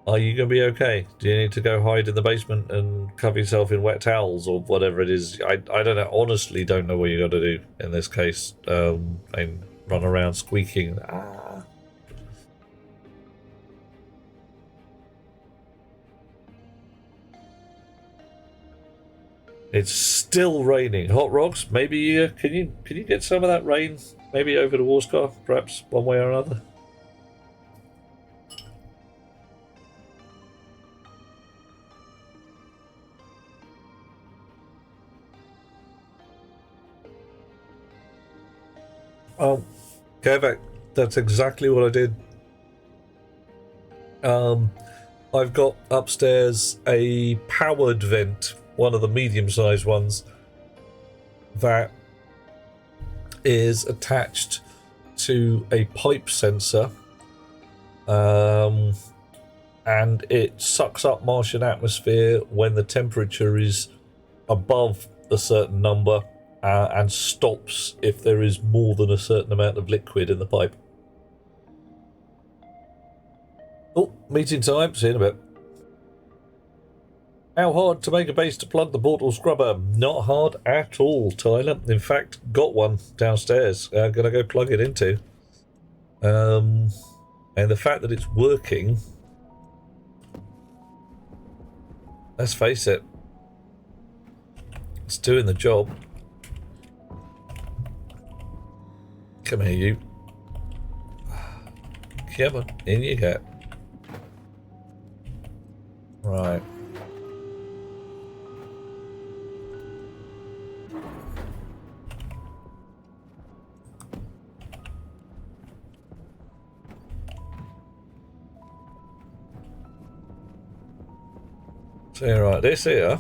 Are you going to be okay? Do you need to go hide in the basement and cover yourself in wet towels or whatever it is? I don't know. Honestly, don't know what you got to do in this case. And run around squeaking. Ah. It's still raining. Hot Rocks, maybe can you get some of that rain? Maybe over to Warskar, perhaps one way or another. Kevak, that's exactly what I did. I've got upstairs a powered vent, one of the medium-sized ones, that is attached to a pipe sensor, and it sucks up Martian atmosphere when the temperature is above a certain number, and stops if there is more than a certain amount of liquid in the pipe. Oh, meeting time. See you in a bit. How hard to make a base to plug the portal scrubber? Not hard at all, Tyler. In fact, got one downstairs. Gonna go plug it into. And the fact that it's working, let's face it, it's doing the job. Come here, you. Come on, in you go. Right. So, right, this here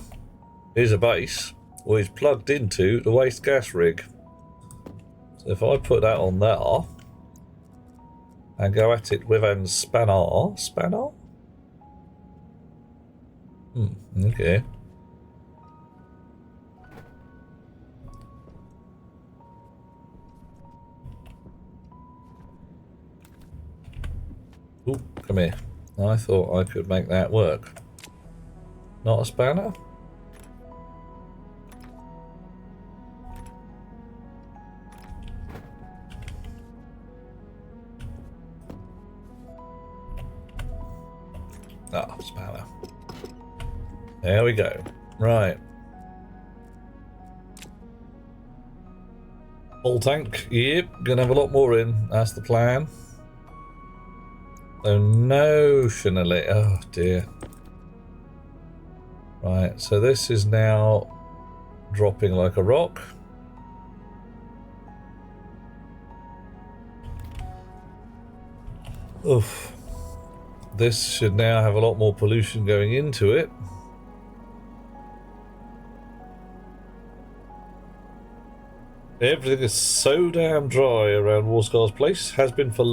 is a base, or is plugged into the waste gas rig. So if I put that on there and go at it with a spanner? Okay. Ooh, come here. I thought I could make that work. Not a spanner? Ah, spanner. There we go. Right. Full tank. Yep, gonna have a lot more in. That's the plan. So notionally, oh dear. Right, so this is now dropping like a rock. Oof. This should now have a lot more pollution going into it. Everything is so damn dry around Warscar's place. Has been for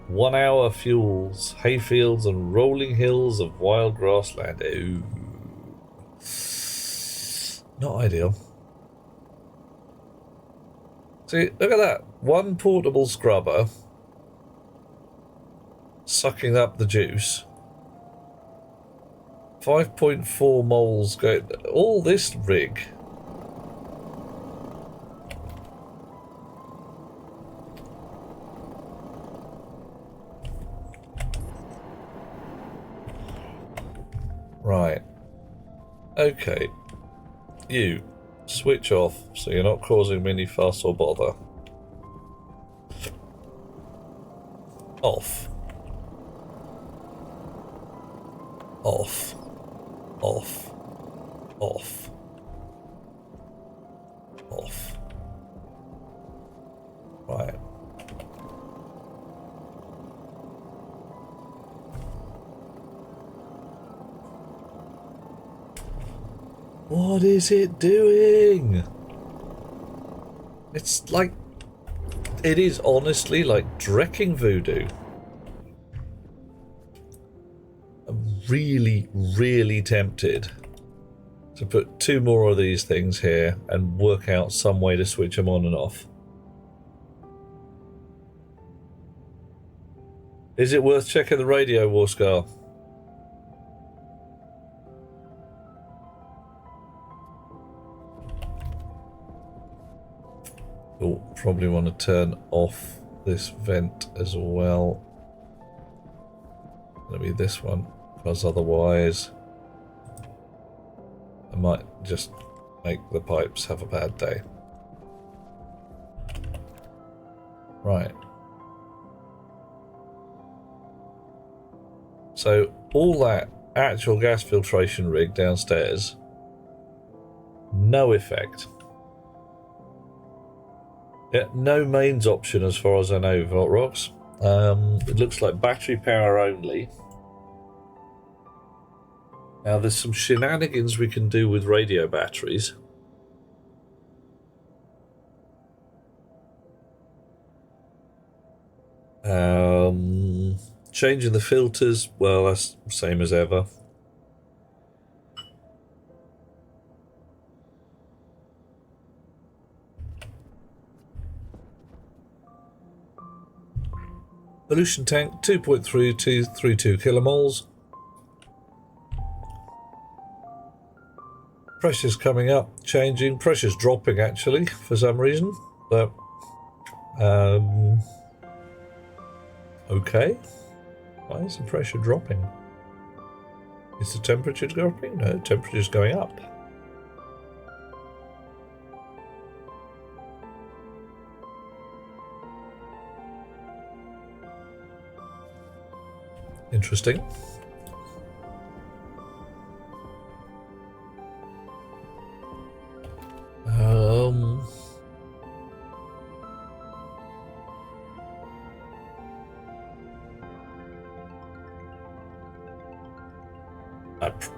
1 hour fuels, hayfields and rolling hills of wild grassland. Ooh. Not ideal. See, look at that. One portable scrubber sucking up the juice. 5.4 moles go. All this rig. Right. Okay. You switch off so you're not causing me any fuss or bother. Off. Off. Off. Off. Off. Right. What is it doing? It's like... It is honestly like Drecking voodoo. I'm really, really tempted to put 2 more of these things here and work out some way to switch them on and off. Is it worth checking the radio, Warscar? Oh, probably want to turn off this vent as well. It'll be this one, because otherwise I might just make the pipes have a bad day. Right. So all that actual gas filtration rig downstairs, no effect. Yeah, no mains option as far as I know, Voltrox. It looks like battery power only. Now there's some shenanigans we can do with radio batteries. Changing the filters, well, that's the same as ever. Pollution tank 2.3232 kilomoles. Pressure's coming up, changing. Pressure's dropping actually for some reason, but okay. Why is the pressure dropping? Is the temperature dropping? No, temperature's going up. Interesting.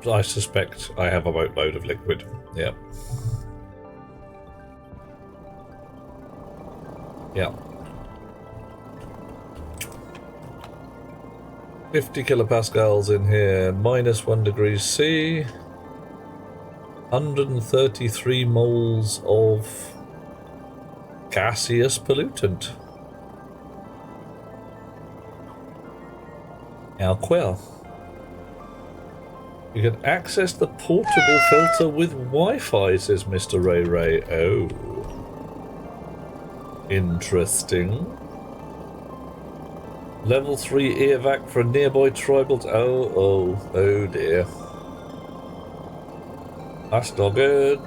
I suspect I have a boatload of liquid. Yep. Yep. 50 kilopascals in here, -1 degrees C, 133 moles of gaseous pollutant. How queer. You can access the portable filter with Wi-Fi, says Mr. Ray Ray. Oh. Interesting. Level 3 evac for a nearby tribal... Oh dear. That's not good.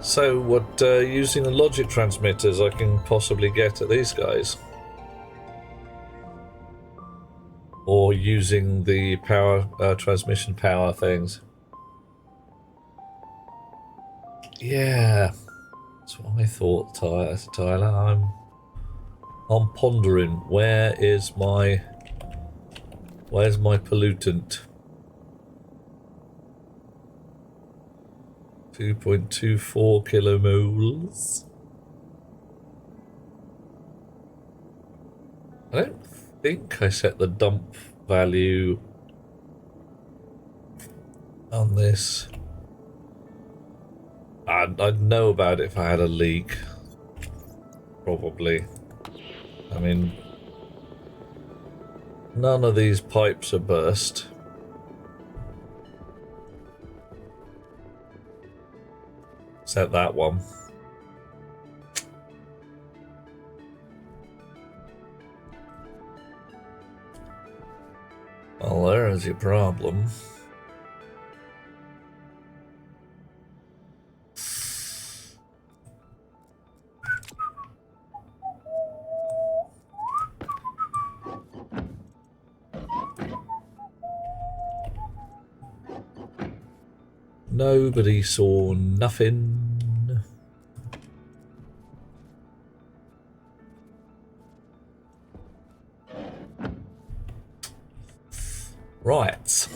So, what using the logic transmitters I can possibly get at these guys? Or using the power transmission power things? Yeah, that's what I thought, Tyler. I'm pondering. Where's my pollutant? 2.24 kilomoles. I don't think I set the dump value on this. I'd know about it if I had a leak. Probably. I mean, none of these pipes are burst. Except that one. Well, there's your problem. Nobody saw nothing. Right.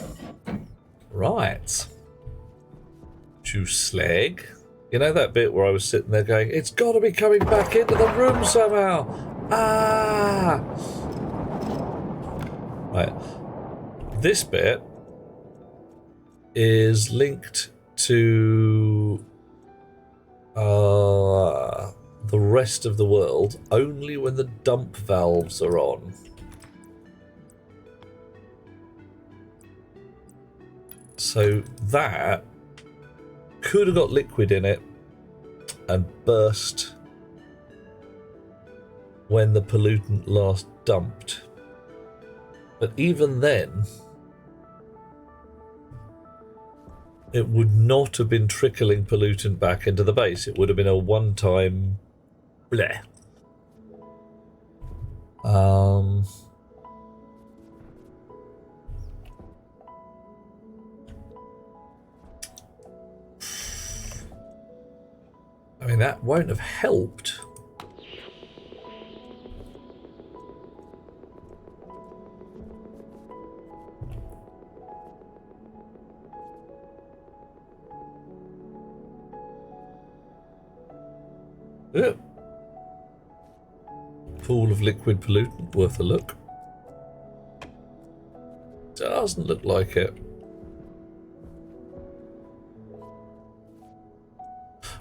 Juice leg. You know that bit where I was sitting there going, it's got to be coming back into the room somehow. Ah! Right. This bit is linked to the rest of the world only when the dump valves are on. So that could have got liquid in it and burst when the pollutant last dumped. But even then, it would not have been trickling pollutant back into the base. It would have been a one-time bleh. I mean, that won't have helped. Yeah. Pool of liquid pollutant, worth a look. Doesn't look like it.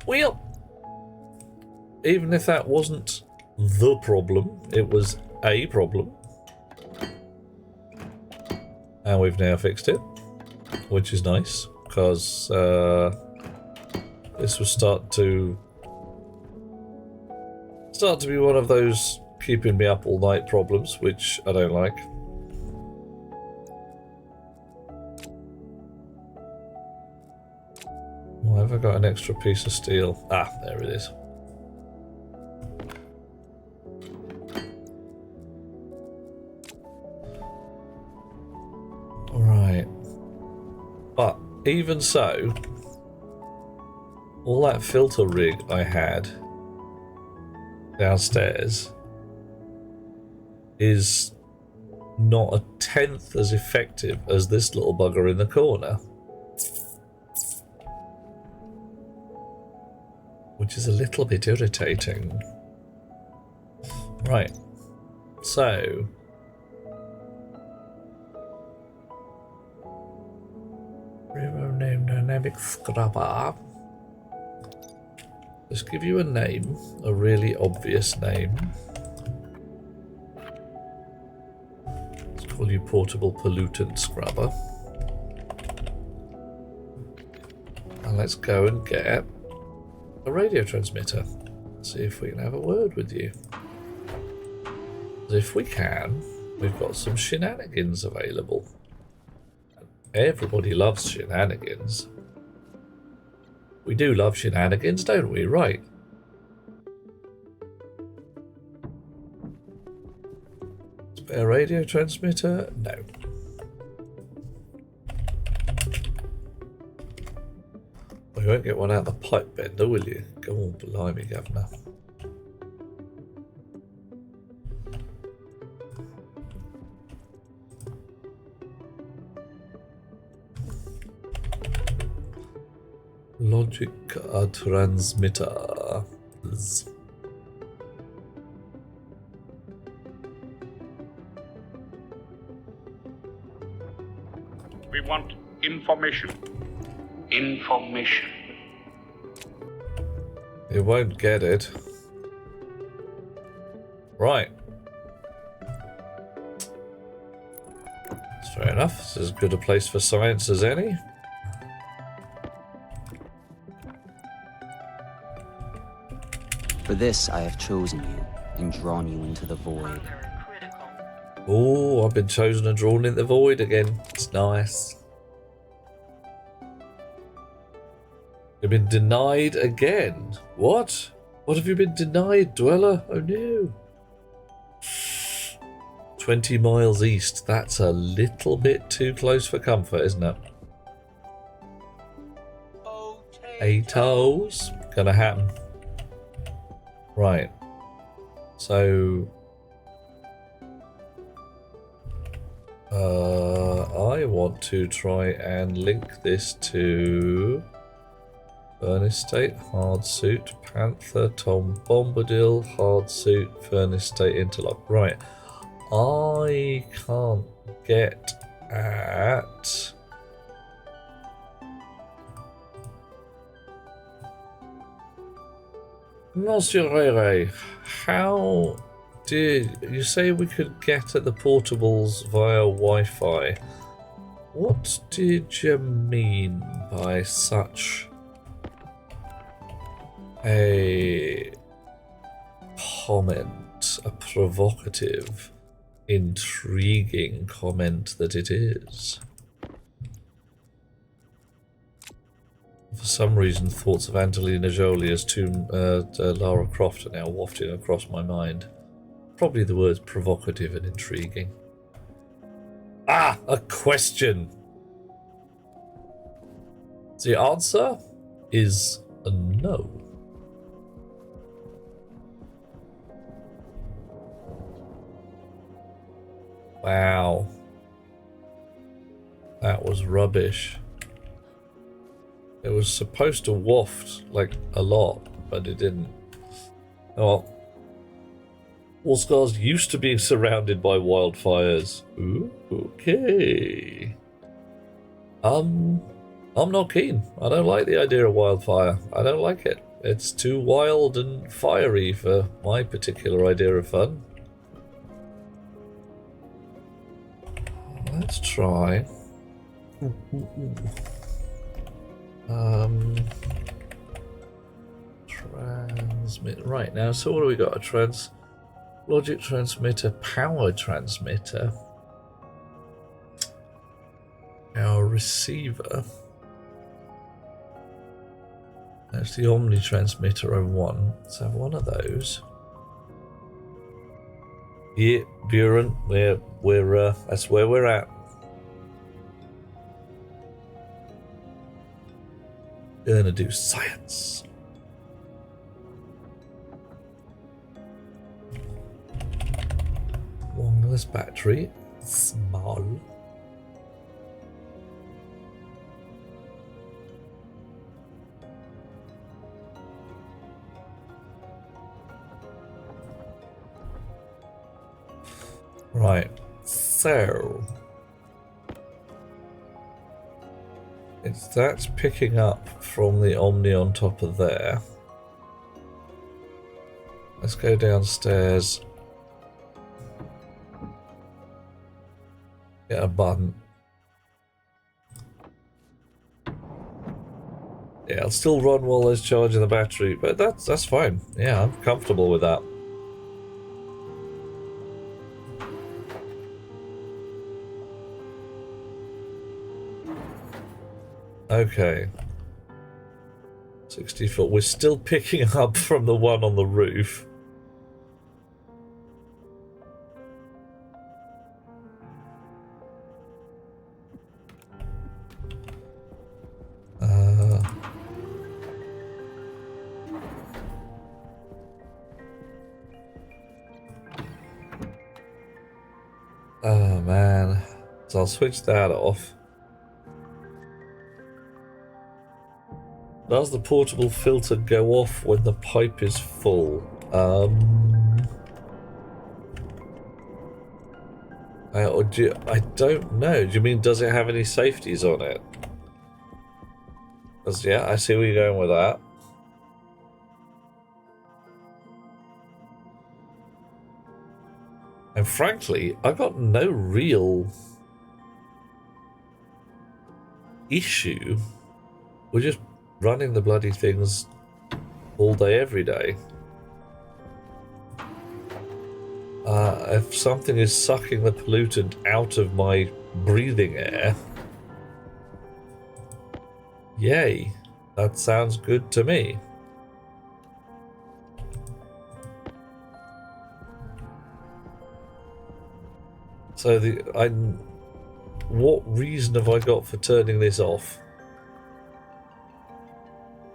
Well, even if that wasn't the problem, it was a problem. And we've now fixed it, which is nice, because this will start to be one of those keeping me up all night problems, which I don't like. Why have I got an extra piece of steel? Ah, there it is. Right. But even so, all that filter rig I had downstairs is not a tenth as effective as this little bugger in the corner. Which is a little bit irritating. Right. So... River name dynamic scrubber. Let's give you a name, a really obvious name. Let's call you portable pollutant scrubber. And let's go and get a radio transmitter. See if we can have a word with you. If we can, we've got some shenanigans available. Everybody loves shenanigans. We do love shenanigans, don't we? Right. Spare radio transmitter? No. Well, you won't get one out the pipe bender, will you? Go on, blimey, governor. Logic transmitters. We want information. Information. You won't get it. Right. That's fair enough. This is as good a place for science as any. For this I have chosen you and drawn you into the void. Oh, I've been chosen and drawn in the void again. It's nice. You've been denied again. What? What have you been denied, Dweller? Oh no. 20 miles east. That's a little bit too close for comfort, isn't it? Potatoes. Gonna happen. Right. So... I want to try and link this to... Furnace State, Hard Suit, Panther, Tom Bombadil, Hard Suit, Furnace State, Interlock. Right. I can't get at... Monsieur Rere, how did you say we could get at the portables via Wi-Fi? What did you mean by such a comment, a provocative, intriguing comment that it is? For some reason, thoughts of Angelina Jolie as Lara Croft are now wafting across my mind. Probably the words provocative and intriguing. Ah, a question! The answer is a no. Wow. That was rubbish. It was supposed to waft, like, a lot, but it didn't. Oh. Allscars used to be surrounded by wildfires. Ooh, okay. I'm not keen. I don't like the idea of wildfire. I don't like it. It's too wild and fiery for my particular idea of fun. Let's try. Transmit. Right, now, so what do we got? A logic transmitter, power transmitter. Our receiver. That's the Omni transmitter I want. Let's have one of those. Yeah, Buren, we're that's where we're at. Gonna do science. Wireless battery, Small. Right, so that's picking up from the Omni on top of there. Let's go downstairs. Get a button. Yeah, I'll still run while there's charging the battery, but that's fine. Yeah, I'm comfortable with that. Okay. 60 foot. We're still picking up from the one on the roof. Oh man. So I'll switch that off. Does the portable filter go off when the pipe is full? I don't know. Do you mean, does it have any safeties on it? Because, yeah, I see where you're going with that. And frankly, I got no real issue with just running the bloody things all day, every day. If something is sucking the pollutant out of my breathing air, yay, that sounds good to me. So what reason have I got for turning this off?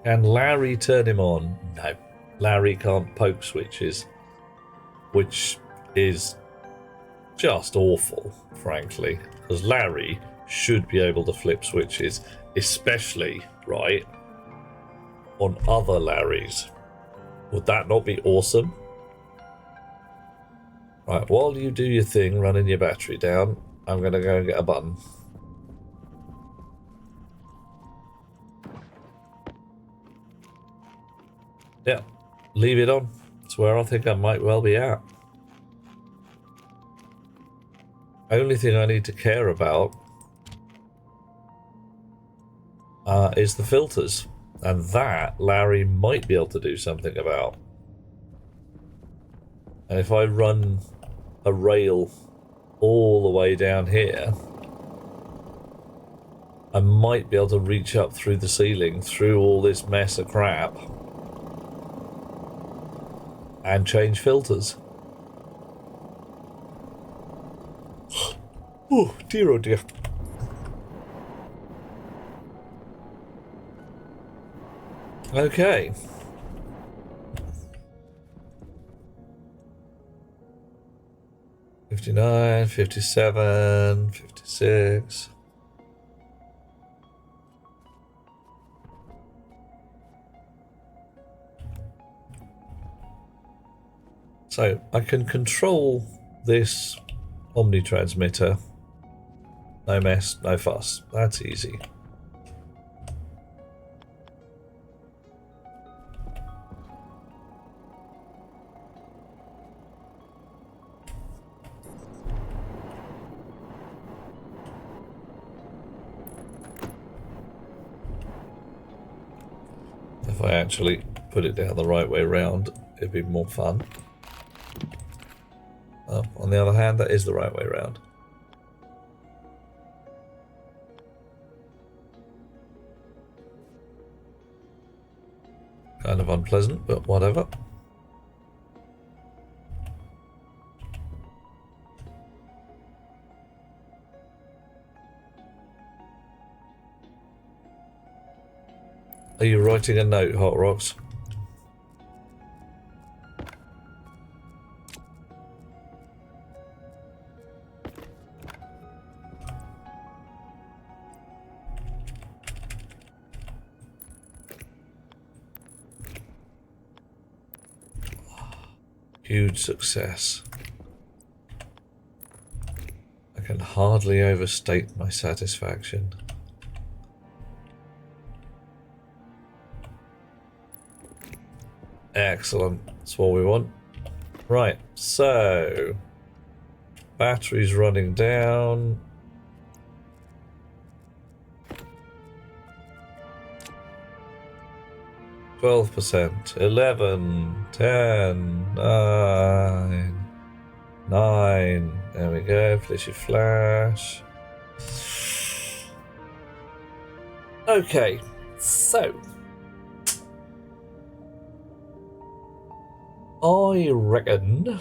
Can Larry turn him on? No, Larry can't poke switches, which is just awful, frankly, because Larry should be able to flip switches, especially, right, on other Larrys. Would that not be awesome? Right, while you do your thing, running your battery down, I'm going to go and get a button. Yeah, leave it on. It's where I think I might well be at. Only thing I need to care about is the filters. And that Larry might be able to do something about. And if I run a rail all the way down here, I might be able to reach up through the ceiling, through all this mess of crap, and change filters. Oh dear, oh dear. Okay. $59, $57, $56. So I can control this Omni transmitter. No mess, no fuss. That's easy. If I actually put it down the right way round, it'd be more fun. Oh, on the other hand, that is the right way round. Kind of unpleasant, but whatever. Are you writing a note, Hot Rocks? Huge success. I can hardly overstate my satisfaction. Excellent. That's what we want. Right, so battery's running down. %, 11, 10, 9, 9. There we go. Flashy flash. Okay, so I reckon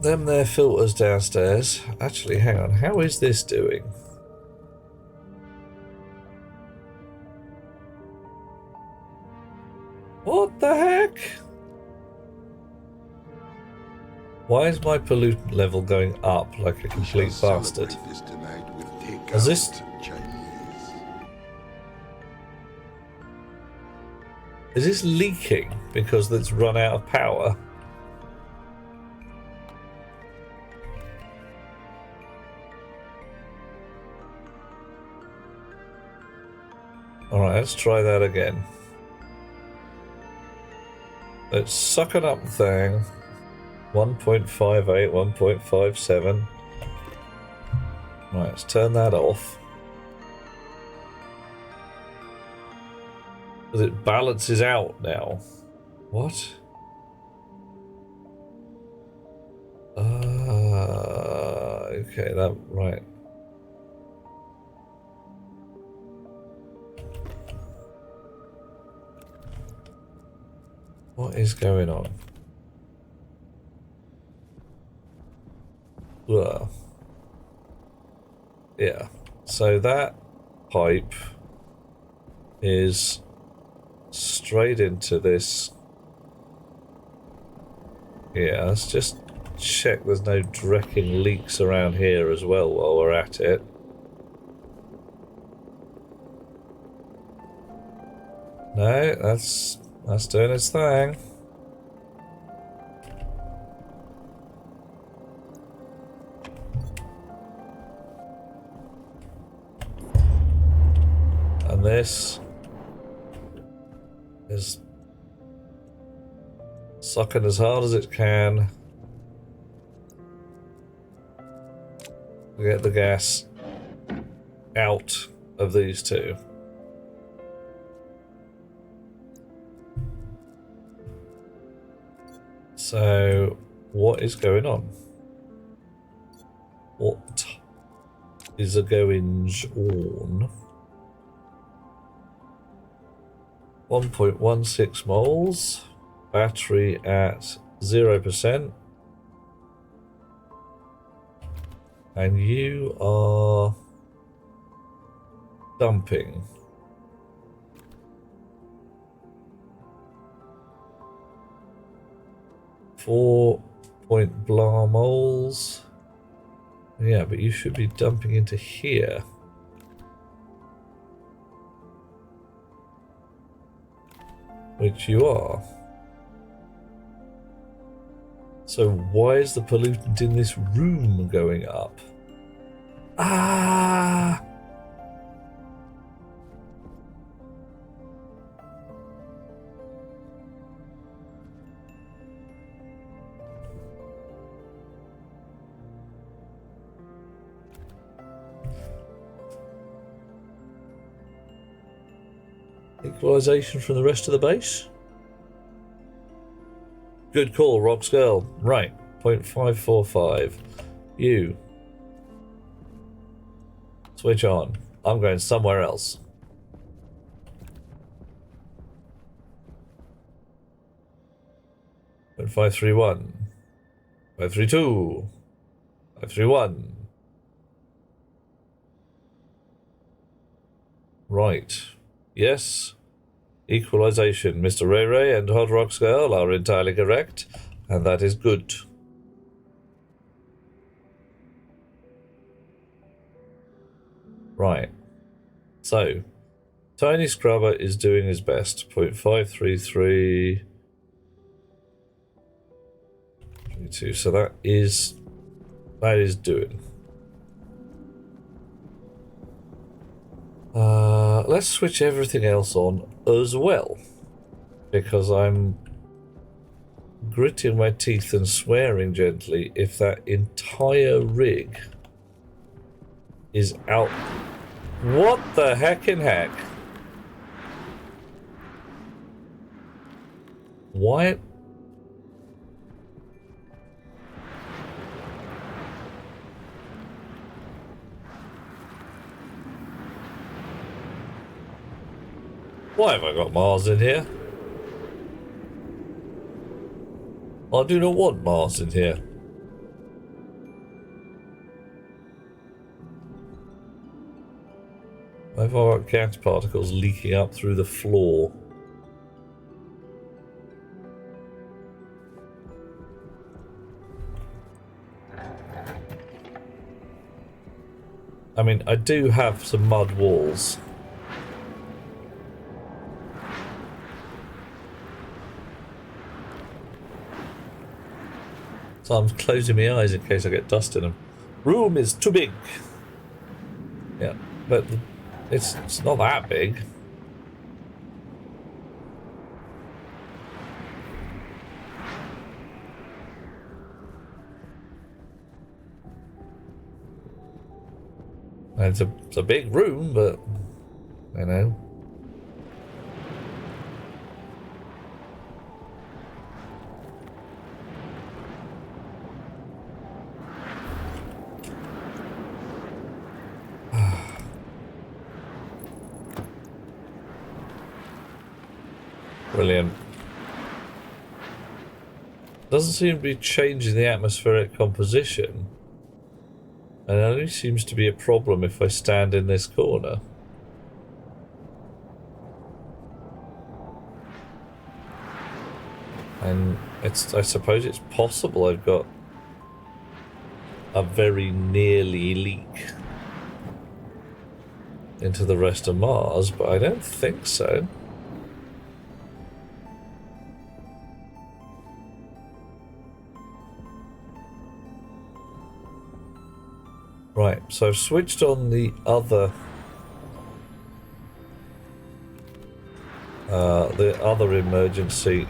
them there filters downstairs. Actually, hang on. How is this doing? What the heck? Why is my pollutant level going up like a complete bastard? Is this... Is this leaking because it's run out of power? Alright, let's try that again. Let's suck it up thing. 1.58, 1.57. Right, let's turn that off. Because it balances out now. What? Okay, that, right. What is going on? Ugh. Yeah, so that pipe is straight into this. Yeah, let's just check there's no drecking leaks around here as well while we're at it. No, that's doing its thing. And this is sucking as hard as it can to get the gas out of these two. So, what is going on? What is a goings on? 1.16 moles. Battery at 0%. And you are dumping. Four point blah moles. Yeah, but you should be dumping into here. Which you are. So why is the pollutant in this room going up? Ah! Equalization from the rest of the base? Good call, Rock's girl. Right, 0.545. You. Switch on. I'm going somewhere else. And 531. 532. 531. Right. Yes. Equalization. Mr. Ray Ray and Hot Rock's girl are entirely correct, and that is good. Right. So, Tiny Scrubber is doing his best. 0.533. 22. So that is doing. Let's switch everything else on as well, because I'm gritting my teeth and swearing gently if that entire rig is out. What the heckin' heck? Why? Why have I got Mars in here? I do not want Mars in here. Why have I got gas particles leaking up through the floor? I mean, I do have some mud walls. So I'm closing my eyes in case I get dust in them. Room is too big. Yeah, but it's not that big. It's a big room, but you know. Brilliant. Doesn't seem to be changing the atmospheric composition. And it only seems to be a problem if I stand in this corner. And I suppose it's possible I've got a very nearly leak into the rest of Mars, but I don't think so. Right, so I've switched on the other emergency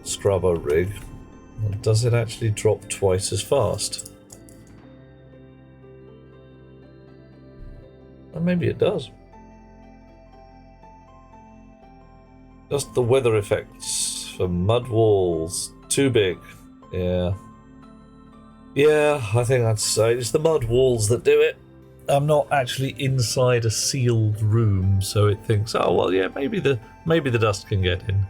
scrubber rig. Does it actually drop twice as fast? Or maybe it does. Just the weather effects. For mud walls, too big. Yeah, I think that's it's the mud walls that do it. I'm not actually inside a sealed room, so it thinks, oh well, yeah, maybe the dust can get in.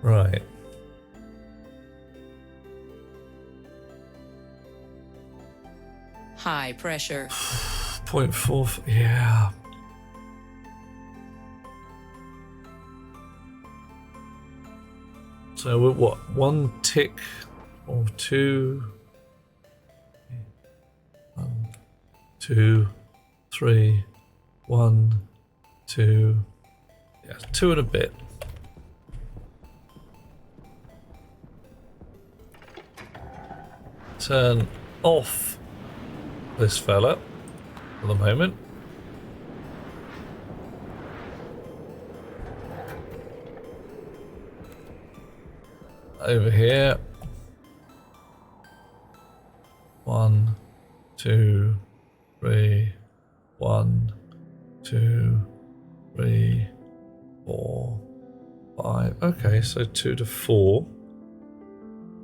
Right. High pressure. 0.4, yeah. So we're what, 1 tick or 2? 1, 2, 3, 1, 2. Yeah, 2 and a bit. Turn off this fella for the moment. Over here. 1, 2, 3. 1, 2, 3, 4, 5. Okay, so 2 to 4.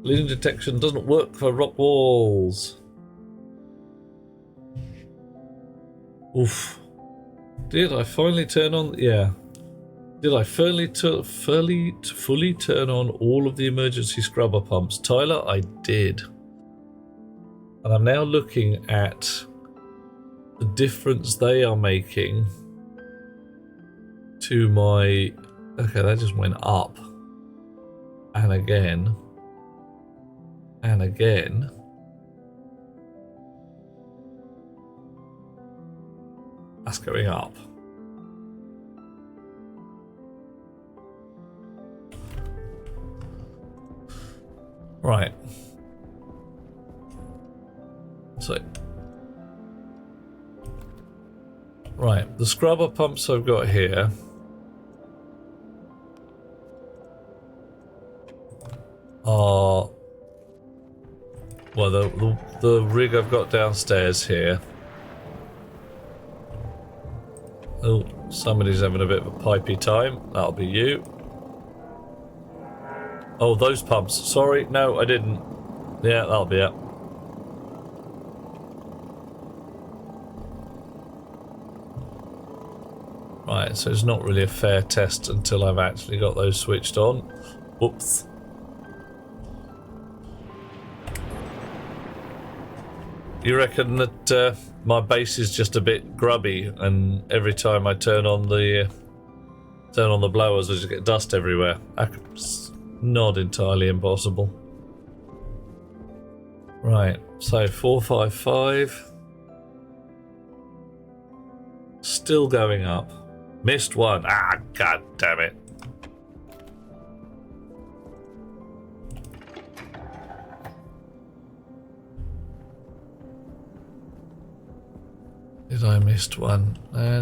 Leading detection doesn't work for rock walls. Oof. Did I finally turn on? Yeah. Did I fully turn on all of the emergency scrubber pumps? Tyler, I did. And I'm now looking at the difference they are making to my Okay, that just went up. And again. And again. That's going up. Right. So. Right, the scrubber pumps I've got here are, well, the rig I've got downstairs here. Oh, somebody's having a bit of a pipey time. That'll be you. Oh, those pumps. Sorry, no, I didn't. Yeah, that'll be it. Right, so it's not really a fair test until I've actually got those switched on. Whoops. You reckon that my base is just a bit grubby, and every time I turn on the blowers, I just get dust everywhere? That's not entirely impossible. Right, so 455. Still going up. Missed one. Ah, god damn it. Did I missed one? I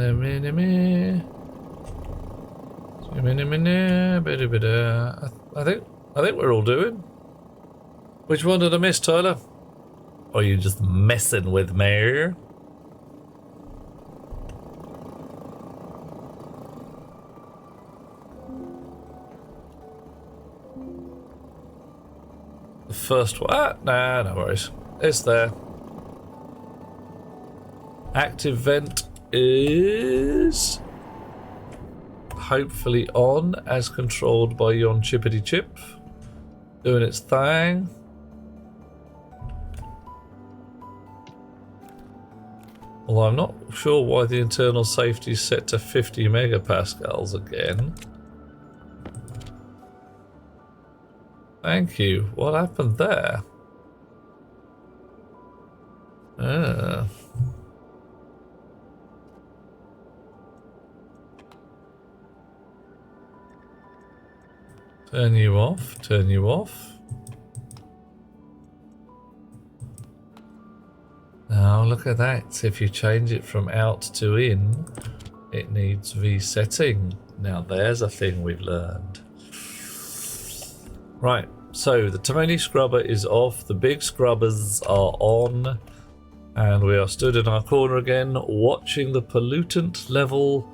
think we're all doing. Which one did I miss, Tyler? Or are you just messing with me? The first one. Ah, nah, no worries. It's there. Active vent is hopefully on, as controlled by yon chippity chip. Doing its thing. Although I'm not sure why the internal safety is set to 50 megapascals again. Thank you. What happened there? Ah. Turn you off, turn you off. Now look at that. If you change it from out to in, it needs resetting. Now there's a thing we've learned. Right, so the tiny scrubber is off, the big scrubbers are on, and we are stood in our corner again, watching the pollutant level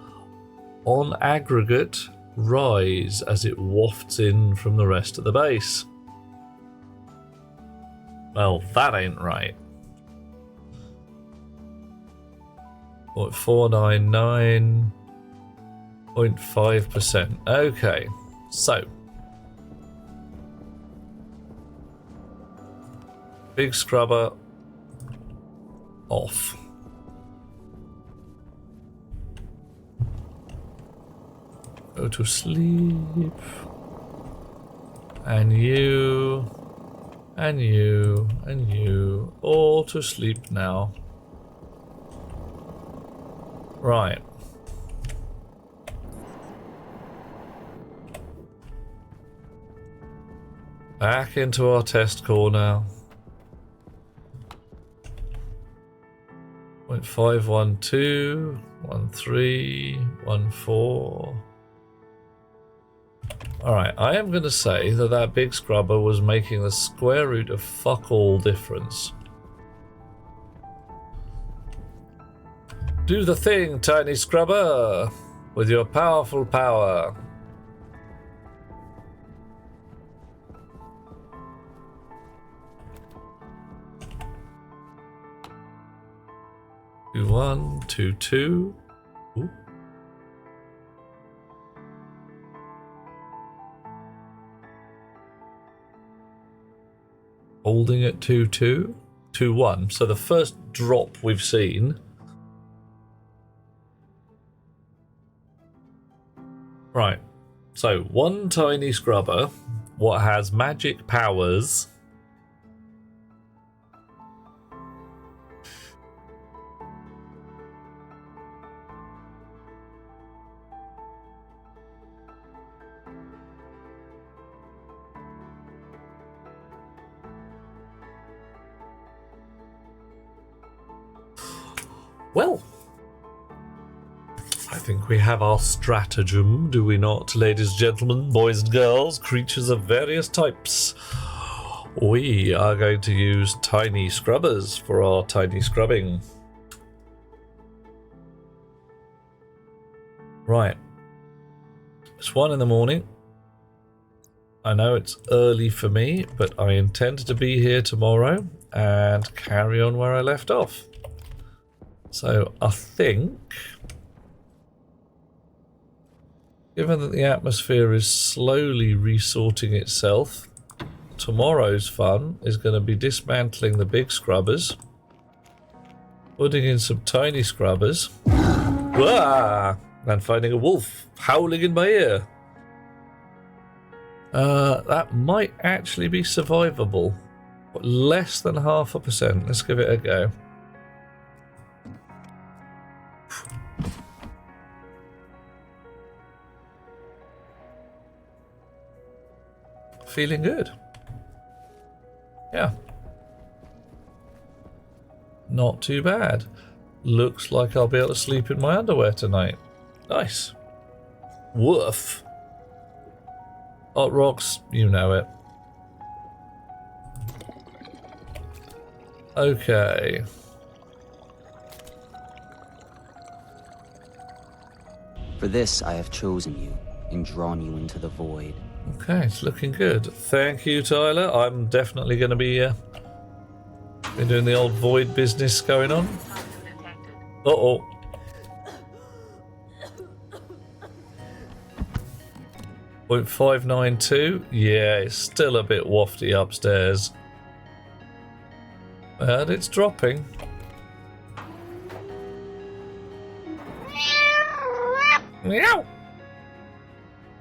on aggregate rise as it wafts in from the rest of the base. Well, that ain't right. 499.5%. Okay, so big scrubber off. Go to sleep. And you. And you. And you. All to sleep now. Right. Back into our test core now. 0.512, 13, 14. Alright, I am going to say that that big scrubber was making the square root of fuck all difference. Do the thing, tiny scrubber, with your powerful power. Two, 1, 2, 2. Ooh. Holding at 2, 2, 2, 1. So the first drop we've seen. Right. So, one tiny scrubber, what has magic powers. Well, I think we have our stratagem, do we not, ladies and gentlemen, boys and girls, creatures of various types? We are going to use tiny scrubbers for our tiny scrubbing. Right. It's 1 in the morning. I know it's early for me, but I intend to be here tomorrow and carry on where I left off. So I think, given that the atmosphere is slowly resorting itself, tomorrow's fun is going to be dismantling the big scrubbers, putting in some tiny scrubbers, and finding a wolf howling in my ear. That might actually be survivable. Less than 0.5%. Let's give it a go. Feeling good. Yeah. Not too bad. Looks like I'll be able to sleep in my underwear tonight. Nice. Woof. Hot rocks, you know it. Okay. For this I have chosen you and drawn you into the void. Okay, it's looking good. Thank you, Tyler. I'm definitely going to be doing the old void business going on. Uh-oh. .592. Yeah, it's still a bit wafty upstairs. But it's dropping. Meow!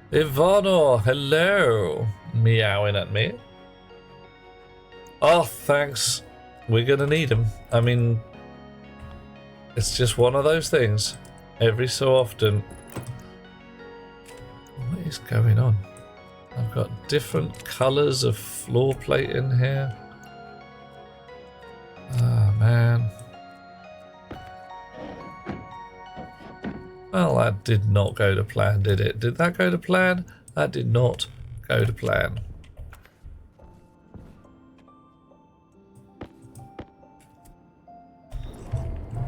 Ivano, hello. Meowing at me. Oh, thanks. We're gonna need him. I mean, it's just one of those things. Every so often. What is going on? I've got different colours of floor plate in here. Ah, man. Well, that did not go to plan, did it? Did that go to plan? That did not go to plan.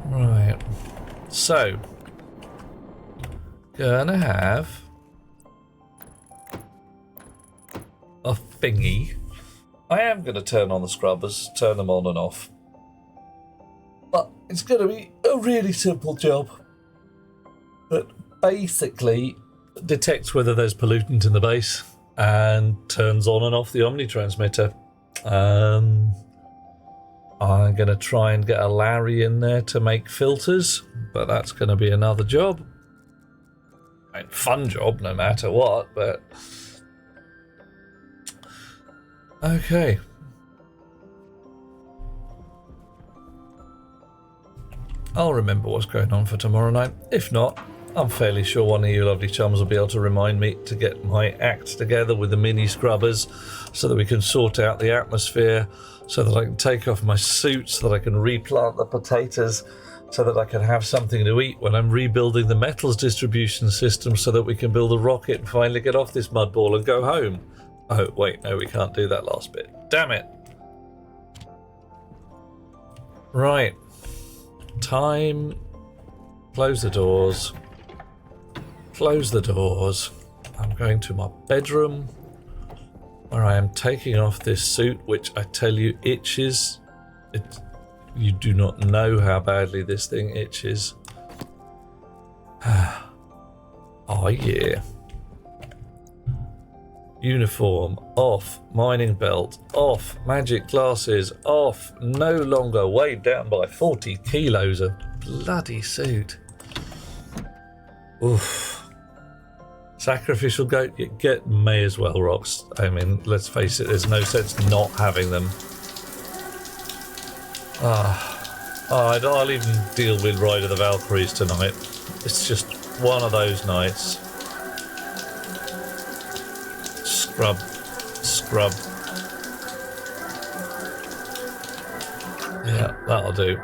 Right. So, gonna have a thingy. I am gonna turn on the scrubbers, turn them on and off. But it's gonna be a really simple job. That basically detects whether there's pollutant in the base and turns on and off the omnitransmitter. I'm going to try and get a Larry in there to make filters, but that's going to be another job. I mean, fun job no matter what, but... Okay. I'll remember what's going on for tomorrow night. If not, I'm fairly sure one of you lovely chums will be able to remind me to get my act together with the mini scrubbers so that we can sort out the atmosphere, so that I can take off my suit, so that I can replant the potatoes, so that I can have something to eat when I'm rebuilding the metals distribution system, so that we can build a rocket and finally get off this mud ball and go home. Oh, wait, no, we can't do that last bit. Damn it. Right. Time. Close the doors. Close the doors. I'm going to my bedroom where I am taking off this suit, which I tell you itches. You do not know how badly this thing itches. Oh yeah. Uniform off, mining belt off, magic glasses off, no longer weighed down by 40 kilos of bloody suit. Oof. Sacrificial goat, you may as well, Rox. I mean, let's face it, there's no sense not having them. I'll even deal with Ride of the Valkyries tonight. It's just one of those nights. Scrub. Yeah, that'll do.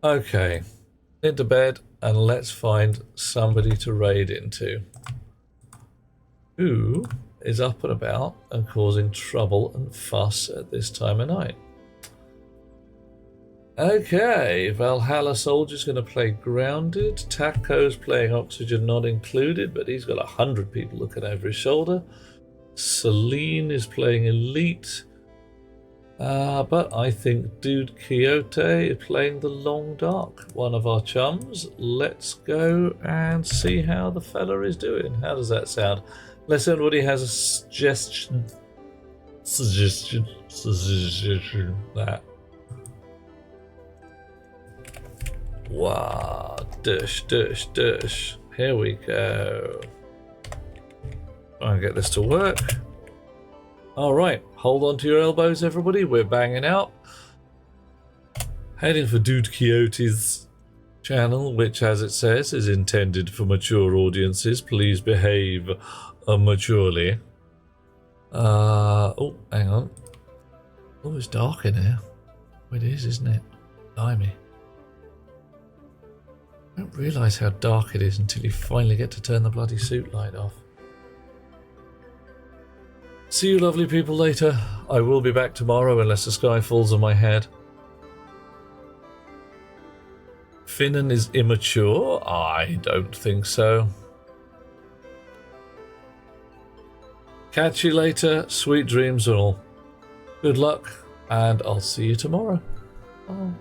Okay, into bed, and let's find somebody to raid into. Who is up and about and causing trouble and fuss at this time of night? Okay, Valhalla Soldier's going to play Grounded. Taco's playing Oxygen Not Included, but he's got 100 people looking over his shoulder. Celine is playing Elite. But I think Dude Quixote is playing the Long Dark, one of our chums. Let's go and see how the fella is doing. How does that sound? Unless anybody has a suggestion. That. Wow, dush. Here we go. Try and get this to work. Alright, hold on to your elbows, everybody. We're banging out. Heading for Dude Quixote's channel, which, as it says, is intended for mature audiences. Please behave maturely. Oh, hang on. Oh, it's dark in here. It is, isn't it? Blimey. I don't realise how dark it is until you finally get to turn the bloody suit light off. See you lovely people later. I will be back tomorrow unless the sky falls on my head. Finnan is immature? I don't think so. Catch you later. Sweet dreams and all. Good luck, and I'll see you tomorrow. Bye.